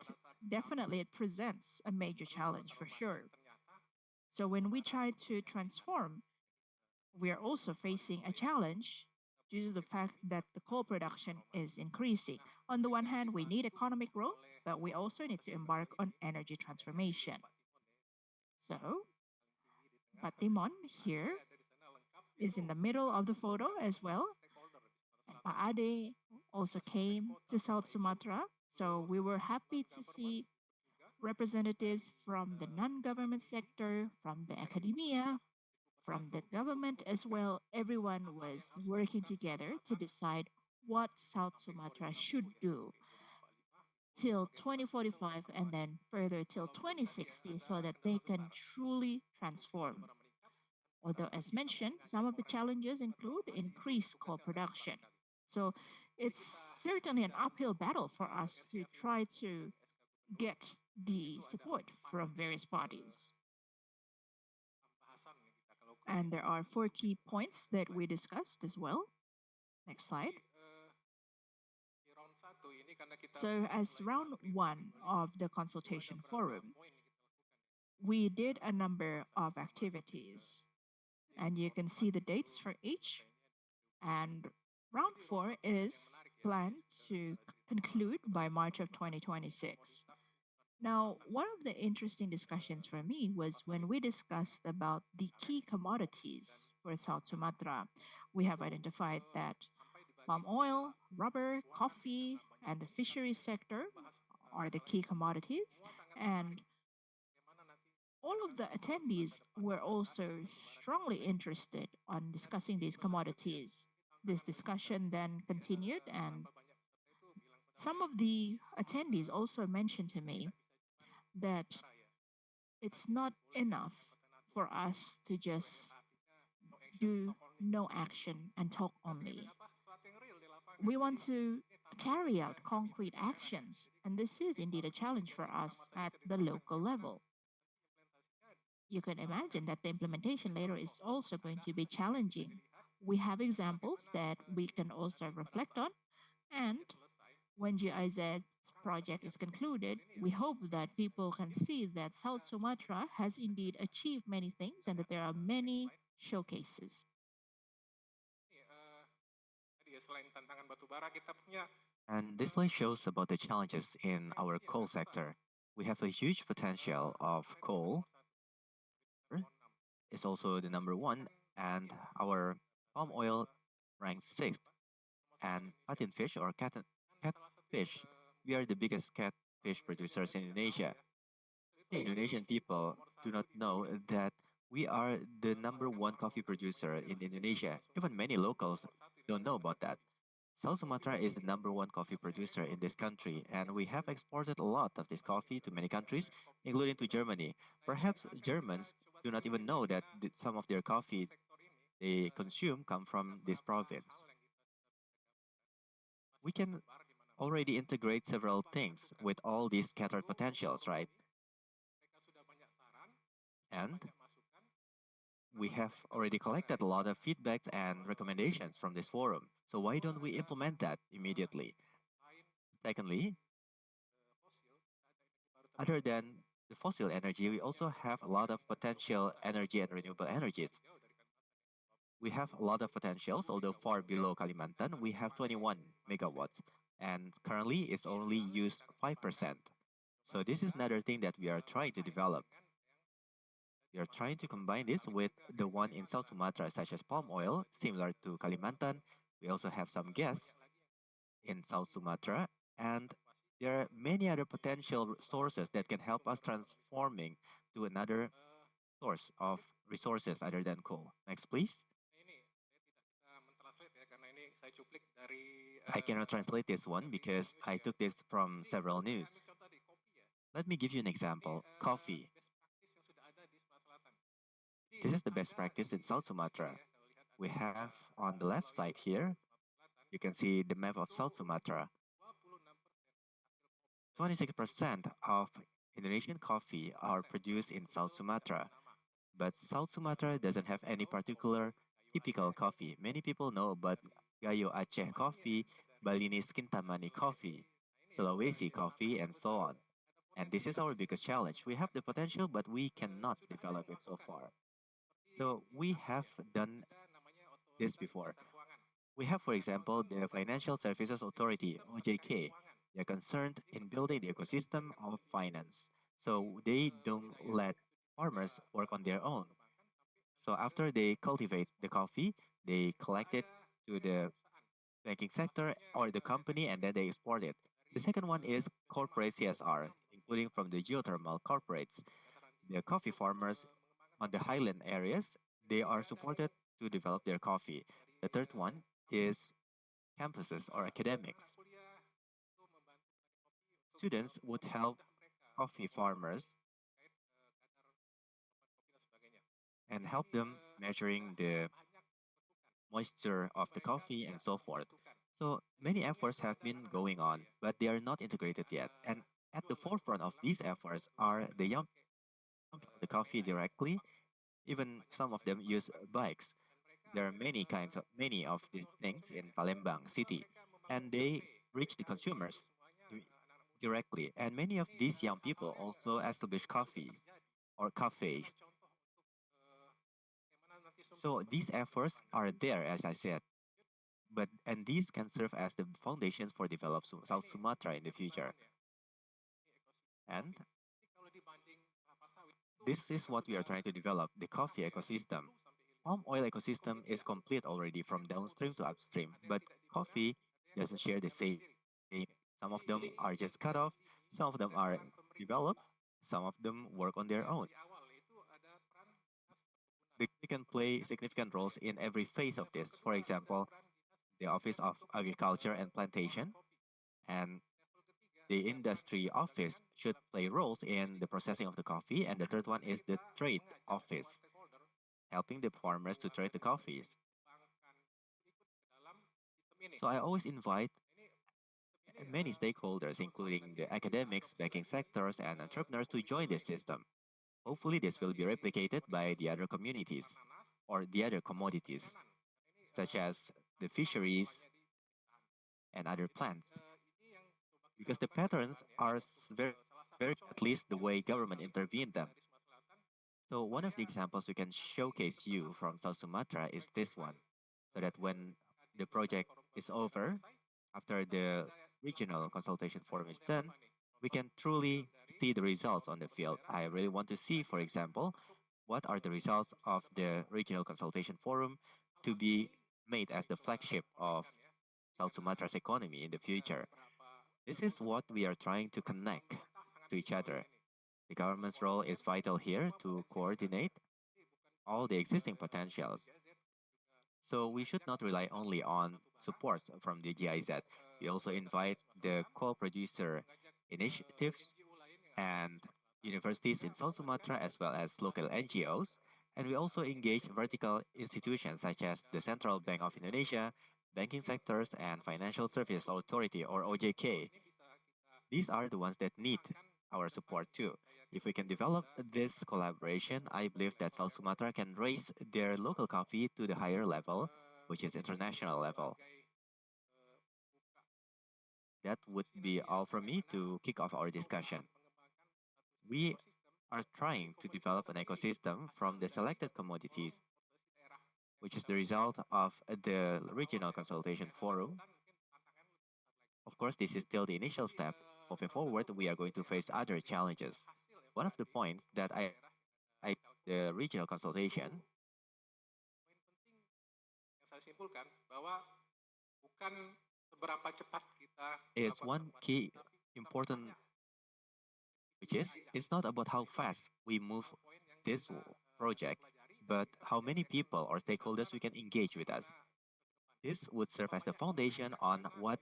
definitely it presents a major challenge for sure. So when we try to transform, we are also facing a challenge due to the fact that the coal production is increasing. On the one hand, we need economic growth, but we also need to embark on energy transformation. So, Pak Timon here is in the middle of the photo as well. And Pak Ade also came to South Sumatra, so we were happy to see representatives from the non-government sector, from the academia, from the government as well. Everyone was working together to decide what South Sumatra should do till 2045 and then further till 2060 so that they can truly transform. Although, as mentioned, some of the challenges include increased coal production. So it's certainly an uphill battle for us to try to get the support from various parties. And there are 4 key points that we discussed as well. Next slide. So as round 1 of the consultation forum, we did a number of activities. And you can see the dates for each. And round 4 is planned to conclude by March of 2026. Now, one of the interesting discussions for me was when we discussed about the key commodities for South Sumatra. We have identified that palm oil, rubber, coffee, and the fisheries sector are the key commodities. And all of the attendees were also strongly interested on discussing these commodities. This discussion then continued, and some of the attendees also mentioned to me that it's not enough for us to just do no action and talk only. We want to carry out concrete actions, and this is indeed a challenge for us at the local level. You can imagine that the implementation later is also going to be challenging. We have examples that we can also reflect on, and when GIZ's project is concluded, we hope that people can see that South Sumatra has indeed achieved many things and that there are many showcases. And this slide shows about the challenges in our coal sector. We have a huge potential of coal. It's also the number one, and our palm oil ranks sixth. And catfish or catfish, we are the biggest catfish producers in Indonesia. The Indonesian people do not know that we are the number one coffee producer in Indonesia. Even many locals don't know about that. South Sumatra is the number one coffee producer in this country, and we have exported a lot of this coffee to many countries, including to Germany. Perhaps Germans do not even know that some of their coffee they consume come from this province. We can already integrate several things with all these scattered potentials, right? And we have already collected a lot of feedbacks and recommendations from this forum. So why don't we implement that immediately? Secondly, other than the fossil energy, we also have a lot of potential energy and renewable energies. We have a lot of potentials, although far below Kalimantan, we have 21 megawatts, and currently it's only used 5%. So this is another thing that we are trying to develop. We are trying to combine this with the one in South Sumatra, such as palm oil, similar to Kalimantan. We also have some gas in South Sumatra, and there are many other potential sources that can help us transforming to another source of resources other than coal. Next, please. I cannot translate this one because I took this from several news. Let me give you an example. Coffee. This is the best practice in South Sumatra. We have on the left side here, you can see the map of South Sumatra. 26% of Indonesian coffee are produced in South Sumatra. But South Sumatra doesn't have any particular typical coffee. Many people know about Gayo Aceh coffee, Balinese Kintamani coffee, Sulawesi coffee, and so on. And this is our biggest challenge. We have the potential, but we cannot develop it so far. So we have done this before. We have, for example, the Financial Services Authority, OJK. They're concerned in building the ecosystem of finance. So they don't let farmers work on their own. So after they cultivate the coffee, they collect it to the banking sector or the company and then they export it. The second one is corporate CSR, including from the geothermal corporates. The coffee farmers on the highland areas, they are supported to develop their coffee. The third one is campuses or academics. Students would help coffee farmers and help them measuring the moisture of the coffee and so forth. So many efforts have been going on, but they are not integrated yet. And at the forefront of these efforts are the young the coffee directly. Even some of them use bikes. There are many of these things in Palembang city, and they reach the consumers directly. And many of these young people also establish coffees or cafes. So these efforts are there, as I said, but and these can serve as the foundations for develop South Sumatra in the future. And this is what we are trying to develop, the coffee ecosystem. Palm oil ecosystem is complete already from downstream to upstream, but coffee doesn't share the same. Some of them are just cut off, some of them are developed, some of them work on their own. They can play significant roles in every phase of this. For example, the Office of Agriculture and Plantation, and the industry office should play roles in the processing of the coffee, and the third one is the trade office, helping the farmers to trade the coffees. So I always invite many stakeholders, including the academics, banking sectors, and entrepreneurs, to join this system. Hopefully, this will be replicated by the other communities or the other commodities, such as the fisheries and other plants, because the patterns are very, very, at least the way government intervened them. So one of the examples we can showcase you from South Sumatra is this one, so that when the project is over, after the regional consultation forum is done, we can truly see the results on the field. I really want to see, for example, what are the results of the regional consultation forum to be made as the flagship of South Sumatra's economy in the future. This is what we are trying to connect to each other. The government's role is vital here to coordinate all the existing potentials. So we should not rely only on support from the GIZ. We also invite the co-producer initiatives and universities in South Sumatra as well as local NGOs. And we also engage vertical institutions such as the Central Bank of Indonesia, banking sectors, and Financial Services Authority or OJK. These are the ones that need our support too. If we can develop this collaboration, I believe that South Sumatra can raise their local coffee to the higher level, which is international level. That would be all from me to kick off our discussion. We are trying to develop an ecosystem from the selected commodities, which is the result of the regional consultation forum. Of course, this is still the initial step. Moving forward, we are going to face other challenges. One of the points that the regional consultation is one key important, which is it's not about how fast we move this project, but how many people or stakeholders we can engage with us. This would serve as the foundation on what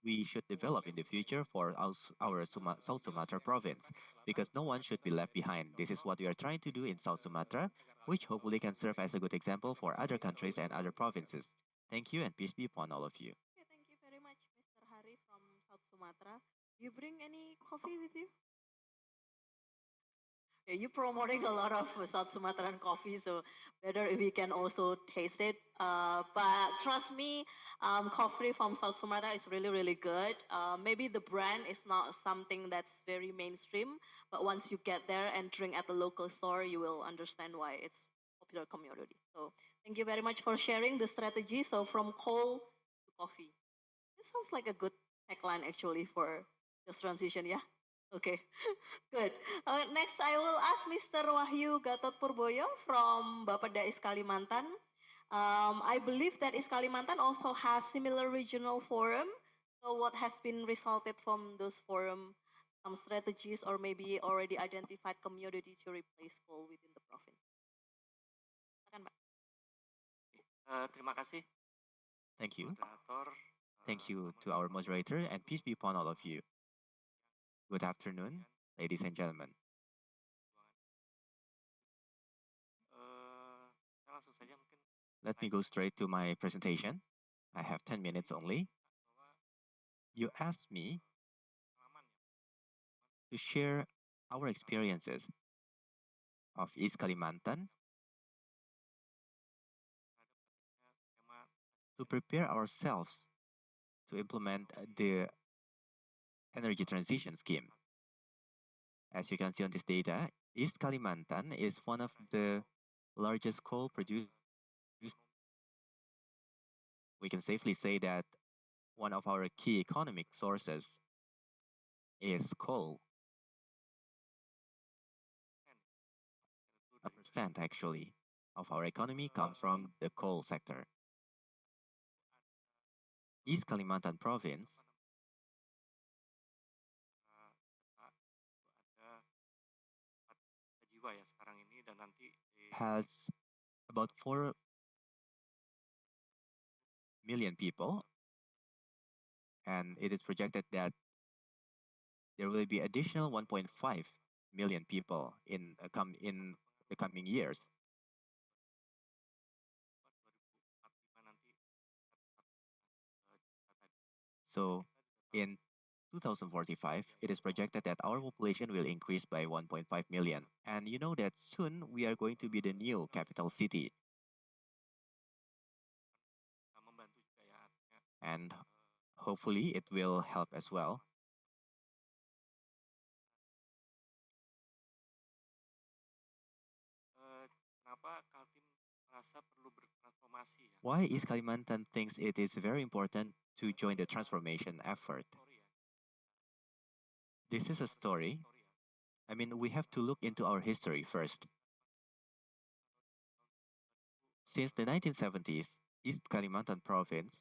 we should develop in the future for our South Sumatra province, because no one should be left behind. This is what we are trying to do in South Sumatra, which hopefully can serve as a good example for other countries and other provinces. Thank you and peace be upon all of you. Okay, thank you very much, Mr. Hari from South Sumatra. Do you bring any coffee with you? Yeah, you're promoting a lot of South Sumatran coffee, so better if we can also taste it. But trust me, coffee from South Sumatra is really, really good. Maybe the brand is not something that's very mainstream, but once you get there and drink at the local store, you will understand why it's popular community. So thank you very much for sharing the strategy. So from coal to coffee. This sounds like a good tagline actually for this transition, yeah? Okay, good. Next, I will ask Mr. Wahyu Gatot Purboyo from Bapedais Kalimantan. I believe that East Kalimantan also has similar regional forum. So what has been resulted from those forum, some strategies or maybe already identified community to replace coal within the province? Silakan, Pak. Terima kasih. Thank you. Moderator. Thank you to our moderator and peace be upon all of you. Good afternoon, ladies and gentlemen. Let me go straight to my presentation. I have 10 minutes only. You asked me to share our experiences of East Kalimantan to prepare ourselves to implement the energy transition scheme. As you can see on this data, East Kalimantan is one of the largest coal producers. We can safely say that one of our key economic sources is coal. A percent actually of our economy comes from the coal sector. East Kalimantan province has about 4 million people, and it is projected that there will be additional 1.5 million people in the coming years. So in 2045, it is projected that our population will increase by 1.5 million. And you know that soon we are going to be the new capital city. And hopefully it will help as well. Why is Kalimantan thinks it is very important to join the transformation effort? This is a story. I mean, we have to look into our history first. Since the 1970s, East Kalimantan province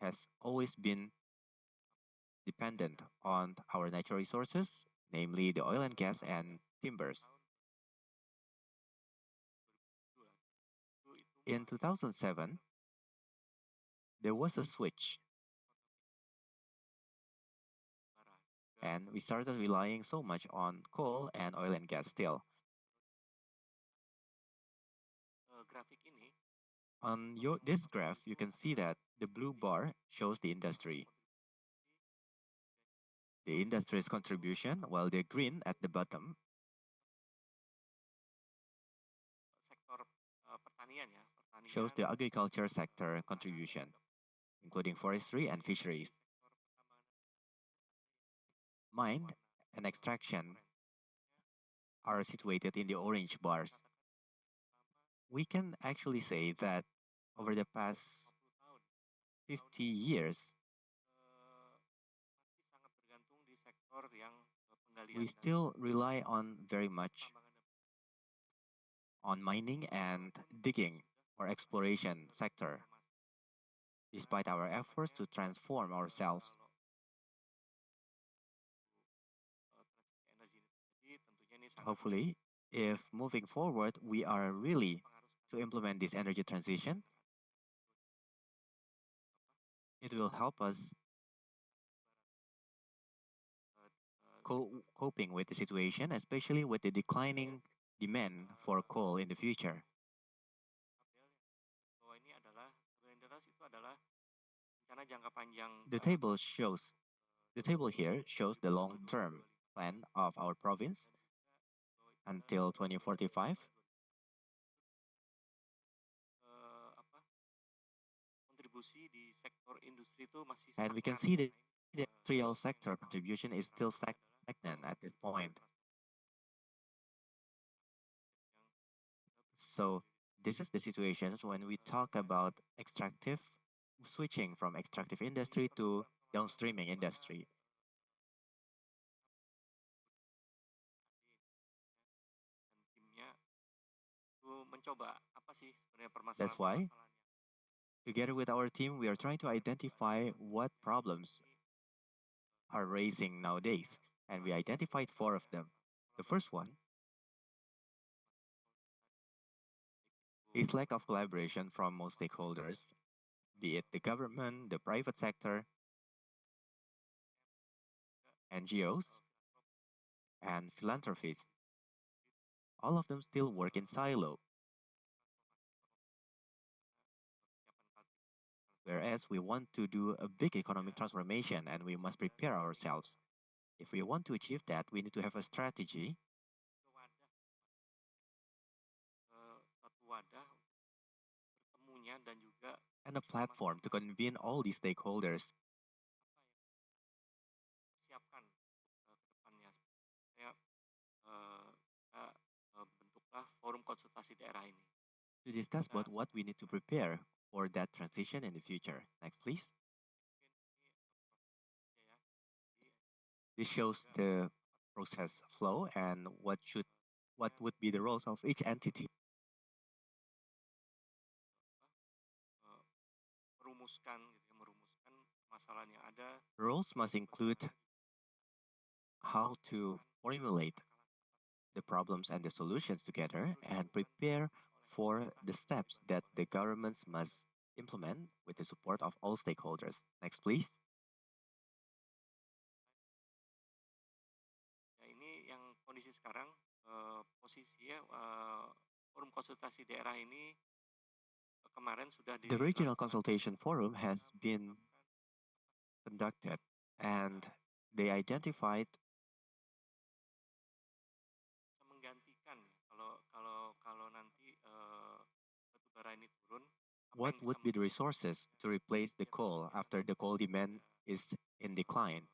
has always been dependent on our natural resources, namely the oil and gas and timbers. In 2007, there was a switch, and we started relying so much on coal and oil and gas still. On this graph, you can see that the blue bar shows the industry. The industry's contribution, while the green at the bottom shows the agriculture sector contribution, including forestry and fisheries. Mine and extraction are situated in the orange bars. We can actually say that over the past 50 years, we still rely on very much on mining and digging or exploration sector, despite our efforts to transform ourselves. Hopefully, if moving forward, we are really to implement this energy transition, it will help us coping with the situation, especially with the declining demand for coal in the future. The table here shows the long-term plan of our province until 2045. And we can see that the industrial sector contribution is still stagnant at this point. So this is the situations when we talk about switching from extractive industry to downstreaming industry. That's why, together with our team, we are trying to identify what problems are raising nowadays, and we identified 4 of them. The first one is lack of collaboration from most stakeholders, be it the government, the private sector, NGOs, and philanthropists. All of them still work in silo. Whereas we want to do a big economic transformation and we must prepare ourselves. If we want to achieve that, we need to have a strategy and a platform to convene all these stakeholders. To discuss about what we need to prepare for that transition in the future. Next, please. This shows the process flow and what would be the roles of each entity. Roles must include how to formulate the problems and the solutions together and prepare for the steps that the governments must implement with the support of all stakeholders. Next, please. sekarang posisinya forum konsultasi daerah ini kemarin sudah The regional dilaksanakan consultation forum has been conducted and they identified bisa menggantikan kalau kalau kalau nanti batu bara ini turun apa what yang bisa would be the resources to replace the coal after the coal demand is in decline.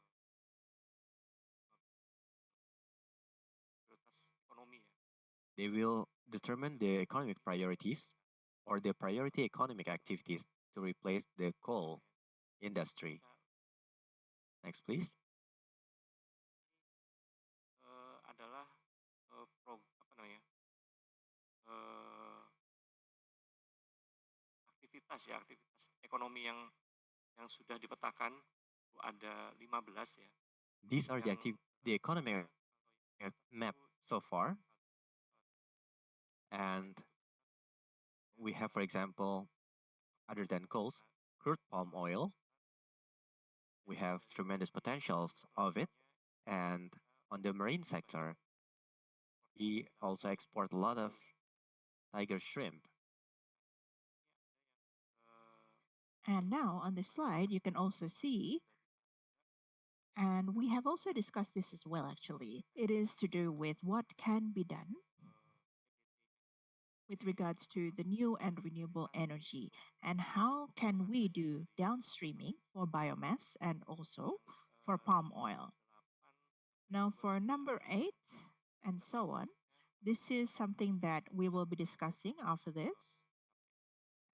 prioritas ekonomi ya. They will determine the economic priorities or the priority economic activities to replace the coal industry. Next, please. Adalah apa namanya aktivitas ekonomi yang sudah dipetakan itu ada 15 ya. These are the Yang the economic map so far. And we have, for example, other than coals, crude palm oil. We have tremendous potentials of it. And on the marine sector, we also export a lot of tiger shrimp. And now on this slide, you can also see, and we have also discussed this as well, actually. It is to do with what can be done with regards to the new and renewable energy and how can we do downstreaming for biomass and also for palm oil. Now for number 8 and so on, this is something that we will be discussing after this.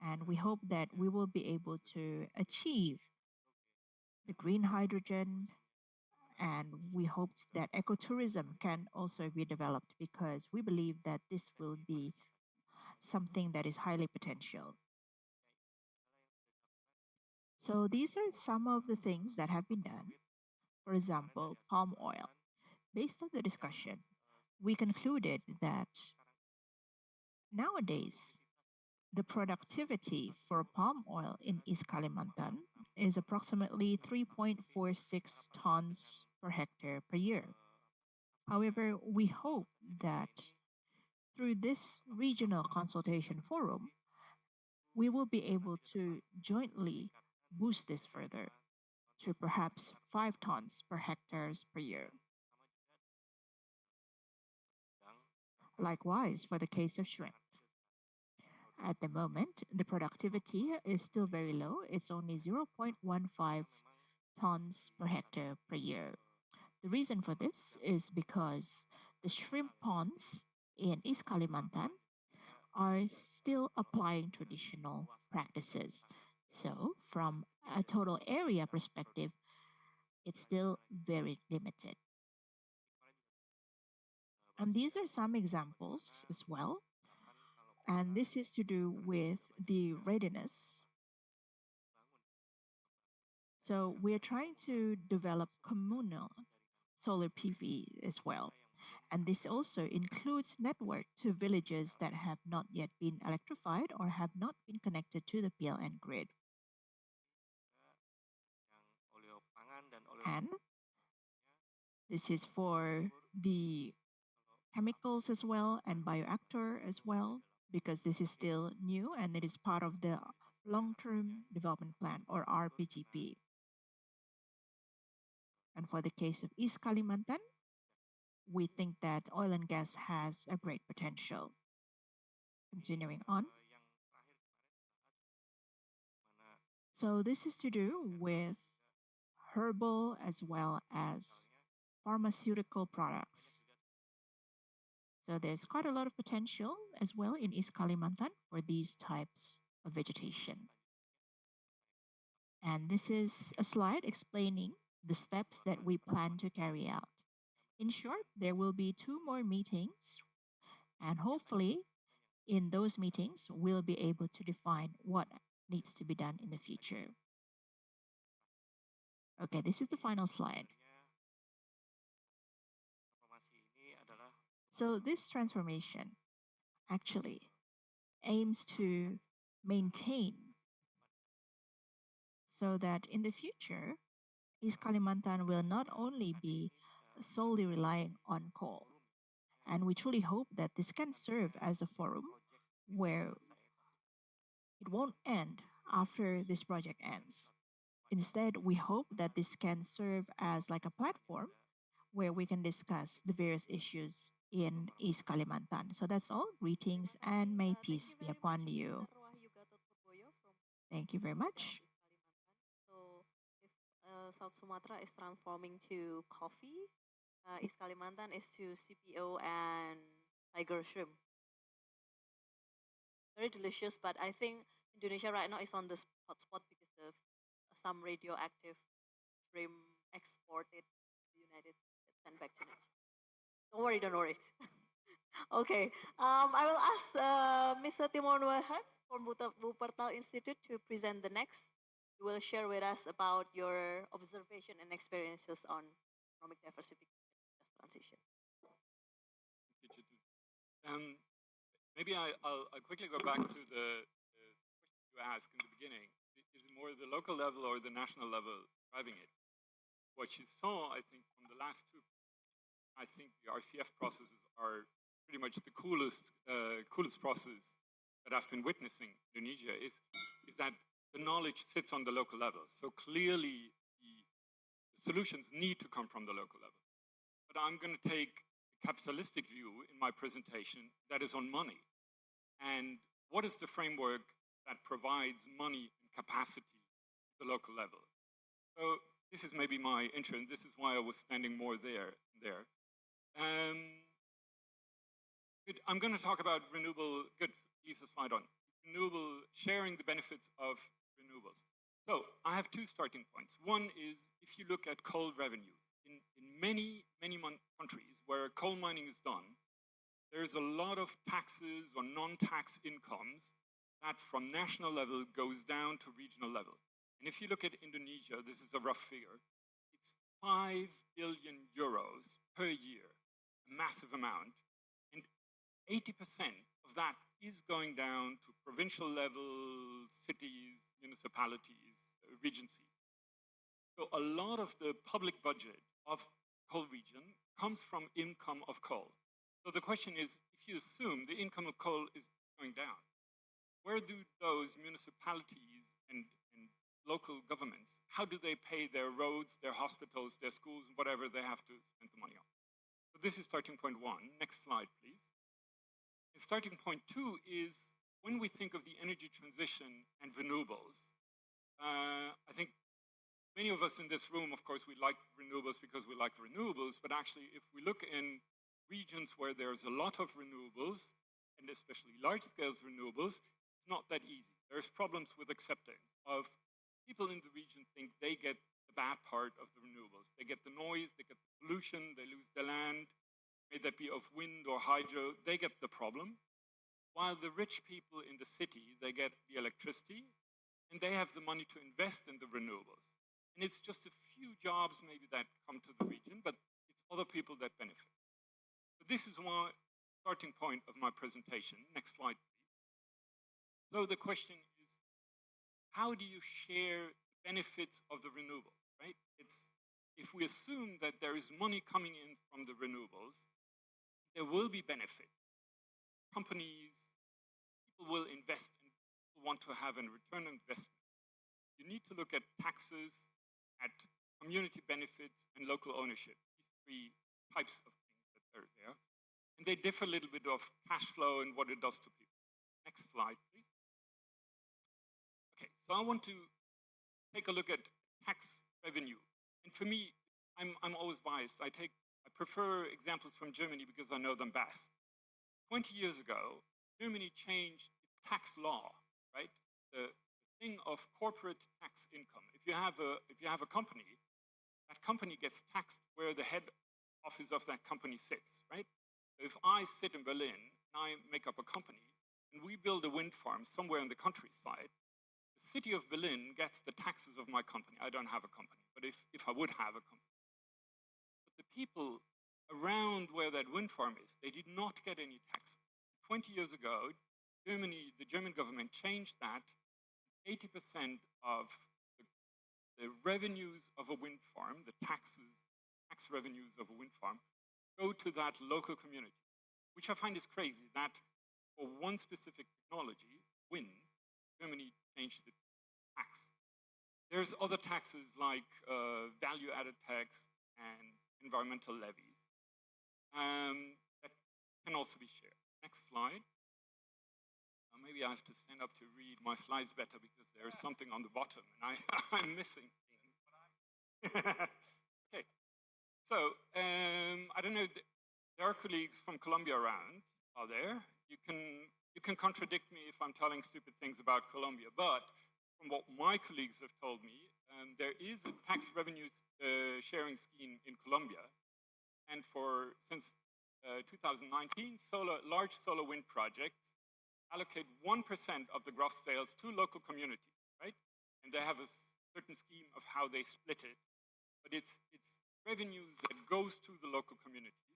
And we hope that we will be able to achieve the green hydrogen, and we hope that ecotourism can also be developed because we believe that this will be something that is highly potential. So these are some of the things that have been done. For example, palm oil. Based on the discussion, we concluded that nowadays the productivity for palm oil in East Kalimantan is approximately 3.46 tons per hectare per year. However, we hope that through this regional consultation forum, we will be able to jointly boost this further to perhaps 5 tons per hectares per year. Likewise, for the case of shrimp. At the moment, the productivity is still very low. It's only 0.15 tons per hectare per year. The reason for this is because the shrimp ponds in East Kalimantan are still applying traditional practices. So, from a total area perspective, it's still very limited. And these are some examples as well. And this is to do with the readiness. So we're trying to develop communal solar PV as well. And this also includes network to villages that have not yet been electrified or have not been connected to the PLN grid. And this is for the chemicals as well and bioactor as well, because this is still new and it is part of the long-term development plan or RPGP. And for the case of East Kalimantan, we think that oil and gas has a great potential. Continuing on. So this is to do with herbal as well as pharmaceutical products. So there's quite a lot of potential as well in East Kalimantan for these types of vegetation. And this is a slide explaining the steps that we plan to carry out. In short, there will be 2 more meetings, and hopefully in those meetings, we'll be able to define what needs to be done in the future. Okay, this is the final slide. So this transformation actually aims to maintain so that in the future, East Kalimantan will not only be solely relying on coal. And we truly hope that this can serve as a forum where it won't end after this project ends. Instead, we hope that this can serve as like a platform where we can discuss the various issues in East Kalimantan. So that's all. Greetings and may peace be upon you. Thank you very much. So, if South Sumatra is transforming to coffee, East Kalimantan is to CPO and tiger shrimp. Very delicious, but I think Indonesia right now is on the hotspot because of some radioactive shrimp exported to the United States and back to Indonesia. Don't worry, don't worry. Okay, I will ask Mr. Timon Wahar from Wuppertal Institute to present the next. You will share with us about your observation and experiences on economic diversification and transition. Maybe I'll quickly go back to the question you asked in the beginning. Is it more the local level or the national level driving it? What you saw, I think, from the last two, I think the RCF processes are pretty much the coolest process that I've been witnessing in Indonesia is that the knowledge sits on the local level. So clearly the solutions need to come from the local level. But I'm going to take a capitalistic view in my presentation that is on money. And what is the framework that provides money and capacity at the local level? So this is maybe my intro, and this is why I was standing more there. Good. I'm going to talk about renewable, good, leave the slide on. Renewable, sharing the benefits of renewables. So I have two starting points. One is if you look at coal revenues, in many countries where coal mining is done, there's a lot of taxes or non-tax incomes that from national level goes down to regional level. And if you look at Indonesia, this is a rough figure, it's 5 billion euros per year, a massive amount. And 80% of that is going down to provincial level, cities, municipalities, regencies. So a lot of the public budget of coal region comes from income of coal. So the question is, if you assume the income of coal is going down, where do those municipalities and local governments, how do they pay their roads, their hospitals, their schools, whatever they have to spend the money on? So this is starting point one. Next slide, please. And starting point two is when we think of the energy transition and renewables, I think many of us in this room, of course, we like renewables because we like renewables, but actually if we look in regions where there's a lot of renewables, and especially large-scale renewables, it's not that easy. There's problems with acceptance of people in the region think they get the bad part of the renewables. They get the noise, they get the pollution, they lose the land, may that be of wind or hydro, they get the problem. While the rich people in the city, they get the electricity, and they have the money to invest in the renewables. And it's just a few jobs maybe that come to the region, but it's other people that benefit. So this is my starting point of my presentation. Next slide, please. So the question is, how do you share the benefits of the renewable, right? If we assume that there is money coming in from the renewables, there will be benefit. Companies, people will invest and people want to have a return on investment. You need to look at taxes, at community benefits, and local ownership. These three types of things that are there. And they differ a little bit of cash flow and what it does to people. Next slide, please. Okay, so I want to take a look at tax revenue. And for me, I'm always biased. I prefer examples from Germany because I know them best. 20 years ago, Germany changed its tax law, right? The thing of corporate tax income. If you have a company, that company gets taxed where the head office of that company sits, right? So if I sit in Berlin and I make up a company and we build a wind farm somewhere in the countryside, the city of Berlin gets the taxes of my company. I don't have a company, but if I would have a company. But the people around where that wind farm is, they did not get any taxes. 20 years ago, the German government changed that. 80% of the revenues of a wind farm, the tax revenues of a wind farm, go to that local community. which I find is crazy, that for one specific technology, wind, Germany changed the tax. There's other taxes like value-added tax and environmental levies that can also be shared. Next slide. Maybe I have to stand up to read my slides better because there's something on the bottom and I'm missing things. Okay, so I don't know, there are colleagues from Colombia around, are there? You can contradict me if I'm telling stupid things about Colombia, but from what my colleagues have told me, there is a tax revenue sharing scheme in Colombia, and since 2019, large solar wind projects allocate 1% of the gross sales to local communities, right? And they have a certain scheme of how they split it, but it's revenues that goes to the local communities,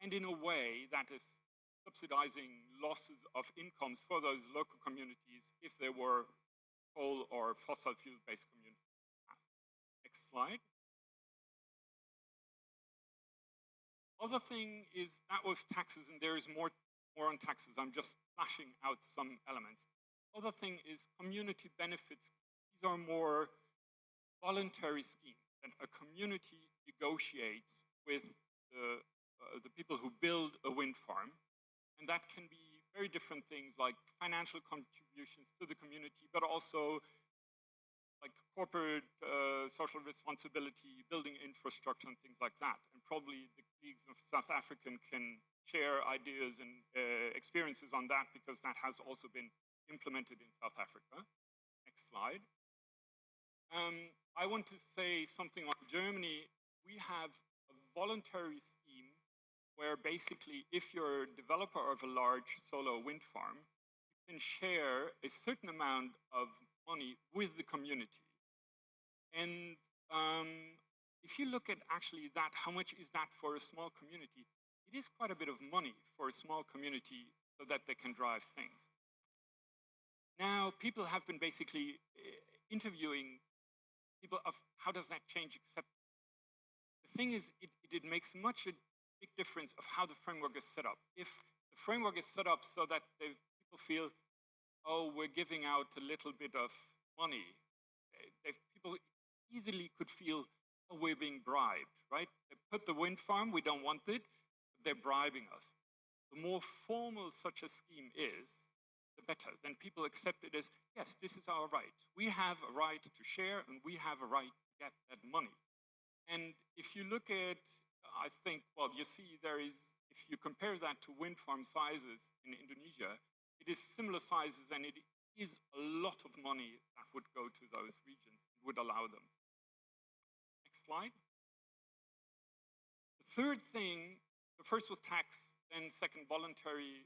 and in a way that is subsidizing losses of incomes for those local communities if they were coal or fossil fuel-based communities. Next slide. Other thing is, that was taxes, and there is more on taxes. I'm just flashing out some elements. Other thing is community benefits. These are more voluntary schemes that a community negotiates with the people who build a wind farm. And that can be very different things like financial contributions to the community, but also like corporate social responsibility, building infrastructure and things like that. And probably the colleagues of South African can share ideas and experiences on that because that has also been implemented in South Africa. Next slide. I want to say something on Germany. We have a voluntary scheme where basically if you're a developer of a large solar wind farm, you can share a certain amount of money with the community. And if you look at actually that, how much is that for a small community? It is quite a bit of money for a small community so that they can drive things. Now, people have been basically interviewing people of how does that change acceptance. The thing is, it makes much a big difference of how the framework is set up. If the framework is set up so that people feel, oh, we're giving out a little bit of money, people easily could feel, oh, we're being bribed, right? They put the wind farm, we don't want it, but they're bribing us. The more formal such a scheme is, the better. Then people accept it as, yes, this is our right. We have a right to share and we have a right to get that money. And if you look at, I think, well, you see there is, if you compare that to wind farm sizes in Indonesia, it is similar sizes and it is a lot of money that would go to those regions, would allow them. Next slide. The third thing, the first was tax, then second voluntary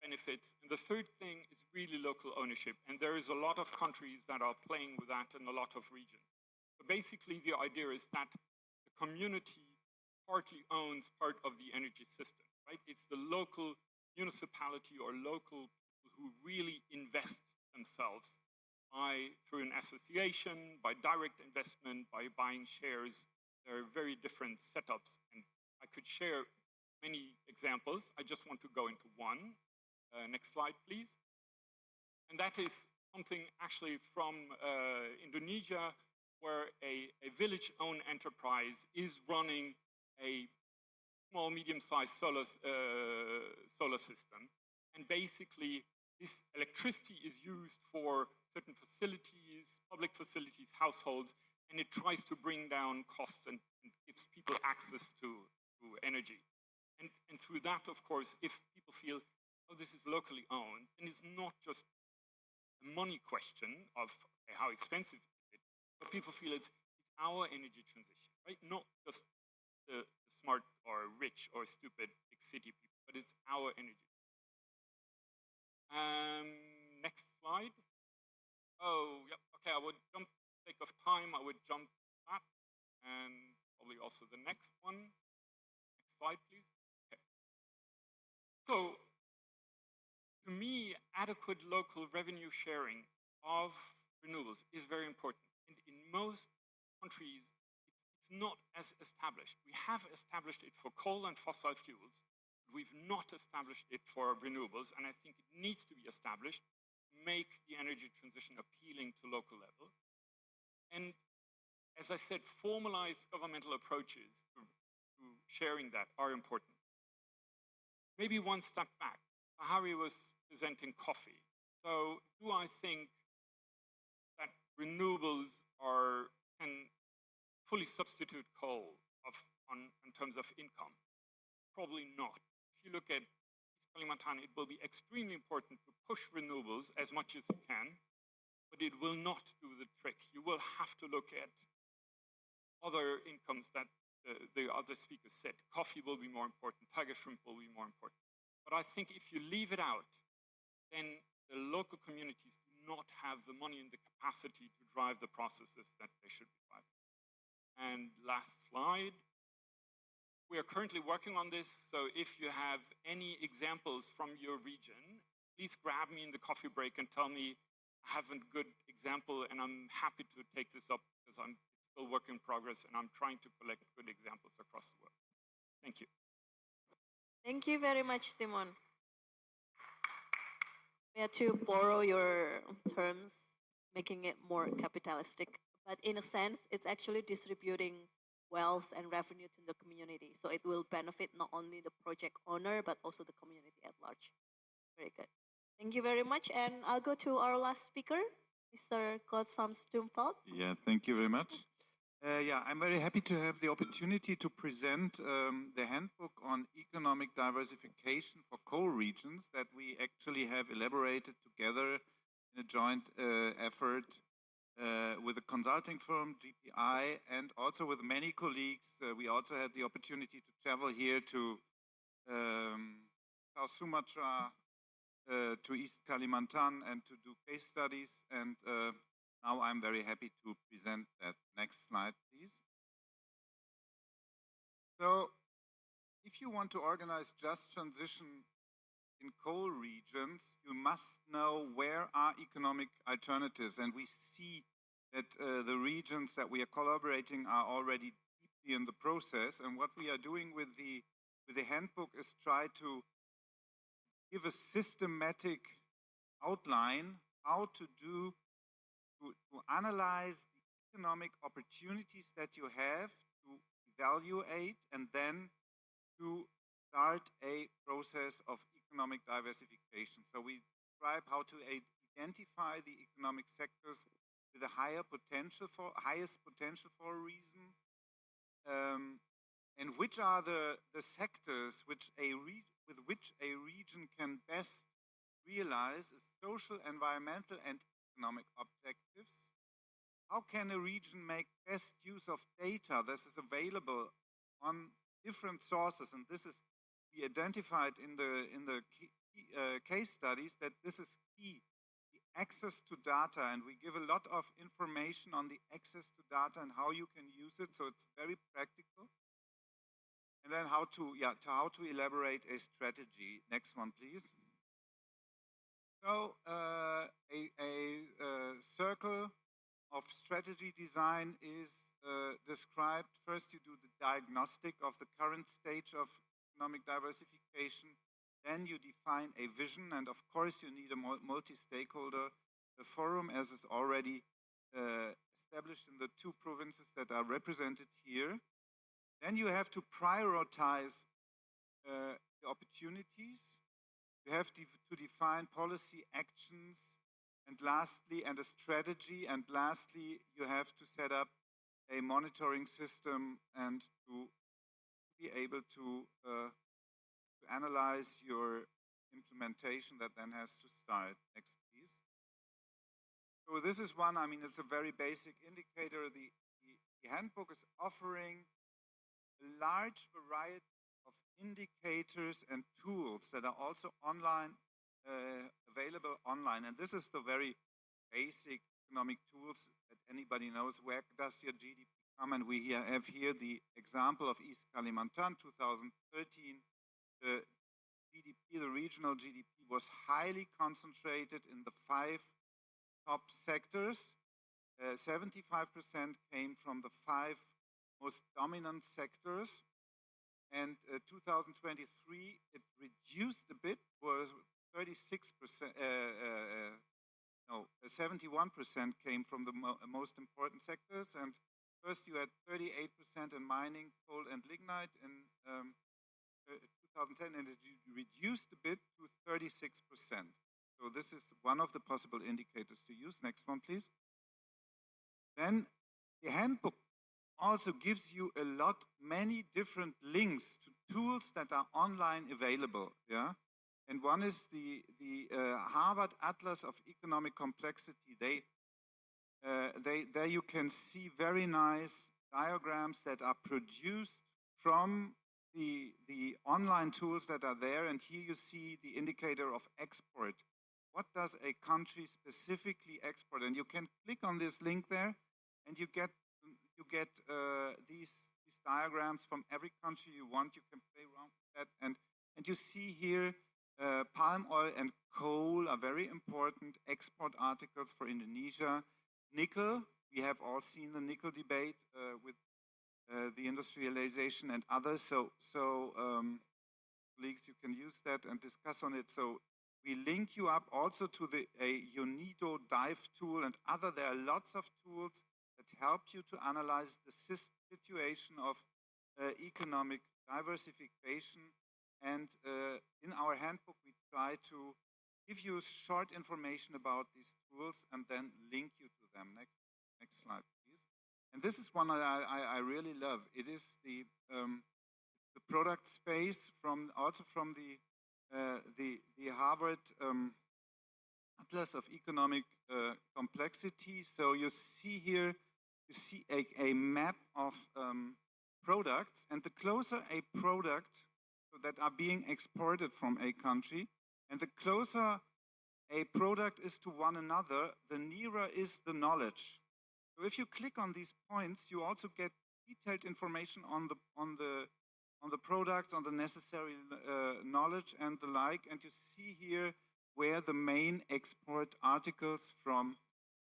benefits, and the third thing is really local ownership. And there is a lot of countries that are playing with that in a lot of regions. But basically the idea is that the community partly owns part of the energy system, right? It's the local municipality or local people who really invest themselves through an association, by direct investment, by buying shares. There are very different setups, and I could share many examples. I just want to go into one. Next slide, please. And that is something actually from Indonesia, where a village-owned enterprise is running a small, medium-sized solar system. And basically, this electricity is used for certain facilities, public facilities, households, and it tries to bring down costs and gives people access to energy. And through that, of course, if people feel, oh, this is locally owned, and it's not just a money question of how expensive it is, but people feel it's our energy transition, right? Not just the smart or rich or stupid big city people, but it's our energy. Next slide. Oh, yep. Okay, I would jump, for the sake of time, I would jump that, and probably also the next one. Next slide, please. Okay. So, to me, adequate local revenue sharing of renewables is very important. And in most countries, it's not as established. We have established it for coal and fossil fuels, We've not established it for renewables, and I think it needs to be established to make the energy transition appealing to local level. And as I said, formalized governmental approaches to sharing that are important. Maybe one step back. Harry was presenting coffee. So do I think that renewables can fully substitute coal in terms of income? Probably not. If you look at East Kalimantan, it will be extremely important to push renewables as much as you can, but it will not do the trick. You will have to look at other incomes that the other speakers said. Coffee will be more important, tiger shrimp will be more important. But I think if you leave it out, then the local communities do not have the money and the capacity to drive the processes that they should be driving. And last slide. We are currently working on this, so if you have any examples from your region, please grab me in the coffee break and tell me I have a good example, and I'm happy to take this up because I'm still work in progress and I'm trying to collect good examples across the world. Thank you. Thank you very much, Simon. We had to borrow your terms, making it more capitalistic, but in a sense, it's actually distributing wealth and revenue to the community. So it will benefit not only the project owner, but also the community at large. Very good. Thank you very much. And I'll go to our last speaker, Mr. Koos van Stoomveld. Yeah, thank you very much. I'm very happy to have the opportunity to present the handbook on economic diversification for coal regions that we actually have elaborated together in a joint effort with a consulting firm, GPI, and also with many colleagues. We also had the opportunity to travel here to South Sumatra, to East Kalimantan, and to do case studies. And now I'm very happy to present that. Next slide, please. So if you want to organize just transition in coal regions, you must know where are economic alternatives. And we see that the regions that we are collaborating are already deeply in the process. And what we are doing with the handbook is try to give a systematic outline how to do to analyze the economic opportunities that you have, to evaluate, and then to start a process of economic diversification. So we describe how to identify the economic sectors with a highest potential for a reason, and which are the sectors with which a region can best realize its social, environmental, and economic objectives. How can a region make best use of data that is available on different sources? And this is we identified in the case studies that this is key, the access to data, and we give a lot of information on the access to data and how you can use it. So it's very practical. And then how to elaborate a strategy. Next one, please. So a circle of strategy design is described. First, you do the diagnostic of the current stage of economic diversification. Then you define a vision, and of course you need a multi-stakeholder forum, as is already established in the 2 provinces that are represented here. Then you have to prioritize the opportunities. You have to define policy actions, and lastly, and a strategy, and lastly, you have to set up a monitoring system and to be able to analyze your implementation that then has to start. Next, please. So this is one, it's a very basic indicator. The handbook is offering a large variety of indicators and tools that are also online, available online. And this is the very basic economic tools that anybody knows. Where does your GDP come? And we have here the example of East Kalimantan, 2013. The GDP, the regional GDP, was highly concentrated in the 5 top sectors. 75% came from the 5 most dominant sectors. and 2023 it reduced a bit, was 36%, no, 71% came from the most important sectors, and first you had 38% in mining, coal and lignite in 2010, and it reduced a bit to 36%. So this is one of the possible indicators to use. Next one, please. Then the handbook also gives you many different links to tools that are online available. Yeah, and one is the Harvard Atlas of Economic Complexity. There you can see very nice diagrams that are produced from the online tools that are there, and here you see the indicator of export. What does a country specifically export? And you can click on this link there, and you get these diagrams from every country you want. You can play around with that, and you see here palm oil and coal are very important export articles for Indonesia. Nickel, we have all seen the nickel debate with the industrialization and others. So colleagues, you can use that and discuss on it. So we link you up also to a UNIDO dive tool and other. There are lots of tools that help you to analyze the situation of economic diversification. And in our handbook, we try to give you short information about these tools and then link you to them. Next slide, please. And this is one I really love. It is the product space from the Harvard Atlas of Economic Complexity. So you see here, you see a map of products, and the closer a product that are being exported from a country, and the closer a product is to one another, the nearer is the knowledge. So if you click on these points, you also get detailed information on the products, on the necessary knowledge and the like, and you see here where the main export articles from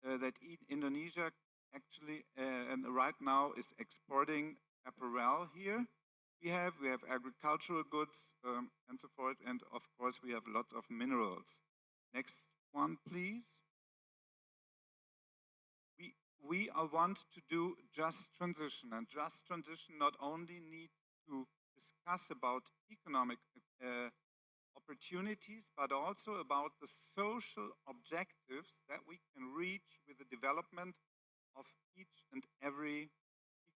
that Indonesia actually and right now is exporting apparel here. We have agricultural goods and so forth, and of course we have lots of minerals. Next one, please. We want to do just transition, and just transition not only needs to discuss about economic opportunities, but also about the social objectives that we can reach with the development of each and every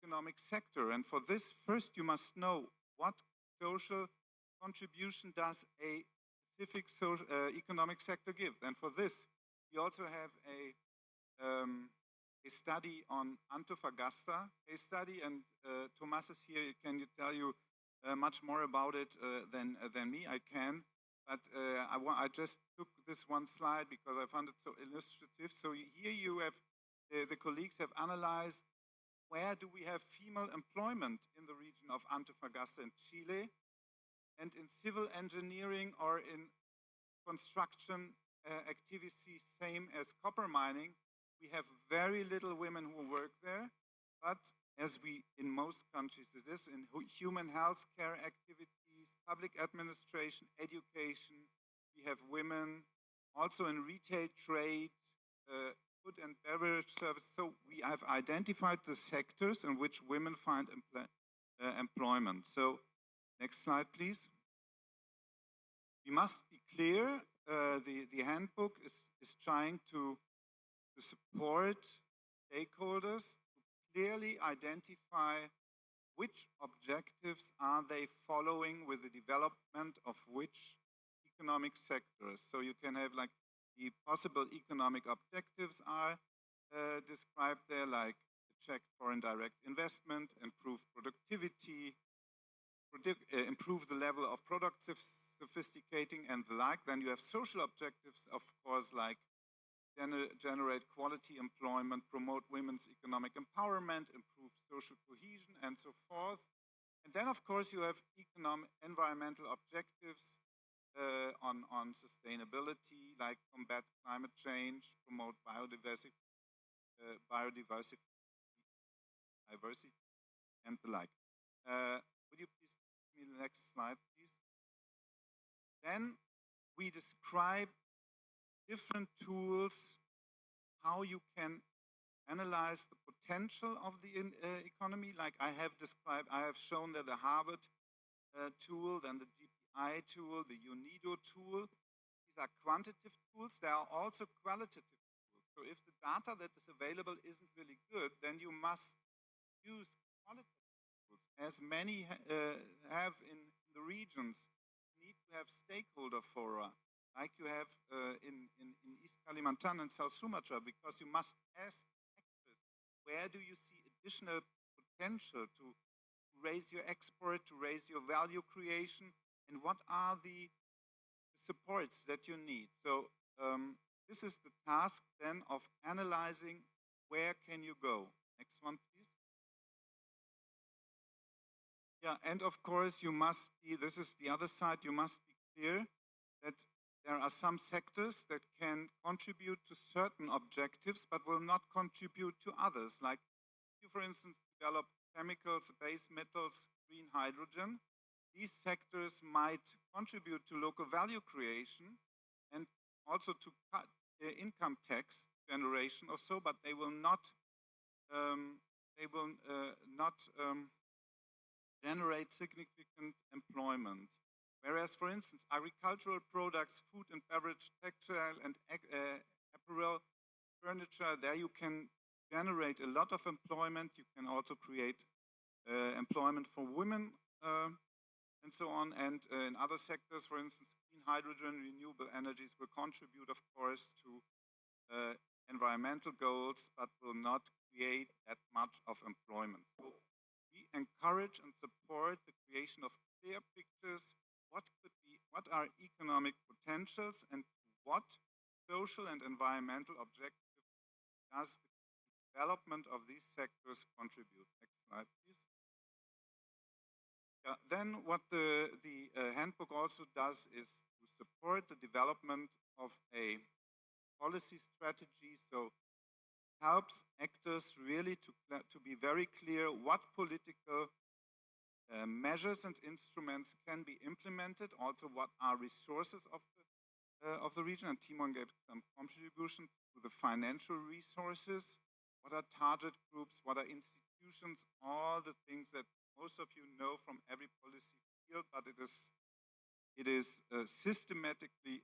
economic sector. And for this, first you must know what social contribution does a specific economic sector give. And for this, we also have a study on Antofagasta, a study, and Thomas is here. Can you tell you much more about it than me? I can, but I just took this one slide because I found it so illustrative. So here you have the colleagues have analyzed where do we have female employment in the region of Antofagasta in Chile, and in civil engineering or in construction activities, same as copper mining. We have very little women who work there, but as in most countries it is, in human health care activities, public administration, education, we have women, also in retail trade, food and beverage service. So we have identified the sectors in which women find employment. So next slide, please. We must be clear, the handbook is trying to support stakeholders to clearly identify which objectives are they following with the development of which economic sectors. So you can have like the possible economic objectives are described there, like check foreign direct investment, improve productivity, improve the level of product sophisticating and the like. Then you have social objectives, of course, like generate quality employment, promote women's economic empowerment, improve social cohesion, and so forth. And then, of course, you have environmental objectives on sustainability, like combat climate change, promote biodiversity, and the like. Would you please me the next slide, please. Then we describe different tools, how you can analyze the potential of the economy. Like I have described, I have shown that the Harvard tool, then the DPI tool, the UNIDO tool. These are quantitative tools. There are also qualitative tools. So if the data that is available isn't really good, then you must use qualitative tools, as many have in the regions. You need to have stakeholder fora, like you have in East Kalimantan and South Sumatra, because you must ask actors, where do you see additional potential to raise your export, to raise your value creation, and what are the supports that you need? So this is the task then of analyzing where can you go. Next one, please. Yeah, and of course you must be, this is the other side, you must be clear that there are some sectors that can contribute to certain objectives but will not contribute to others. Like you, for instance, develop chemicals, base metals, green hydrogen. These sectors might contribute to local value creation and also to cut income tax generation or so, but they will not generate significant employment. Whereas, for instance, agricultural products, food and beverage, textile and apparel, furniture, there you can generate a lot of employment. You can also create employment for women and so on. And in other sectors, for instance, clean hydrogen, renewable energies will contribute, of course, to environmental goals, but will not create that much of employment. So we encourage and support the creation of clear pictures. What are economic potentials and what social and environmental objectives does the development of these sectors contribute? Next slide, please. Then what the handbook also does is to support the development of a policy strategy. So helps actors really to be very clear what political measures and instruments can be implemented, also what are resources of the region, and Timon gave some contribution to the financial resources, what are target groups, what are institutions, all the things that most of you know from every policy field, but it is systematically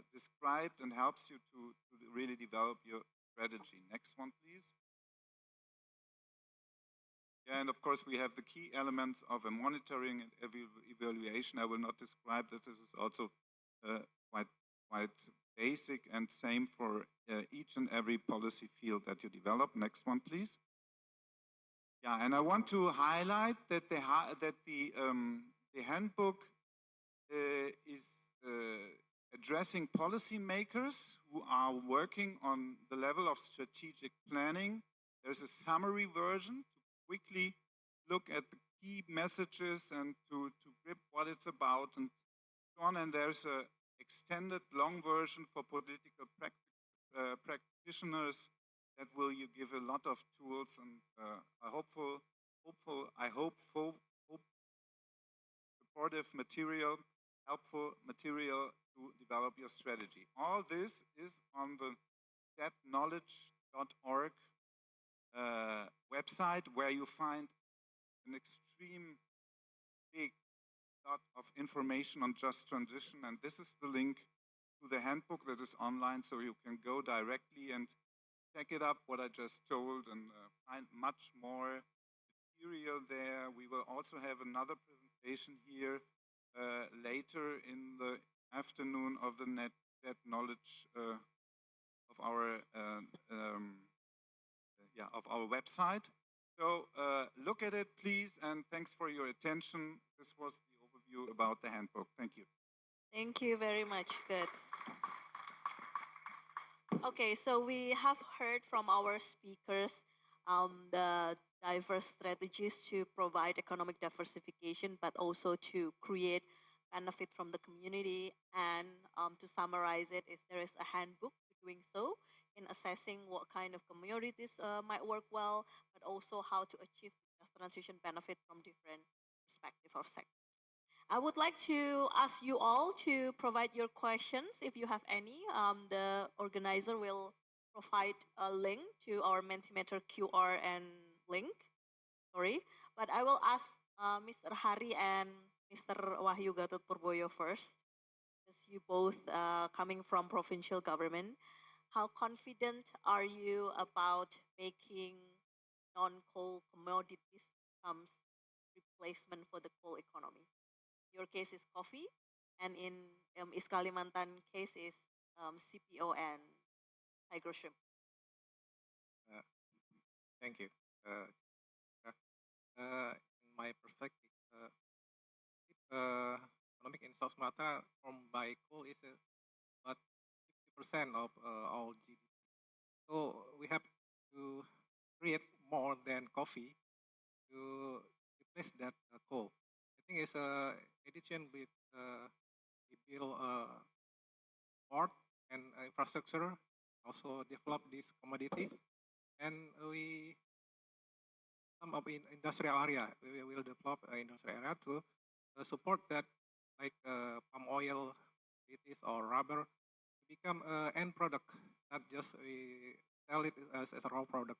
described and helps you to really develop your strategy. Next one, please. Yeah, and of course, we have the key elements of a monitoring and evaluation. I will not describe this. This is also quite basic and same for each and every policy field that you develop. Next one, please. Yeah, and I want to highlight that the handbook is addressing policymakers who are working on the level of strategic planning. There's a summary version to quickly look at the key messages and to grip what it's about and so on. And there's an extended long version for political practitioners that will you give a lot of tools and I hope supportive material, helpful material to develop your strategy. All this is on the thatknowledge.org website, where you find an extreme big lot of information on just transition, and this is the link to the handbook that is online, so you can go directly and check it up, what I just told, and find much more material there. We will also have another presentation here later in the afternoon of the that knowledge of our website. So look at it, please, and thanks for your attention. This was the overview about the handbook. Thank you. Thank you very much, Götz. Okay, so we have heard from our speakers the diverse strategies to provide economic diversification, but also to create benefit from the community. And to summarize it, is there is a handbook for doing so in assessing what kind of communities might work well, but also how to achieve just transition benefit from different perspective of sector. I would like to ask you all to provide your questions if you have any. The organizer will provide a link to our Mentimeter QR and link. Sorry, but I will ask Mr. Hari and Mr. Wahyu Gatot Purboyo first, because you both coming from provincial government. How confident are you about making non-coal commodities becomes replacement for the coal economy? Your case is coffee, and in East Kalimantan case is CPO and tiger shrimp. Thank you. In my perspective, economic in South Sumatra formed by coal is about 50% of all GDP. So we have to create more than coffee to replace that coal. I think it's addition with we build port and infrastructure, also develop these commodities, and we some of in industrial area we will develop industrial area to support that, like palm oil, it is or rubber, become end product, not just we sell it as a raw product.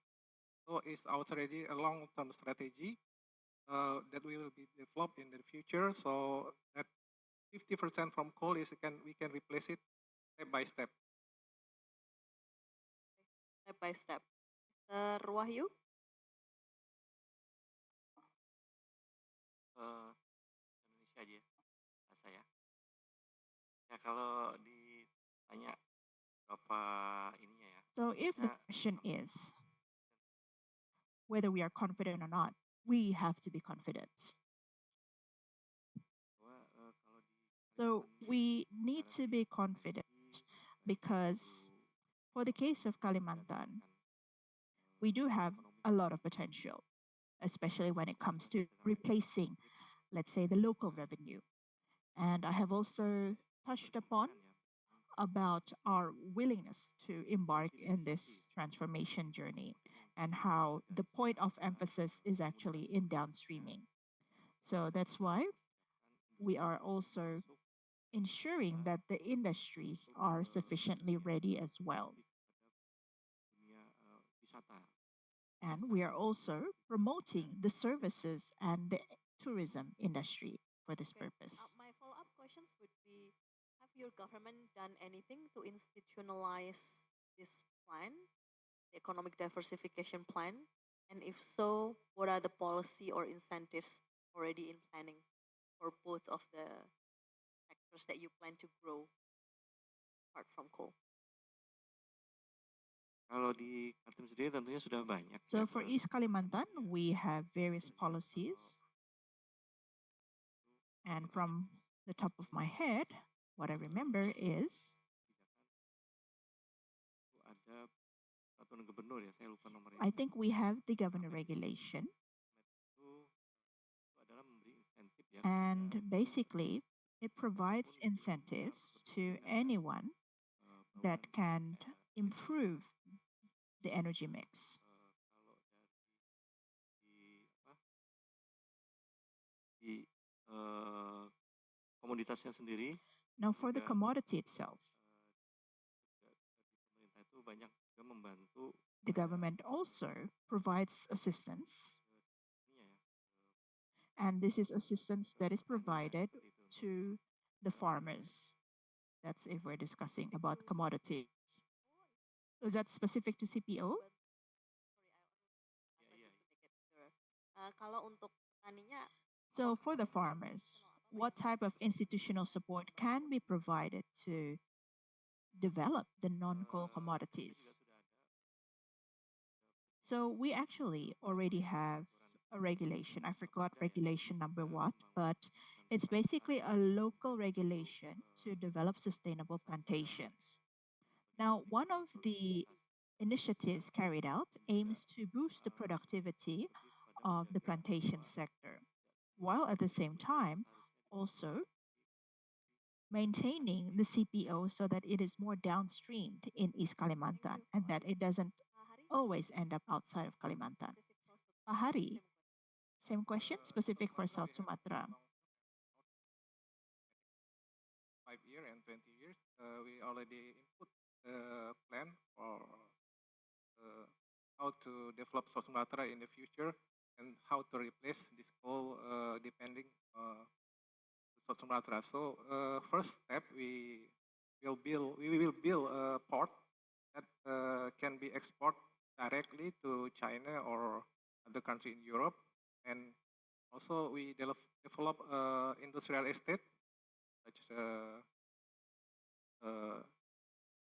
So it's our strategy, a long-term strategy that we will be developed in the future. So that 50% from coal is we can replace it step by step. Step by step. Mr. Wahyu? Indonesia aja ya, bahasa ya. Ya kalau ditanya berapa ininya ya. So if the question is whether we are confident or not, we have to be confident. So we need to be confident because for the case of Kalimantan, we do have a lot of potential, especially when it comes to replacing, let's say, the local revenue. And I have also touched upon about our willingness to embark in this transformation journey and how the point of emphasis is actually in downstreaming. So that's why we are also ensuring that the industries are sufficiently ready as well. And we are also promoting the services and the tourism industry for this purpose. My follow-up questions would be, have your government done anything to institutionalize this plan, the economic diversification plan? And if so, what are the policy or incentives already in planning for both of the sectors that you plan to grow apart from coal? Kalau di Kaltim sendiri tentunya sudah banyak. So for East Kalimantan, we have various policies. And from the top of my head, what I remember is I think we have the governor regulation. And basically, it provides incentives to anyone that can improve the energy mix. Komoditasnya sendiri. Now for the commodity itself, pemerintah itu banyak juga membantu. The government also provides assistance, and this is assistance that is provided to the farmers. That's if we're discussing about commodities. Is that specific to CPO? Kalau untuk petaninya, So for the farmers, what type of institutional support can be provided to develop the non-coal commodities? So we actually already have a regulation. I forgot regulation number what, but it's basically a local regulation to develop sustainable plantations. Now, one of the initiatives carried out aims to boost the productivity of the plantation sector, while at the same time also maintaining the CPO so that it is more downstreamed in East Kalimantan and that it doesn't always end up outside of Kalimantan. Pahari, Same question, specific for South Sumatra. 5 years and 20 years, we already input the plan for how to develop South Sumatra in the future and how to replace this coal depending South Sumatra. So first step, we will build a port that can be exported directly to China or other country in Europe, and also we develop industrial estate such as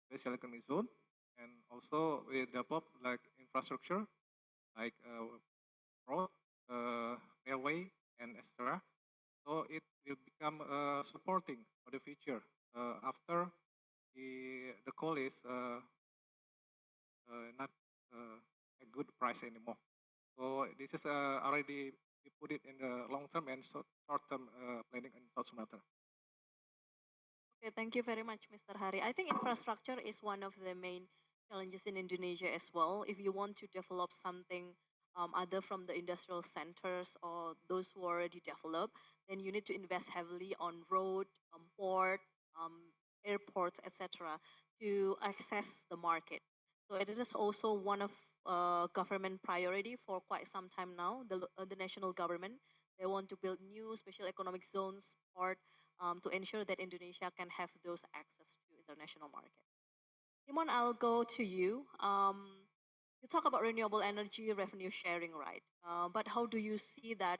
special economic zone, and also we develop like infrastructure like road, railway, and etc. So it will become supporting for the future after the coal is not a good price anymore. So this is already we put it in the long term and short term planning in South Sumatra. Okay, thank you very much, Mr. Hari. I think infrastructure is one of the main challenges in Indonesia as well. If you want to develop something other from the industrial centers or those who already developed, then you need to invest heavily on road, port, airports, etc., to access the market. So it is also one of government priority for quite some time now. The national government, they want to build new special economic zones, port, to ensure that Indonesia can have those access to international market. Timon, I'll go to you. You talk about renewable energy revenue sharing, right? But how do you see that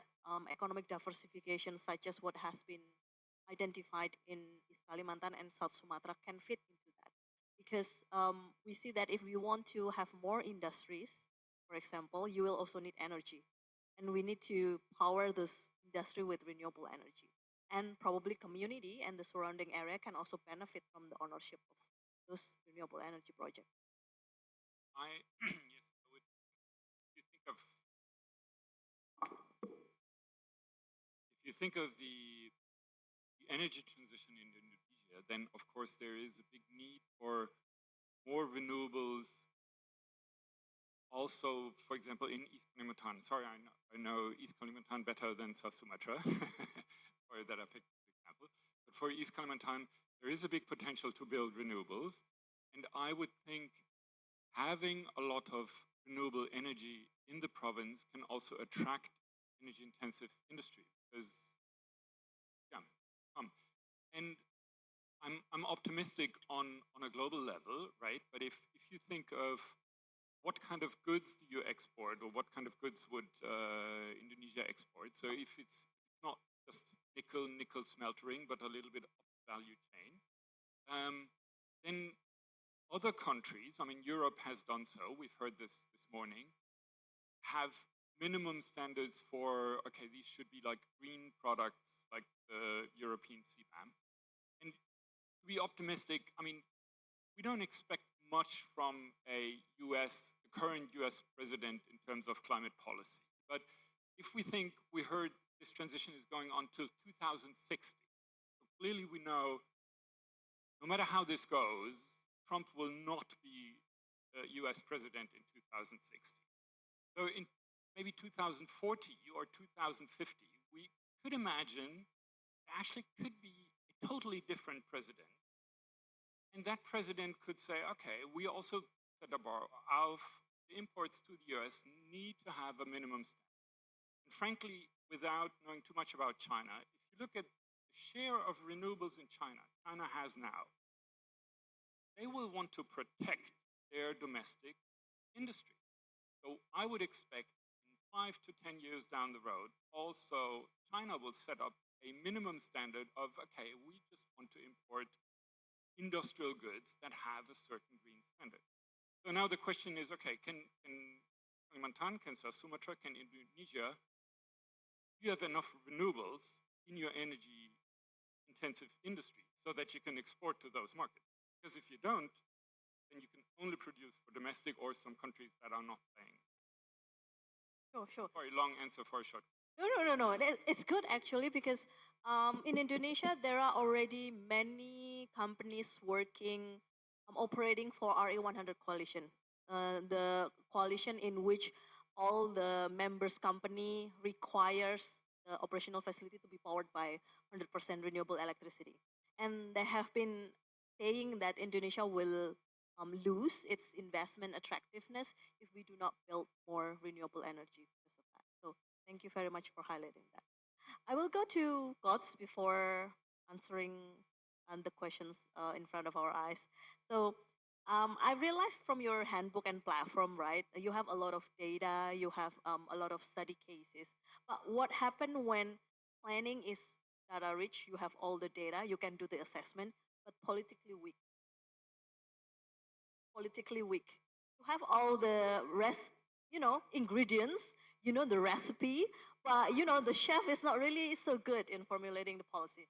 economic diversification, such as what has been identified in East Kalimantan and South Sumatra, can fit into that? Because we see that if we want to have more industries, for example, you will also need energy. And we need to power this industry with renewable energy. And probably community and the surrounding area can also benefit from the ownership of those renewable energy projects. Yes, I would. If you think of the energy transition in Indonesia, then of course there is a big need for more renewables. Also, for example, in East Kalimantan. Sorry, I know East Kalimantan better than South Sumatra. Sorry that I picked this example. But for East Kalimantan, there is a big potential to build renewables. And I would think having a lot of renewable energy in the province can also attract energy-intensive industry. Because, and I'm optimistic on a global level, right? But if you think of what kind of goods do you export, or what kind of goods would Indonesia export? So if it's not just nickel smeltering, but a little bit of value chain, then other countries, I mean, Europe has done so, we've heard this morning, have minimum standards for, okay, these should be like green products, like the European CBAM. And to be optimistic, I mean, we don't expect much from the current US president in terms of climate policy. But if we think, we heard this transition is going on till 2060. So clearly we know, no matter how this goes, Trump will not be US president in 2060. So in maybe 2040 or 2050, we could imagine there actually could be a totally different president. And that president could say, okay, we also set a bar of the imports to the US need to have a minimum standard. And frankly, without knowing too much about China, if you look at the share of renewables in China has now, they will want to protect their domestic industry. So I would expect in 5 to 10 years down the road, also China will set up a minimum standard of, okay, we just want to import industrial goods that have a certain green standard. So now the question is, okay, can Kalimantan, can South Sumatra, can Indonesia, do you have enough renewables in your energy intensive industry so that you can export to those markets? Because if you don't, then you can only produce for domestic or some countries that are not paying. Sure. Sorry, long answer for a short. No. It's good actually, because in Indonesia, there are already many companies working, operating for RE100 coalition. The coalition in which all the members company requires the operational facility to be powered by 100% renewable electricity. And they have been saying that Indonesia will lose its investment attractiveness if we do not build more renewable energy because of that. So thank you very much for highlighting that. I will go to Gods before answering the questions in front of our eyes. So I realized from your handbook and platform, right, you have a lot of data, you have a lot of study cases. But what happened when planning is data rich, you have all the data, you can do the assessment, but politically weak? Politically weak. You have all the ingredients, the recipe, but the chef is not really so good in formulating the policy.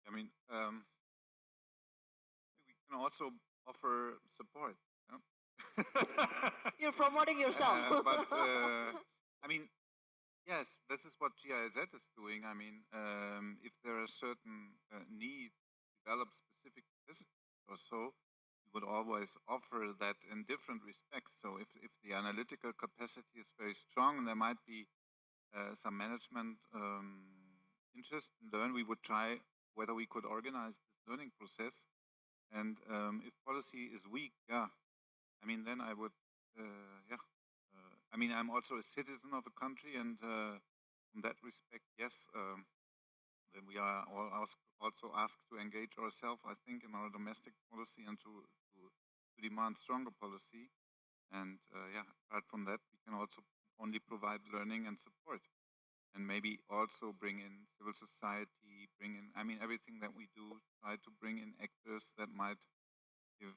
I mean, we can also offer support. You're promoting yourself. I mean, yes, this is what GIZ is doing. I mean, if there are certain needs to develop specific disciplines or so, we would always offer that in different respects. So if the analytical capacity is very strong, there might be some management interest in learn. We would try whether we could organize this learning process. And if policy is weak, I mean, then I would, I mean, I'm also a citizen of a country, and in that respect, yes, then we are all also asked to engage ourselves, I think, in our domestic policy and to demand stronger policy. And apart from that, we can also only provide learning and support, and maybe also bring in civil society, bring in, I mean, everything that we do, try to bring in actors that might give,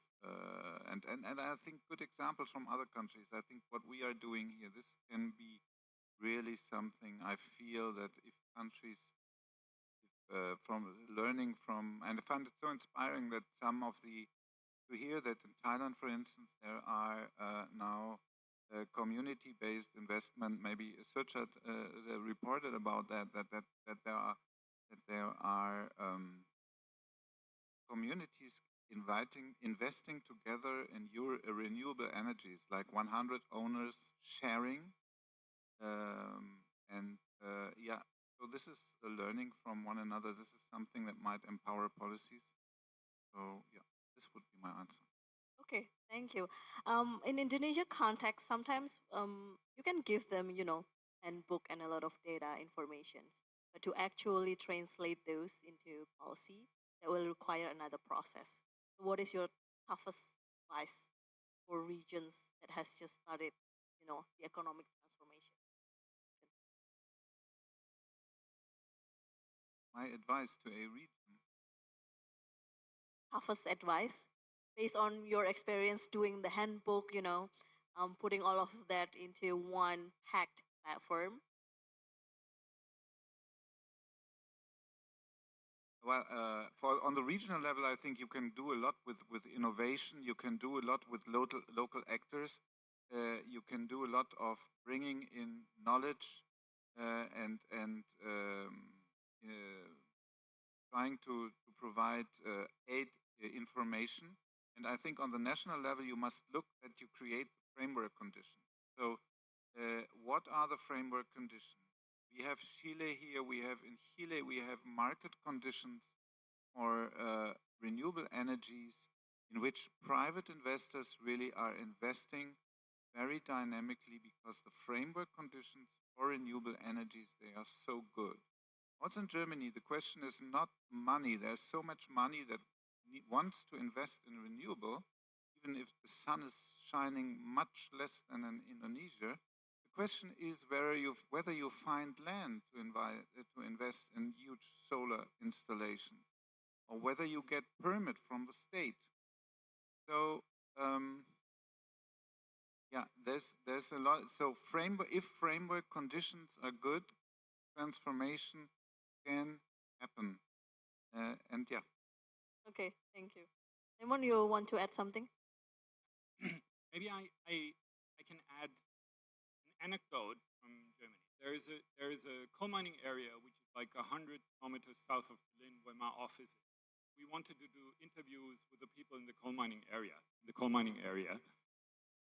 and I think good examples from other countries. I think what we are doing here, this can be really something. I feel that if countries, from learning from, and I find it so inspiring that some of the, to hear that in Thailand, for instance, there are now community-based investment. Maybe Surchat reported about that there are communities investing together in renewable energies, like 100 owners sharing, So this is a learning from one another. This is something that might empower policies. So this would be my answer. Okay, thank you. In Indonesia context, sometimes you can give them, handbook and a lot of data information, but to actually translate those into policy, that will require another process. So what is your toughest advice for regions that has just started, the economic transformation? My advice to a region. Toughest advice based on your experience doing the handbook, putting all of that into one packed platform. Well, on the regional level, I think you can do a lot with innovation. You can do a lot with local actors. You can do a lot of bringing in knowledge and trying to provide aid information. And I think on the national level, you must look that you create the framework conditions. So what are the framework conditions? We have Chile here, we have market conditions for renewable energies in which private investors really are investing very dynamically because the framework conditions for renewable energies, they are so good. Also in Germany, the question is not money. There's so much money that wants to invest in renewable, even if the sun is shining much less than in Indonesia. The question is whether you find land to invest in huge solar installations, or whether you get permit from the state. So there's a lot. So if framework conditions are good, transformation can happen. Okay, thank you. Anyone, you want to add something? Maybe I can add an anecdote from Germany. There is a coal mining area which is like 100 kilometers south of Berlin, where my office is. we wanted to do interviews with the people in the coal mining area.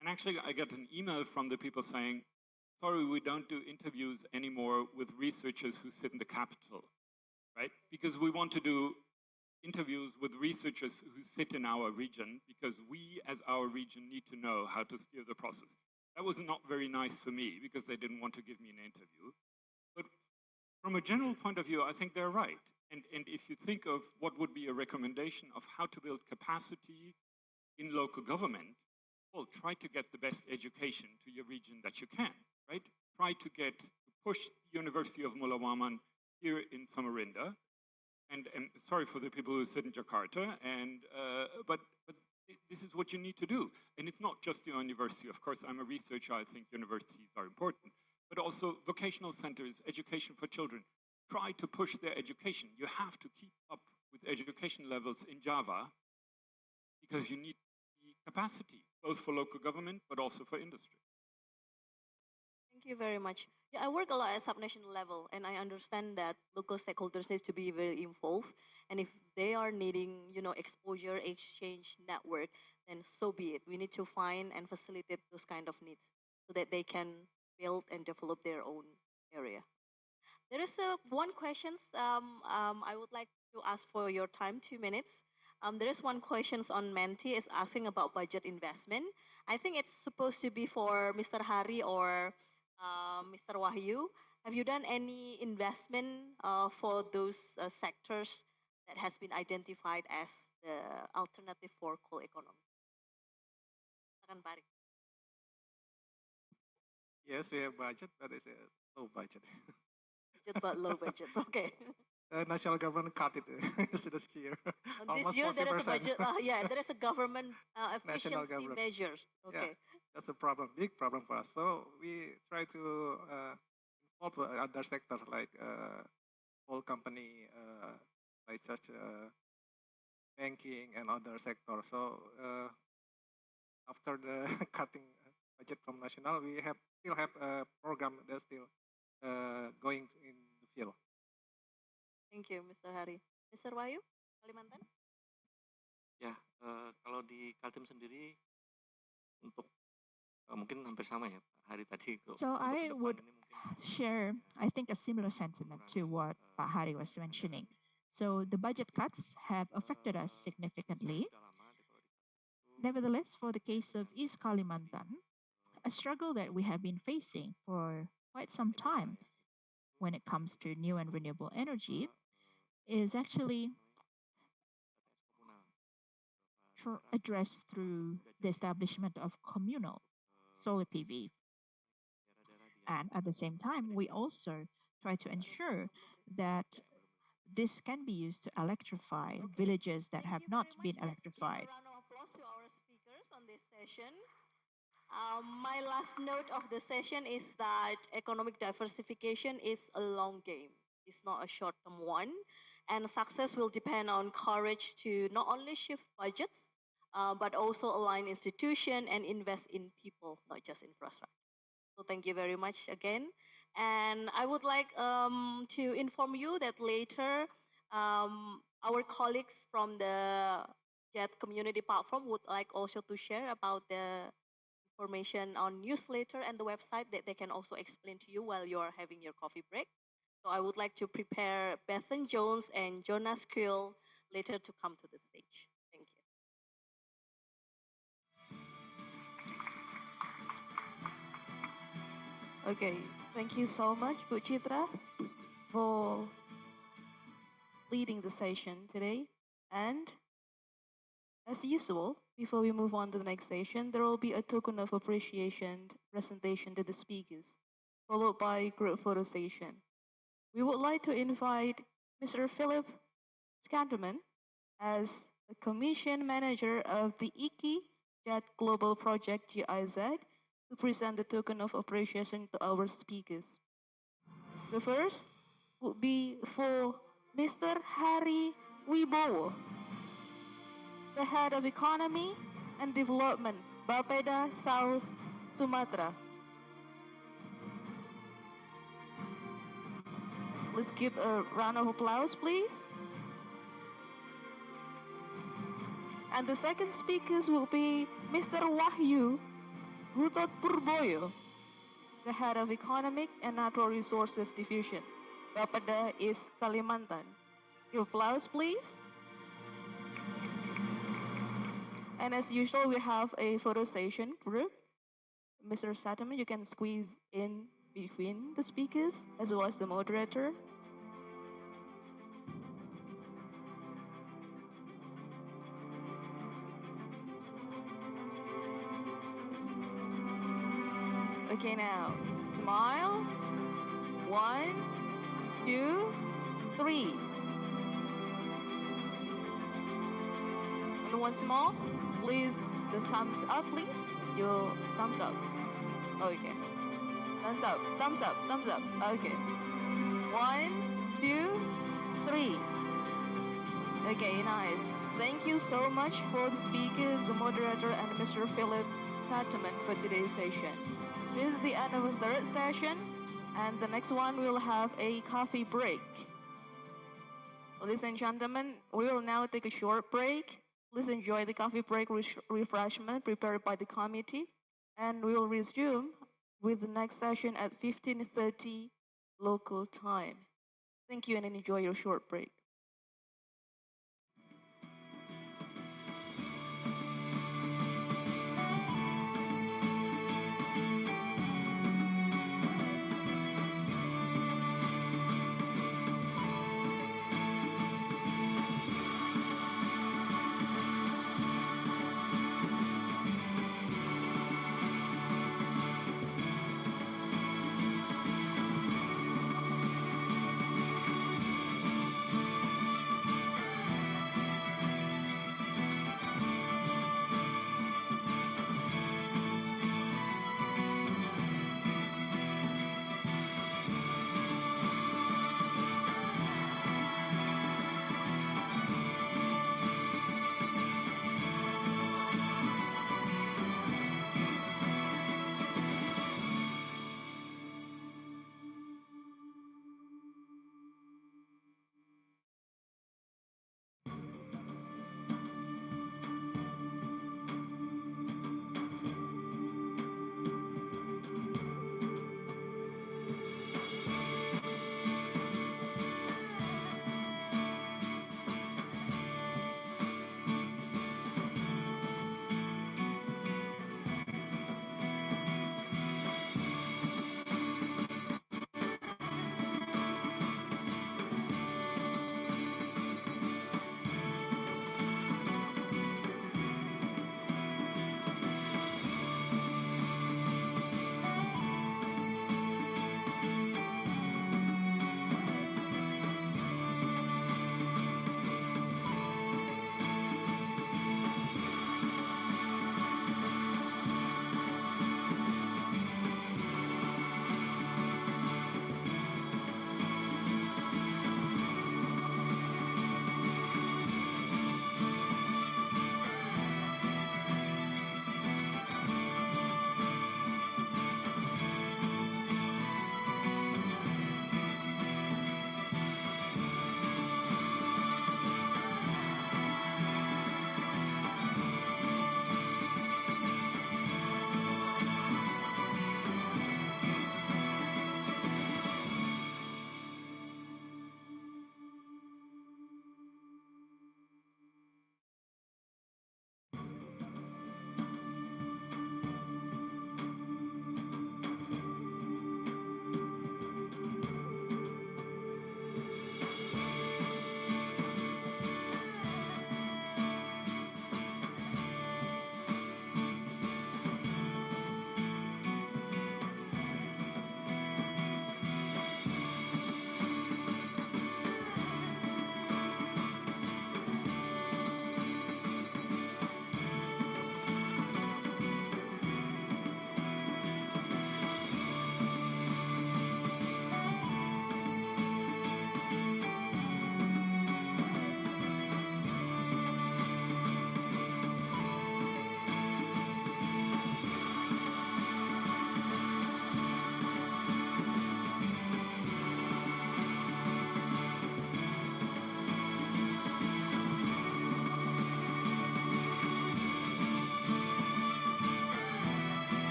And actually, I got an email from the people saying, sorry, we don't do interviews anymore with researchers who sit in the capital, right? Because we want to do interviews with researchers who sit in our region, because we, as our region, need to know how to steer the process. That was not very nice for me, because they didn't want to give me an interview. But from a general point of view, I think they're right. And if you think of what would be a recommendation of how to build capacity in local government, well, try to get the best education to your region that you can, right? Try to push the University of Mulawaman here in Samarinda. And sorry for the people who sit in Jakarta, but this is what you need to do. And it's not just the university. Of course, I'm a researcher. I think universities are important, but also vocational centers, education for children. Try to push their education. You have to keep up with education levels in Java, because you need the capacity, both for local government, but also for industry. Thank you very much. Yeah, I work a lot at subnational level, and I understand that local stakeholders need to be very involved. And if they are needing, exposure exchange network, then so be it. We need to find and facilitate those kind of needs so that they can build and develop their own area. There is one question I would like to ask for your time, 2 minutes. There is one question on Menti is asking about budget investment. I think it's supposed to be for Mr. Hari or Mr. Wahyu. Have you done any investment for those sectors that has been identified as the alternative for coal economy? Silakan, Pak Ari. Yes, we have budget, but it's a low budget. Budget but low budget. Okay. The national government cut it this year. This year there is a budget. There is a government National efficiency government. measures. Okay. Yeah, that's a problem, big problem for us. So we try to involve other sectors like coal company, like such banking and other sectors. So after the cutting budget from national, we still have a program that's still going in the field. Thank you, Mr. Hari. Mr. Wahyu, Kalimantan? Ya, kalau di Kaltim sendiri untuk mungkin hampir sama ya Pak Hari tadi. So I would share, I think, a similar sentiment to what Pak Hari was mentioning. So the budget cuts have affected us significantly. Nevertheless, for the case of East Kalimantan, a struggle that we have been facing for quite some time when it comes to new and renewable energy is actually addressed through the establishment of communal solar PV. And at the same time, we also try to ensure that this can be used to electrify villages that have not been electrified. A round of applause to our speakers on this session. My last note of the session is that economic diversification is a long game. It's not a short-term one. And success will depend on courage to not only shift budgets, but also align institution and invest in people, not just infrastructure. So thank you very much again. And I would like to inform you that later our colleagues from the JET community platform would like also to share about the information on newsletter and the website that they can also explain to you while you are having your coffee break. So I would like to prepare Bethan Jones and Jonas Kuhl later to come to the stage. Thank you. Okay, thank you so much, Bu Chitra, for leading the session today. And as usual, before we move on to the next session, there will be a token of appreciation presentation to the speakers, followed by group photo session. We would like to invite Mr. Philip Skanderman as the Commission Manager of the IKI JET Global Project GIZ to present the token of appreciation to our speakers. The first would be for Mr. Hari Wibowo, the Head of Economy and Development, Bapeda, South Sumatra. Let's give a round of applause, please. And the second speakers will be Mr. Wahyu Gutot Purboyo, the head of Economic and Natural Resources Division, Bapeda East Kalimantan. Give applause, please. And as usual, we have a photo session group. Mr. Satterman, you can squeeze in between the speakers as well as the moderator. Okay, now, smile. 1, 2, 3. And once more, please, the thumbs up, please. Your thumbs up. Okay. Thumbs up, thumbs up, thumbs up. Okay. 1, 2, 3. Okay, nice. Thank you so much for the speakers, the moderator, and Mr. Philip Satterman for today's session. This is the end of the third session, and the next one we'll have a coffee break. Ladies and gentlemen, we will now take a short break. Please enjoy the coffee break refreshment prepared by the committee, and we will resume with the next session at 15:30 local time. Thank you and enjoy your short break.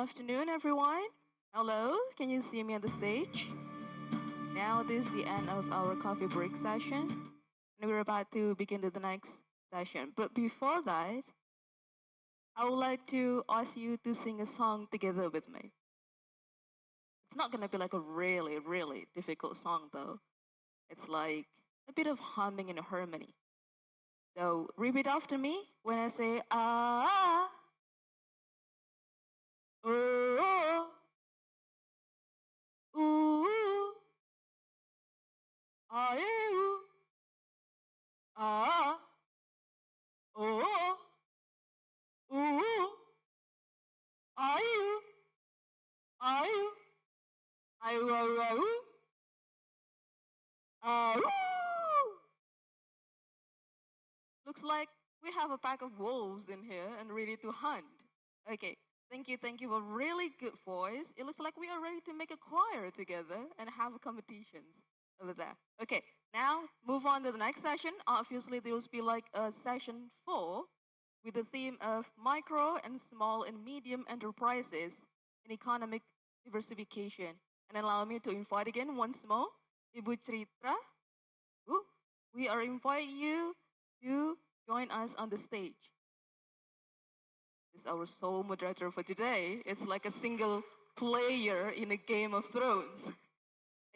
afternoon, everyone. Hello, can you see me on the stage? Now this is the end of our coffee break session, and we're about to begin the next session. But before that, I would like to ask you to sing a song together with me. It's not gonna be like a really, really difficult song though. It's like a bit of humming and harmony. So repeat after me when I say ah, oh, ooh, ah, ew, ah, oh, ooh, ah, ew, ah, ew, ah, ew, ah, ew, ah, ew, ah, ew. Looks like we have a pack of wolves in here and ready to hunt. Okay, thank you for really good voice. It looks like we are ready to make a choir together and have competitions over there. Okay, now move on to the next session. Obviously, there will be like a session 4 with the theme of micro and small and medium enterprises in economic diversification. And allow me to invite again once more, Ibu Cerita. We are inviting you to join us on the stage. This is our sole moderator for today. It's like a single player in a Game of Thrones.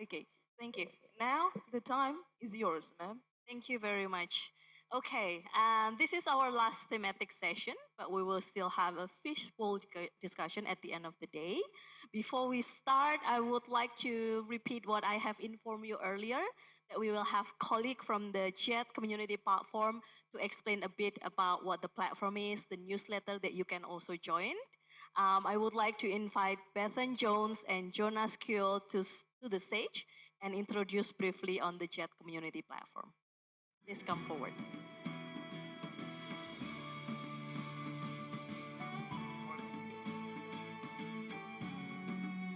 Okay, thank you. Now the time is yours, ma'am. Thank you very much. Okay, and this is our last thematic session, but we will still have a fishbowl discussion at the end of the day. Before we start, I would like to repeat what I have informed you earlier, that we will have colleague from the JET community platform to explain a bit about what the platform is, the newsletter that you can also join. I would like to invite Bethan Jones and Jonas Kuhl to the stage and introduce briefly on the JET community platform. Please come forward.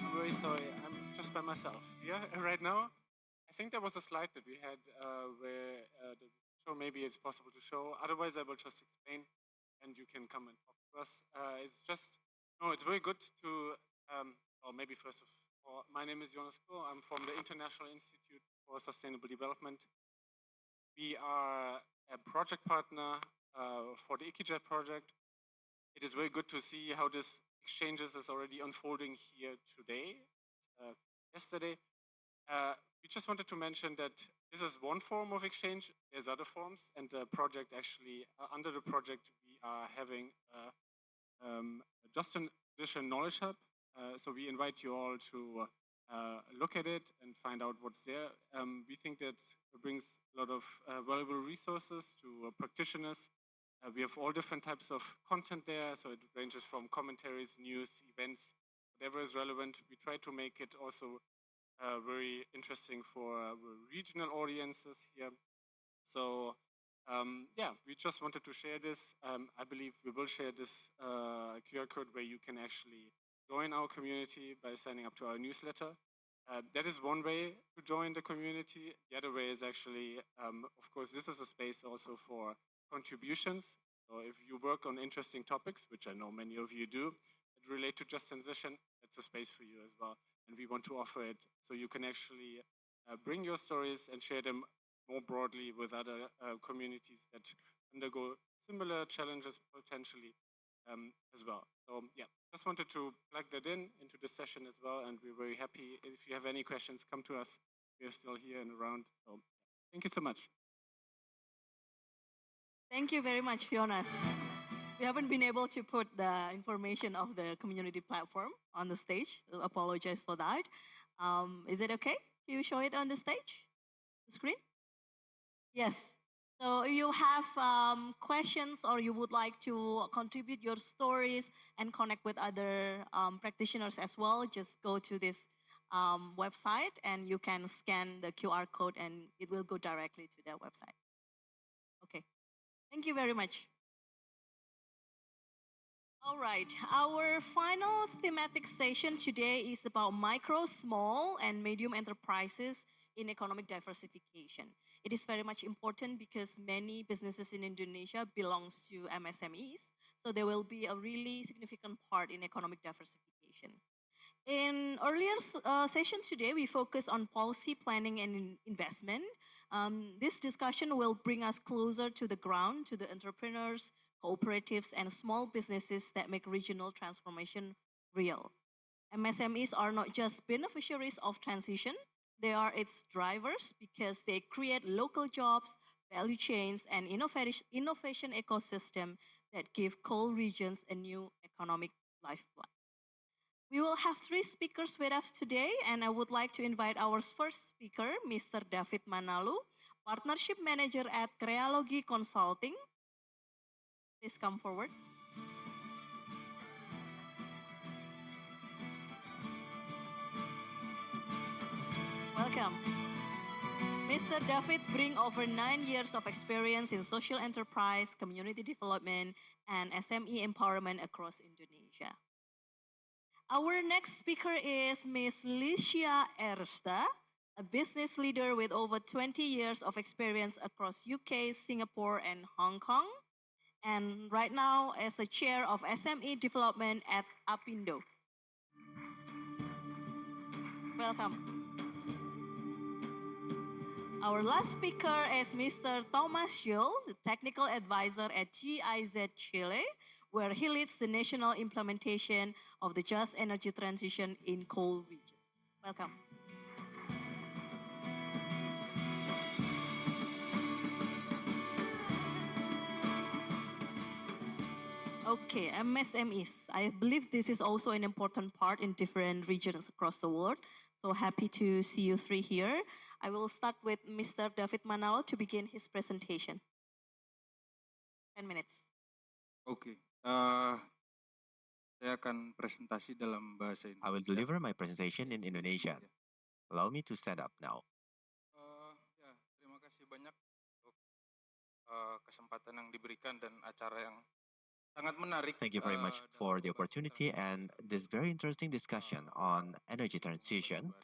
I'm very sorry, I'm just by myself. Yeah, right now, I think there was a slide that we had where the show maybe it's possible to show. Otherwise, I will just explain, and you can come and talk to us. It's very good to, or maybe first of all, my name is Jonas Kuhl. I'm from the International Institute for Sustainable Development. We are a project partner for the ISEWGR project. It is very good to see how this exchanges is already unfolding here today, yesterday. We just wanted to mention that this is one form of exchange. There's other forms, and the project actually, under the project, we are having just an additional knowledge hub. So we invite you all to look at it and find out what's there. We think that it brings a lot of valuable resources to practitioners. We have all different types of content there, so it ranges from commentaries, news, events, whatever is relevant. We try to make it also very interesting for regional audiences here. So we just wanted to share this. I believe we will share this QR code where you can actually join our community by signing up to our newsletter. That is one way to join the community. The other way is actually, of course, this is a space also for contributions. So if you work on interesting topics, which I know many of you do, that relate to just transition, that's a space for you as well. And we want to offer it so you can actually bring your stories and share them more broadly with other communities that undergo similar challenges potentially as well. So just wanted to plug that into the session as well, and we're very happy. If you have any questions, come to us. We're still here and around. So thank you so much. Thank you very much, Jonas. We haven't been able to put the information of the community platform on the stage. I apologize for that. Is it okay to show it on the stage, the screen? Yes. So if you have questions or you would like to contribute your stories and connect with other practitioners as well, just go to this website and you can scan the QR code and it will go directly to their website. Okay. Thank you very much. All right, our final thematic session today is about micro, small, and medium enterprises in economic diversification. It is very much important because many businesses in Indonesia belongs to MSMEs, so there will be a really significant part in economic diversification. transformation. In earlier session today, we focused on policy planning and investment. This discussion will bring us closer to the ground, to the entrepreneurs, cooperatives, and small businesses that make regional transformation real. MSMEs are not just beneficiaries of transition, they are its drivers because they create local jobs, value chains, and innovation ecosystem that give coal regions a new economic lifeblood. We will have three speakers with us today, and I would like to invite our first speaker, Mr. David Manalu, Partnership Manager at Crealogy Consulting. Please come forward. Welcome. Mr. David brings over 9 years of experience in social enterprise, community development, and SME empowerment across Indonesia. Our next speaker is Ms. Licia Ersta, a business leader with over 20 years of experience across UK, Singapore, and Hong Kong, and right now as the chair of SME development at Apindo. Welcome. Our last speaker is Mr. Thomas Schill, the technical advisor at GIZ Chile, where he leads the national implementation of the just energy transition in coal region. Welcome. Okay, MSMEs. I believe this is also an important part in different regions across the world. So happy to see you three here. I will start with Mr. David Manalo to begin his presentation. 10 minutes. Oke, saya akan presentasi dalam bahasa Indonesia. I will deliver my presentation in Indonesian. Allow me to stand up now. Ya, terima kasih banyak untuk kesempatan yang diberikan dan acara yang sangat menarik. Thank you very much for the opportunity and this very interesting discussion on energy transition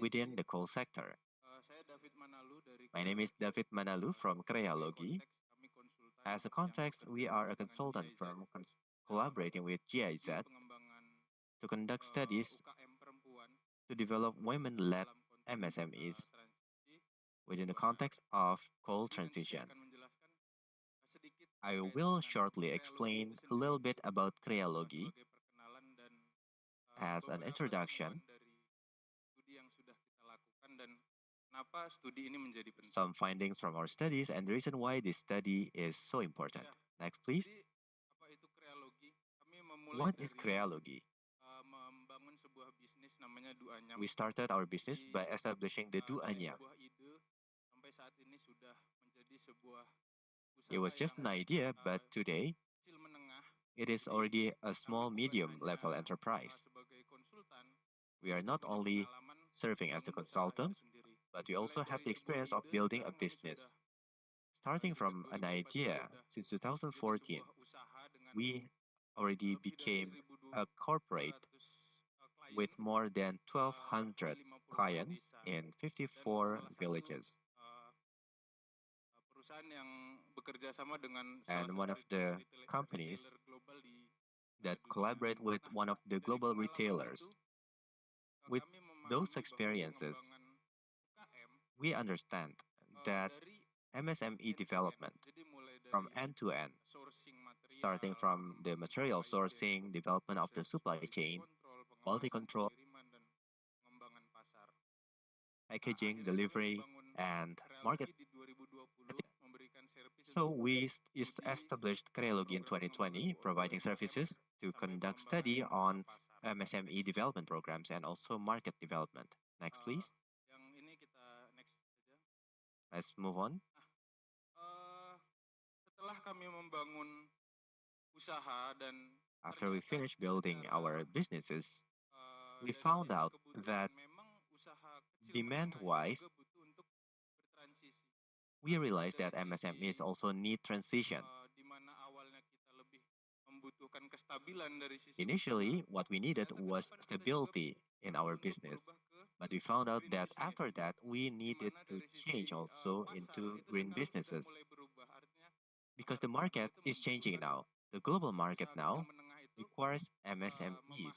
within the coal sector. My name is David Manalu from Crealogy. As a context, we are a consultant firm collaborating with GIZ to conduct studies to develop women-led MSMEs within the context of coal transition. I will shortly explain a little bit about Crealogy as an introduction, some findings from our studies, and the reason why this study is so important. Next, please. What is Crealogy? We started our business by establishing the Duanyam. It was just an idea, but today, it is already a small medium-level enterprise. We are not only serving as the consultants, but we also have the experience of building a business. Starting from an idea, since 2014, we already became a corporate with more than 1,200 clients in 54 villages. And one of the companies that collaborate with one of the global retailers. With those experiences, we understand that MSME development from end to end, starting from the material sourcing, development of the supply chain, quality control, packaging, delivery, and marketing. So we established Crealogy in 2020, providing services to conduct study on MSME development programs and also market development. Next, please. Let's move on. After we finished building our businesses, we found out that demand-wise, we realized that MSMEs also need transition. Initially, what we needed was stability in our business, but we found out that after that, we needed to change also into green businesses. Because the market is changing now. The global market now requires MSMEs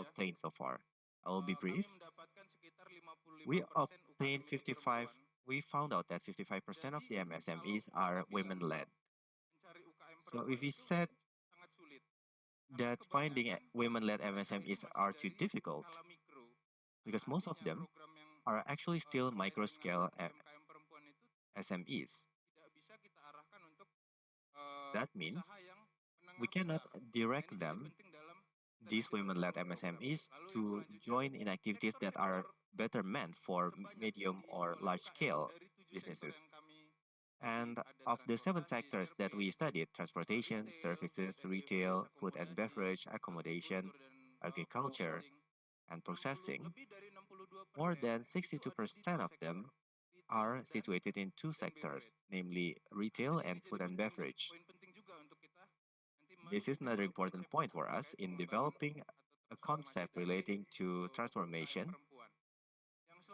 obtained so far. I will be brief. We obtained 55, we found out that 55% of the MSMEs are women-led. So if we said that finding women-led MSMEs are too difficult, because most of them are actually still micro-scale SMEs. That means we cannot direct them, these women-led MSMEs, to join in activities that are better meant for medium or large-scale businesses. And of the 7 sectors that we studied, transportation, services, retail, food and beverage, accommodation, agriculture, and processing, more than 62% of them are situated in 2 sectors, namely retail and food and beverage. This is another important point for us in developing a concept relating to transformation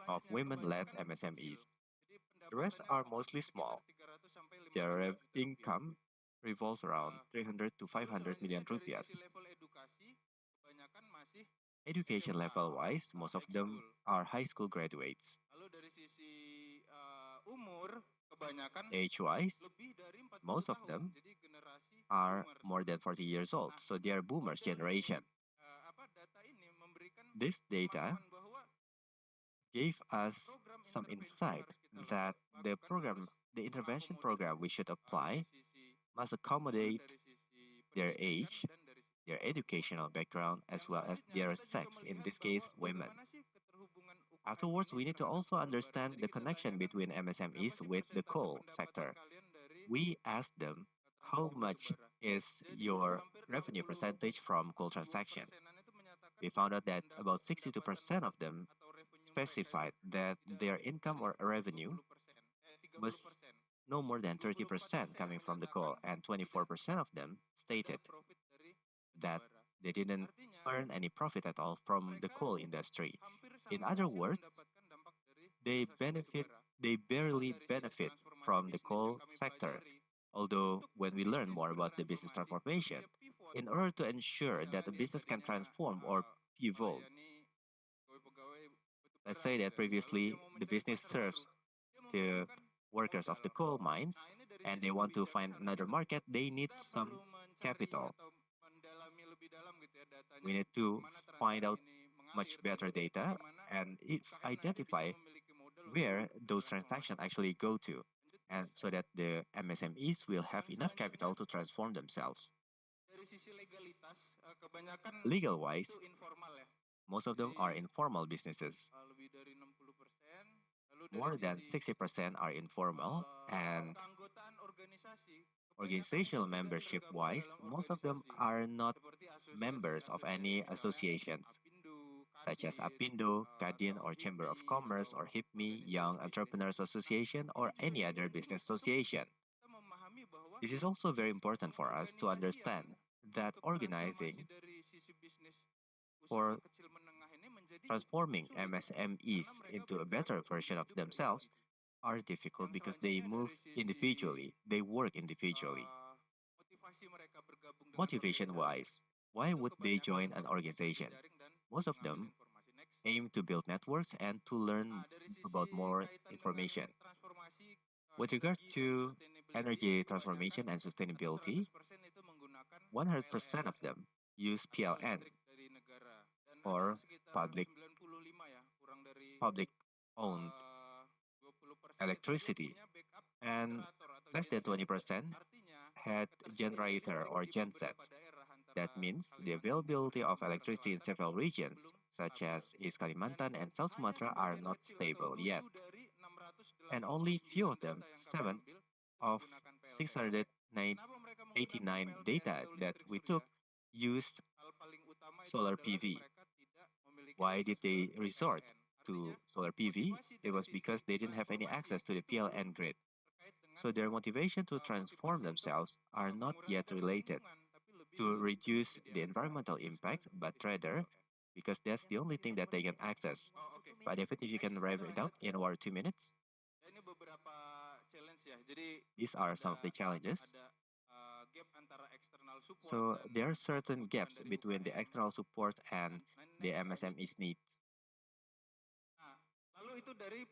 of women-led MSMEs. The rest are mostly small. Their income revolves around 300 to 500 million rupiahs. Education level-wise, most of them are high school graduates. Age-wise, most of them are more than 40 years old, so they are boomers generation. This data gave us some insight that the intervention program we should apply must accommodate their age, their educational background, as well as their sex, in this case, women. Afterwards, we need to also understand the connection between MSMEs with the coal sector. We asked them, how much is your revenue percentage from coal transaction? We found out that about 62% of them specified that their income or revenue was no more than 30% coming from the coal, and 24% of them stated that they didn't earn any profit at all from the coal industry. In other words, they barely benefit from the coal sector. Although when we learn more about the business transformation, in order to ensure that a business can transform or pivot, let's say that previously the business serves the workers of the coal mines and they want to find another market, they need some capital. We need to find out much better data and identify where those transactions actually go to, and so that the MSMEs will have enough capital to transform themselves. Legal-wise, most of them are informal businesses. More than 60% are informal, and organizational membership-wise, most of them are not members of any associations, such as Apindo, Kadin, or Chamber of Commerce, or HIPMI, Young Entrepreneurs Association, or any other business association. This is also very important for us to understand that organizing for transforming MSMEs into a better version of themselves are difficult because they move individually, they work individually. Motivation-wise, why would they join an organization? Most of them aim to build networks and to learn about more information. With regard to energy transformation and sustainability, 100% of them use PLN, or public-owned electricity, and less than 20% had generator or gensets. That means the availability of electricity in several regions, such as East Kalimantan and South Sumatra, are not stable yet. And only few of them, 7 of 689 data that we took, used solar PV. Why did they resort to solar PV? It was because they didn't have any access to the PLN grid. So their motivation to transform themselves are not yet related to reduce the environmental impact, but rather because that's the only thing that they can access. But David, if you can wrap it up in 1 or 2 minutes. These are some of the challenges. So there are certain gaps between the external support and the MSME's needs. itu dari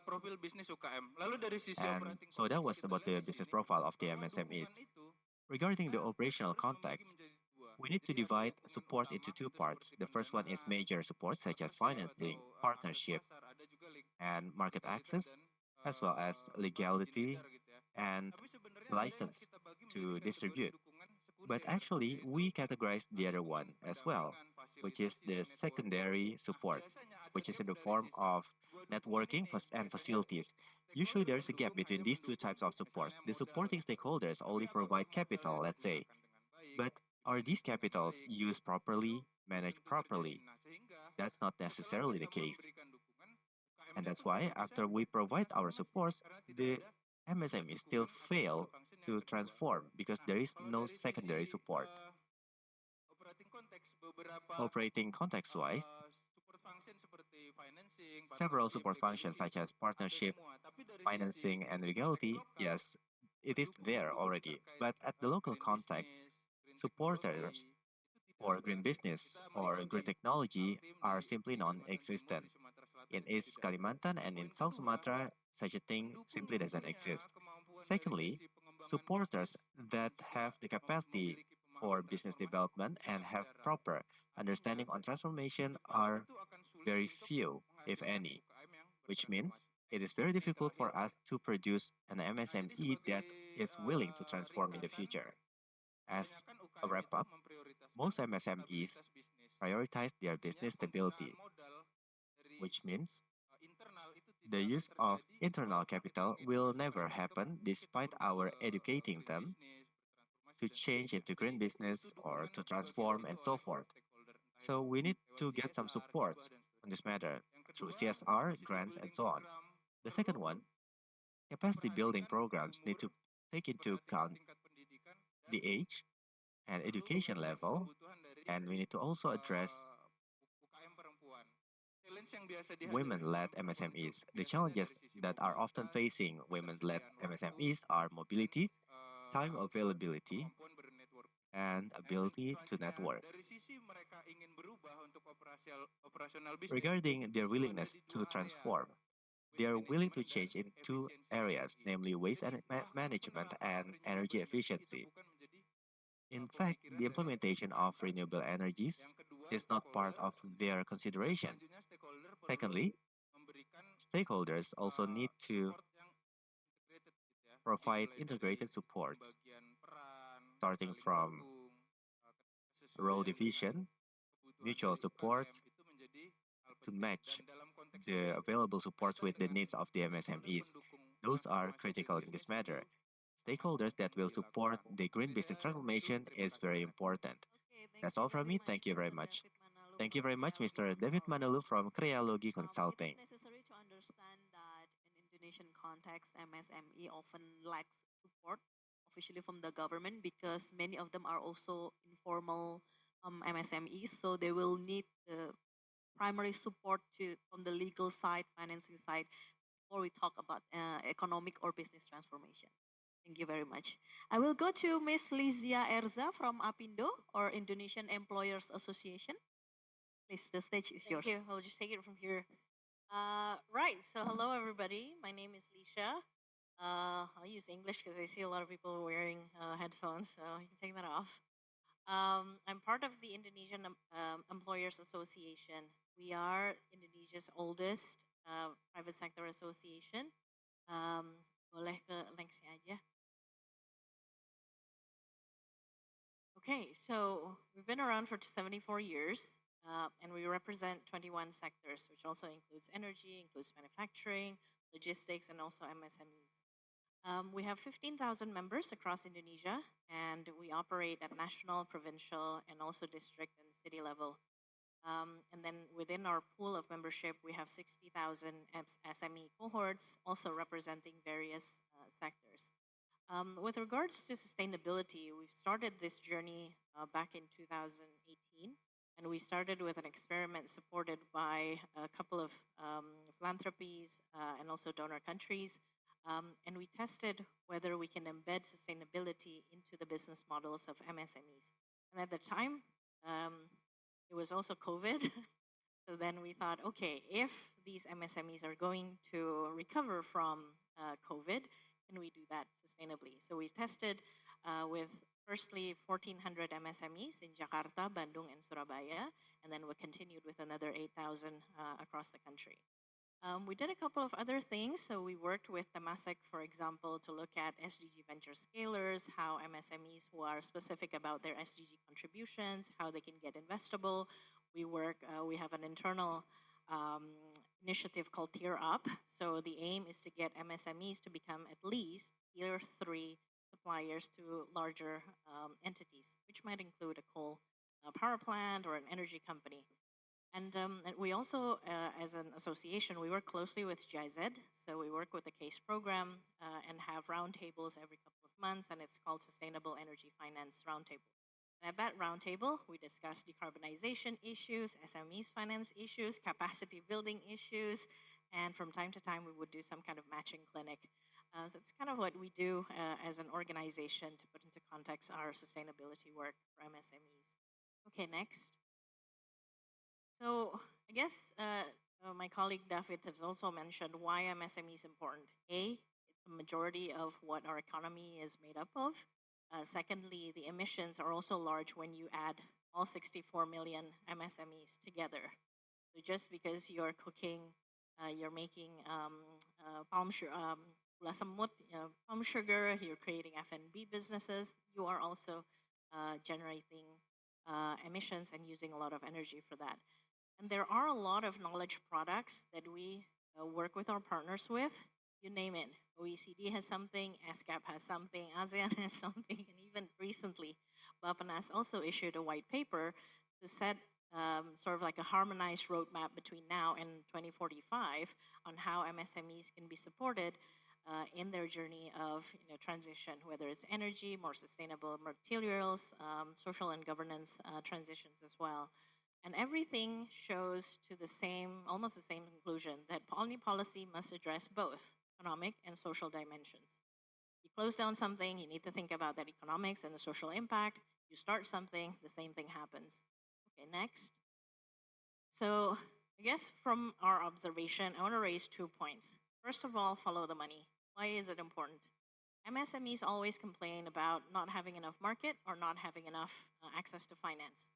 profil bisnis UKM. Lalu dari sisi And operating so that was context kita about lihat the di business sini profile of the bahwa MSMEs. dukungan itu Regarding the operational harus membagi context, menjadi dua. we need to Jadi ada divide dukungan supports utama into two itu parts. seperti The first one is pendanaan, major supports such as partnership financing, atau akses partnership, pasar, ada juga and market legalitas access, dan as well as izin legality edar gitu ya. and Tapi sebenarnya ada yang license kita bagi menjadi to kategori distribute. dukungan But sekunder, actually, yaitu we categorize the other dukungan one as well, pendampingan, which is fasilitasi, the dan networking. secondary Nah, support, biasanya ada which is gap in the dari form sisi of dua dukungan networking ini. and Biasanya facilities. Usually, stakeholder there's a gap pendukung between hanya these two mendukung types of supports. misalnya The modal, supporting stakeholders tapi only apakah provide modalnya capital, let's say, digunakan dengan baik, but are these dimanage dengan capitals baik, used properly, itu managed tentu terjadi. properly? Nah, sehingga That's not setelah necessarily the kita case. memberikan dukungan, And UKM-nya that's pun why tidak bisa after we provide our bertransformasi supports, karena tidak the ada MSMEs dukungan still atas fail support function yang to kedua. transform because Nah, there is kalau no dari secondary sisi support. operating context, beberapa Operating context-wise, support function seperti financing, several partnership, support functions legality such itu as partnership, ada semua. Tapi dari financing, sisi and konteks legality, lokal, yes, it is there pendukung-pendukung already. terkait But at the local green context, business, green supporters technology itu for tidak green ada. business Kita or green melibatkan technology Kaltim are di simply Kalimantan Timur, non-existent. di Sumatera Selatan In itu East tidak. Kalimantan Nah, and in poin South kedua, Sumatra, such a thing pendukung simply yang doesn't punya exist. kemampuan dari Secondly, sisi pengembangan supporters bisnis that dan have juga the capacity memiliki for pemahaman business transformasi development itu and have sangat jarang. proper Artinya, understanding on ke transformation depan are itu akan sulit very untuk few, if menghasilkan any, UKM yang which means bertransformasi. it is Next, very ini difficult for terakhir. us to produce an Nah, jadi MSME that sebagai is willing to transform in the ringkasan, future. As kebanyakan a UKM wrap itu up, memprioritaskan most MSMEs stabilitas bisnis. prioritize their Artinya business penggunaan stability, modal dari which means internal itu the tidak akan use of terjadi internal walaupun kita capital will mengedukasi never mereka happen untuk despite kita our berubah ke educating green them business, bertransformasi to dan change seterusnya. into green Jadi business butuh or dukungan to di bagian transform situ and so oleh para forth. stakeholder, entah So itu we need lewat to get some CSR, support hibah dan on seterusnya. this matter Yang through kedua, CSR, capacity grants, and building so on. program The perlu second one, capacity building memperhatikan programs need to umur, take into memperhatikan account tingkat pendidikan, dan the age and perlu education mengadres level, kebutuhan dari and we need to also address UKM perempuan. Challenge yang biasa dihadapi women-led UKM perempuan itu MSMEs. The biasanya challenges dari sisi that are often mobilitas, facing women-led ketersediaan waktu, MSMEs are dan mobilities, time availability, kemampuan bernetwork. and ability to Selanjutnya, network. dari sisi mereka ingin berubah untuk operasional bisnis, Regarding their itu ada willingness di to dua area, transform, waste they are willing to management dan change in two efisiensi areas, energi. namely waste Jadi bahkan management penerapan and renewable energy energy itu efficiency. bukan menjadi In fact, pemikiran the dari implementation of mereka. renewable energies Yang kedua, is not part stakeholder, of their dan consideration. selanjutnya stakeholder perlu Secondly, memberikan stakeholders also need to support yang integrated gitu ya. Jadi provide mulai dari integrated support, pembagian peran, starting saling from mendukung, role kesesuaian dengan division, kebutuhan mutual dari support UKM itu menjadi hal to penting. match Dan dalam konteks the ini available supports kaitan with the dengan needs of the stakeholder MSMEs. pendukung Those are transformasi critical green in this business matter. itu sangat Stakeholders penting that will untuk support dilakukan. the green Dari business saya itu transformation terima is kasih very banyak. important. Okay, thank That's you all from very me. much, Thank you very Mr. much. David Manalu Thank you from very much, Creology Mr. David Consulting. Manalu from Creology It Consulting. is necessary to understand that in Indonesian context, MSME often lacks support officially from the government because many of them are also informal MSMEs, so they will need the primary support from the legal side, financing side, before we talk about economic or business transformation. Thank you very much. I will go to Ms. Lizia Erza from APindo, or Indonesian Employers Association. Please, the stage is yours. Thank you. I'll just take it from here. Right. So, hello, everybody. My name is Lisha. I'll use English because I see a lot of people wearing headphones, so you can take that off. I'm part of the Indonesian Employers Association. We are Indonesia's oldest private sector association. Boleh ke linksnya aja. Okay, so we've been around for 74 years, and we represent 21 sectors, which also includes energy, includes manufacturing, logistics, and also MSMEs. We have 15,000 members across Indonesia, and we operate at national, provincial, and also district and city level. And then within our pool of membership, we have 60,000 SME cohorts, also representing various sectors. With regards to sustainability, we've started this journey back in 2018, and we started with an experiment supported by a couple of philanthropies and also donor countries. And we tested whether we can embed sustainability into the business models of MSMEs. And at the time, it was also COVID. So then we thought, okay, if these MSMEs are going to recover from COVID, can we do that sustainably? So we tested with firstly 1,400 MSMEs in Jakarta, Bandung, and Surabaya, and then we continued with another 8,000 across the country. We did a couple of other things. So we worked with Temasek, for example, to look at SDG venture scalers, how MSMEs who are specific about their SDG contributions, how they can get investable. We have an internal initiative called Tier Up. So the aim is to get MSMEs to become at least Tier 3 suppliers to larger entities, which might include a coal power plant or an energy company. And we also, as an association, we work closely with GIZ. So we work with the CASE program and have roundtables every couple of months, and it's called Sustainable Energy Finance Roundtable. And at that roundtable, we discuss decarbonization issues, SMEs finance issues, capacity building issues, and from time to time, we would do some kind of matching clinic. That's kind of what we do as an organization to put into context our sustainability work for MSMEs. Okay, next. So I guess my colleague David has also mentioned why MSME is important. A, it's the majority of what our economy is made up of. Secondly, the emissions are also large when you add all 64 million MSMEs together. So just because you're cooking, you're making palm sugar, palm sugar, you're creating F&B businesses, you are also generating emissions and using a lot of energy for that. And there are a lot of knowledge products that we work with our partners with. You name it. OECD has something, ESCAP has something, ASEAN has something, and even recently, Bapenas also issued a white paper to set sort of like a harmonized roadmap between now and 2045 on how MSMEs can be supported in their journey of transition, whether it's energy, more sustainable materials, social and governance transitions as well. And everything shows to the same, almost the same conclusion that any policy must address both economic and social dimensions. You close down something, you need to think about that economics and the social impact. You start something, the same thing happens. Okay, next. So I guess from our observation, I want to raise 2 points. First of all, follow the money. Why is it important? MSMEs always complain about not having enough market or not having enough access to finance.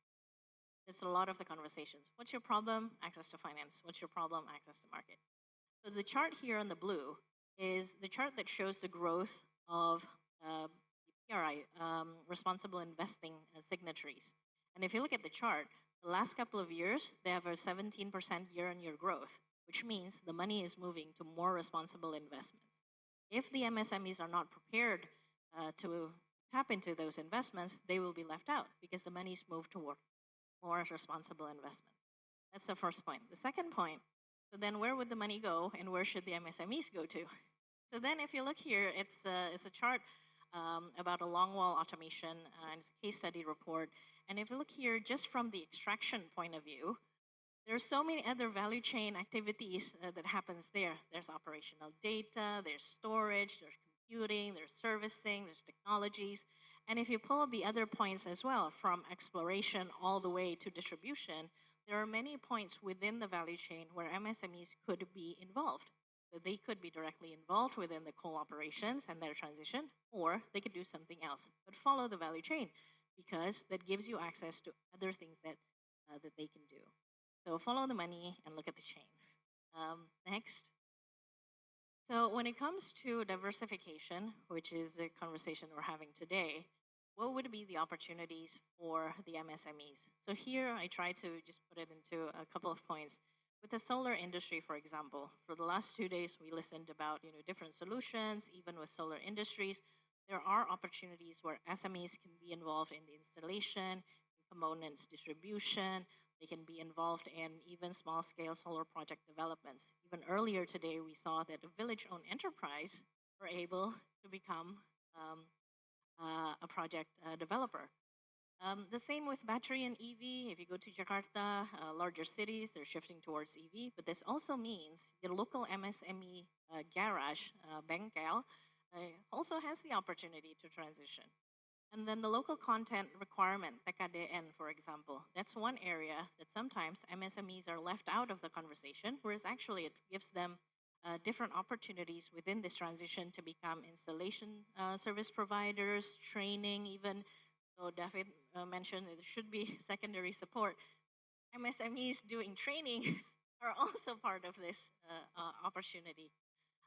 It's a lot of the conversations. What's your problem? Access to finance. What's your problem? Access to market. So the chart here in the blue is the chart that shows the growth of PRI, responsible investing signatories. And if you look at the chart, the last couple of years, they have a 17% year-on-year growth, which means the money is moving to more responsible investments. If the MSMEs are not prepared to tap into those investments, they will be left out because the money's moved toward more responsible investments. That's the first point. The second point, so then where would the money go and where should the MSMEs go to? So then if you look here, it's a chart about a long wall automation and it's a case study report. And if you look here, just from the extraction point of view, there's so many other value chain activities that happens there. There's operational data, there's storage, there's computing, there's servicing, there's technologies. And if you pull the other points as well, from exploration all the way to distribution, there are many points within the value chain where MSMEs could be involved. So they could be directly involved within the coal operations and their transition, or they could do something else. But follow the value chain because that gives you access to other things that they can do. So follow the money and look at the chain. Next. So when it comes to diversification, which is the conversation we're having today, what would be the opportunities for the MSMEs? So here I try to just put it into a couple of points. With the solar industry, for example, for the last 2 days, we listened about different solutions, even with solar industries. There are opportunities where SMEs can be involved in the installation, components distribution. They can be involved in even small-scale solar project developments. Even earlier today, we saw that a village-owned enterprise were able to become a project developer. The same with battery and EV. If you go to Jakarta, larger cities, they're shifting towards EV. But this also means the local MSME garage, bengkel, also has the opportunity to transition. And then the local content requirement, TKDN, for example, that's one area that sometimes MSMEs are left out of the conversation, whereas actually it gives them different opportunities within this transition to become installation service providers, training even. So David mentioned it should be secondary support. MSMEs doing training are also part of this opportunity.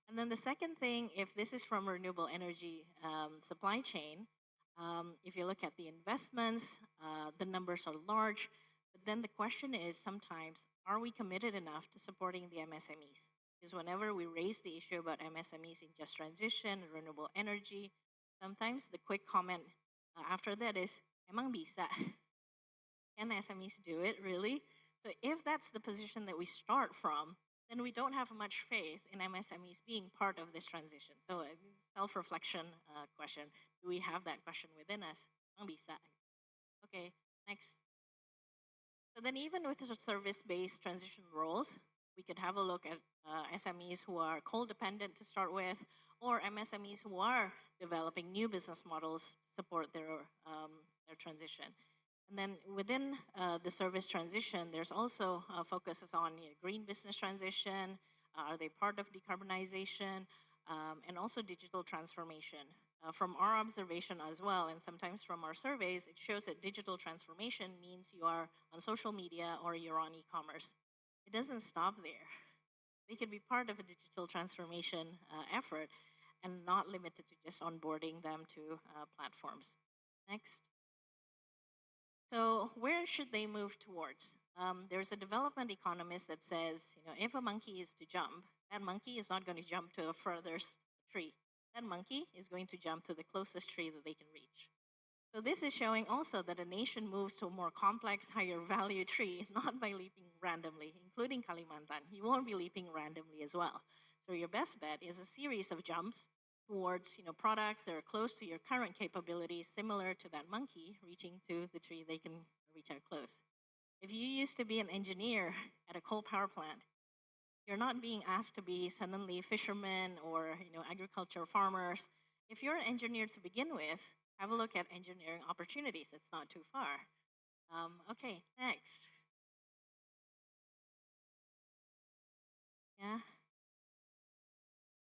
And then the second thing, if this is from renewable energy supply chain, if you look at the investments, the numbers are large. But then the question is sometimes, are we committed enough to supporting the MSMEs? Because whenever we raise the issue about MSMEs in just transition, renewable energy, sometimes the quick comment after that is, emang bisa? Can SMEs do it, really? So if that's the position that we start from, then we don't have much faith in MSMEs being part of this transition. So a self-reflection question, do we have that question within us? Emang bisa? Okay, next. So then even with the service-based transition roles, we could have a look at SMEs who are coal dependent to start with, or MSMEs who are developing new business models to support their transition. And then within the service transition, there's also focuses on green business transition, are they part of decarbonization, and also digital transformation. From our observation as well, and sometimes from our surveys, it shows that digital transformation means you are on social media or you're on e-commerce. It doesn't stop there. They can be part of a digital transformation effort and not limited to just onboarding them to platforms. Next. So where should they move towards? There's a development economist that says, if a monkey is to jump, that monkey is not going to jump to a furthest tree. That monkey is going to jump to the closest tree that they can reach. So this is showing also that a nation moves to a more complex, higher value tree, not by leaping randomly, including Kalimantan. You won't be leaping randomly as well. So your best bet is a series of jumps towards products that are close to your current capabilities, similar to that monkey reaching to the tree they can reach out close. If you used to be an engineer at a coal power plant, you're not being asked to be suddenly fishermen or agriculture farmers. If you're an engineer to begin with, have a look at engineering opportunities. It's not too far. Okay, next. Yeah.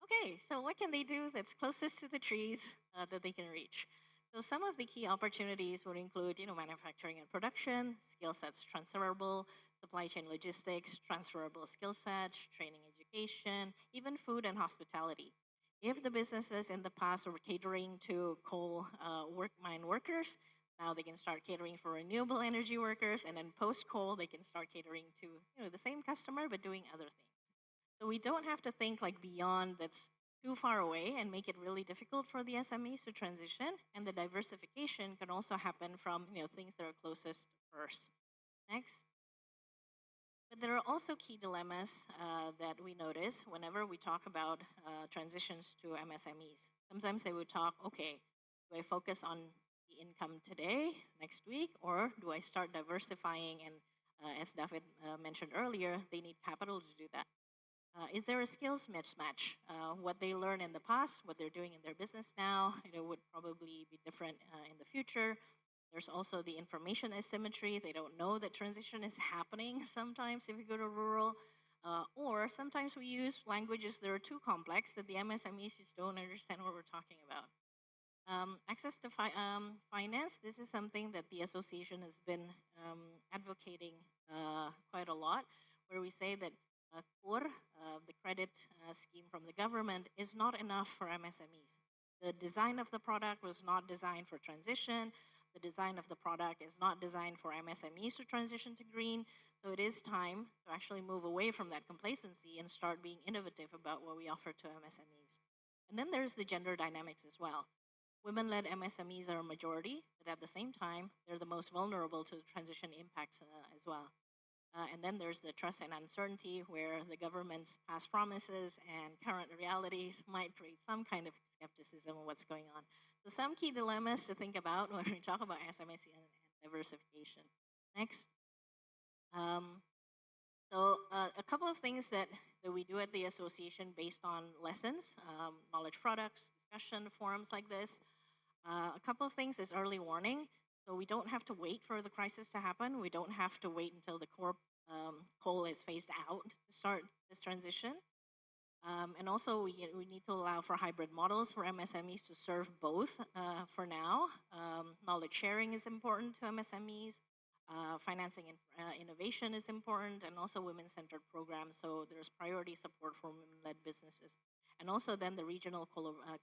Okay, so what can they do that's closest to the trees that they can reach? So some of the key opportunities would include, manufacturing and production, skill sets transferable, supply chain logistics, transferable skill sets, training, education, even food and hospitality. If the businesses in the past were catering to coal mine workers, now they can start catering for renewable energy workers, and then post-coal, they can start catering to the same customer but doing other things. So we don't have to think like beyond that's too far away and make it really difficult for the SMEs to transition. And the diversification can also happen from things that are closest first. Next. But there are also key dilemmas that we notice whenever we talk about transitions to MSMEs. Sometimes they would talk, okay, do I focus on the income today, next week, or do I start diversifying? And as David mentioned earlier, they need capital to do that. Is there a skills mismatch? What they learned in the past, what they're doing in their business now, would probably be different in the future. There's also the information asymmetry. They don't know that transition is happening sometimes if you go to rural. Or sometimes we use languages that are too complex that the MSMEs just don't understand what we're talking about. Access to finance, this is something that the association has been advocating quite a lot, where we say that KUR, the credit scheme from the government, is not enough for MSMEs. The design of the product was not designed for transition. The design of the product is not designed for MSMEs to transition to green. So it is time to actually move away from that complacency and start being innovative about what we offer to MSMEs. And then there's the gender dynamics as well. Women-led MSMEs are a majority, but at the same time, they're the most vulnerable to transition impacts as well. And then there's the trust and uncertainty, where the government's past promises and current realities might create some kind of skepticism of what's going on. So some key dilemmas to think about when we talk about SMEs and diversification. Next. A couple of things that we do at the association based on lessons, knowledge products, discussion, forums like this. A couple of things is early warning. So we don't have to wait for the crisis to happen. We don't have to wait until the coal is phased out to start this transition. And also, we need to allow for hybrid models for MSMEs to serve both for now. Knowledge sharing is important to MSMEs. Financing and innovation is important, and also women-centered programs. So there's priority support for women-led businesses. And also then the regional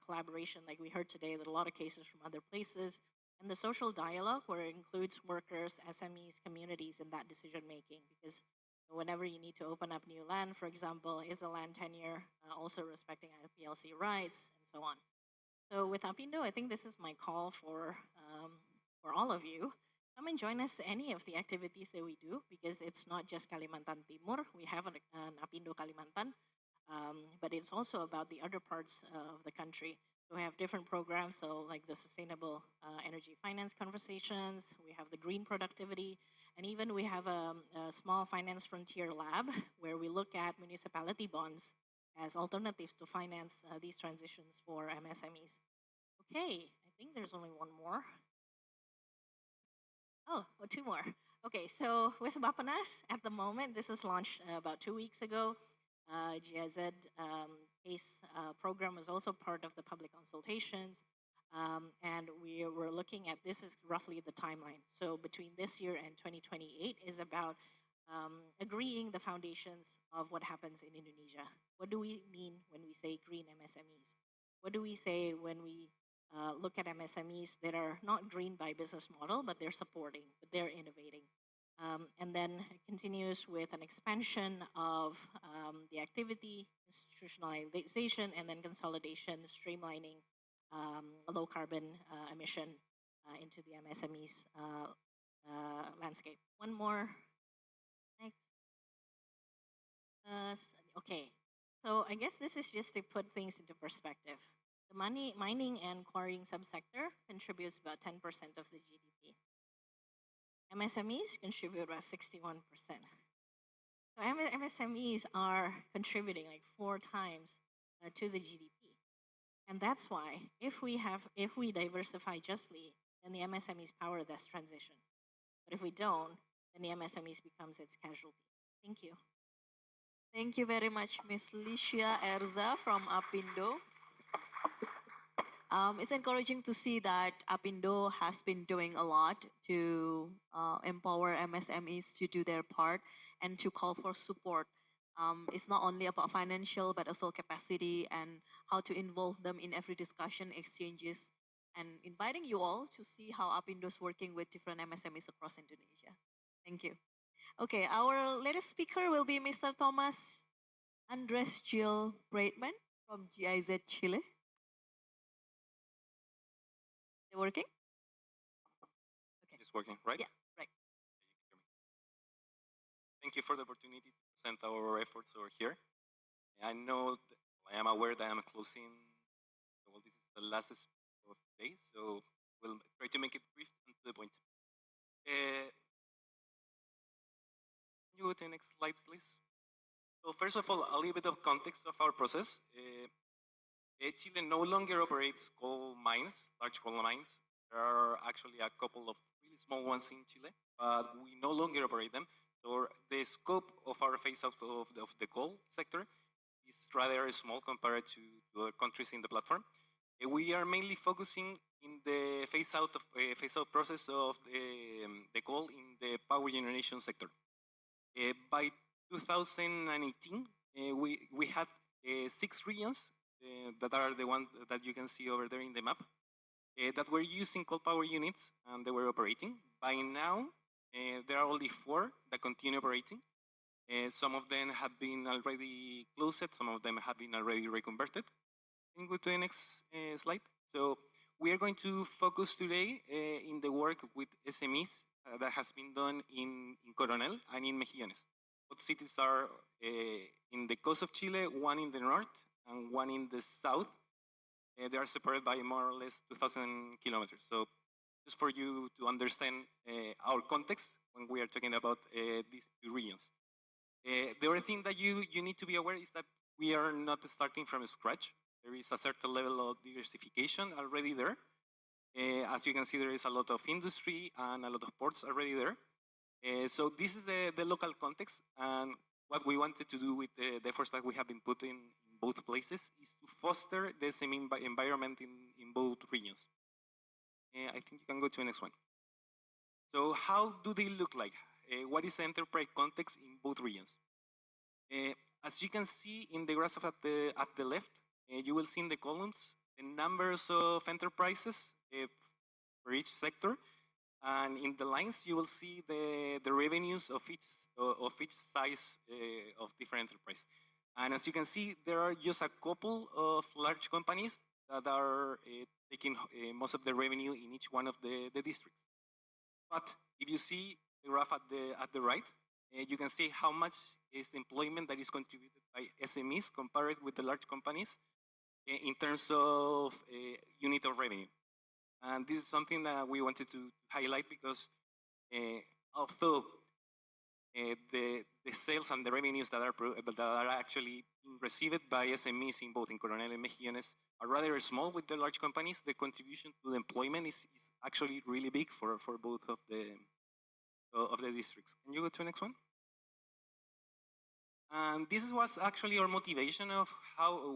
collaboration, like we heard today, that a lot of cases from other places. And the social dialogue, where it includes workers, SMEs, communities in that decision-making. Because whenever you need to open up new land, for example, is the land tenure also respecting IPLC rights, and so on. So with Apindo, I think this is my call for all of you. Come and join us any of the activities that we do, because it's not just Kalimantan Timur. We have an Apindo Kalimantan, but it's also about the other parts of the country. So we have different programs, so like the sustainable energy finance conversations, we have the green productivity, and even we have a small finance frontier lab where we look at municipality bonds as alternatives to finance these transitions for MSMEs. Okay, I think there's only one more. Oh, two more. Okay, so with Bapenas, at the moment, this was launched about 2 weeks ago. GIZ PACE program was also part of the public consultations. And we were looking at, this is roughly the timeline. So between this year and 2028 is about agreeing the foundations of what happens in Indonesia. What do we mean when we say green MSMEs? What do we say when we look at MSMEs that are not green by business model, but they're supporting, but they're innovating? And then it continues with an expansion of the activity, institutionalization, and then consolidation, streamlining low carbon emission into the MSMEs landscape. One more. Next. Okay. So I guess this is just to put things into perspective. The mining and quarrying subsector contributes about 10% of the GDP. MSMEs contribute about 61%. So MSMEs are contributing like 4 times to the GDP. And that's why if we diversify justly, then the MSMEs power this transition. But if we don't, then the MSMEs becomes its casualty. Thank you. Thank you very much, Ms. Licia Erza from Apindo. It's encouraging to see that Apindo has been doing a lot to empower MSMEs to do their part and to call for support. It's not only about financial, but also capacity and how to involve them in every discussion, exchanges, and inviting you all to see how Apindo is working with different MSMEs across Indonesia. Thank you. Okay, our latest speaker will be Mr. Thomas Andres Gil Braidman from GIZ Chile. Is it working? Okay. It's working, right? Yeah, right. Thank you for the opportunity to present our efforts over here. I know, I am aware that I am closing, well, this is the last of the day, so we'll try to make it brief and to the point. Can you go to the next slide, please? So first of all, a little bit of context of our process. Chile no longer operates coal mines, large coal mines. There are actually a couple of really small ones in Chile, but we no longer operate them. So the scope of our phase out of the coal sector is rather small compared to other countries in the platform. We are mainly focusing in the phase out process of the coal in the power generation sector. By 2018, we had 6 regions that are the ones that you can see over there in the map that were using coal power units and they were operating. By now, there are only 4 that continue operating. Some of them have been already closed, some of them have been already reconverted. Can you go to the next slide? So we are going to focus today in the work with SMEs that has been done in Coronel and in Mejillones. Both cities are in the coast of Chile, one in the north and one in the south. They are separated by more or less 2,000 kilometers. So just for you to understand our context when we are talking about these 2 regions. The other thing that you need to be aware is that we are not starting from scratch. There is a certain level of diversification already there. As you can see, there is a lot of industry and a lot of ports already there. So this is the local context, and what we wanted to do with the efforts that we have been putting in both places is to foster the same environment in both regions. I think you can go to the next one. So how do they look like? What is the enterprise context in both regions? As you can see in the graph at the left, you will see in the columns the numbers of enterprises for each sector, and in the lines you will see the revenues of each size of different enterprise. And as you can see, there are just a couple of large companies that are taking most of the revenue in each one of the districts. But if you see the graph at the right, you can see how much is the employment that is contributed by SMEs compared with the large companies in terms of unit of revenue. And this is something that we wanted to highlight because although the sales and the revenues that are actually received by SMEs in both in Coronel and Mejillones are rather small with the large companies, the contribution to the employment is actually really big for both of the districts. Can you go to the next one? And this was actually our motivation of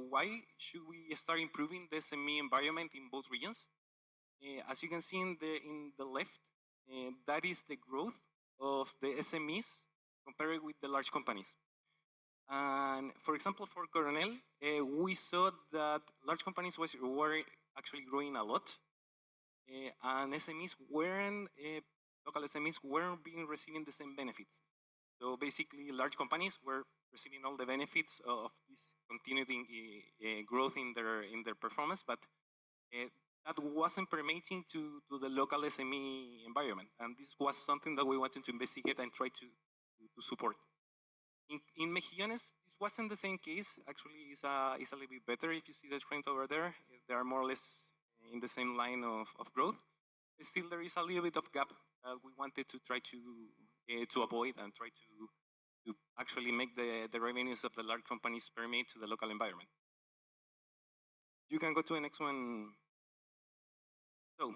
why should we start improving the SME environment in both regions. As you can see in the left, that is the growth of the SMEs compared with the large companies. And for example, for Coronel, we saw that large companies were actually growing a lot, and SMEs local SMEs weren't receiving the same benefits. So basically, large companies were receiving all the benefits of this continued growth in their performance, but that wasn't permitting to the local SME environment. And this was something that we wanted to investigate and try to support. In Mejillones, this wasn't the same case. Actually, it's a little bit better. If you see the trend over there, they are more or less in the same line of growth. Still, there is a little bit of gap that we wanted to try to avoid and try to actually make the revenues of the large companies permit to the local environment. You can go to the next one. So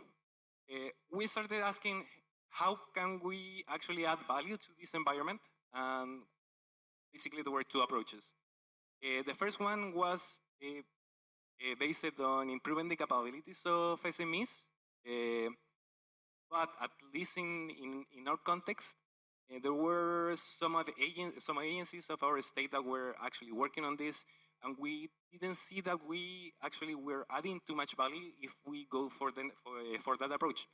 we started asking, how can we actually add value to this environment? And basically, there were two approaches. The first one was based on improving the capabilities of SMEs, but at least in our context, there were some agencies of our state that were actually working on this, and we didn't see that we actually were adding too much value if we go for that approach.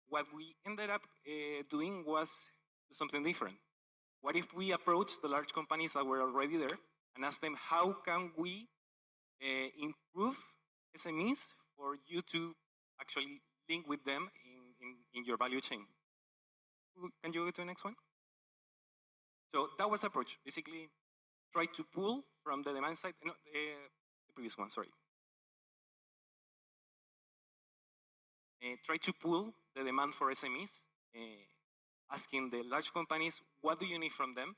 What we ended up doing was something different. What if we approach the large companies that were already there and ask them, how can we improve SMEs for you to actually link with them in your value chain? Can you go to the next one? So that was the approach. Basically, try to pull from the demand side. No, the previous one, sorry. Try to pull the demand for SMEs, asking the large companies, what do you need from them?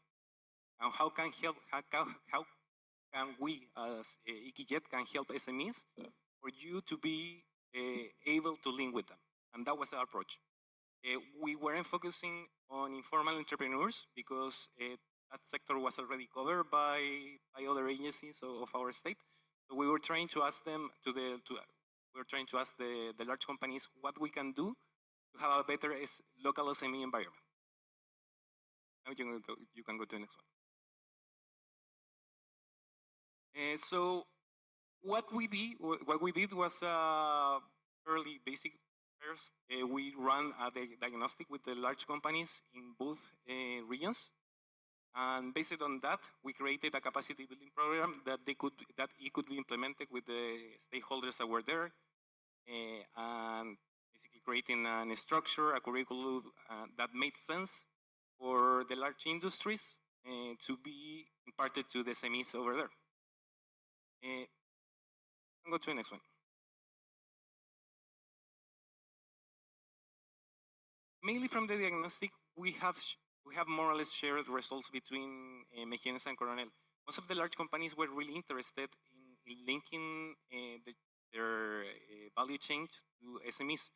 And how can we, as ISEWGR, can help SMEs for you to be able to link with them? And that was our approach. We weren't focusing on informal entrepreneurs because that sector was already covered by other agencies of our state. So we were trying to ask them the large companies what we can do to have a better local SME environment. Now you can go to the next one. So what we did was fairly basic. First, we ran a diagnostic with the large companies in both regions, and based on that, we created a capacity building program that it could be implemented with the stakeholders that were there, and basically creating a structure, a curriculum that made sense for the large industries to be imparted to the SMEs over there. Go to the next one. Mainly from the diagnostic, we have more or less shared results between Mejillones and Coronel. Most of the large companies were really interested in linking their value chain to SMEs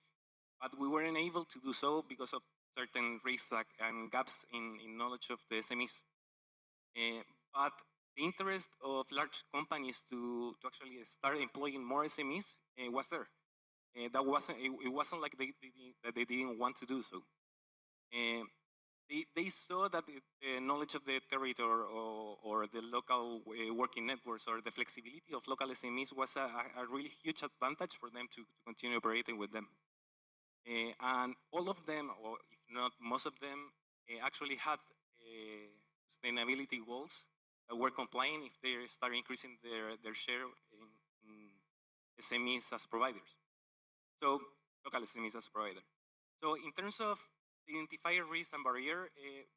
but we weren't able to do so because of certain risks and gaps in knowledge of the SMEs. But the interest of large companies to actually start employing more SMEs was there. It wasn't like that they didn't want to do so. They saw that the knowledge of the territory or the local working networks or the flexibility of local SMEs was a really huge advantage for them to continue operating with them. And all of them, or if not most of them, actually had sustainability goals that were complying if they start increasing their share in SMEs as providers. So local SMEs as provider. So in terms of identify risks and barrier,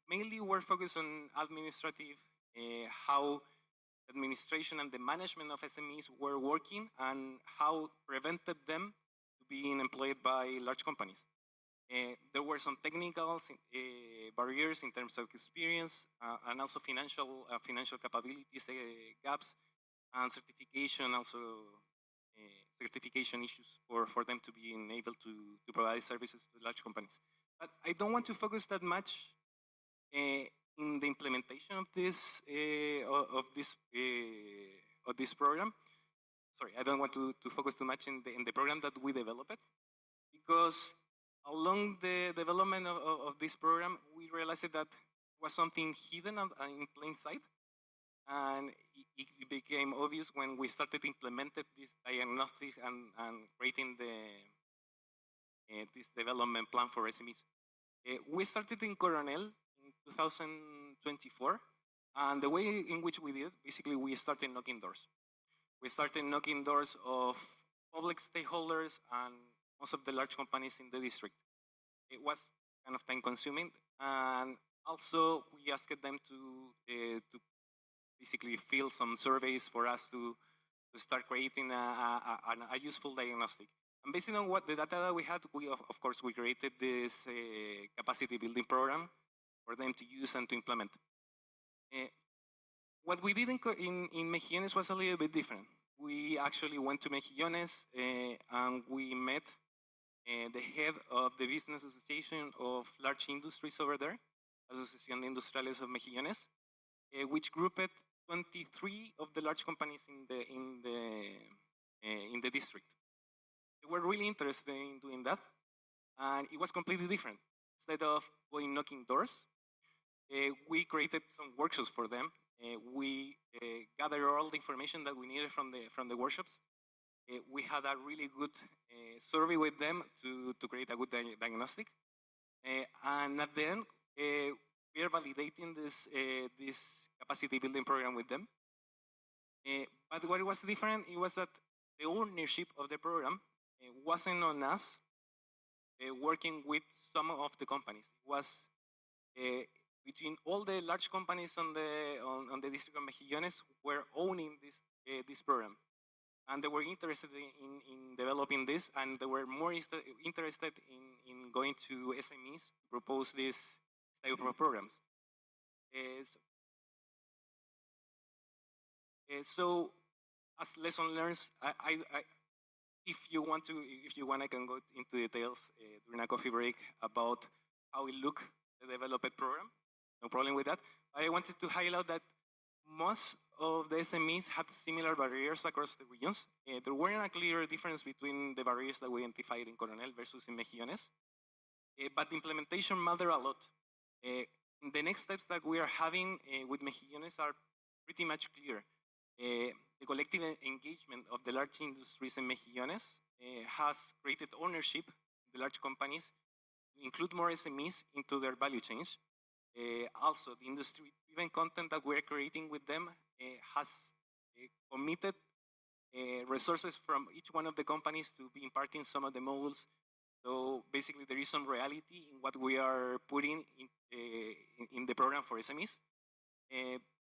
mainly we're focused on administrative, how administration and the management of SMEs were working and how prevented them to being employed by large companies. There were some technical barriers in terms of experience and also financial capabilities gaps and certification also certification issues for them to be able to provide services to large companies. But I don't want to focus that much in the implementation of this program. Sorry, I don't want to focus too much in the program that we developed, because along the development of this program, we realized that was something hidden in plain sight, and it became obvious when we started implementing this diagnostic and creating this development plan for SMEs. We started in Coronel in 2024, and the way in which we did, basically we started knocking doors. We started knocking doors of public stakeholders and most of the large companies in the district. It was kind of time consuming, and also we asked them to basically fill some surveys for us to start creating a useful diagnostic. And based on what the data that we had, we of course we created this capacity building program for them to use and to implement. What we did in Mejillones was a little bit different. We actually went to Mejillones and we met the head of the business association of large industries over there, Asociación de Industriales of Mejillones, which grouped 23 of the large companies in the district. They were really interested in doing that, and it was completely different. Instead of going knocking doors, we created some workshops for them. We gathered all the information that we needed from the workshops. We had a really good survey with them to create a good diagnostic, and at the end, we are validating this capacity building program with them. But what was different, it was that the ownership of the program wasn't on us working with some of the companies. It was between all the large companies on the district of Mejillones were owning this program. And they were interested in developing this, and they were more interested in going to SMEs to propose this type of programs. So as lesson learned, if you want, I can go into details during a coffee break about how it looked, the developed program. No problem with that. I wanted to highlight that most of the SMEs had similar barriers across the regions. There weren't a clear difference between the barriers that we identified in Coronel versus in Mejillones, but the implementation mattered a lot. The next steps that we are having with Mejillones are pretty much clear. The collective engagement of the large industries in Mejillones has created ownership in the large companies to include more SMEs into their value chains. Also, the industry-driven content that we're creating with them has committed resources from each one of the companies to be imparting some of the modules. So basically, there is some reality in what we are putting in the program for SMEs.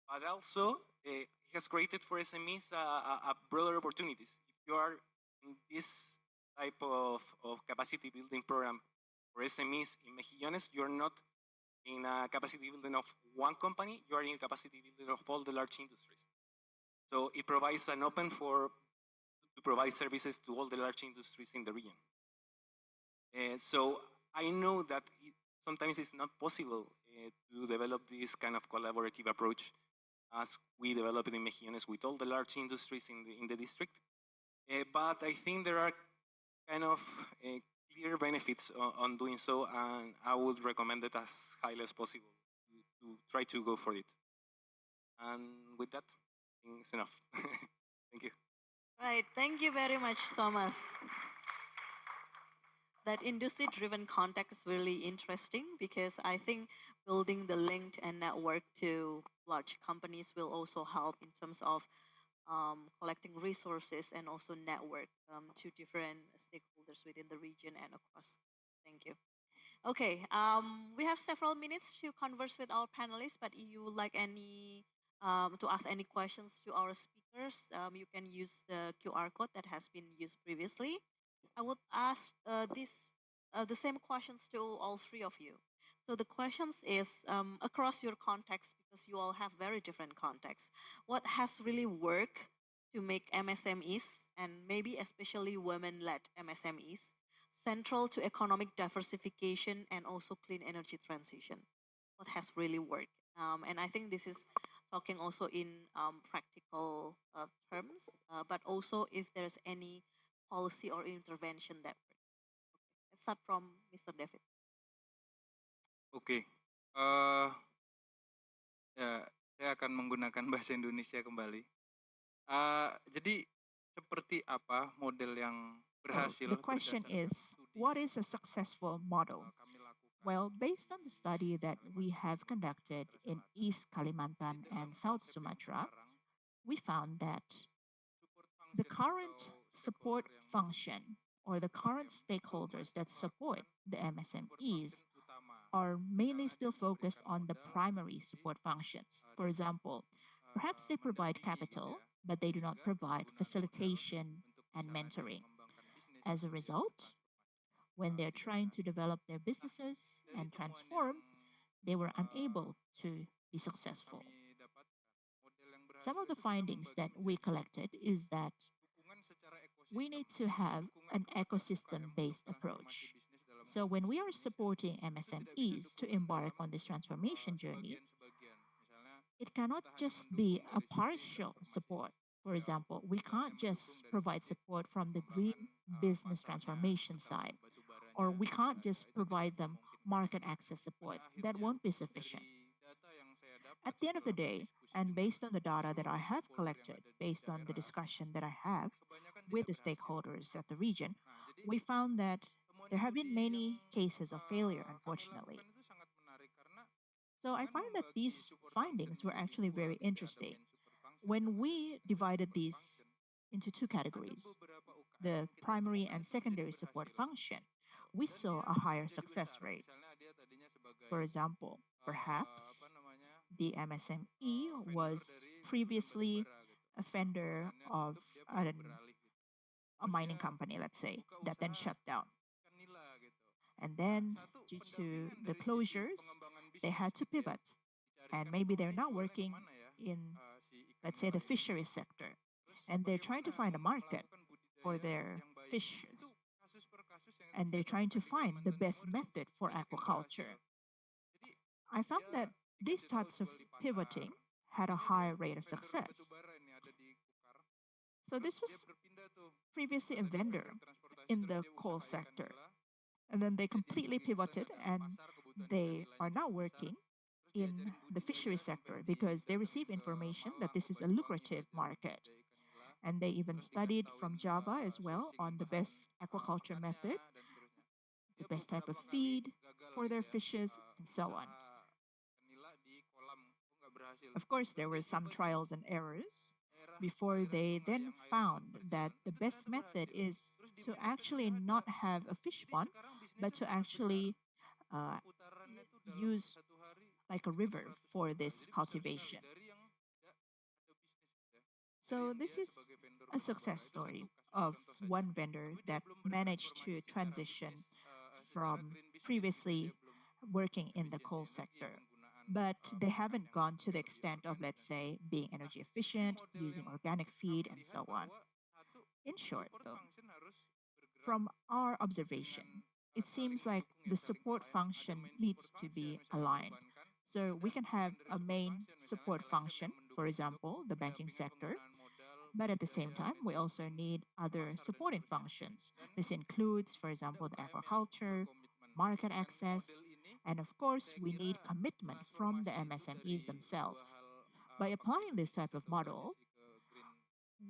But also, it has created for SMEs a broader opportunities. If you are in this type of capacity building program for SMEs in Mejillones, you're not in a capacity building of one company, you are in capacity building of all the large industries. So it provides an open to provide services to all the large industries in the region. So I know that sometimes it's not possible to develop this kind of collaborative approach as we develop it in Mejillones with all the large industries in the district. But I think there are kind of clear benefits on doing so, and I would recommend it as highly as possible to try to go for it. And with that, I think it's enough. Thank you. Right. Thank you very much, Thomas. That industry-driven context is really interesting because I think building the linked and network to large companies will also help in terms of collecting resources and also network to different stakeholders within the region and across. Thank you. Okay, we have several minutes to converse with our panelists, but if you would like any to ask any questions to our speakers, you can use the QR code that has been used previously. I would ask the same questions to all three of you. So the questions is across your context, because you all have very different contexts. What has really worked to make MSMEs, and maybe especially women-led MSMEs, central to economic diversification and also clean energy transition? What has really worked? And I think this is talking also in practical terms, but also if there's any policy or intervention that works. Okay, let's start from Mr. David. Oke, ya saya akan menggunakan bahasa Indonesia kembali. Jadi seperti apa model yang berhasil? The question is, what is a successful model? Well, based on the study that we have conducted in East Kalimantan and South Sumatra, we found that the current support function or the current stakeholders that support the MSMEs are mainly still focused on the primary support functions. For example, perhaps they provide capital, but they do not provide facilitation and mentoring. As a result, when they're trying to develop their businesses and transform, they were unable to be successful. Some of the findings that we collected is that we need to have an ecosystem-based approach. So when we are supporting MSMEs to embark on this transformation journey, it cannot just be a partial support. For example, we can't just provide support from the green business transformation side, or we can't just provide them market access support. That won't be sufficient. At the end of the day, and based on the data that I have collected, based on the discussion that I have with the stakeholders at the region, we found that there have been many cases of failure, unfortunately. So I find that these findings were actually very interesting. When we divided these into two categories, the primary and secondary support function, we saw a higher success rate. For example, perhaps the MSME was previously a vendor of a mining company, let's say, that then shut down. And then, due to the closures, they had to pivot. And maybe they're now working in, let's say, the fisheries sector. And they're trying to find a market for their fishes. And they're trying to find the best method for aquaculture. I found that these types of pivoting had a higher rate of success. So this was previously a vendor in the coal sector. And then they completely pivoted and they are now working in the fishery sector because they receive information that this is a lucrative market. And they even studied from Java as well on the best aquaculture method, the best type of feed for their fishes, and so on. Of course, there were some trials and errors before they then found that the best method is to actually not have a fish pond, but to actually use like a river for this cultivation. So this is a success story of one vendor that managed to transition from previously working in the coal sector. But they haven't gone to the extent of, let's say, being energy efficient, using organic feed, and so on. In short, though, from our observation, it seems like the support function needs to be aligned. So we can have a main support function, for example, the banking sector, but at the same time, we also need other supporting functions. This includes, for example, the agriculture, market access, and of course, we need commitment from the MSMEs themselves. By applying this type of model,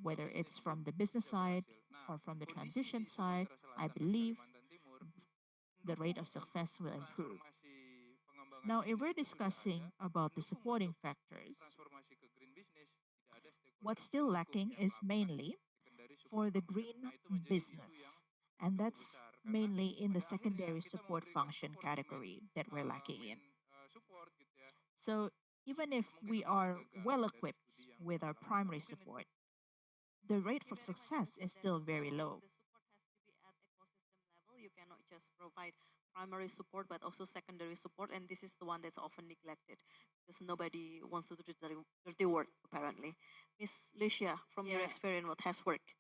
whether it's from the business side or from the transition side, I believe the rate of success will improve. Now, if we're discussing about the supporting factors, what's still lacking is mainly for the green business, and that's mainly in the secondary support function category that we're lacking in. So even if we are well equipped with our primary support, the rate of success is still very low. The support has to be at ecosystem level. You cannot just provide primary support, but also secondary support, and this is the one that's often neglected because nobody wants to do the dirty work, apparently. Miss Lucia, from your Yeah. experience, what has worked?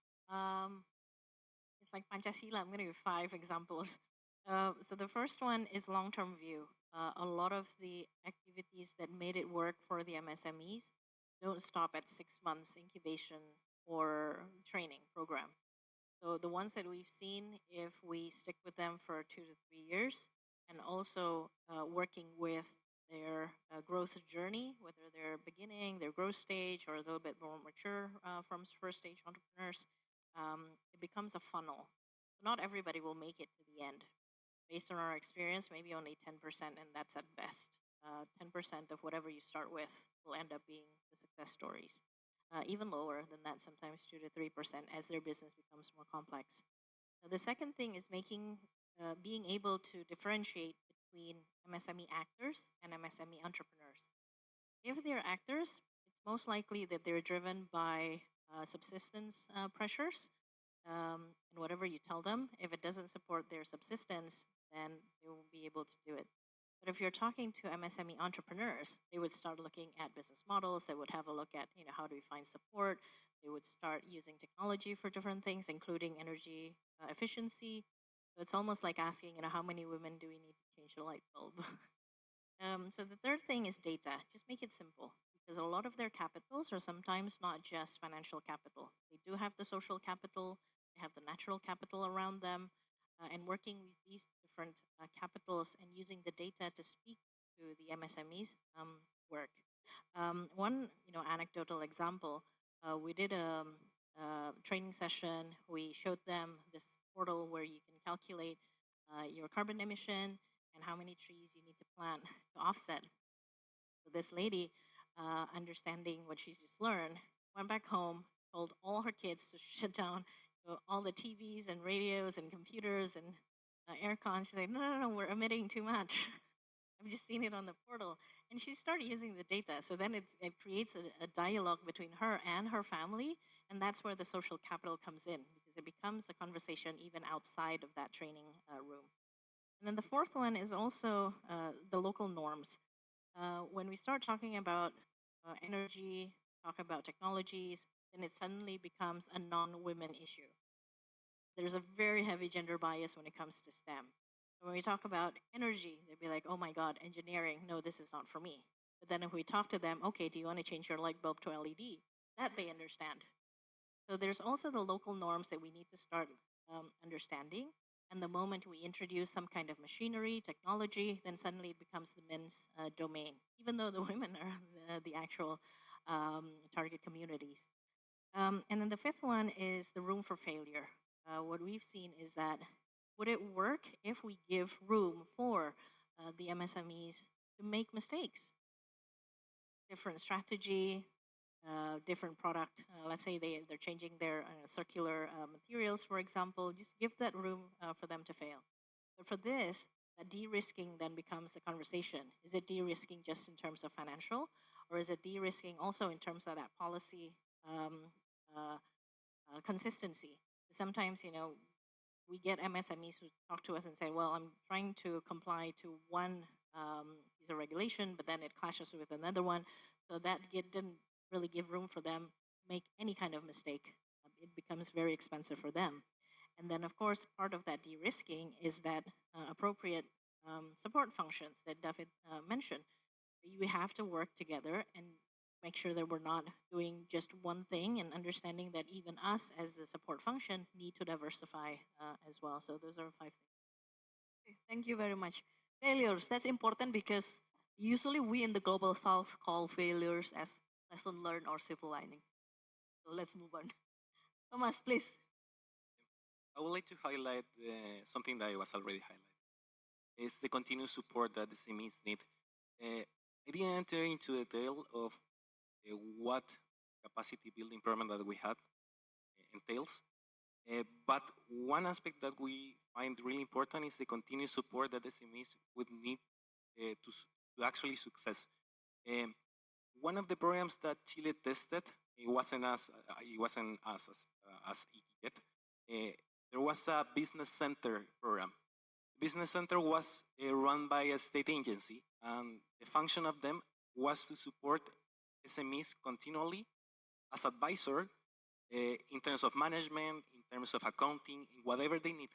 It's like Pancasila. I'm going to give 5 examples. So the first one is long-term view. A lot of the activities that made it work for the MSMEs don't stop at 6 months incubation or training program. So the ones that we've seen, if we stick with them for 2 to 3 years, and also working with their growth journey, whether they're beginning, their growth stage, or a little bit more mature from first stage entrepreneurs, it becomes a funnel. Not everybody will make it to the end. Based on our experience, maybe only 10%, and that's at best. 10% of whatever you start with will end up being the success stories. Even lower than that, sometimes 2 to 3% as their business becomes more complex. The second thing is being able to differentiate between MSME actors and MSME entrepreneurs. If they're actors, it's most likely that they're driven by subsistence pressures, and whatever you tell them, if it doesn't support their subsistence, then they won't be able to do it. But if you're talking to MSME entrepreneurs, they would start looking at business models. They would have a look at, how do we find support? They would start using technology for different things, including energy efficiency. So it's almost like asking, how many women do we need to change the light bulb? So the third thing is data. Just make it simple, because a lot of their capitals are sometimes not just financial capital. They do have the social capital, they have the natural capital around them, and working with these different capitals and using the data to speak to the MSMEs work. One anecdotal example, we did a training session. We showed them this portal where you can calculate your carbon emission and how many trees you need to plant to offset. So this lady, understanding what she's just learned, went back home, told all her kids to shut down all the TVs and radios and computers and air cons. She's like, no, we're emitting too much. I've just seen it on the portal. And she started using the data. So then it creates a dialogue between her and her family. And that's where the social capital comes in, because it becomes a conversation even outside of that training room. And then the fourth one is also the local norms. When we start talking about energy, talk about technologies, then it suddenly becomes a non-women issue. There's a very heavy gender bias when it comes to STEM. So when we talk about energy, they'd be like, oh my God, engineering, no, this is not for me. But then if we talk to them, okay, do you want to change your light bulb to LED? That they understand. So there's also the local norms that we need to start understanding. And the moment we introduce some kind of machinery, technology, then suddenly it becomes the men's domain, even though the women are the actual target communities. And then the fifth one is the room for failure. What we've seen is that would it work if we give room for the MSMEs to make mistakes? Different strategy, different product. Let's say they're changing their circular materials, for example. Just give that room for them to fail. But for this, that de-risking then becomes the conversation. Is it de-risking just in terms of financial, or is it de-risking also in terms of that policy consistency? Sometimes, we get MSMEs who talk to us and say, well, I'm trying to comply to one piece of regulation, but then it clashes with another one. So that didn't really give room for them to make any kind of mistake. It becomes very expensive for them. And then, of course, part of that de-risking is that appropriate support functions that David mentioned. We have to work together and make sure that we're not doing just one thing, and understanding that even us as a support function need to diversify as well. So those are 5 things. Okay, thank you very much. Failures, that's important because usually we in the Global South call failures as lesson learned or silver lining. So let's move on. Thomas, please. I would like to highlight something that was already highlighted. It's the continuous support that the SMEs need. I didn't enter into detail of what capacity building program that we had entails. But one aspect that we find really important is the continuous support that SMEs would need to actually success. One of the programs that Chile tested, it wasn't us as IKIGET. There was a business center program. Business center was run by a state agency, and the function of them was to support SMEs continually as advisor in terms of management, in terms of accounting, whatever they need.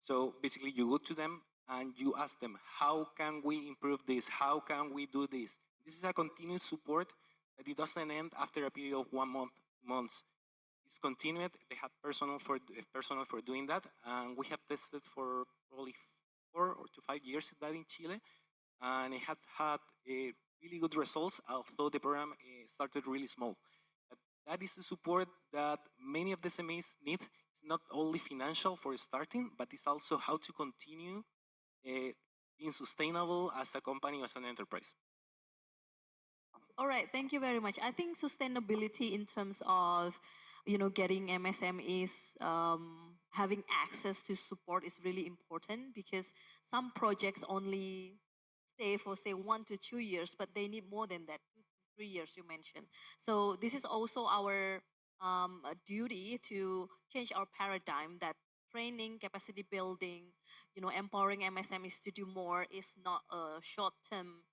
So basically you go to them and you ask them, how can we improve this? How can we do this? This is a continuous support that it doesn't end after a period of 1 months. It's continued. They have personal for doing that, and we have tested for probably 4 to 5 years that in Chile, and it has had really good results, although the program started really small. But that is the support that many of the SMEs need. It's not only financial for starting, but it's also how to continue being sustainable as a company, as an enterprise. All right, thank you very much. I think sustainability in terms of getting MSMEs having access to support is really important, because some projects only stay for say 1 to 2 years, but they need more than that, 2 to 3 years you mentioned. So this is also our duty to change our paradigm that training, capacity building, empowering MSMEs to do more is not a short-term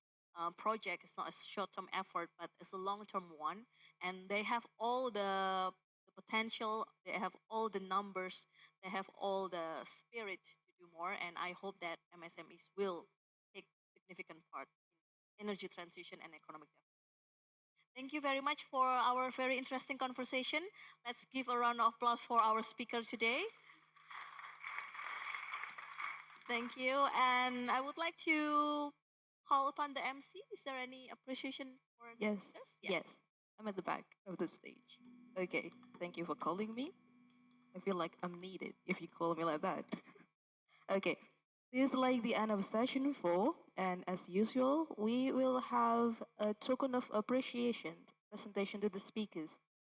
project. It's not a short-term effort, but it's a long-term one. And they have all the potential, they have all the numbers, they have all the spirit to do more. And I hope that MSMEs will take significant part in energy transition and economic development. Thank you very much for our very interesting conversation. Let's give a round of applause for our speaker today. Thank you. And I would like to call upon the MC. Is there any appreciation for the Yes, speakers? yes. I'm at the back of the stage. Okay, thank you for calling me. I feel like I'm needed if you call me like that. Okay, this is like the end of session 4, and as usual, we will have a token of appreciation presentation to the speakers,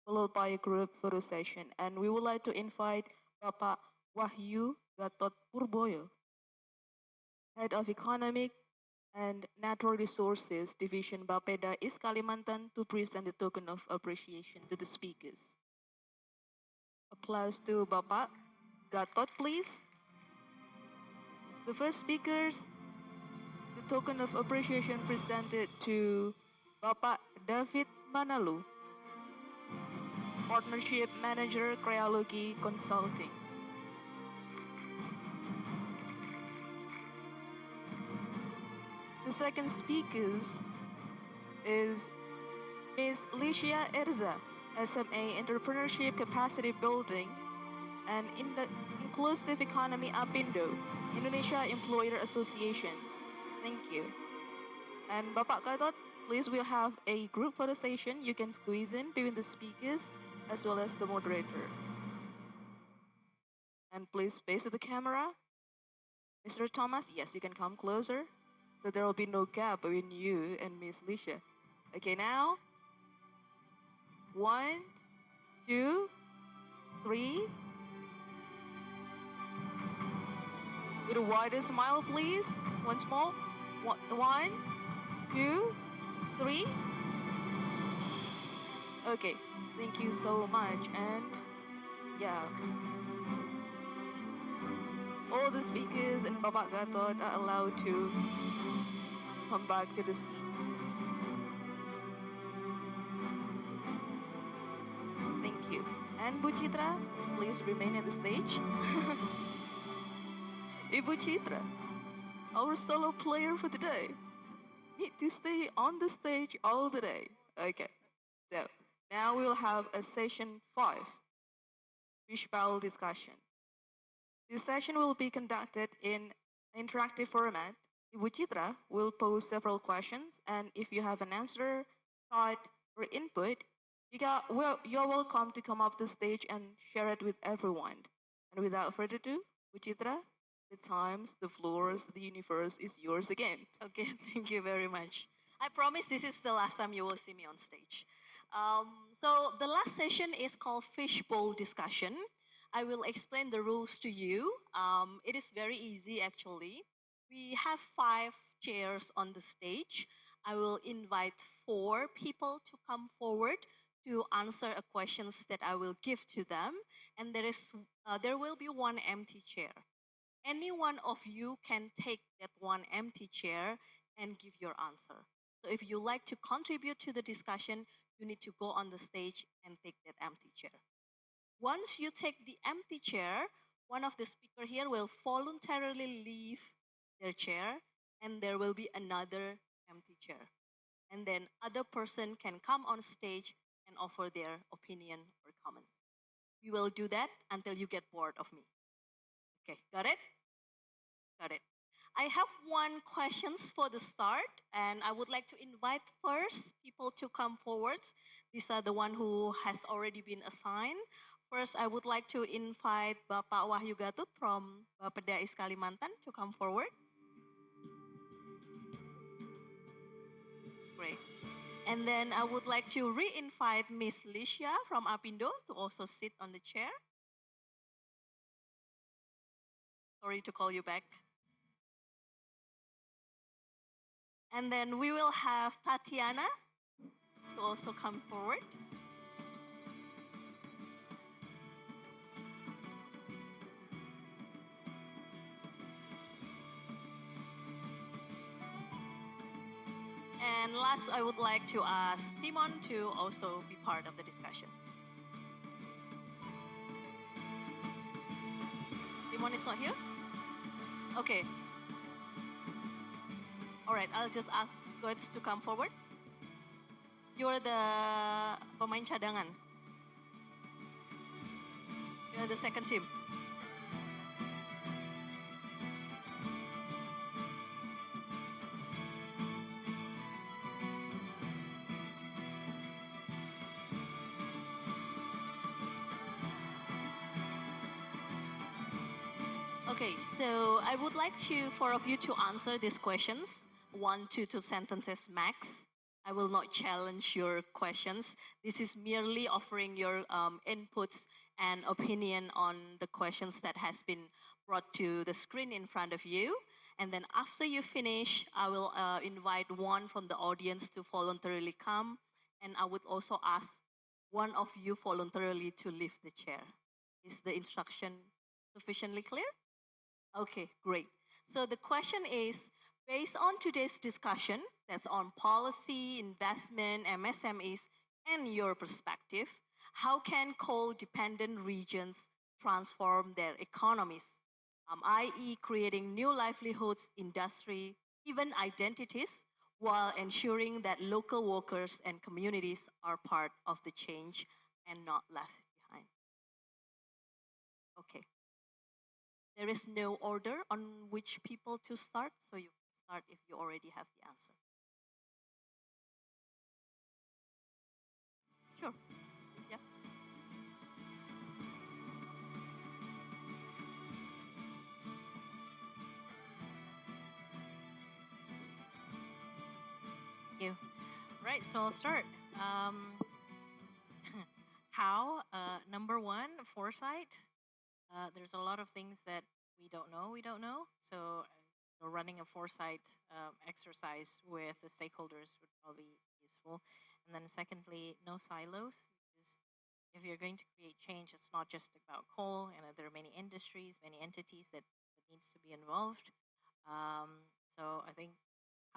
followed by a group photo session, and we would like to invite Bapak Wahyu Gatot Purboyo, Head of Economic and Natural Resources Division Bapeda East Kalimantan, to present the token of appreciation to the speakers. Applause to Bapak Gatot, please. The first speakers, the token of appreciation presented to Bapak David Manalu, Partnership Manager, Creology Consulting. The second speaker is Ms. Licia Erza, SMA Entrepreneurship Capacity Building and in the Inclusive Economy Apindo, Indonesia Employer Association. Thank you. And Bapak Gatot, please, we'll have a group photo session. You can squeeze in between the speakers as well as the moderator. And please face to the camera. Mr. Thomas, yes, you can come closer. So there will be no gap between you and Miss Licia. Okay, now. 1, 2, 3. With a wider smile, please. Once more. 1, 2, 3. Okay, thank you so much. And yeah, all the speakers and Bapak Gatot are allowed to come back to the seat. Thank you. And Bu Chitra, please remain on the stage. Ibu Chitra, our solo player for today, need to stay on the stage all the day. Okay, so now we'll have a session 5, fish bowl discussion. This session will be conducted in interactive format. Ibu Chitra will pose several questions, and if you have an answer, thought, or input, you're welcome to come up the stage and share it with everyone. And without further ado, Bu Chitra, the times, the floors, the universe is yours again. Okay, thank you very much. I promise this is the last time you will see me on stage. So the last session is called Fishbowl Discussion. I will explain the rules to you. It is very easy actually. We have 5 chairs on the stage. I will invite 4 people to come forward to answer a questions that I will give to them. And there will be 1 empty chair. Any one of you can take that 1 empty chair and give your answer. So if you like to contribute to the discussion, you need to go on the stage and take that empty chair. Once you take the empty chair, one of the speaker here will voluntarily leave their chair, and there will be another empty chair. And then other person can come on stage and offer their opinion or comments. We will do that until you get bored of me. Okay, got it? Got it. I have 1 questions for the start, and I would like to invite first people to come forward. These are the one who has already been assigned. First, I would like to invite Bapak Wahyu Gatut from Bapedais Kalimantan to come forward. Great. And then I would like to re-invite Miss Licia from Apindo to also sit on the chair. Sorry to call you back. And then we will have Tatiana to also come forward. And last, I would like to ask Timon to also be part of the discussion. Timon is not here? Okay. All right, I'll just ask Goetz to come forward. You're the pemain cadangan. You're the second team. Okay, so I would like to 4 of you to answer these questions, 1 to 2 sentences max. I will not challenge your questions. This is merely offering your inputs and opinion on the questions that has been brought to the screen in front of you. And then after you finish, I will invite 1 from the audience to voluntarily come. And I would also ask 1 of you voluntarily to leave the chair. Is the instruction sufficiently clear? Okay, great. So the question is, based on today's discussion, that's on policy, investment, MSMEs, and your perspective, how can coal-dependent regions transform their economies, i.e. creating new livelihoods, industry, even identities, while ensuring that local workers and communities are part of the change and not left behind? Okay. There is no order on which people to start, so you can start if you already have the answer. Sure. Yeah. Thank you. Right, so I'll start. How? Number 1, foresight. There's a lot of things that we don't know. So running a foresight exercise with the stakeholders would probably be useful. And then secondly, no silos. Because if you're going to create change, it's not just about coal, and there are many industries, many entities that needs to be involved. So I think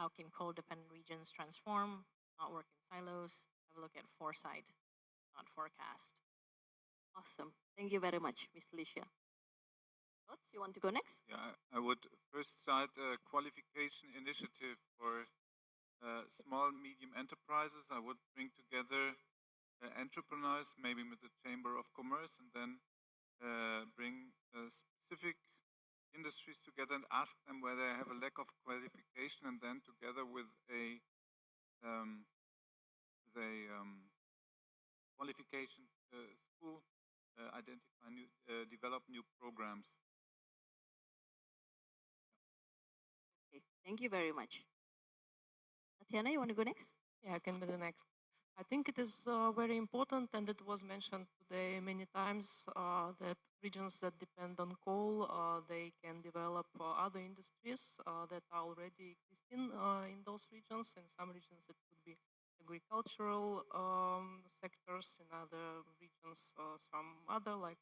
how can coal-dependent regions transform, not work in silos, have a look at foresight, not forecast. Awesome. Thank you very much, Miss Alicia. Thoughts? You want to go next? Yeah, I would first cite a qualification initiative for small, medium enterprises. I would bring together entrepreneurs, maybe with the Chamber of Commerce, and then bring specific industries together and ask them where they have a lack of qualification, and then together with a qualification school, identify new, develop new programs. Okay, thank you very much. Tatiana, you want to go next? Yeah, I can be the next. I think it is very important, and it was mentioned today many times, that regions that depend on coal, they can develop other industries that are already existing in those regions. In some regions, it could be agricultural sectors. In other regions, some other, like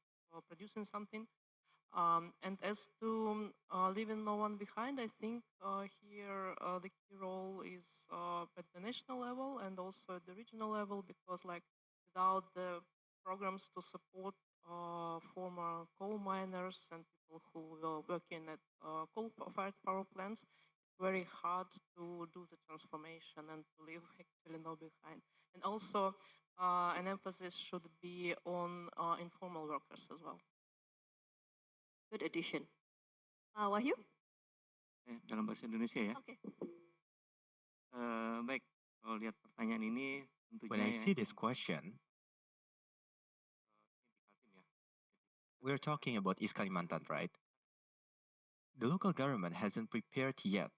producing something. And as to leaving no one behind, I think here the key role is at the national level and also at the regional level, because like without the programs to support former coal miners and people who were working at coal-fired power plants, it's very hard to do the transformation and to leave actually no behind. And also an emphasis should be on informal workers as well. Good addition. Wahyu? Dalam bahasa Indonesia ya. Oke. Baik, kalau lihat pertanyaan ini tentunya When I ya, see this question, we're talking about East Kalimantan, right? The local government hasn't prepared yet.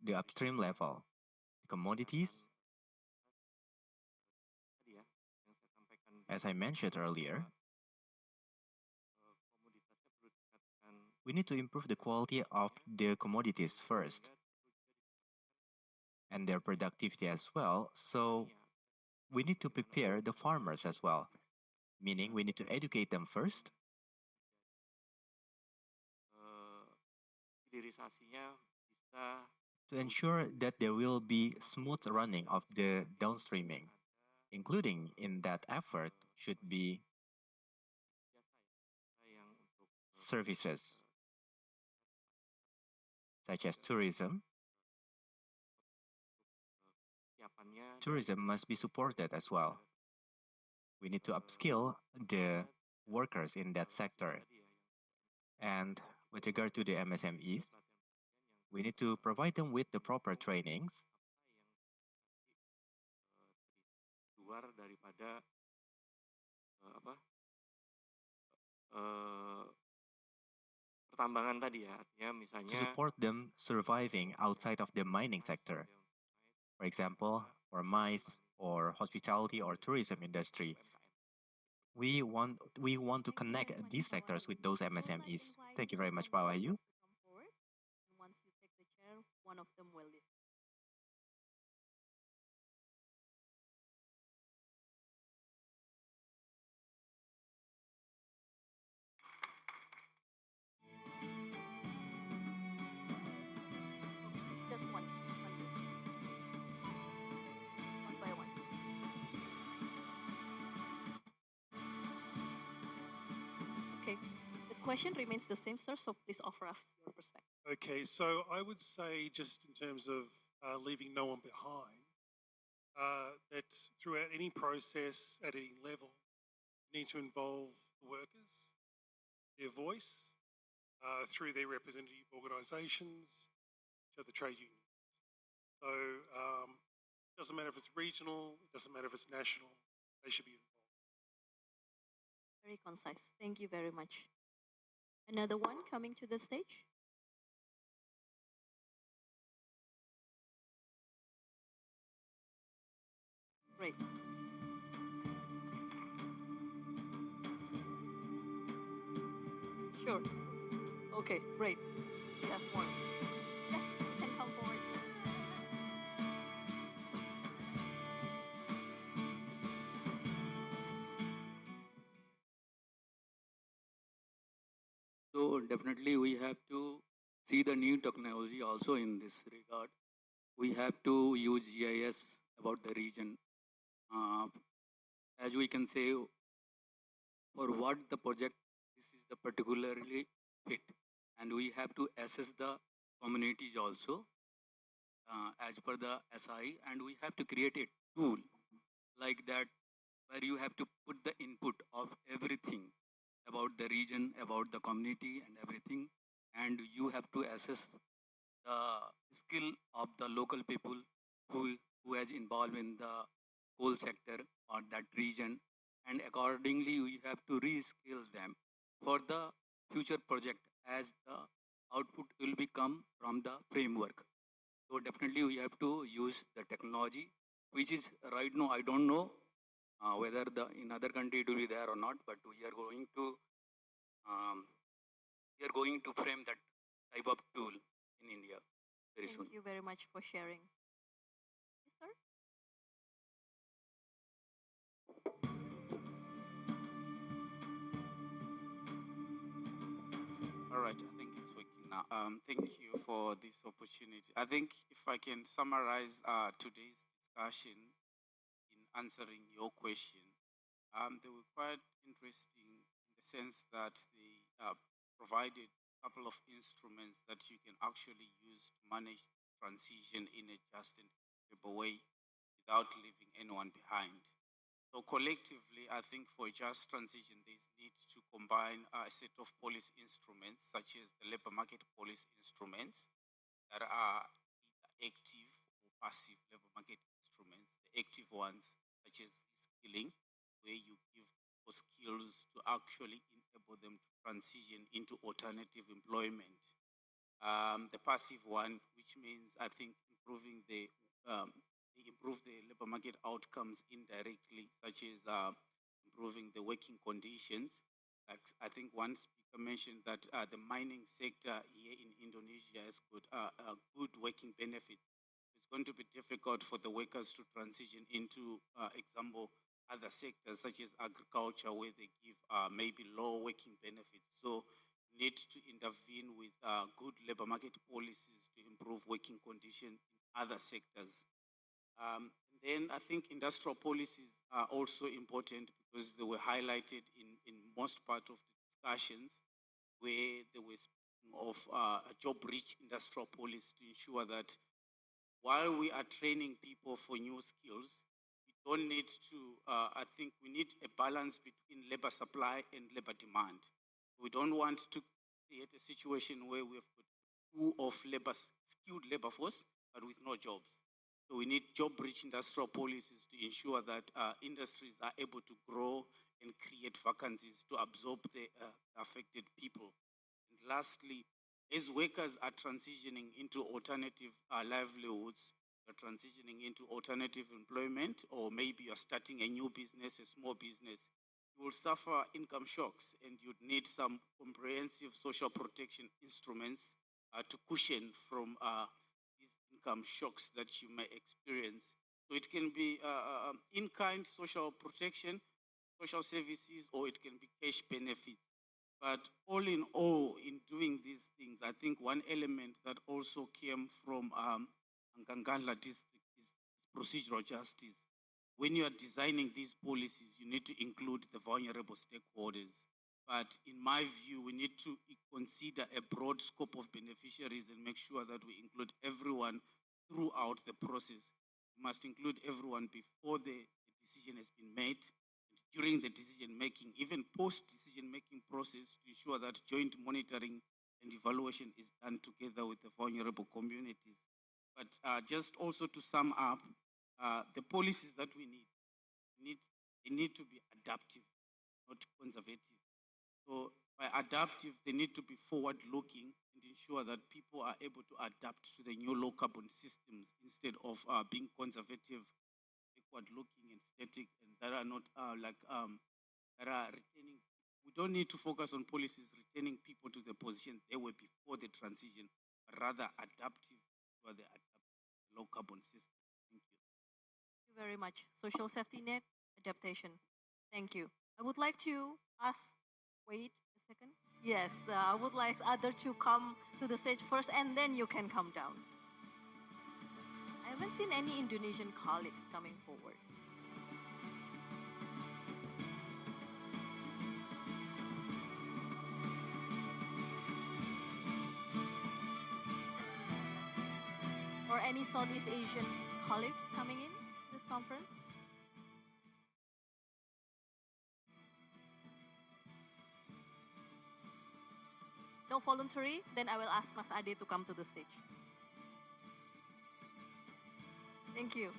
The upstream level, the commodities, as I mentioned earlier, we need to improve the quality of the commodities first and their productivity as well. So we need to prepare the farmers as well, meaning we need to educate them first. hilirisasinya bisa To ensure that there will be smooth running of the downstreaming, including in that effort should be services such as tourism. Tourism must be supported as well. We need to upskill the workers in that sector. And with regard to the MSMEs, we need to provide them with the proper trainings. luar daripada pertambangan tadi ya, artinya To misalnya support them surviving outside of the mining sector. For example, for mines or hospitality or tourism industry. We want to connect these sectors with those MSMEs. Thank you very much, Pak Wahyu. Come forward. And once you take the chair, one of them will leave. Just one. One by one. Okay. The question remains the same, sir, so please offer us your perspective. Okay, so I would say, just in terms of leaving no one behind, that throughout any process at any level, you need to involve the workers, their voice, through their representative organisations, which are the trade unions. So it doesn't matter if it's regional, it doesn't matter if it's national, they should be involved. Very concise. Thank you very much. Another one coming to the stage. Great. Sure. Okay, great. We have one. Yeah, you can come forward. So definitely we have to see the new technology also in this regard. We have to use GIS about the region. as we can say, for what the project this is the particularly fit, and we have to assess the communities also as per the SI, and we have to create a tool like that where you have to put the input of everything about the region, about the community and everything, and you have to assess the skill of the local people who has involved in the coal sector or that region, and accordingly we have to reskill them for the future project as the output will become from the framework. So definitely we have to use the technology, which is right now I don't know whether the in other country it will be there or not, but we are going to frame that type of tool in India very soon. Thank you very much for sharing. Yes, sir? All right, I think it's working now. Thank you for this opportunity. I think if I can summarize today's discussion in answering your question, they were quite interesting in the sense that they provided a couple of instruments that you can actually use to manage transition in a just and equitable way without leaving anyone behind. So collectively, I think for a just transition, there is need to combine a set of policy instruments, such as the labor market policy instruments that are either active or passive labor market instruments. The active ones, such as reskilling, where you give people skills to actually enable them to transition into alternative employment. The passive one, which means I think they improve the labor market outcomes indirectly, such as improving the working conditions. Like I think one speaker mentioned that the mining sector here in Indonesia has got good working benefits. It's going to be difficult for the workers to transition into, example, other sectors such as agriculture, where they give maybe low working benefits. So need to intervene with good labor market policies to improve working conditions in other sectors. Then I think industrial policies are also important because they were highlighted in most part of the discussions, where they were speaking of a job-rich industrial policy to ensure that while we are training people for new skills, we don't need to, I think we need a balance between labor supply and labor demand. We don't want to create a situation where we have got two of skilled labor force, but with no jobs. So we need job-rich industrial policies to ensure that industries are able to grow and create vacancies to absorb the affected people. And lastly, as workers are transitioning into alternative livelihoods, you're transitioning into alternative employment, or maybe you're starting a new business, a small business, you will suffer income shocks, and you'd need some comprehensive social protection instruments to cushion from income shocks that you may experience. So it can be in-kind social protection, social services, or it can be cash benefits. But all in all, in doing these things, I think one element that also came from Nkangala district is procedural justice. When you are designing these policies, you need to include the vulnerable stakeholders. But in my view, we need to consider a broad scope of beneficiaries and make sure that we include everyone throughout the process. We must include everyone before the decision has been made, during the decision making, even post decision making process, to ensure that joint monitoring and evaluation is done together with the vulnerable communities. But just also to sum up, the policies that we need to be adaptive, not conservative. So by adaptive, they need to be forward-looking and ensure that people are able to adapt to the new low-carbon systems instead of being conservative, backward-looking and static, and that are not that are retaining. We don't need to focus on policies retaining people to the position they were before the transition, but rather adaptive to the low-carbon system. Thank you. Thank you very much. Social safety net, adaptation. Thank you. I would like to ask. Wait a second. Yes, I would like other to come to the stage first, and then you can come down. I haven't seen any Indonesian colleagues coming forward. any Southeast Asian colleagues coming in this conference? No voluntary? Then I will ask Mas Ade to come to the stage. Thank you.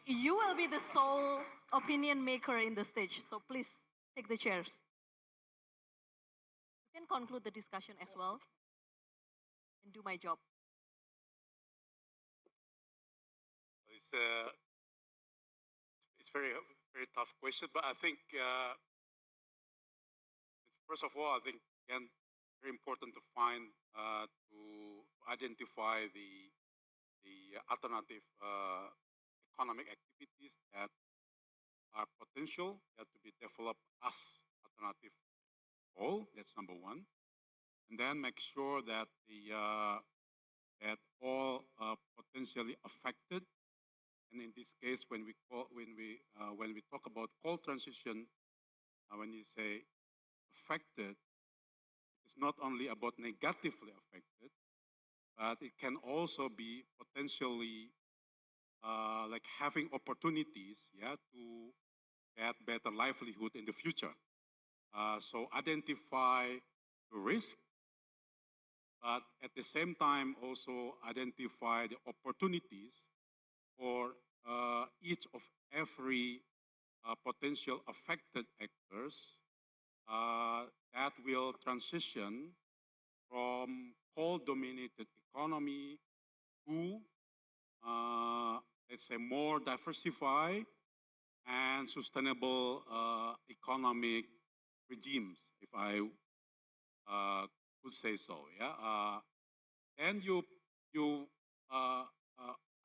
You will be the sole opinion maker in the stage, so please take the chairs. You can conclude the discussion as well and do my job. It's very tough question, but I think first of all, I think again very important to find to identify the alternative economic activities that are potential that to be developed as alternative goal. That's number one, and then make sure that that all potentially affected. And in this case, when we talk about coal transition, when you say affected, it's not only about negatively affected, but it can also be potentially like having opportunities, yeah, to get better livelihood in the future. So identify the risk, but at the same time also identify the opportunities for each of every potential affected actors that will transition from coal-dominated economy to, let's say, more diversified and sustainable economic regimes, if I could say so. Yeah. Then you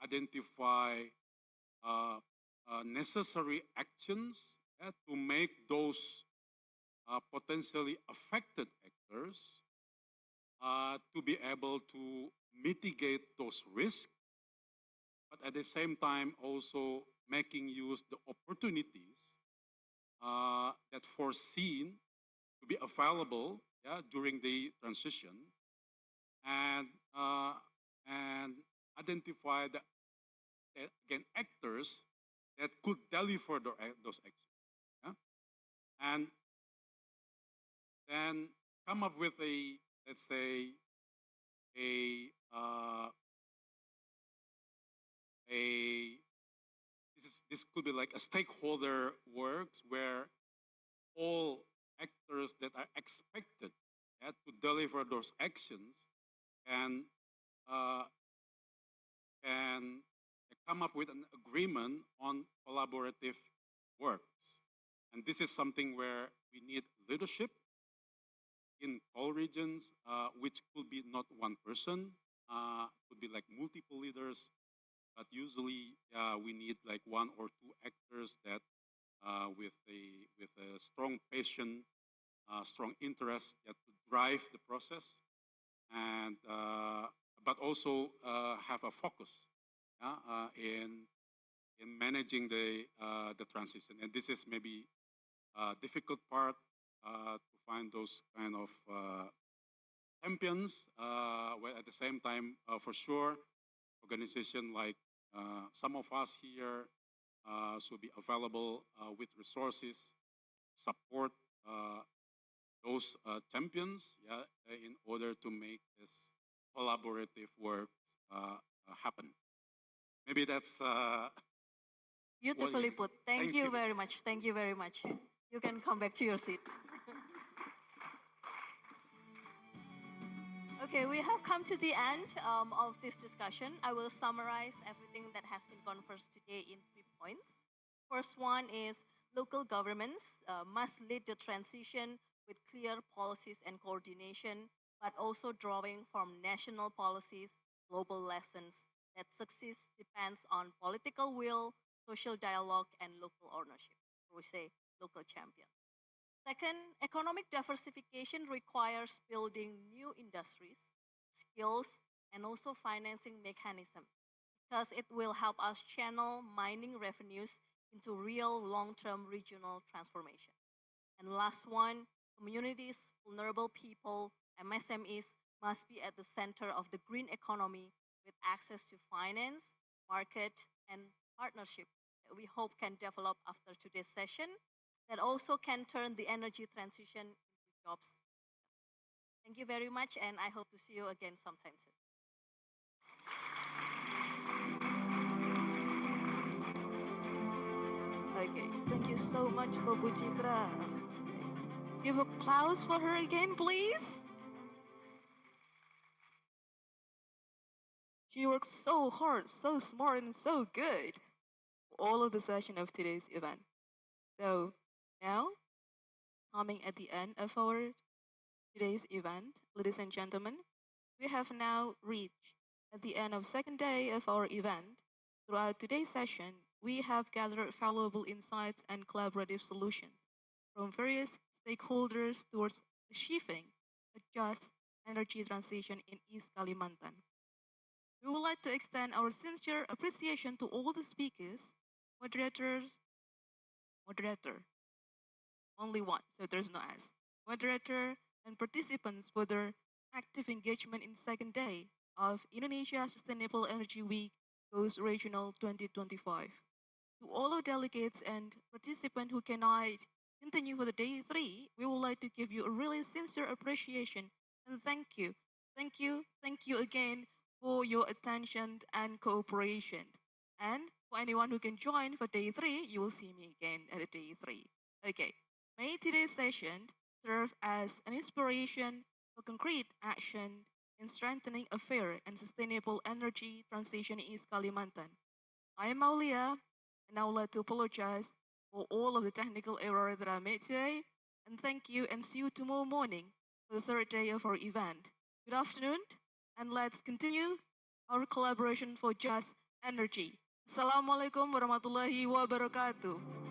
identify necessary actions, yeah, to make those potentially affected actors to be able to mitigate those risks, but at the same time also making use the opportunities that foreseen to be available, yeah, during the transition, and identify the again actors that could deliver those actions, yeah? And then come up with a, let's say, this could be like a stakeholder works where all actors that are expected, yeah, to deliver those actions can come up with an agreement on collaborative works. And this is something where we need leadership in all regions, which could be not one person, could be like multiple leaders, but usually we need like one or two actors that with a strong passion, strong interest, that to drive the process, and but also have a focus in managing the transition. And this is maybe a difficult part to find those kind of champions. While at the same time, for sure, organization like some of us here should be available with resources, support those champions, yeah, in order to make this collaborative work happen. Maybe that's beautifully put. Thank you very much. Thank you very much. You can come back to your seat. Okay, we have come to the end of this discussion. I will summarize everything that has been conversed today in 3 points. First one is local governments must lead the transition with clear policies and coordination, but also drawing from national policies, global lessons that success depends on political will, social dialogue, and local ownership. We say local champion. Second, economic diversification requires building new industries, skills, and also financing mechanisms, because it will help us channel mining revenues into real long-term regional transformation. And last one, communities, vulnerable people, MSMEs must be at the center of the green economy with access to finance, market, and partnership that we hope can develop after today's session that also can turn the energy transition into jobs. Thank you very much, and I hope to see you again sometime soon. Okay, thank you so much for Bu Chitra. Give applause for her again, please. She works so hard, so smart, and so good for all of the session of today's event. So now, coming at the end of our today's event, ladies and gentlemen, we have now reached at the end of second day of our event. Throughout today's session, we have gathered valuable insights and collaborative solutions from various stakeholders towards achieving a just energy transition in East Kalimantan. We would like to extend our sincere appreciation to all the speakers, moderator, only one, so there's no S, moderator, and participants for their active engagement in second day of Indonesia Sustainable Energy Week Coast Regional 2025. To all our delegates and participants who cannot continue for the day 3, we would like to give you a really sincere appreciation and thank you. Thank you again for your attention and cooperation. And for anyone who can join for day 3, you will see me again at day 3. Okay, may today's session serve as an inspiration for concrete action in strengthening a fair and sustainable energy transition in East Kalimantan. I am Aulia, and I would like to apologize for all of the technical errors that I made today. And thank you, and see you tomorrow morning for the third day of our event. Good afternoon, and let's continue our collaboration for just energy. Assalamualaikum warahmatullahi wabarakatuh.